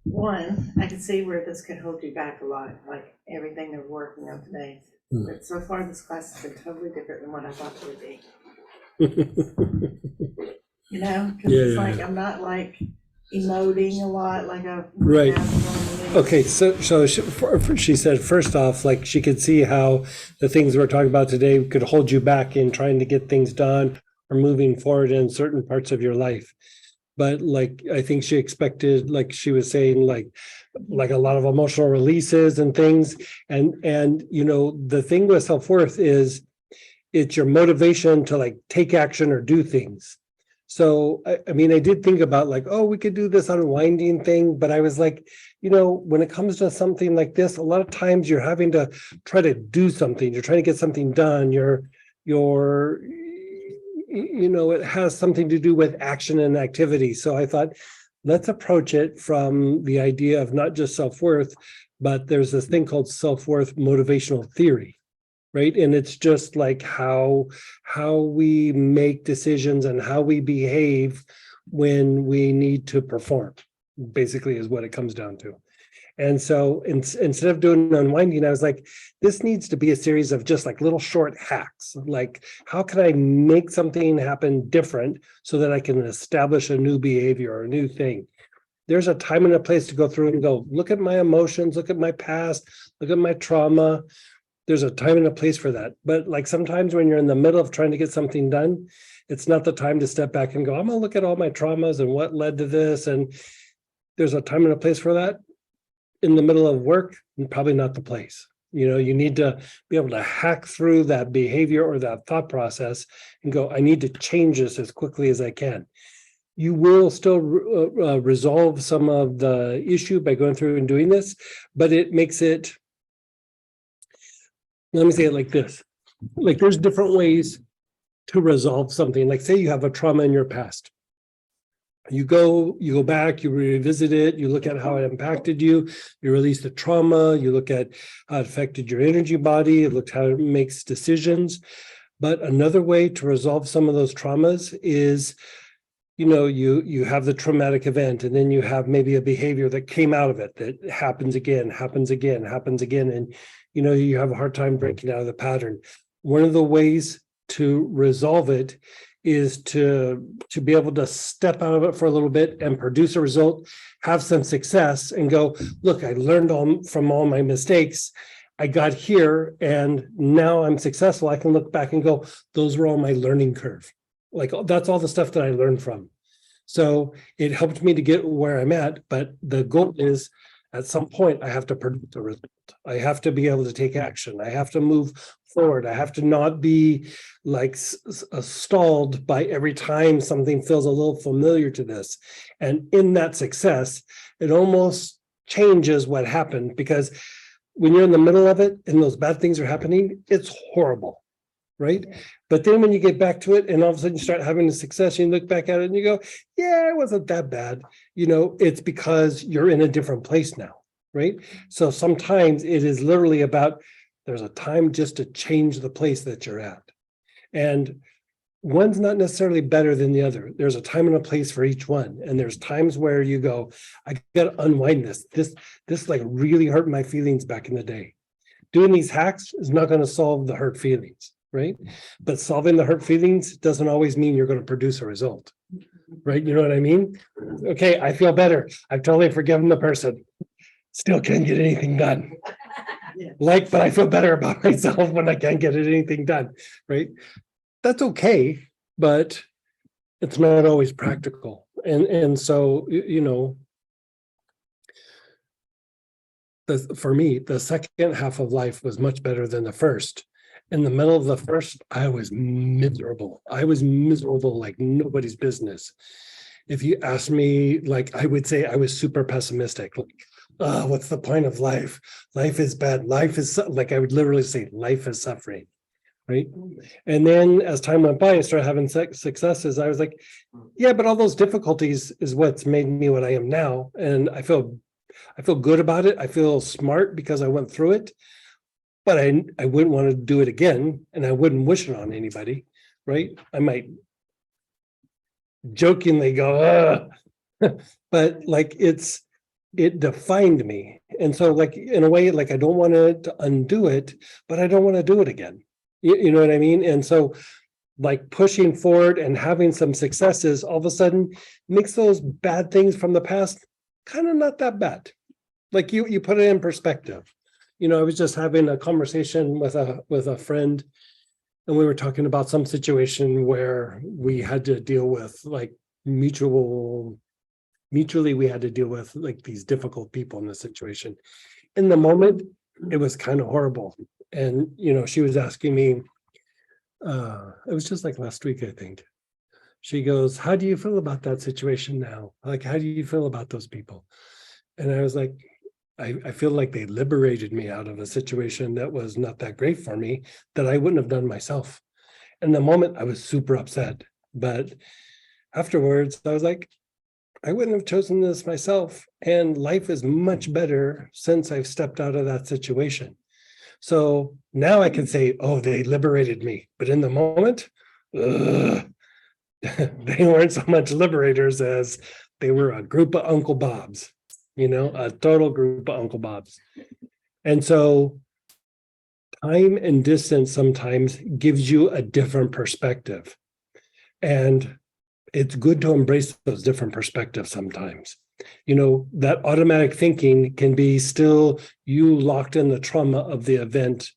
one, I can see where this could hold you back a lot, like everything they're working on today. But so far, this class has been totally different than what I thought it would be. You know, because it's like I'm not like emoting a lot like a right. Okay, so she said, first off, like she could see how the things we're talking about today could hold you back in trying to get things done or moving forward in certain parts of your life. But like, I think she expected, like she was saying, like a lot of emotional releases and things. And you know, the thing with self-worth is it's your motivation to like take action or do things. So, I mean, I did think about like, oh, we could do this unwinding thing, but I was like, you know, when it comes to something like this, a lot of times you're having to try to do something. You're trying to get something done. You're, you know, it has something to do with action and activity. So I thought, let's approach it from the idea of not just self-worth, but there's this thing called self-worth motivational theory. Right. And it's just like how we make decisions and how we behave when we need to perform, basically is what it comes down to. And so instead of doing unwinding, I was like, this needs to be a series of just like little short hacks. Like, how can I make something happen different so that I can establish a new behavior or a new thing? There's a time and a place to go through and go, look at my emotions, look at my past, look at my trauma. There's a time and a place for that. But like sometimes when you're in the middle of trying to get something done, it's not the time to step back and go, I'm gonna look at all my traumas and what led to this. And there's a time and a place for that. In the middle of work, probably not the place. You know, you need to be able to hack through that behavior or that thought process and go, I need to change this as quickly as I can. You will still resolve some of the issue by going through and doing this, but it makes it, let me say it like this, like there's different ways to resolve something. Like say you have a trauma in your past. You go back, you revisit it, you look at how it impacted you, you release the trauma, you look at how it affected your energy body, you look how it makes decisions. But another way to resolve some of those traumas is, you know, you have the traumatic event, and then you have maybe a behavior that came out of it that happens again, and you know, you have a hard time breaking out of the pattern. One of the ways to resolve it is to be able to step out of it for a little bit and produce a result, have some success and go, look, I learned from all my mistakes. I got here and now I'm successful. I can look back and go, those were all my learning curve. Like that's all the stuff that I learned from. So it helped me to get where I'm at. But the goal is at some point I have to produce a result. I have to be able to take action. I have to move forward. I have to not be like stalled by every time something feels a little familiar to this. And in that success, it almost changes what happened, because when you're in the middle of it and those bad things are happening, it's horrible, right? But then when you get back to it and all of a sudden you start having a success, you look back at it and you go, yeah, it wasn't that bad. You know, it's because you're in a different place now, right? So sometimes it is literally about, there's a time just to change the place that you're at. And one's not necessarily better than the other. There's a time and a place for each one. And there's times where you go, I got to unwind this. This like really hurt my feelings back in the day. Doing these hacks is not going to solve the hurt feelings, right? But solving the hurt feelings doesn't always mean you're going to produce a result, right? You know what I mean? Okay, I feel better. I've totally forgiven the person. Still can't get anything done. But I feel better about myself when I can't get anything done, right? That's okay, but it's not always practical. And so, you know, for me, the second half of life was much better than the first. In the middle of the first, I was miserable. I was miserable like nobody's business. If you asked me, like, I would say I was super pessimistic. Like, what's the point of life? Life is bad. Life is like, I would literally say life is suffering. Right. And then as time went by, I started having successes. I was like, yeah, but all those difficulties is what's made me what I am now. And I feel good about it. I feel smart because I went through it, but I wouldn't want to do it again. And I wouldn't wish it on anybody. Right. I might jokingly go, but like it defined me. And so like, in a way, like I don't want to undo it, but I don't want to do it again. You know what I mean? And so like pushing forward and having some successes all of a sudden makes those bad things from the past kind of not that bad. Like you put it in perspective. You know, I was just having a conversation with a friend, and we were talking about some situation where we had to deal with like mutually we had to deal with like these difficult people in the situation. In the moment, it was kind of horrible. And, you know, she was asking me, it was just like last week, I think. She goes, how do you feel about that situation now? Like, how do you feel about those people? And I was like, I feel like they liberated me out of a situation that was not that great for me, that I wouldn't have done myself. In the moment, I was super upset. But afterwards, I was like, I wouldn't have chosen this myself. And life is much better since I've stepped out of that situation. So now I can say, oh, they liberated me. But in the moment, they weren't so much liberators as they were a group of Uncle Bobs, you know, a total group of Uncle Bobs. And so time and distance sometimes gives you a different perspective. And it's good to embrace those different perspectives sometimes. You know, that automatic thinking can be still you locked in the trauma of the event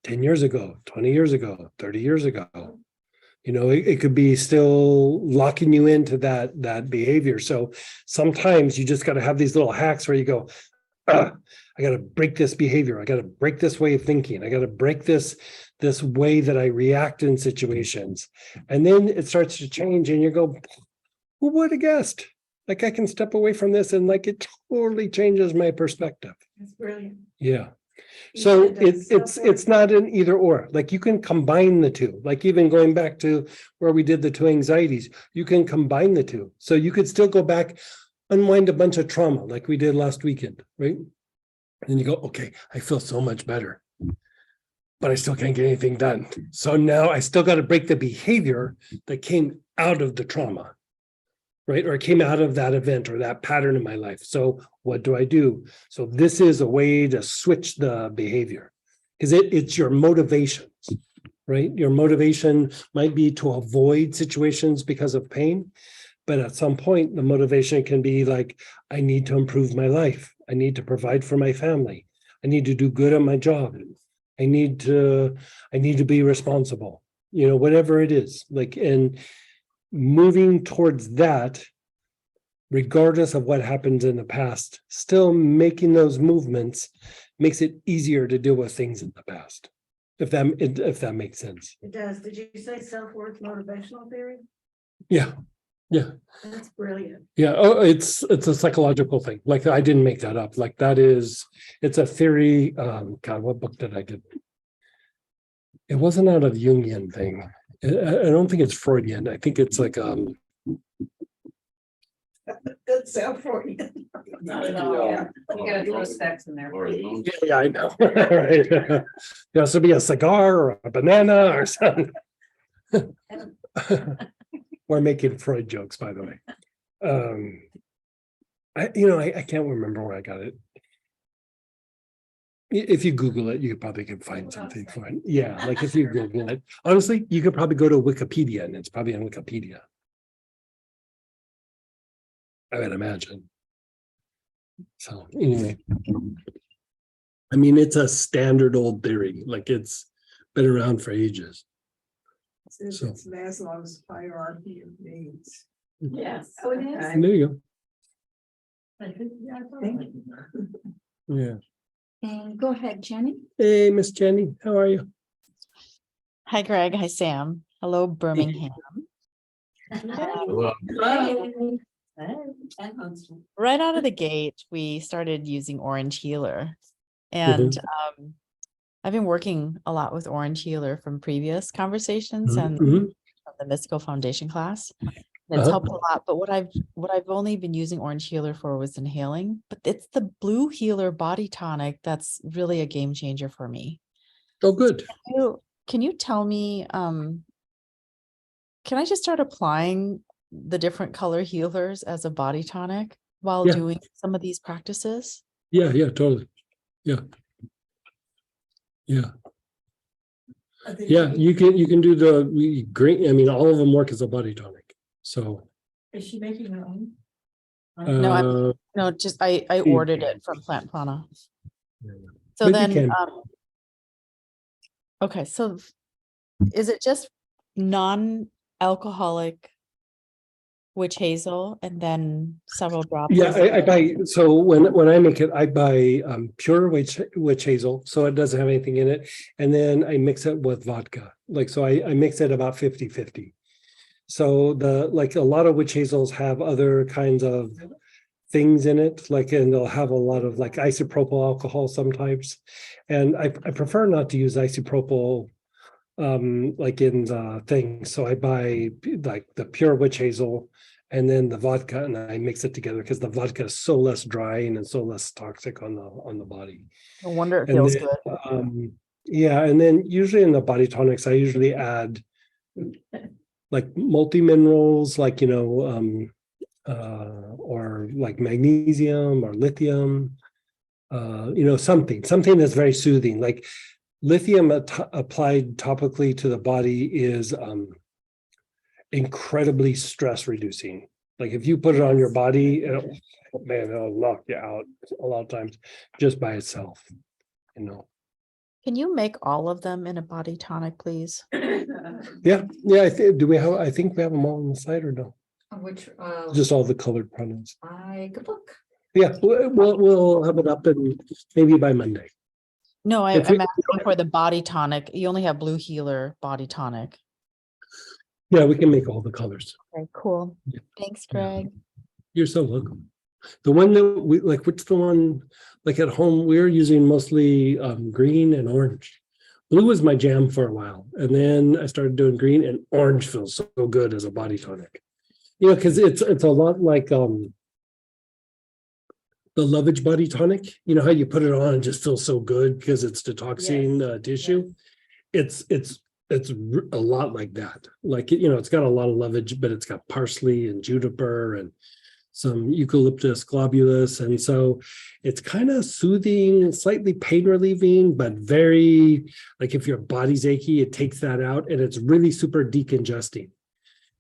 10 years ago, 20 years ago, 30 years ago. You know, it could be still locking you into that behavior. So sometimes you just got to have these little hacks where you go, I got to break this behavior. I got to break this way of thinking. I got to break this way that I react in situations. And then it starts to change and you go, who would have guessed? Like I can step away from this and like it totally changes my perspective. That's brilliant. Yeah. You So said that it's not an either or. Like you can combine the two. Like even going back to where we did the two anxieties, you can combine the two. So you could still go back, unwind a bunch of trauma like we did last weekend, right? And you go, okay, I feel so much better, but I still can't get anything done. So now I still got to break the behavior that came out of the trauma. Right? Or it came out of that event or that pattern in my life. So what do I do? So this is a way to switch the behavior because it's your motivations. right? Your motivation might be to avoid situations because of pain. But at some point, the motivation can be like, I need to improve my life. I need to provide for my family. I need to do good at my job. I need to be responsible, you know, whatever it is. Like, and moving towards that, regardless of what happens in the past, still making those movements makes it easier to deal with things in the past. If that makes sense. It does. Did you say self-worth motivational theory? Yeah. Yeah. That's brilliant. Yeah. Oh, it's a psychological thing. Like, I didn't make that up. Like, it's a theory. God, what book did I get? It wasn't out of Jungian thing. I don't think it's Freudian. I think it's like Good self-worth. Not at all. Yeah. You gotta throw specs in there. yeah, I know. Right. It has to be a cigar or a banana or something. We're making Freud jokes, by the way. I can't remember where I got it. If you Google it, you probably can find something for it. Yeah, like if you Google it. Honestly, you could probably go to Wikipedia and it's probably on Wikipedia. I would imagine. So anyway, I mean, it's a standard old theory. Like, it's been around for ages. So It's Maslow's hierarchy of needs. Yes. Oh, it is? and there you Thank you. go. Yeah. And go ahead, Jenny. Hey, Miss Jenny, how are you? Hi, Greg. Hi, Sam. Hello, Birmingham. Right out of the gate, we started using Orange Healer. And I've been working a lot with Orange Healer from previous conversations and from the Mystical Foundation class. And it's helped a lot. But what I've only been using Orange Healer for was inhaling. But it's the Blue Healer body tonic that's really a game changer for me. Oh, good. Can you tell me, can I just start applying the different color healers as a body tonic while doing some of these practices? Yeah, totally. Yeah. Yeah. Yeah, you can do the green. I mean, all of them work as a body tonic. So Is she making her own? No, just I ordered it from Plant Prana. So But you then, can. okay, so is it just non-alcoholic witch hazel and then several drops? Yeah, I buy, so when I make it, I buy pure witch hazel, so it doesn't have anything in it. And then I mix it with vodka. Like, so I mix it about 50-50. So like a lot of witch hazels have other kinds of things in it, like, and they'll have a lot of like isopropyl alcohol sometimes. And I prefer not to use isopropyl like in the thing. So I buy like the pure witch hazel and then the vodka, and I mix it together because the vodka is so less drying and so less toxic on the body. No wonder it And feels then, good. yeah, and then usually in the body tonics, I usually add like multi-minerals, like, or like magnesium or lithium, something that's very soothing. Like lithium applied topically to the body is incredibly stress reducing. Like if you put it on your body, it'll knock you out a lot of times just by itself, Can you make all of them in a body tonic, please? Yeah. I think we have them all on the site or no? Which Just all the colored products. I could look. Yeah, we'll have it up and maybe by Monday. No, I'm If we- asking for the body tonic. You only have Blue Healer body tonic. Yeah, we can make all the colors. Okay, cool. Yeah. Thanks, Greg. You're so welcome. The one that we like, what's the one like at home? We're using mostly green and orange. Blue was my jam for a while, and then I started doing green, and orange feels so good as a body tonic. Because it's a lot like the Lovage body tonic. You know how you put it on and just feels so good because it's detoxing tissue. It's a lot like that. Like it's got a lot of lovage, but it's got parsley and juniper, and some eucalyptus globulus. And so it's kind of soothing, slightly pain relieving, but very, like if your body's achy, it takes that out, and it's really super decongesting.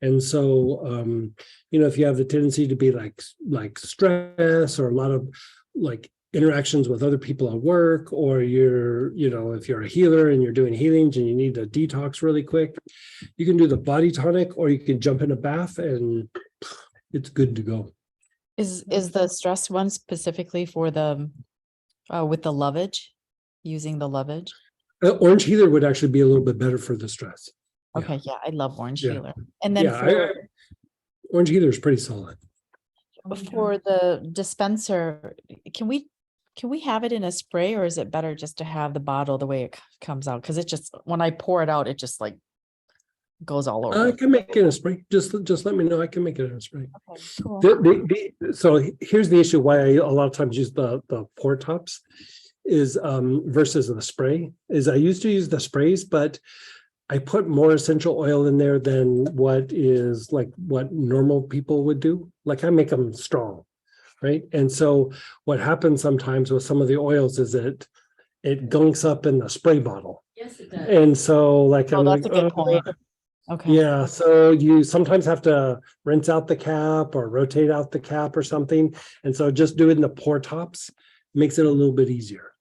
And so, if you have the tendency to be like stress or a lot of like interactions with other people at work, or if you're a healer and you're doing healings and you need a detox really quick, you can do the body tonic, or you can jump in a bath and it's good to go. Is the stress one specifically for the with the lovage, using the lovage? Orange healer would actually be a little bit better for the stress. Okay, yeah, I love orange Yeah. healer. And then Yeah, orange healer is pretty solid. for the dispenser, can we have it in a spray, or is it better just to have the bottle the way it comes out? Because it just, when I pour it out, it just like goes all over. I can make it in a spray. Just let me know. I can make it in a spray. Okay, cool. So here's the issue why I a lot of times use the pour tops is versus the spray is I used to use the sprays, but I put more essential oil in there than what normal people would do. Like I make them strong, right? And so what happens sometimes with some of the oils is it gunks up in the spray bottle. Yes, it does. And so that's a good point. Okay. Yeah, so you sometimes have to rinse out the cap or rotate out the cap or something. And so just doing the pour tops makes it a little bit easier.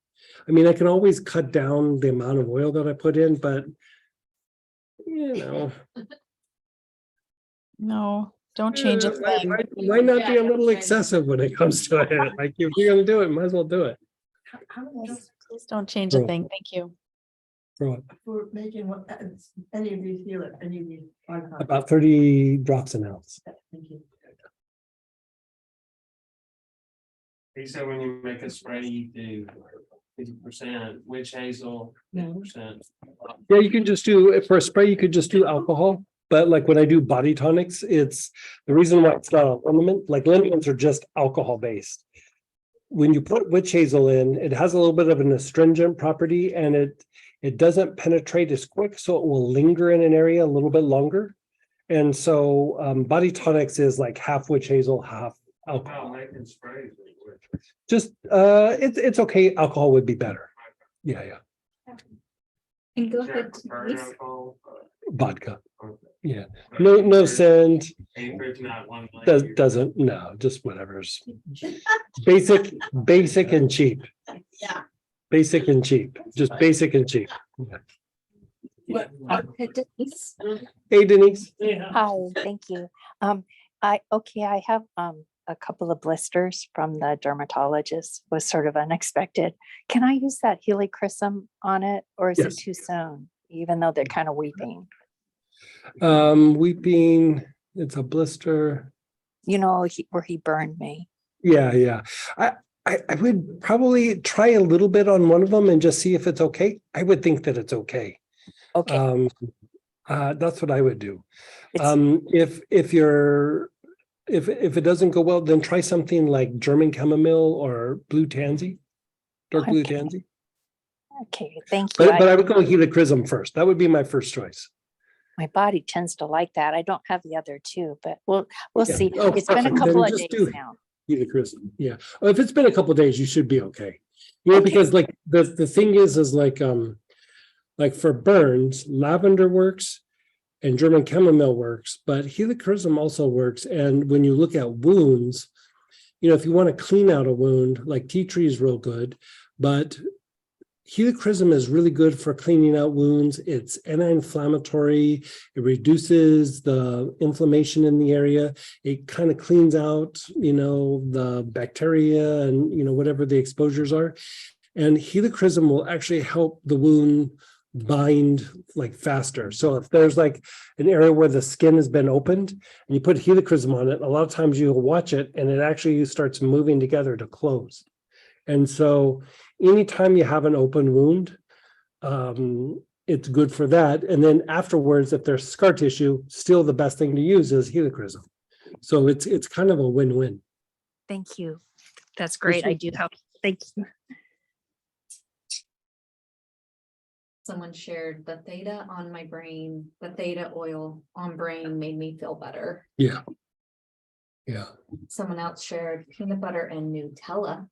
I mean, I can always cut down the amount of oil that I put in, but No, don't change a thing. why not be a little excessive when it comes to it? Like if you're gonna do it, might as well do it. Please don't change a Cool. thing. Thank you. Throw it. For making any of these healer, any of these. About 30 drops an ounce. Thank you. He said when you make a spray, you do 50% witch hazel, 50%. Yeah, you can just do, for a spray, you could just do alcohol. But like when I do body tonics, it's the reason why it's not a liniment, like liniments are just alcohol based. When you put witch hazel in, it has a little bit of an astringent property, and it doesn't penetrate as quick, so it will linger in an area a little bit longer. And so body tonics is like half witch hazel, half alcohol. Making sprays. Just it's okay. Alcohol would be better. Yeah. And go ahead. Burn alcohol. Vodka. Yeah. No scent. Acreage, not one. Doesn't, no, just whatever's basic and cheap. Yeah. Basic and cheap, just basic and cheap. Yeah. Hey Denise. Hi, thank you. I have a couple of blisters from the dermatologist, was sort of unexpected. Can I use that helichrysum on it, or is Yes. it too soon, even though they're kind of weeping? Weeping, it's a blister. Where he burned me. Yeah. I would probably try a little bit on one of them and just see if it's okay. I would think that it's okay. Okay. That's what I would do. It's- If it doesn't go well, then try something like German chamomile or blue tansy, dark blue Okay. tansy. Okay, thank you. But I would go helichrysum first. That would be my first choice. My body tends to like that. I don't have the other two, but we'll Yeah. see. Oh, It's been a perfect. couple Then of just days do now. helichrysum. Yeah. Well, if it's been a couple of days, you should be okay. Because like the thing is like for burns, lavender works and German chamomile works, but helichrysum also works. And when you look at wounds, if you want to clean out a wound, like tea tree is real good, but helichrysum is really good for cleaning out wounds. It's anti-inflammatory. It reduces the inflammation in the area. It kind of cleans out, the bacteria and, whatever the exposures are. And helichrysum will actually help the wound bind like faster. So if there's like an area where the skin has been opened and you put helichrysum on it, a lot of times you'll watch it and it actually starts moving together to close. And so anytime you have an open wound, it's good for that. And then afterwards, if there's scar tissue, still the best thing to use is helichrysum. So it's kind of a win-win. Thank you. That's great. I do have, thank you. Someone shared the theta on my brain, the theta oil on brain made me feel better. Yeah. Yeah. Someone else shared peanut butter and Nutella.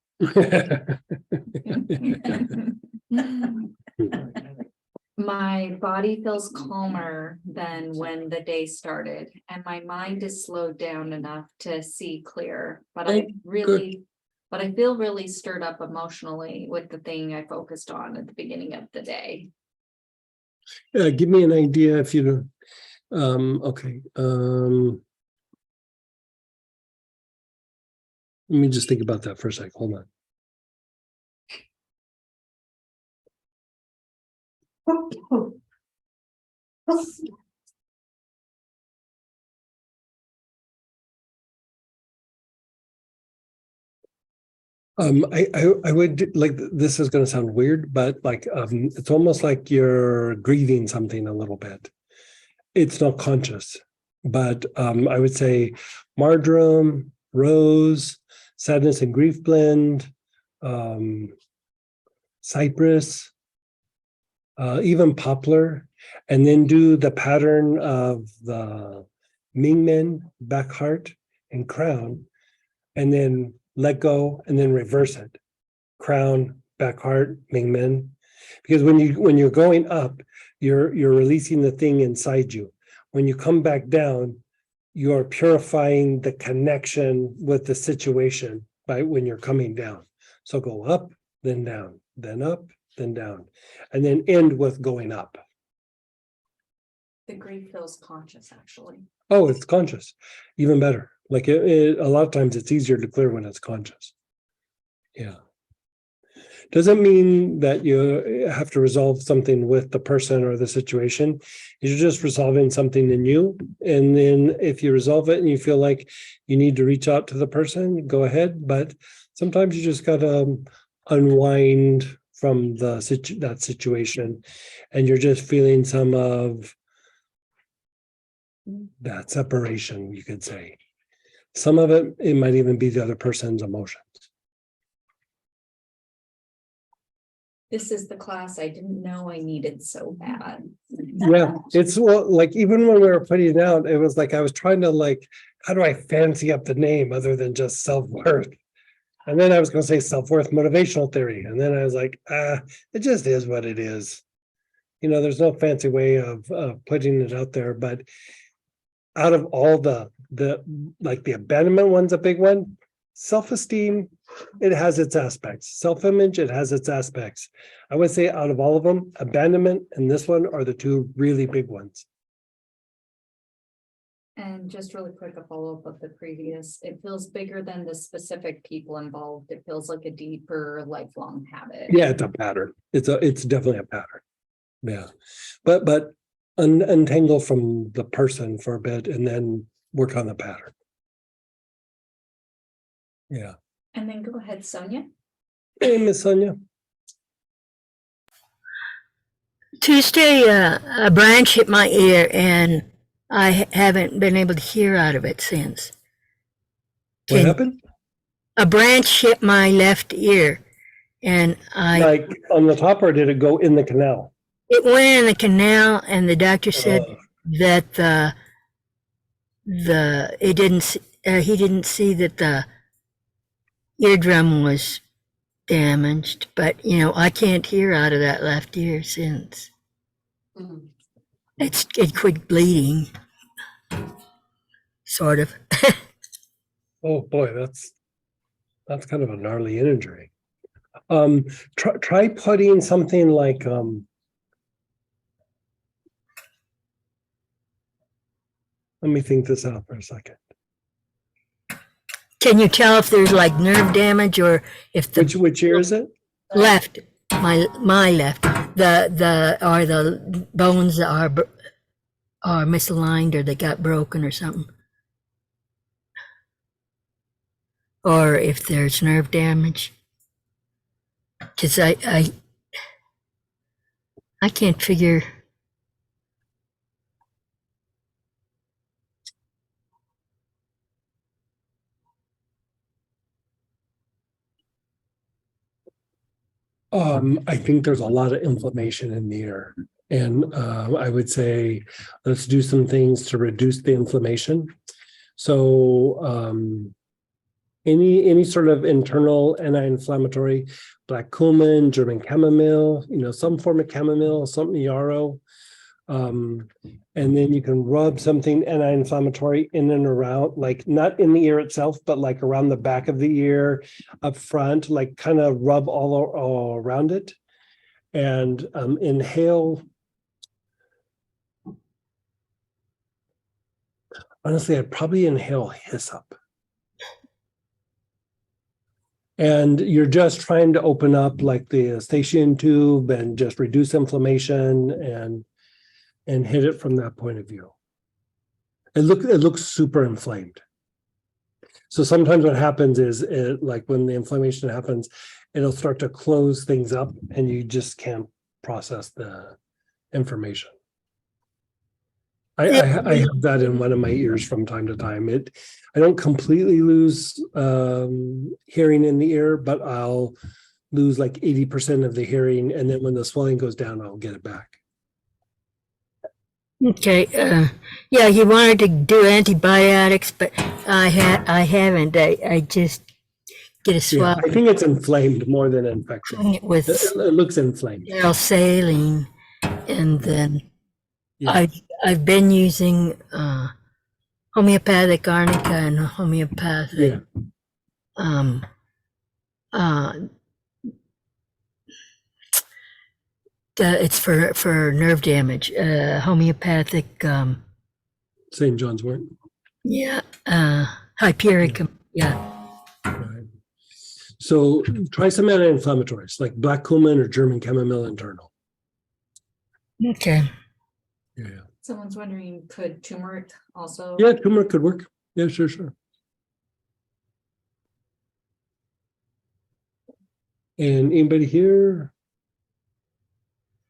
My body feels calmer than when the day started, and my mind is slowed down enough to see clear. But I feel really stirred up emotionally with the thing I focused on at the beginning of the day. Give me an idea if you don't. Okay. Let me just think about that for a sec. Hold on. I would like, this is going to sound weird, but like it's almost like you're grieving something a little bit. It's not conscious, but I would say marjoram, rose, sadness and grief blend, cypress, even poplar, and then do the pattern of the Mingmen, back heart, and crown, and then let go, and then reverse it. Crown, back heart, Mingmen. Because when you're going up, you're releasing the thing inside you. When you come back down, you're purifying the connection with the situation by when you're coming down. So go up, then down, then up, then down, and then end with going up. The grief feels conscious, actually. Oh, it's conscious, even better. Like a lot of times it's easier to clear when it's conscious. Yeah. Doesn't mean that you have to resolve something with the person or the situation. You're just resolving something in you. And then if you resolve it and you feel like you need to reach out to the person, go ahead. But sometimes you just got to unwind from that situation. And you're just feeling some of that separation, you could say. Some of it might even be the other person's emotions. This is the class I didn't know I needed so bad. Yeah, it's like even when we were putting it out, it was like I was trying to like, how do I fancy up the name other than just self-worth? And then I was going to say self-worth motivational theory. And then I was like, it just is what it is. You know, there's no fancy way of putting it out there. But out of all the like the abandonment one's a big one. Self-esteem, it has its aspects. Self-image, it has its aspects. I would say out of all of them, abandonment and this one are the two really big ones. And just really quick, a follow-up of the previous, it feels bigger than the specific people involved. It feels like a deeper, lifelong habit. Yeah, it's a pattern. It's definitely a pattern. Yeah, but untangle from the person for a bit and then work on the pattern. Yeah. And then go ahead, Sonia. Hey, Miss Sonia. Tuesday, a branch hit my ear and I haven't been able to hear out of it since. What happened? A branch hit my left ear and Like on the top, or did it go in the canal? It went in the canal and the doctor said that he didn't see that the eardrum was damaged, but you know, I can't hear out of that left ear since. It quit bleeding, sort of. Oh boy, that's kind of a gnarly injury. Try putting something like let me think this out for a second. Can you tell if there's like nerve damage or if the which ear is it? Left, my left. The bones are misaligned or they got broken or something. Or if there's nerve damage. Because I can't figure. I think there's a lot of inflammation in the ear. And I would say, let's do some things to reduce the inflammation. So any sort of internal anti-inflammatory, black cumin, German chamomile, some form of chamomile, something yarrow. And then you can rub something anti-inflammatory in and around, like not in the ear itself, but like around the back of the ear, up front, like kind of rub all around it. And inhale. Honestly, I'd probably inhale hyssop. And you're just trying to open up like the eustachian tube and just reduce inflammation and hit it from that point of view. It looks super inflamed. So sometimes what happens is like when the inflammation happens, it'll start to close things up and you just can't process the information. I have that in one of my ears from time to time. I don't completely lose hearing in the ear, but I'll lose like 80% of the hearing. And then when the swelling goes down, I'll get it back. Okay. Yeah, he wanted to do antibiotics, but I haven't. I just get a swab. I think it's inflamed more than infected. With it looks inflamed. saline, and then I've been using homeopathic arnica and homeopathic it's for nerve damage, homeopathic St. John's wort. Hypericum. Right. So try some anti-inflammatories like black cumin or German chamomile internal. Okay. Yeah. Someone's wondering, could turmeric also? Yeah, turmeric could work. Yeah, sure. And anybody here?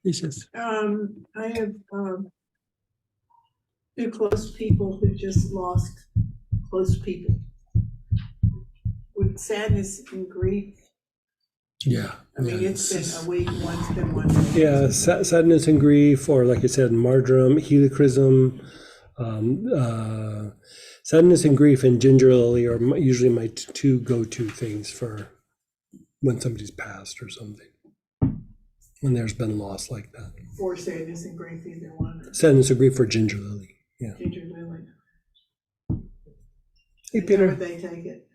Yes. I have two close people who just lost close people with sadness and grief. Yeah. I mean, it's been a week, one's been 1 week. Yeah, sadness and grief, or like I said, marjoram, helichrysum, sadness and grief and ginger lily are usually my two go-to things for when somebody's passed or something. When there's been loss like that. For sadness and grief, either one. Sadness and grief for ginger lily. Yeah. Ginger lily. Hey, And Peter. how would they take it?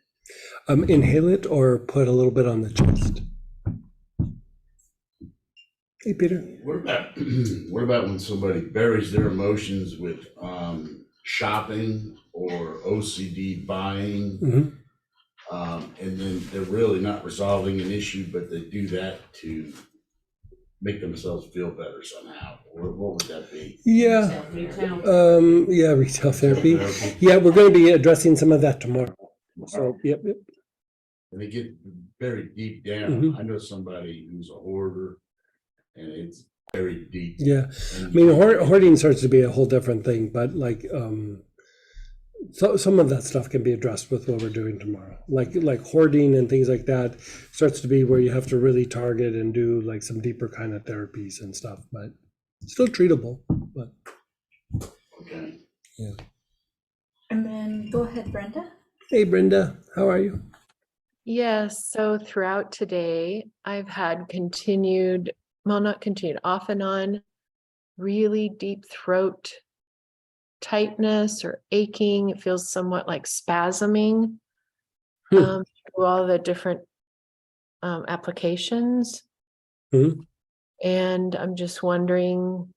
Inhale it or put a little bit on the chest. Hey, Peter. What about when somebody buries their emotions with shopping or OCD buying, and then they're really not resolving an issue, but they do that to make themselves feel better somehow? Or what would that be? Yeah. Retail therapy. Therapy. Yeah, we're going to be addressing some of that tomorrow. So, yep. And they get very deep down. I know somebody who's a hoarder, and it's very deep. Yeah, I mean, hoarding starts to be a whole different thing, but like, so some of that stuff can be addressed with what we're doing tomorrow. Like hoarding and things like that starts to be where you have to really target and do like some deeper kind of therapies and stuff, but still treatable. But okay, yeah. And then go ahead, Brenda. Hey, Brenda, how are you? Yes, so throughout today, I've had off and on, really deep throat tightness or aching. It feels somewhat like spasming through all the different applications. And I'm just wondering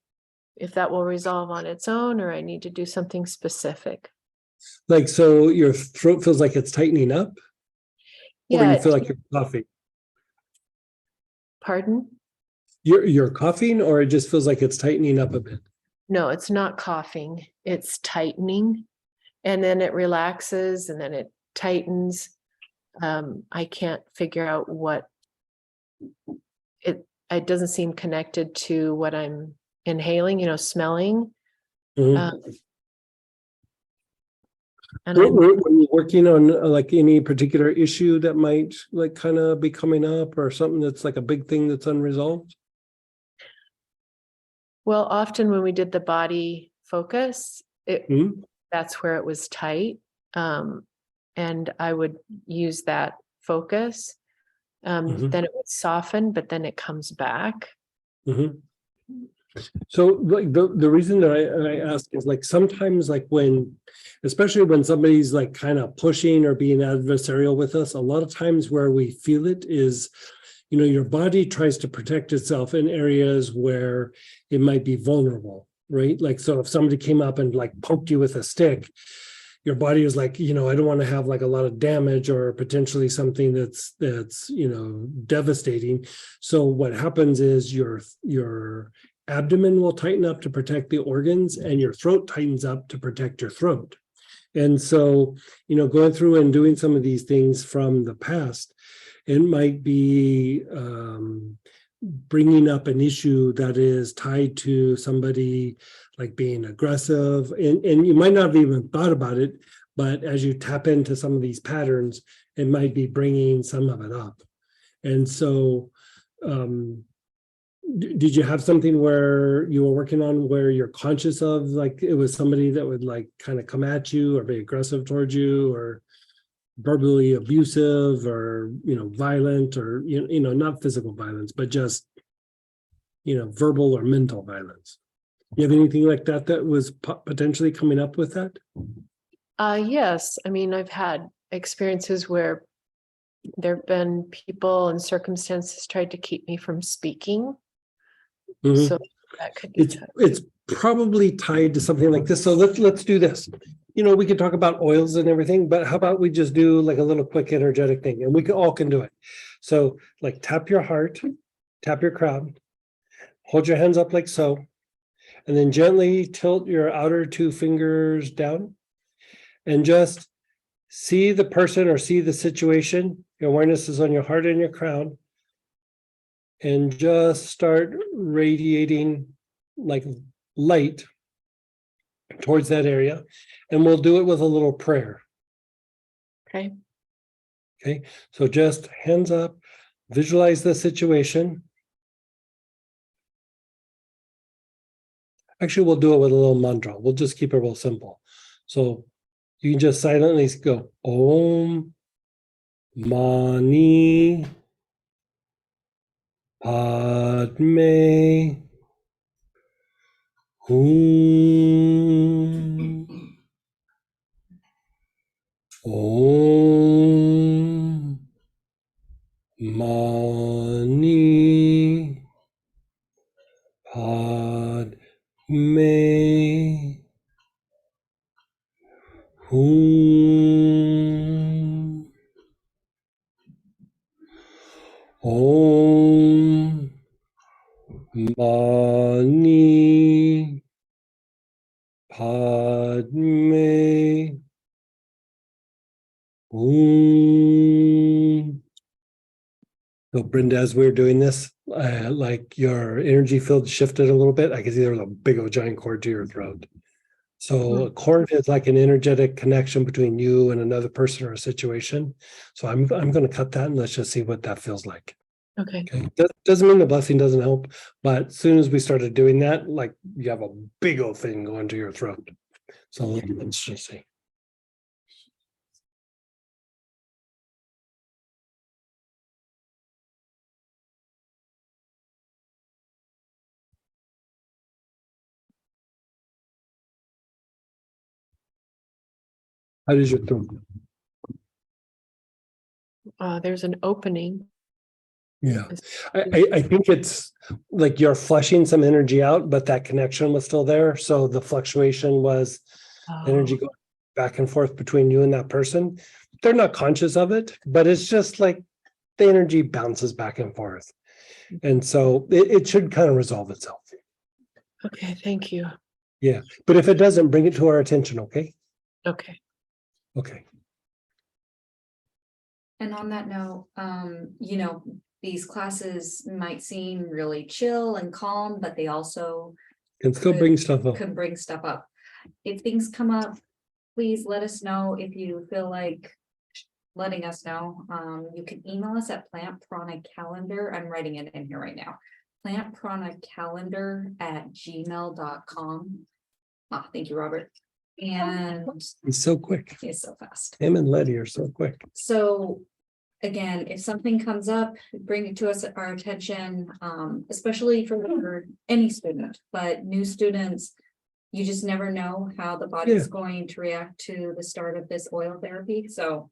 if that will resolve on its own or I need to do something specific. Like, so your throat feels like it's tightening up? Or Yeah. you feel like you're coughing? Pardon? You're coughing, or it just feels like it's tightening up a bit? No, it's not coughing. It's tightening. And then it relaxes and then it tightens. I can't figure out what it doesn't seem connected to what I'm inhaling, smelling. And Were you working on like any particular issue that might like kind of be coming up, or something that's like a big thing that's unresolved? Well, often when we did the body focus, that's where it was tight. And I would use that focus. Mhm. Then it would soften, but then it comes back. Mhm. So like the reason that I ask is like sometimes like when, especially when somebody's like kind of pushing or being adversarial with us, a lot of times where we feel it is, you know, your body tries to protect itself in areas where it might be vulnerable, right? Like, so if somebody came up and like poked you with a stick, your body is like, you know, I don't want to have like a lot of damage or potentially something that's, you know, devastating. So what happens is your abdomen will tighten up to protect the organs and your throat tightens up to protect your throat. And so, you know, going through and doing some of these things from the past, it might be bringing up an issue that is tied to somebody like being aggressive, and you might not have even thought about it, but as you tap into some of these patterns, it might be bringing some of it up. And so did you have something where you were working on where you're conscious of like it was somebody that would like kind of come at you or be aggressive towards you or verbally abusive or, you know, violent or, you know, not physical violence, but just, you know, verbal or mental violence? You have anything like that that was potentially coming up with that? Yes, I mean, I've had experiences where there've been people and circumstances tried to keep me from speaking. Mhm. So that could be it's probably tied to something like this. So let's do this. You know, we could talk about oils and everything, but how about we just do like a little quick energetic thing, and we all can do it. So like tap your heart, tap your crown, hold your hands up like so, and then gently tilt your outer two fingers down and just see the person or see the situation. Your awareness is on your heart and your crown, and just start radiating like light towards that area. And we'll do it with a little prayer. Okay. Okay, so just hands up, visualize the situation. Actually, we'll do it with a little mantra. We'll just keep it real simple. So you can just silently go Om Mani Padme Hum Om Mani Padme Hum Om Mani Padme Hum. So Brenda, as we were doing this, like your energy field shifted a little bit. I could see there was a big old giant cord to your throat. So a cord is like an energetic connection between you and another person or a situation. So I'm going to cut that and let's just see what that feels like. Okay. Okay. Doesn't mean the blessing doesn't help, but as soon as we started doing that, like you have a big old thing going to your throat. So let's just see. How does your throat? There's an opening. Yeah, I think it's like you're flushing some energy out, but that connection was still there. So the fluctuation was energy going back and forth between you and that person. They're not conscious of it, but it's just like the energy bounces back and forth. And so it should kind of resolve itself. Okay, thank you. Yeah, but if it doesn't, bring it to our attention, okay? Okay. Okay. And on that note, you know, these classes might seem really chill and calm, but they also Can still bring stuff up. can bring stuff up. If things come up, please let us know. If you feel like letting us know, you can email us at Plant Prana Calendar. I'm writing it in here right now. plantpranacalendar@gmail.com. Thank you, Robert. And He's so quick. he's so fast. Him and Letty are so quick. So again, if something comes up, bring it to us at our attention, especially for any student, but new students. You just never know how the body's going to react to the start of this oil therapy. So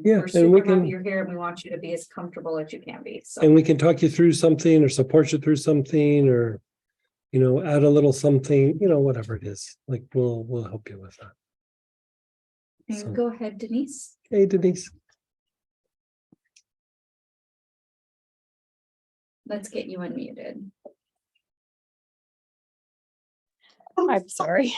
Yeah, we're and super we happy can, you're here and we want you to be as comfortable as you can be. So and we can talk you through something or support you through something or, you know, add a little something, you know, whatever it is, like we'll help you with that. and So- go ahead, Denise. Hey, Denise. Let's get you unmuted. I'm sorry.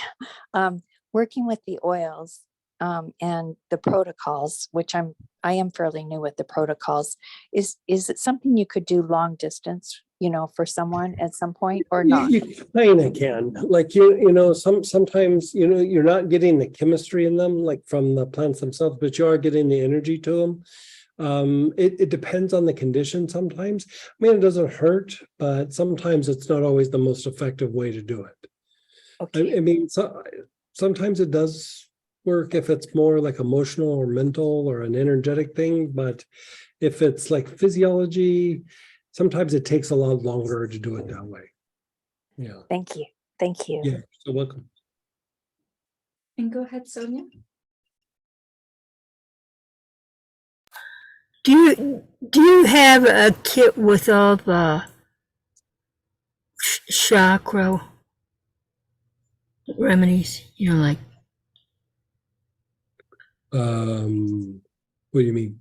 Working with the oils and the protocols, which I am fairly new with the protocols, is it something you could do long distance, you know, for someone at some point or not? You kind of can, like, you know, sometimes, you know, you're not getting the chemistry in them, like from the plants themselves, but you are getting the energy to them. It depends on the condition sometimes. I mean, it doesn't hurt, but sometimes it's not always the most effective way to do it. I mean, sometimes it does work if it's more like emotional or mental or an energetic thing, but if it's like physiology, sometimes it takes a lot longer to do it that way. Yeah. Thank you. Thank you. Yeah, so welcome. And go ahead, Sonia. Do you have a kit with all the chakra remedies? You know, like What do you mean?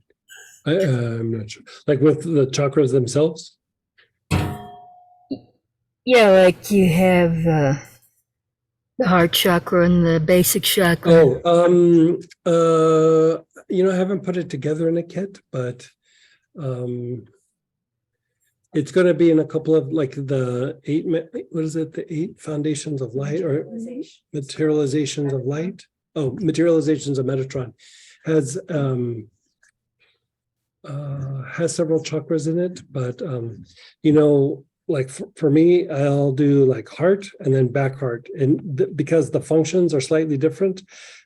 I'm not sure. Like with the chakras themselves? yeah, like you have the heart chakra and the basic chakra. You know, I haven't put it together in a kit, but it's going to be in a couple of like the the 8 foundations of light or materializations of light. Oh, materializations of Metatron has several chakras in it, but you know, like for me, I'll do like heart and then back heart, and because the functions are slightly different,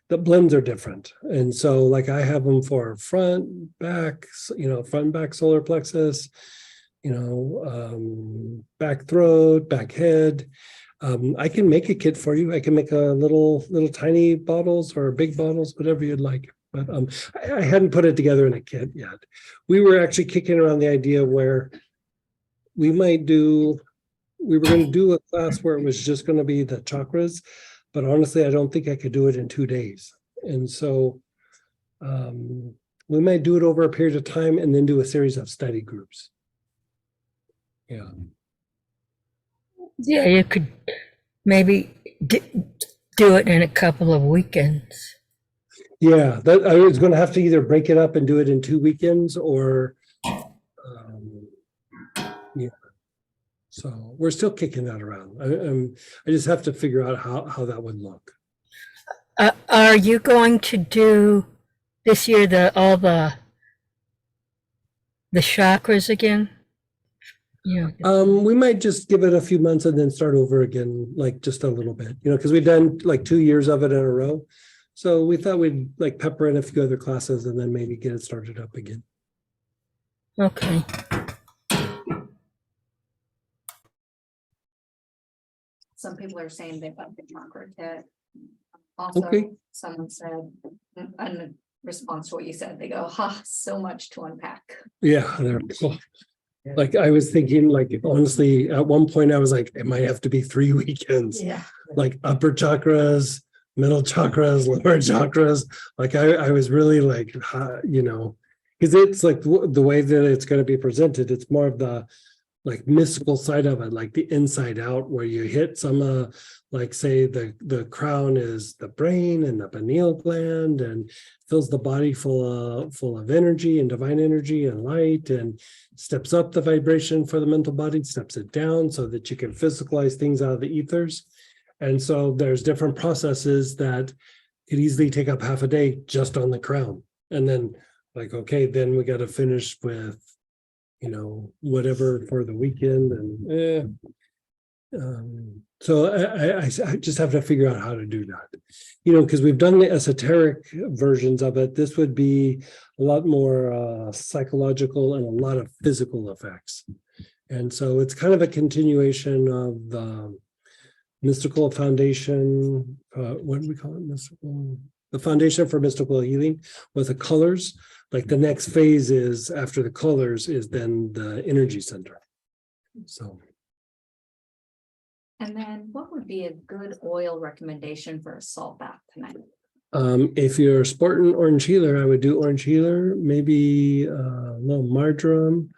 the blends are different. And so like I have them for front, back, you know, front and back solar plexus, you know, back throat, back head. I can make a kit for you. I can make a little tiny bottles or big bottles, whatever you'd like. But I hadn't put it together in a kit yet. We were actually kicking around the idea where we were going to do a class where it was just going to be the chakras, but honestly, I don't think I could do it in 2 days. And so we might do it over a period of time and then do a series of study groups. Yeah. Yeah, you could maybe do it in a couple of weekends. Yeah, that I was going to have to either break it up and do it in 2 weekends or, yeah. So we're still kicking that around. I just have to figure out how that would look. Are you going to do this year all the chakras again? Yeah. We might just give it a few months and then start over again, like just a little bit, you know, because we've done like 2 years of it in a row. So we thought we'd like pepper in a few other classes and then maybe get it started up again. Okay. Some people are saying they want the chakra kit. Also, Okay. someone said, in response to what you said, they go, ha, so much to unpack. Yeah, they're cool. Like I was thinking, like honestly, at one point I was like, it might have to be 3 weekends. Yeah. Like upper chakras, middle chakras, lower chakras. Like I was really like, you know, because it's like the way that it's going to be presented, it's more of the like mystical side of it, like the inside out, where you hit some like say the crown is the brain and the pineal gland and fills the body full of energy and divine energy and light, and steps up the vibration for the mental body, steps it down so that you can physicalize things out of the ethers. And so there's different processes that could easily take up half a day just on the crown. And then like, okay, then we got to finish with, you know, whatever for the weekend. And So I just have to figure out how to do that, because we've done the esoteric versions of it. This would be a lot more psychological and a lot of physical effects. And so it's kind of a continuation of the mystical foundation. What do we call it? Mystical. The foundation for mystical healing with the colors. Like the next phase is after the colors is then the energy center. So. And then what would be a good oil recommendation for a salt bath tonight? If you're sporting orange healer, I would do orange healer, maybe a little marjoram.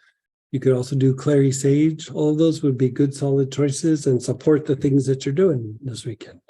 You could also do clary sage. All of those would be good solid choices and support the things that you're doing this weekend.